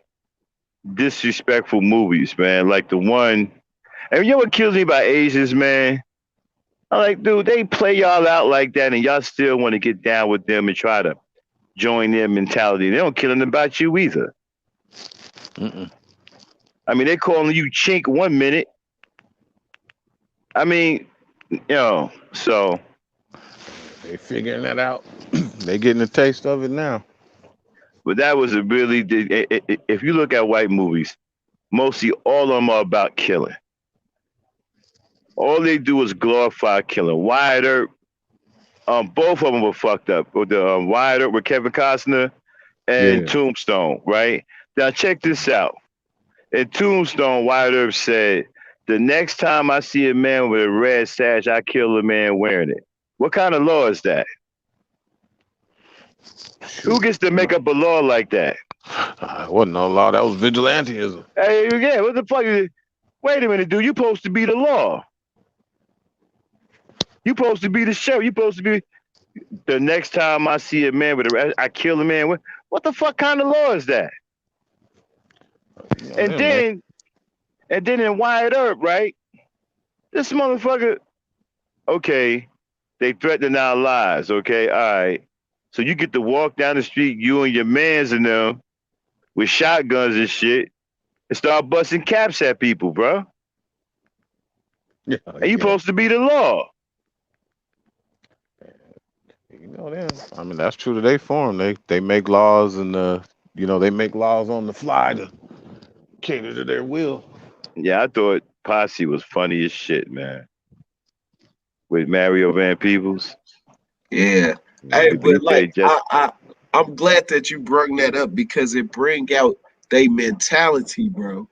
[SPEAKER 1] disrespectful movies, man. Like the one, and you know what kills me about Asians, man? I'm like, dude, they play y'all out like that, and y'all still want to get down with them and try to join their mentality. They don't care nothing about you either.
[SPEAKER 10] Mm-mm.
[SPEAKER 1] I mean, they calling you chink 1 minute. I mean, so
[SPEAKER 10] they figuring that out. They getting a taste of it now.
[SPEAKER 1] But that was a really, if you look at white movies, mostly all of them are about killing. All they do is glorify killing. Wyatt Earp, both of them were fucked up. With the Wyatt Earp with Kevin Costner and Tombstone, right? Now check this out. In Tombstone, Wyatt Earp said, "The next time I see a man with a red sash, I kill a man wearing it." What kind of law is that? Who gets to make up a law like that?
[SPEAKER 10] It wasn't no law. That was vigilantism.
[SPEAKER 1] Hey, yeah, what the fuck? Wait a minute, dude. You supposed to be the law. You supposed to be the sheriff. You supposed to be. The next time I see a man with a red, I kill a man with. What the fuck kind of law is that? And then in Wyatt Earp, right? This motherfucker, Okay, they threatening our lives. Okay, all right. So you get to walk down the street, you and your mans and them with shotguns and shit, and start busting caps at people, bro.
[SPEAKER 10] Yeah,
[SPEAKER 1] And you
[SPEAKER 10] yeah.
[SPEAKER 1] supposed to be the law.
[SPEAKER 10] You know them. I mean, that's true to their form. They make laws and they make laws on the fly to cater to their will.
[SPEAKER 1] Yeah, I thought Posse was funny as shit, man. With Mario Van Peebles,
[SPEAKER 5] Yeah.
[SPEAKER 10] Yeah.
[SPEAKER 5] Hey,
[SPEAKER 1] he
[SPEAKER 5] but like
[SPEAKER 1] played Jesse.
[SPEAKER 5] I'm glad that you bring that up because it bring out they mentality, bro.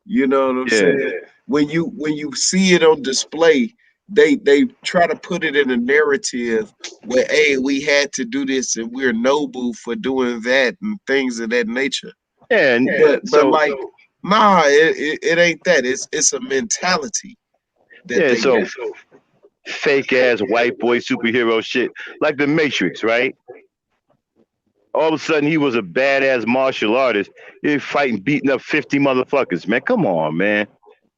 [SPEAKER 5] You know what I'm
[SPEAKER 1] Yeah,
[SPEAKER 5] saying? When you see it on display, they try to put it in a narrative where hey, we had to do this and we're noble for doing that and things of that nature.
[SPEAKER 1] yeah. And
[SPEAKER 5] But
[SPEAKER 1] so
[SPEAKER 5] like nah, it ain't that. It's a mentality that
[SPEAKER 1] yeah,
[SPEAKER 5] they
[SPEAKER 1] so
[SPEAKER 5] got.
[SPEAKER 1] fake ass white boy superhero shit, like the Matrix, right? All of a sudden he was a badass martial artist. He fighting, beating up 50 motherfuckers, man. Come on, man.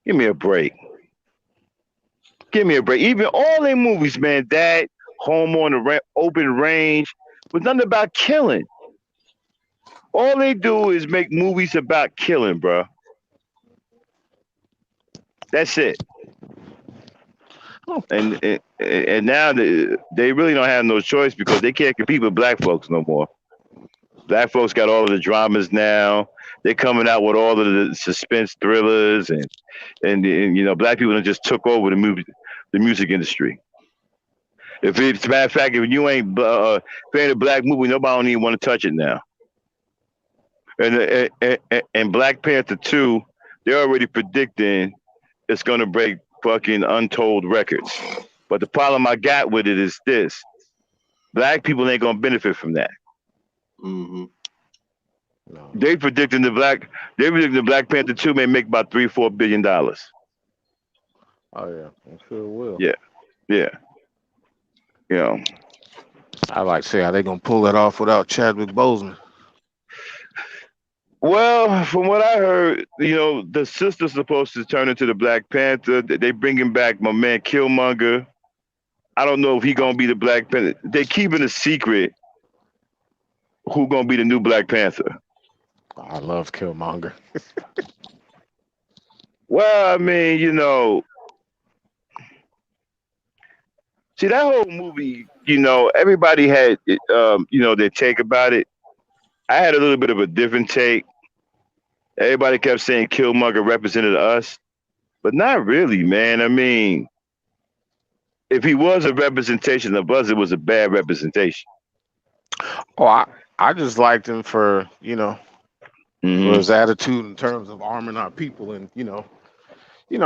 [SPEAKER 1] Give me a break. Give me a break. Even all their movies, man, that Home on the Open Range was nothing about killing. All they do is make movies about killing, bro. That's it.
[SPEAKER 10] Oh,
[SPEAKER 1] And now they really don't have no choice because they can't compete with black folks no more. Black folks got all of the dramas now. They're coming out with all of the suspense thrillers and black people just took over the music industry. If it's a matter of fact, if you ain't fan of black movie, nobody don't even want to touch it now. And Black Panther 2, they're already predicting it's gonna break fucking untold records. But the problem I got with it is this: black people ain't gonna benefit from that.
[SPEAKER 5] Hmm.
[SPEAKER 10] no.
[SPEAKER 1] They predicting the Black Panther 2 may make about $3-4 billion.
[SPEAKER 10] Oh yeah, I'm sure it will.
[SPEAKER 1] Yeah, yeah, you know.
[SPEAKER 10] I like to say how they gonna pull that off without Chadwick Boseman.
[SPEAKER 1] Well, from what I heard, the sister's supposed to turn into the Black Panther. They bringing back my man Killmonger. I don't know if he gonna be the Black Panther. They keeping a secret who gonna be the new Black Panther.
[SPEAKER 10] I love Killmonger.
[SPEAKER 1] Well, I mean, see that whole movie. Everybody had their take about it. I had a little bit of a different take. Everybody kept saying Killmonger represented us, but not really, man. I mean, if he was a representation of us, it was a bad representation.
[SPEAKER 10] Oh, I just liked him for for
[SPEAKER 1] Hmm.
[SPEAKER 10] his attitude in terms of arming our people, and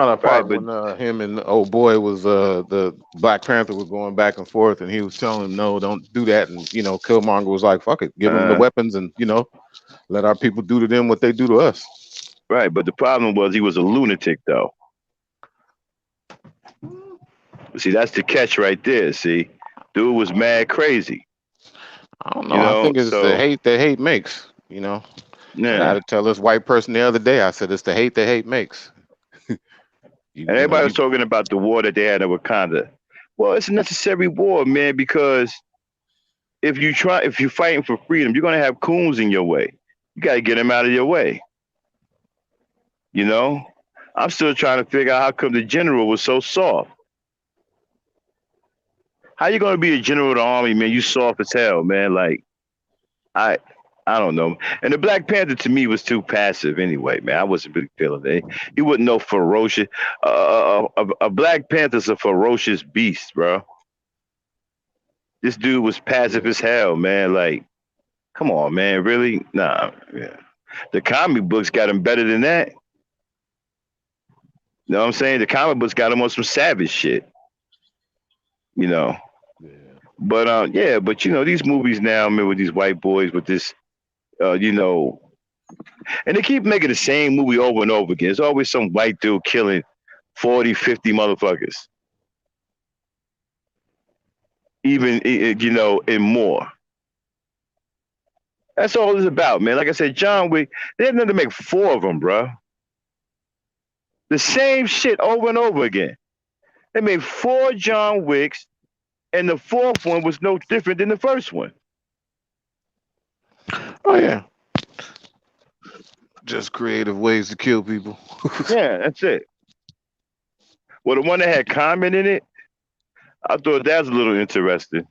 [SPEAKER 10] that
[SPEAKER 1] Right,
[SPEAKER 10] part
[SPEAKER 1] but
[SPEAKER 10] when him and the old boy was the Black Panther was going back and forth, and he was telling him no, don't do that, and Killmonger was like, fuck it, give them the
[SPEAKER 1] uh,
[SPEAKER 10] weapons, and let our people do to them what they do to us.
[SPEAKER 1] right, but the problem was he was a lunatic, though. See, that's the catch right there. See, dude was mad crazy.
[SPEAKER 10] I don't know. I think it's the
[SPEAKER 1] So
[SPEAKER 10] hate that hate makes. I had
[SPEAKER 1] yeah.
[SPEAKER 10] to tell this white person the other day. I said it's the hate that hate makes. You
[SPEAKER 1] And
[SPEAKER 10] you know
[SPEAKER 1] everybody was
[SPEAKER 10] you.
[SPEAKER 1] talking about the war that they had in Wakanda. Well, it's a necessary war, man, because if you're fighting for freedom, you're gonna have coons in your way. You got to get them out of your way. You know, I'm still trying to figure out how come the general was so soft. How you gonna be a general of the army, man? You soft as hell, man. Like I, I don't know. And the Black Panther to me was too passive anyway, man. I wasn't really feeling it. He wasn't no ferocious. A Black Panther's a ferocious beast, bro. This dude was passive
[SPEAKER 10] Yeah.
[SPEAKER 1] as hell, man. Like, come on, man. Really? Nah. Yeah. The comic books got him better than that. You know what I'm saying? The comic books got him on some savage shit. You know.
[SPEAKER 10] Yeah.
[SPEAKER 1] But yeah. But these movies now, man, with these white boys with this, uh, you know, and they keep making the same movie over and over again. There's always some white dude killing 40, 50 motherfuckers, even and more. That's all it's about, man. Like I said, John Wick, they had nothing to make four of them, bro. The same shit over and over again. They made 4 John Wicks, and the 4th one was no different than the first one.
[SPEAKER 10] Oh yeah, just creative ways to kill people.
[SPEAKER 1] Yeah, that's it. Well, the one that had Common in it, I thought that was a little interesting.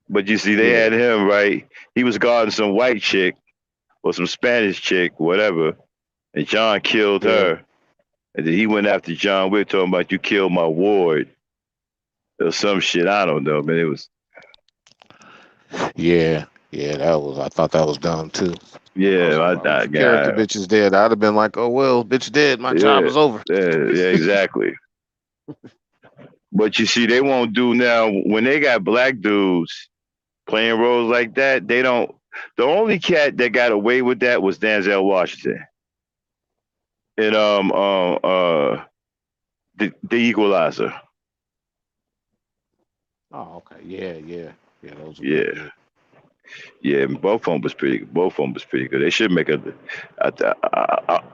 [SPEAKER 1] But you see, they
[SPEAKER 10] Yeah,
[SPEAKER 1] had him right. He was guarding some white chick or some Spanish chick, whatever, and John killed
[SPEAKER 10] yeah,
[SPEAKER 1] her. And then he went after John Wick, talking about you killed my ward or some shit. I don't know, man. It was
[SPEAKER 10] yeah, yeah. That was. I thought that was dumb too. I was
[SPEAKER 1] yeah,
[SPEAKER 10] like, well, if your character
[SPEAKER 1] yeah,
[SPEAKER 10] bitch is dead, I'd have been like, oh well, bitch dead. My job
[SPEAKER 1] yeah,
[SPEAKER 10] is over.
[SPEAKER 1] yeah, exactly. But you see, they won't do now when they got black dudes playing roles like that. They don't. The only cat that got away with that was Denzel Washington in the Equalizer.
[SPEAKER 10] Oh, okay. Yeah, yeah, yeah. Those were pretty
[SPEAKER 1] Yeah,
[SPEAKER 10] good.
[SPEAKER 1] yeah. Both of them was pretty. Both of them was pretty good. They should make a.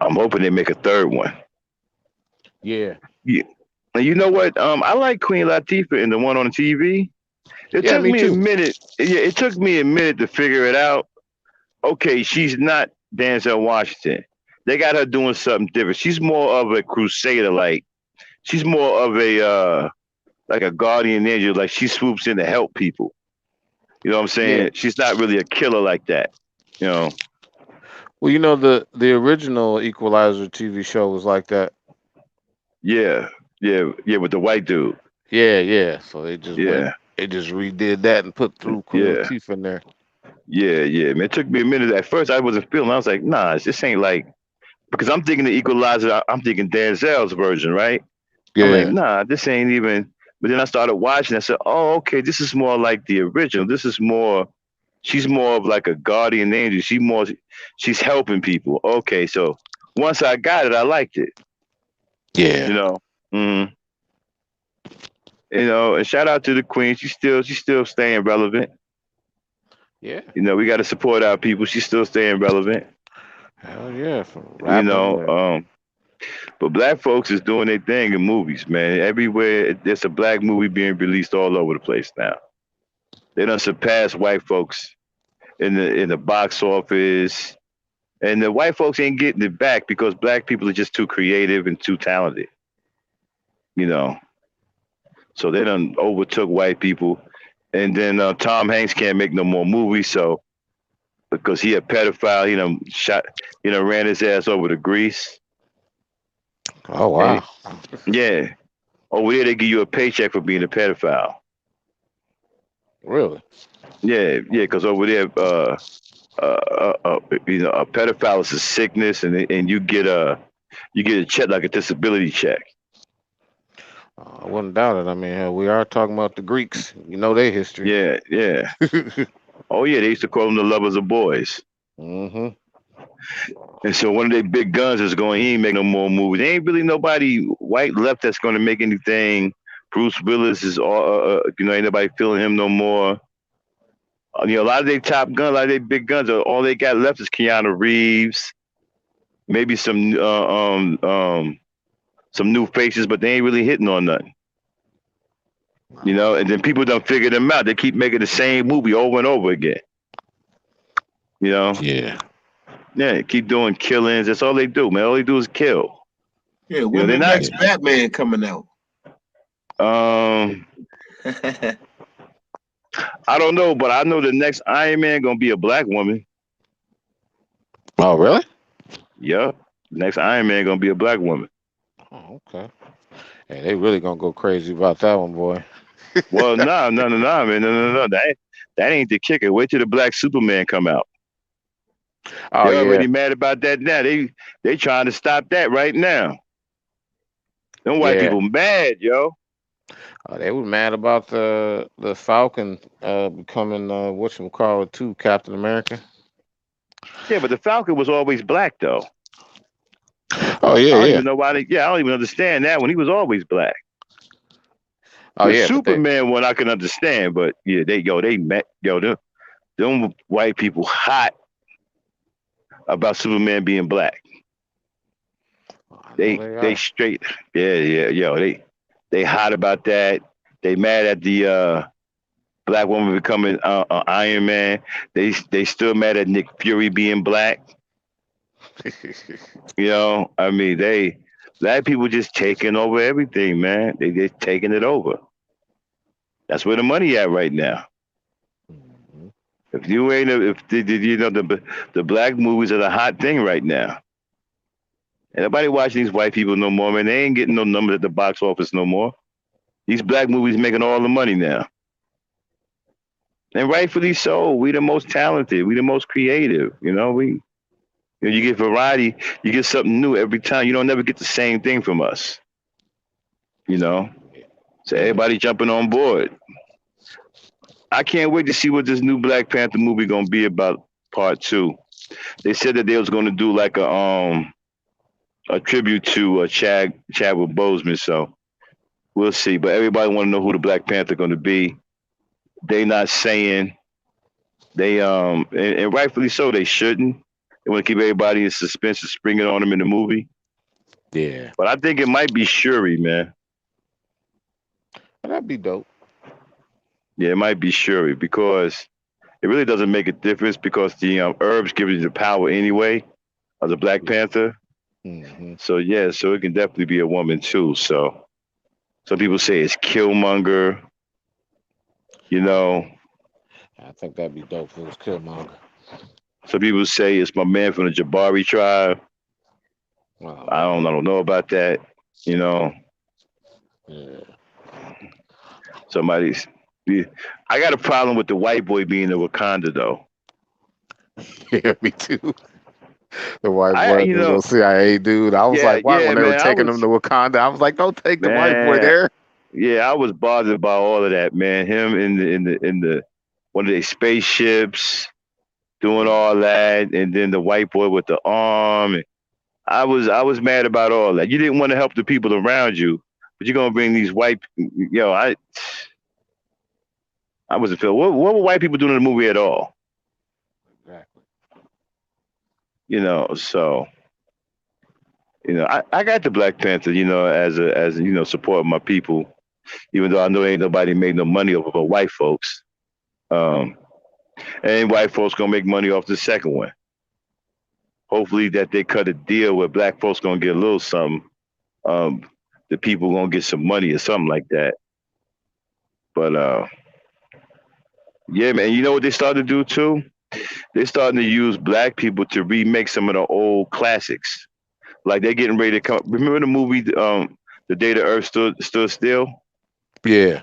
[SPEAKER 1] I'm hoping they make a third one.
[SPEAKER 10] Yeah,
[SPEAKER 1] Yeah. And you know what? I like Queen Latifah in the one on TV. It
[SPEAKER 10] yeah.
[SPEAKER 1] took
[SPEAKER 10] Me
[SPEAKER 1] me a
[SPEAKER 10] too.
[SPEAKER 1] minute. Yeah, it took me a minute to figure it out. Okay, she's not Denzel Washington. They got her doing something different. She's more of a crusader, like she's more of a like a guardian angel, like she swoops in to help people. You know what I'm
[SPEAKER 10] Yeah.
[SPEAKER 1] saying? She's not really a killer like that. You know?
[SPEAKER 10] Well, the original Equalizer TV show was like that.
[SPEAKER 1] Yeah, yeah, yeah. With the white dude.
[SPEAKER 10] Yeah, yeah. So
[SPEAKER 1] Yeah,
[SPEAKER 10] they just redid that and put through Queen
[SPEAKER 1] yeah,
[SPEAKER 10] Latifah in there.
[SPEAKER 1] yeah, yeah. Man, it took me a minute. At first, I wasn't feeling. I was like, nah, this ain't like because I'm thinking the Equalizer. I'm thinking Denzel's version, right? I'm like,
[SPEAKER 10] Yeah,
[SPEAKER 1] nah, this ain't even. But then I started watching. I said, oh, okay, this is more like the original. This is more. She's more of like a guardian angel. She's helping people. Okay, so once I got it, I liked it. You
[SPEAKER 10] yeah,
[SPEAKER 1] know, mm, and shout out to the queen. She's still staying relevant.
[SPEAKER 10] yeah.
[SPEAKER 1] We got to support our people. She's still staying relevant.
[SPEAKER 10] Hell yeah, from
[SPEAKER 1] You
[SPEAKER 10] rapping
[SPEAKER 1] know,
[SPEAKER 10] to
[SPEAKER 1] but black folks is doing their thing in movies, man. Everywhere there's a black movie being released all over the place now. They done surpassed white folks in the box office. And the white folks ain't getting it back because black people are just too creative and too talented, you know. So they done overtook white people. And then Tom Hanks can't make no more movies, so because he a pedophile, ran his ass over to Greece.
[SPEAKER 10] oh
[SPEAKER 1] And
[SPEAKER 10] wow,
[SPEAKER 1] yeah, over there they give you a paycheck for being a pedophile.
[SPEAKER 10] really?
[SPEAKER 1] Yeah, yeah, because over there, a pedophile is a sickness, and you get a check like a disability check.
[SPEAKER 10] I wouldn't doubt it. I mean, hell, we are talking about the Greeks. You know their history.
[SPEAKER 1] Yeah, yeah. Oh yeah, they used to call them the lovers of boys.
[SPEAKER 10] hmm
[SPEAKER 1] And so one of their big guns is going. He ain't make no more movies. There ain't really nobody white left that's going to make anything. Bruce Willis is all. Ain't nobody feeling him no more. A lot of their top guns, a lot of their big guns, all they got left is Keanu Reeves, maybe some new faces, but they ain't really hitting on nothing. And then people don't figure them out. They keep making the same movie over and over again. You know,
[SPEAKER 10] Yeah.
[SPEAKER 1] yeah, keep doing killings. That's all they do, man. All they do is kill.
[SPEAKER 5] Yeah, when
[SPEAKER 1] They're
[SPEAKER 5] the
[SPEAKER 1] not.
[SPEAKER 5] next Batman coming out?
[SPEAKER 1] Um, I don't know, but I know the next Iron Man gonna be a black woman.
[SPEAKER 10] Oh, really?
[SPEAKER 1] Yeah, the next Iron Man gonna be a black woman.
[SPEAKER 10] Oh, okay. Hey, they really gonna go crazy about that one, boy.
[SPEAKER 1] Well, no, no, no, no, man, no. That ain't the kicker. Wait till the black Superman come out.
[SPEAKER 10] Oh
[SPEAKER 1] They're
[SPEAKER 10] yeah,
[SPEAKER 1] already mad about that now. They trying to stop that right now. Them white
[SPEAKER 10] yeah.
[SPEAKER 1] people mad, yo.
[SPEAKER 10] They were mad about the Falcon becoming whatchamacallit too, Captain America.
[SPEAKER 1] Yeah, but the Falcon was always black though.
[SPEAKER 10] Oh yeah,
[SPEAKER 1] I don't
[SPEAKER 10] yeah.
[SPEAKER 1] even know why I don't even understand that one. He was always black.
[SPEAKER 10] Oh
[SPEAKER 1] The
[SPEAKER 10] yeah, but they
[SPEAKER 1] Superman one I can understand, but yeah, they met them white people hot about Superman being black.
[SPEAKER 10] I
[SPEAKER 1] They straight. Yeah. Yo, they hot about that. They mad at the black woman becoming Iron Man. They still mad at Nick Fury being black. You know, I mean, black people just taking over everything, man. They just taking it over. That's where the money at right now. If you ain't, you know the black movies are the hot thing right now. Ain't nobody watching these white people no more, man. They ain't getting no numbers at the box office no more. These black movies making all the money now. And rightfully so. We the most talented. We the most creative. You know, you get variety. You get something new every time. You don't never get the same thing from us. You know, so everybody jumping on board. I can't wait to see what this new Black Panther movie gonna be about. Part 2. They said that they was gonna do like a tribute to Chadwick Boseman. So we'll see. But everybody want to know who the Black Panther gonna be. They not saying. They and rightfully so. They shouldn't. They want to keep everybody in suspense and spring it on them in the movie.
[SPEAKER 10] Yeah.
[SPEAKER 1] But I think it might be Shuri, man.
[SPEAKER 10] That'd be dope.
[SPEAKER 1] Yeah, it might be Shuri because it really doesn't make a difference because the herbs give you the power anyway of the Black Panther.
[SPEAKER 10] Mm-hmm.
[SPEAKER 1] So yeah, so it can definitely be a woman too. So some people say it's Killmonger. You know,
[SPEAKER 10] I think that'd be dope if it was Killmonger.
[SPEAKER 1] Some people say it's my man from the Jabari tribe. I don't know about that. You know.
[SPEAKER 10] Yeah.
[SPEAKER 1] I got a problem with the white boy being in Wakanda though.
[SPEAKER 10] Yeah, me too. The white boy, the little CIA dude. I was like, why when they were taking him to Wakanda? I was like, don't take the white boy there.
[SPEAKER 1] Yeah, I was bothered by all of that, man. Him in the one of their spaceships doing all that, and then the white boy with the arm. I was mad about all that. You didn't want to help the people around you, but you're gonna bring these white. I wasn't feeling. What were white people doing in the movie at all?
[SPEAKER 10] Exactly.
[SPEAKER 1] You know, so I got the Black Panther, as a support my people, even though I know ain't nobody made no money off of but white folks. And white folks gonna make money off the second one. Hopefully that they cut a deal where black folks gonna get a little something. The people gonna get some money or something like that. But yeah, man, you know what they started to do too? They're starting to use black people to remake some of the old classics. Like they're getting ready to come. Remember the movie, The Day the Earth Stood Still?
[SPEAKER 10] Yeah.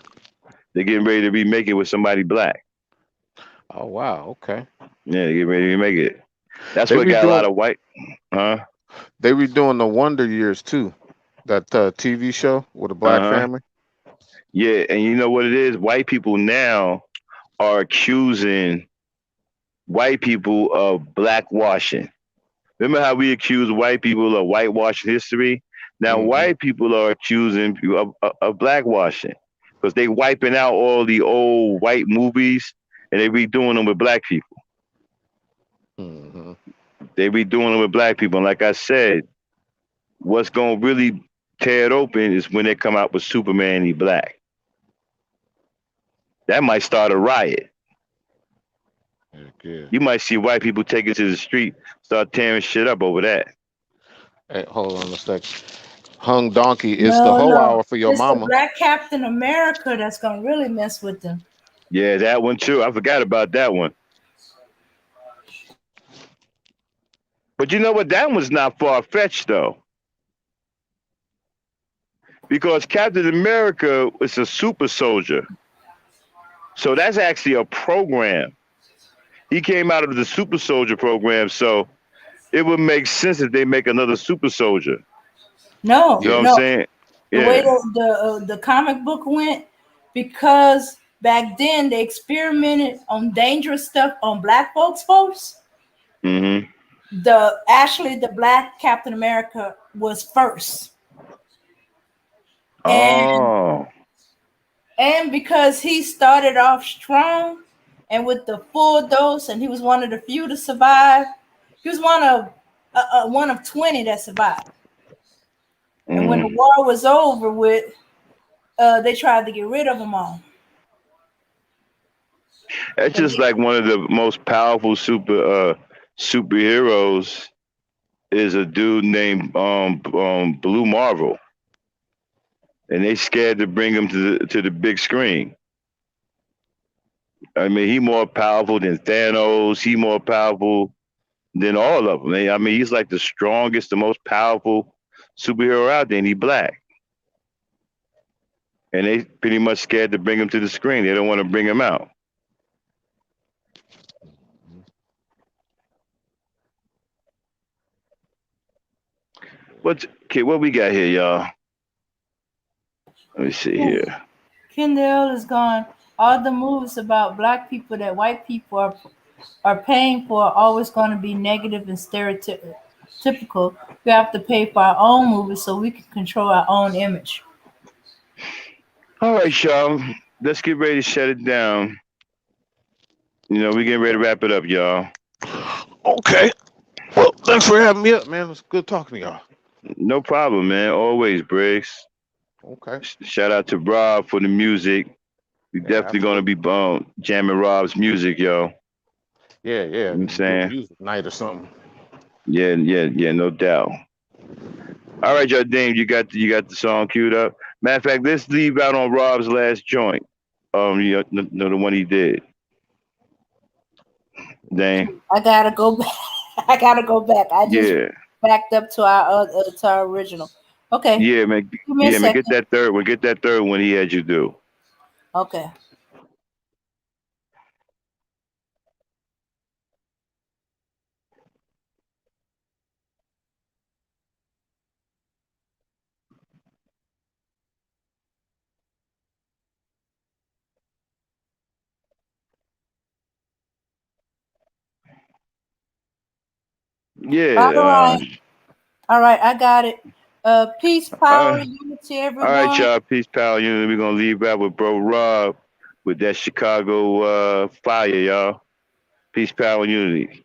[SPEAKER 1] They're getting ready to remake it with somebody black.
[SPEAKER 10] Oh wow, okay.
[SPEAKER 1] Yeah, they get ready to remake it. That's what got a lot of white. Huh?
[SPEAKER 10] They redoing the Wonder Years too. That TV show with a black family.
[SPEAKER 1] Yeah, and you know what it is? White people now are accusing white people of blackwashing. Remember how we accuse white people of whitewashing history? Now white people are accusing people of blackwashing because they wiping out all the old white movies and they redoing them with black people. They redoing them with black people. And like I said, what's going to really tear it open is when they come out with Superman and he black. That might start a riot.
[SPEAKER 10] Yeah.
[SPEAKER 1] You might see white people take it to the street, start tearing shit up over that.
[SPEAKER 10] Hey, hold on a second. Hung Donkey is the whole hour for your mama.
[SPEAKER 3] The Black Captain America that's gonna really mess with them.
[SPEAKER 1] Yeah, that one too. I forgot about that one. But you know what? That one's not far-fetched though. Because Captain America is a super soldier. So that's actually a program. He came out of the super soldier program, so it would make sense if they make another super soldier.
[SPEAKER 3] No,
[SPEAKER 1] you know what I'm saying?
[SPEAKER 3] The way the comic book went, because back then they experimented on dangerous stuff on black folks.
[SPEAKER 1] Mm-hmm.
[SPEAKER 3] The Black Captain America was first. And because he started off strong and with the full dose, and he was one of the few to survive. He was one of 20 that survived. And when the
[SPEAKER 1] Mm.
[SPEAKER 3] war was over with, they tried to get rid of them all.
[SPEAKER 1] That's
[SPEAKER 3] But
[SPEAKER 1] just like one of the most powerful superheroes is a dude named Blue Marvel, and they scared to bring him to the big screen. I mean, he more powerful than Thanos. He more powerful than all of them. I mean, he's like the strongest, the most powerful superhero out there, and he black. And they pretty much scared to bring him to the screen. They don't want to bring him out. What we got here, y'all? Let me see here.
[SPEAKER 3] Kendall is gone. All the movies about black people that white people are paying for are always going to be negative and stereotypical. We have to pay for our own movies so we can control our own image.
[SPEAKER 1] All right, y'all. Let's get ready to shut it down. You know, we getting ready to wrap it up, y'all.
[SPEAKER 10] Okay. Well, thanks for having me up, man. It's good talking to y'all.
[SPEAKER 1] No problem, man. Always, Briggs.
[SPEAKER 10] Okay.
[SPEAKER 1] Shout out to Rob for the music. We
[SPEAKER 10] Yeah,
[SPEAKER 1] definitely gonna be jamming Rob's music, yo.
[SPEAKER 10] Yeah.
[SPEAKER 1] You know what I'm
[SPEAKER 10] Do a
[SPEAKER 1] saying?
[SPEAKER 10] music night or something.
[SPEAKER 1] Yeah, no doubt. All right, y'all, Dame, you got the song queued up. Matter of fact, let's leave out on Rob's last joint. The one he did. Dame.
[SPEAKER 3] I gotta go back. I gotta go back. I just
[SPEAKER 1] Yeah.
[SPEAKER 3] backed up to our original. Okay.
[SPEAKER 1] Yeah, man.
[SPEAKER 3] Give me a
[SPEAKER 1] Yeah, man.
[SPEAKER 3] second.
[SPEAKER 1] Get that third one. Get that third one he had you do.
[SPEAKER 3] Okay.
[SPEAKER 1] Yeah.
[SPEAKER 3] All right, I got it. Peace, power,
[SPEAKER 1] Uh,
[SPEAKER 3] unity,
[SPEAKER 1] all right,
[SPEAKER 3] everyone.
[SPEAKER 1] y'all. Peace, pal. We're gonna leave out with bro Rob with that Chicago fire, y'all. Peace, power, and unity.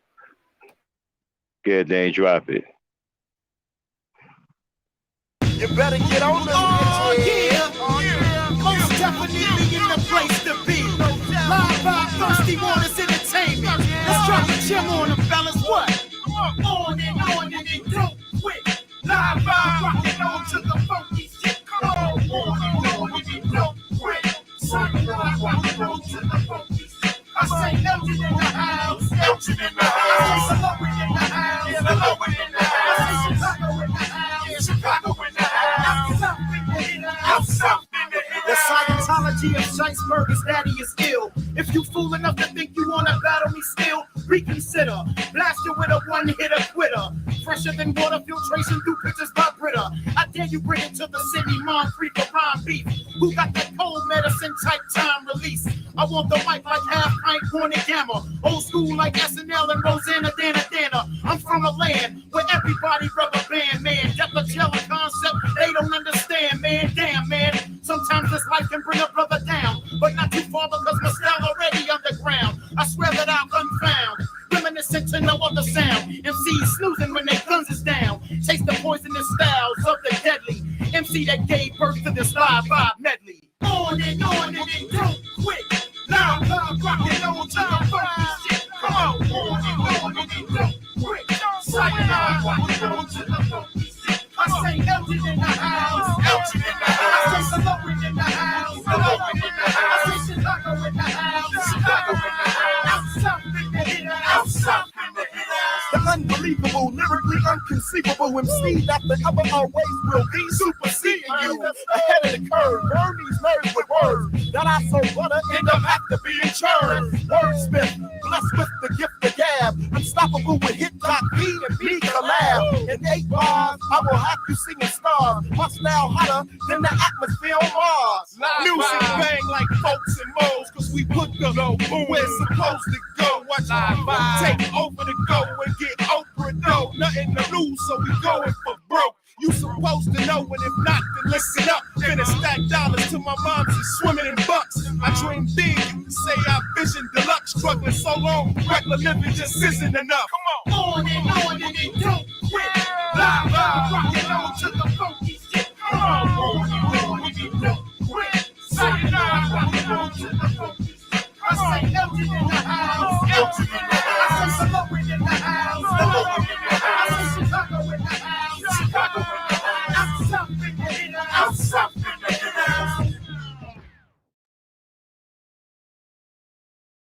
[SPEAKER 1] Good, they ain't drop it.
[SPEAKER 7] You better get on this. Oh, yeah. Most definitely in the place to be. Live by Thirsty Waters Entertainment. Let's drop the gym on them, fellas. What? On and they don't quit. Live by rocking on to the funky shit. Come on and they don't quit. Son, live rocking on to the funky shit. I say Elgin in the house. Elgin in the house. I say Lowen in the house. Yeah, the Lowen in the house. I say Chicago in the house. Yeah, Chicago in the house. South in the house. The Scientology of Scheissberg is daddy is ill. If you fool enough to think you wanna battle me still, reconsider. Blast you with a one-hitter quitter. Fresher than water filtration through pictures by Britta. I dare you bring it to the city, mom, free for rhyme beef. Who got that cold medicine type time release? I want the mic like half pint corny gamma. Old school like SNL and Rosanna Dana. I'm from a land where everybody rubber band, man. Death a jelly concept, they don't understand, man. Damn, man. Sometimes this life can bring a brother down, but not too far because my style already underground. I swear that I'll unfound. Reminiscent to no other sound. MCs snoozing when their guns is down. Chase the poisonous styles of the deadly. MC that gave birth to this live vibe medley. On and they don't quit. Live rocking on to the funky shit. Come on and they don't quit. Live rocking on to the funky shit. I say Elgin in the house. Elgin in the house. I say Lowen in the house. Lowen in the house. I say Chicago in the house. Chicago in the house. South in the house. South in the house. The unbelievable, lyrically unconceivable MC that the other always will be superseding you. Ahead of the curve, burn these nerves with words that I so butter end up after being churned. Wordsmith, blessed with the gift of gab, unstoppable with hip hop, B and B collab. In 8 bars, I will have you singing stars. My style hotter than the atmosphere on Mars. Music bang like folks and moles, cause we put the where it's supposed to go. Watch take over the go and get Oprah dough. Nothing to lose, so we going for broke. You supposed to know, and if not, then listen up. Finna stack dollars till my mom's is swimming in bucks. I dream big, you can say I vision deluxe. Struggling so long, regular living just isn't enough. Come on and they don't quit. Live, rocking on to the funky shit. Guilty in the house.